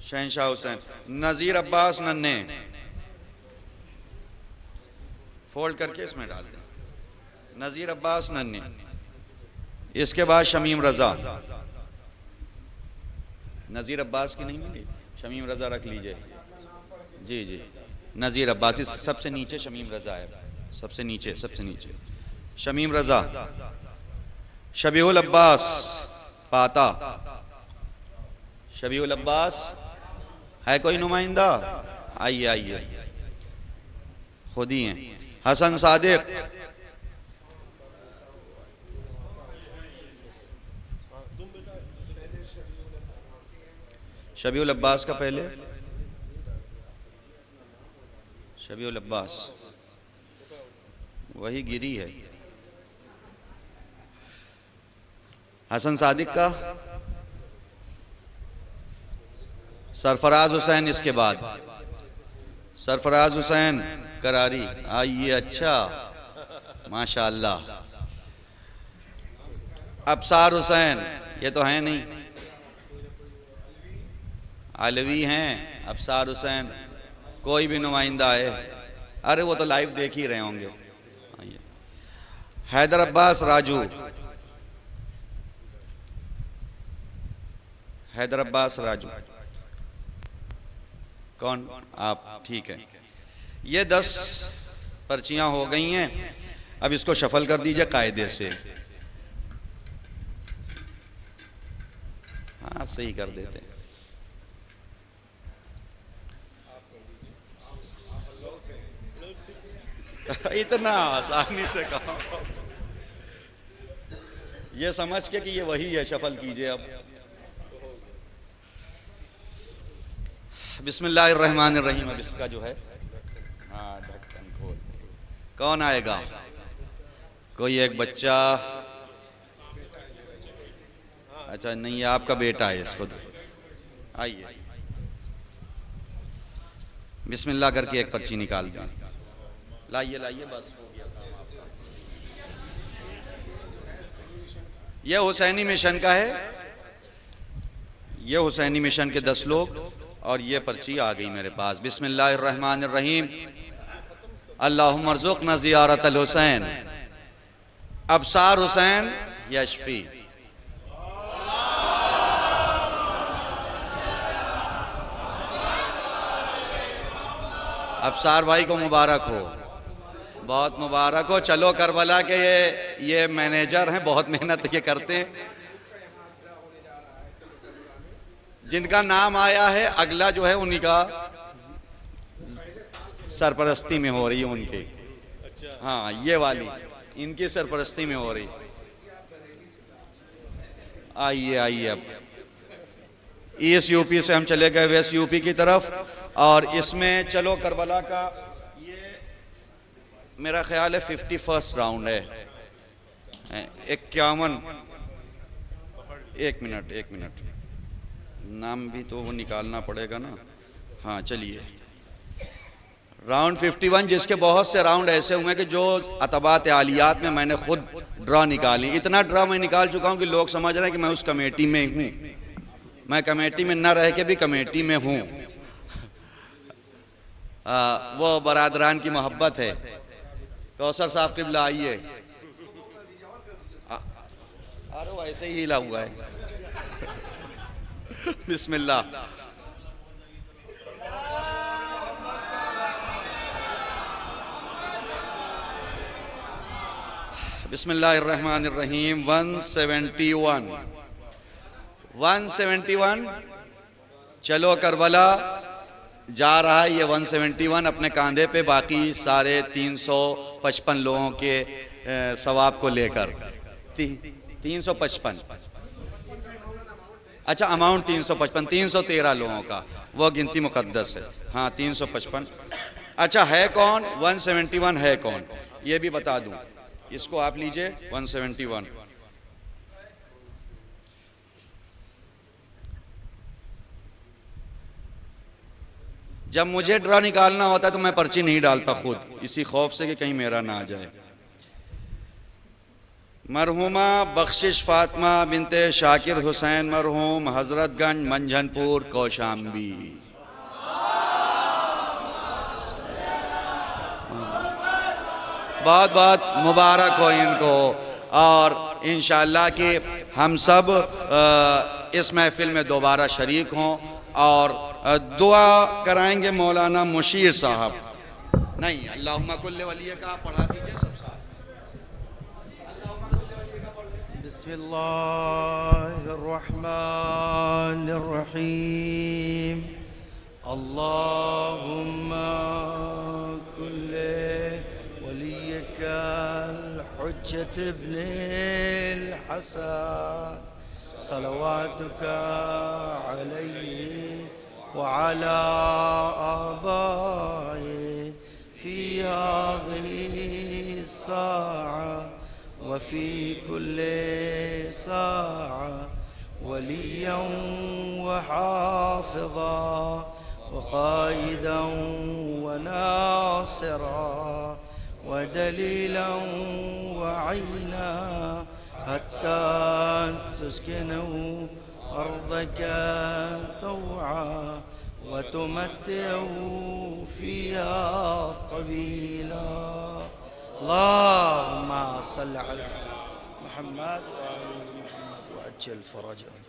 शहनशाह हुसैन। नज़ीर अब्बास नन्हे, फोल्ड करके इसमें डाल दें। नज़ीर अब्बास नन्हे। इसके बाद शमीम रज़ा, नज़ीर अब्बास की नहीं मिली, शमीम रज़ा रख लीजिए। जी, नज़ीर अब्बास, इस सबसे नीचे शमीम रज़ा है, सबसे नीचे शमीम रज़ा। शबीहुल अब्बास पाता, शबीहुल अब्बास है कोई नुमाइंदा, आइए, खुद ही हैं। हसन सादिक, शबीहुल अब्बास का पहले, शबीहुल अब्बास वही गिरी है। हसन सादिक का सरफराज हुसैन, इसके बाद सरफराज हुसैन करारी, आइए। अच्छा, माशाअल्लाह। अबसार हुसैन, ये तो हैं नहीं, आलवी हैं। अबसार हुसैन, कोई भी नुमाइंदा है, अरे वो तो लाइव देख ही रहे होंगे। हैदर अब्बास राजू, हैदर अब्बास राजू, कौन आप, ठीक है। ये 10 पर्चियां हो गई हैं, अब इसको शफल कर दीजिए कायदे से। हाँ, सही कर देते हैं। इतना आसानी से कहा, ये समझ के कि ये वही है, शफल कीजिए अब। बिस्मिल्लाहिर्रहमानिर्रहीम। अब इसका जो है, हाँ ढक्कन खोल। कौन आएगा? कोई एक बच्चा। अच्छा नहीं, ये आपका बेटा है, इसको दो। आइए, बिस्मिल्लाह करके एक पर्ची निकाल दें। लाइए लाइए, बस हो गया काम आपका। ये हुसैनी मिशन का है, ये हुसैनी मिशन के 10 लोग, और ये पर्ची आ गई मेरे पास। बिस्मिल्लाहिर्रहमानिर्रहीम। अल्लाहुम्मा अर्ज़ुक़ना ज़ियारतल हुसैन, अबसार हुसैन यशफी। अबसार भाई को मुबारक हो, बहुत मुबारक हो। चलो करबला के ये मैनेजर हैं, बहुत मेहनत ये करते हैं। जिनका नाम आया है, अगला जो है उन्हीं का सरपरस्ती में हो रही है उनकी। हाँ, ये वाली इनकी सरपरस्ती में हो रही। आइए आइए, अब ईस्ट यूपी से हम चले गए वेस्ट यूपी की तरफ, और इसमें चलो करबला का ये मेरा ख्याल है 51 राउंड है। 51। एक मिनट, नाम भी तो वो निकालना पड़ेगा ना। हाँ चलिए, राउंड 51, जिसके बहुत से राउंड ऐसे हुए कि जो अतबात आलियात में मैंने खुद ड्रा निकाली। इतना ड्रा मैं निकाल चुका हूँ कि लोग समझ रहे हैं कि मैं उस कमेटी में हूँ। मैं कमेटी में न रह के भी कमेटी में हूँ। वो बरादरान की मोहब्बत है। कौसर साहब क़िबला आइए। अरे वो ऐसे ही हिला हुआ है। बिस्मिल्लाह। बिस्मिल्लाहिर्रहमानिर्रहीम। 171 चलो करबला जा रहा है। ये 171 अपने कांधे पे बाकी सारे 355 लोगों के सवाब को लेकर 355। अच्छा, अमाउंट 355, 313 लोगों का, वो गिनती मुकद्दस है। हाँ 355। अच्छा, है कौन 171 है कौन, ये भी बता दूं। इसको आप लीजिए 171। जब मुझे ड्रा निकालना होता तो मैं पर्ची नहीं डालता खुद, इसी खौफ से कि कहीं मेरा ना आ जाए। मरहुमा बख्शिश फातिमा बिनते शाकिर हुसैन मरहूम, हजरतगंज मंझनपुर कौशाम्बी। बहुत बहुत मुबारक हो इनको, और इंशाअल्लाह कि हम सब इस महफिल में दोबारा शरीक हों, और दुआ कराएंगे मौलाना मुशीर साहब। नहीं, अल्लाहुम्मा कुल्ले वलिय का पढ़ा दीजिए सब साथ। बिस्मिल्लाहिर्रहमानिर्रहीम। अल्लाहुम्मा कुल्ले वलियकल हुज्जत इब्निल हसन सलवातुका अलैहि वअला आबाए फी हाज़िही साअ वफ़ी कुल्ले साअ वलिय्यन व हाफ़िज़ा व क़ाइदन व नासिरा व दलीलन व ऐना हत्ता तुस्किनू अर्ज़क तौआ व तुमत्तिऊ फ़ीहा तवीला। अल्लाहुम्मा सल्लि अला मुहम्मद व आलि मुहम्मद व अज्जिल फ़रजहम।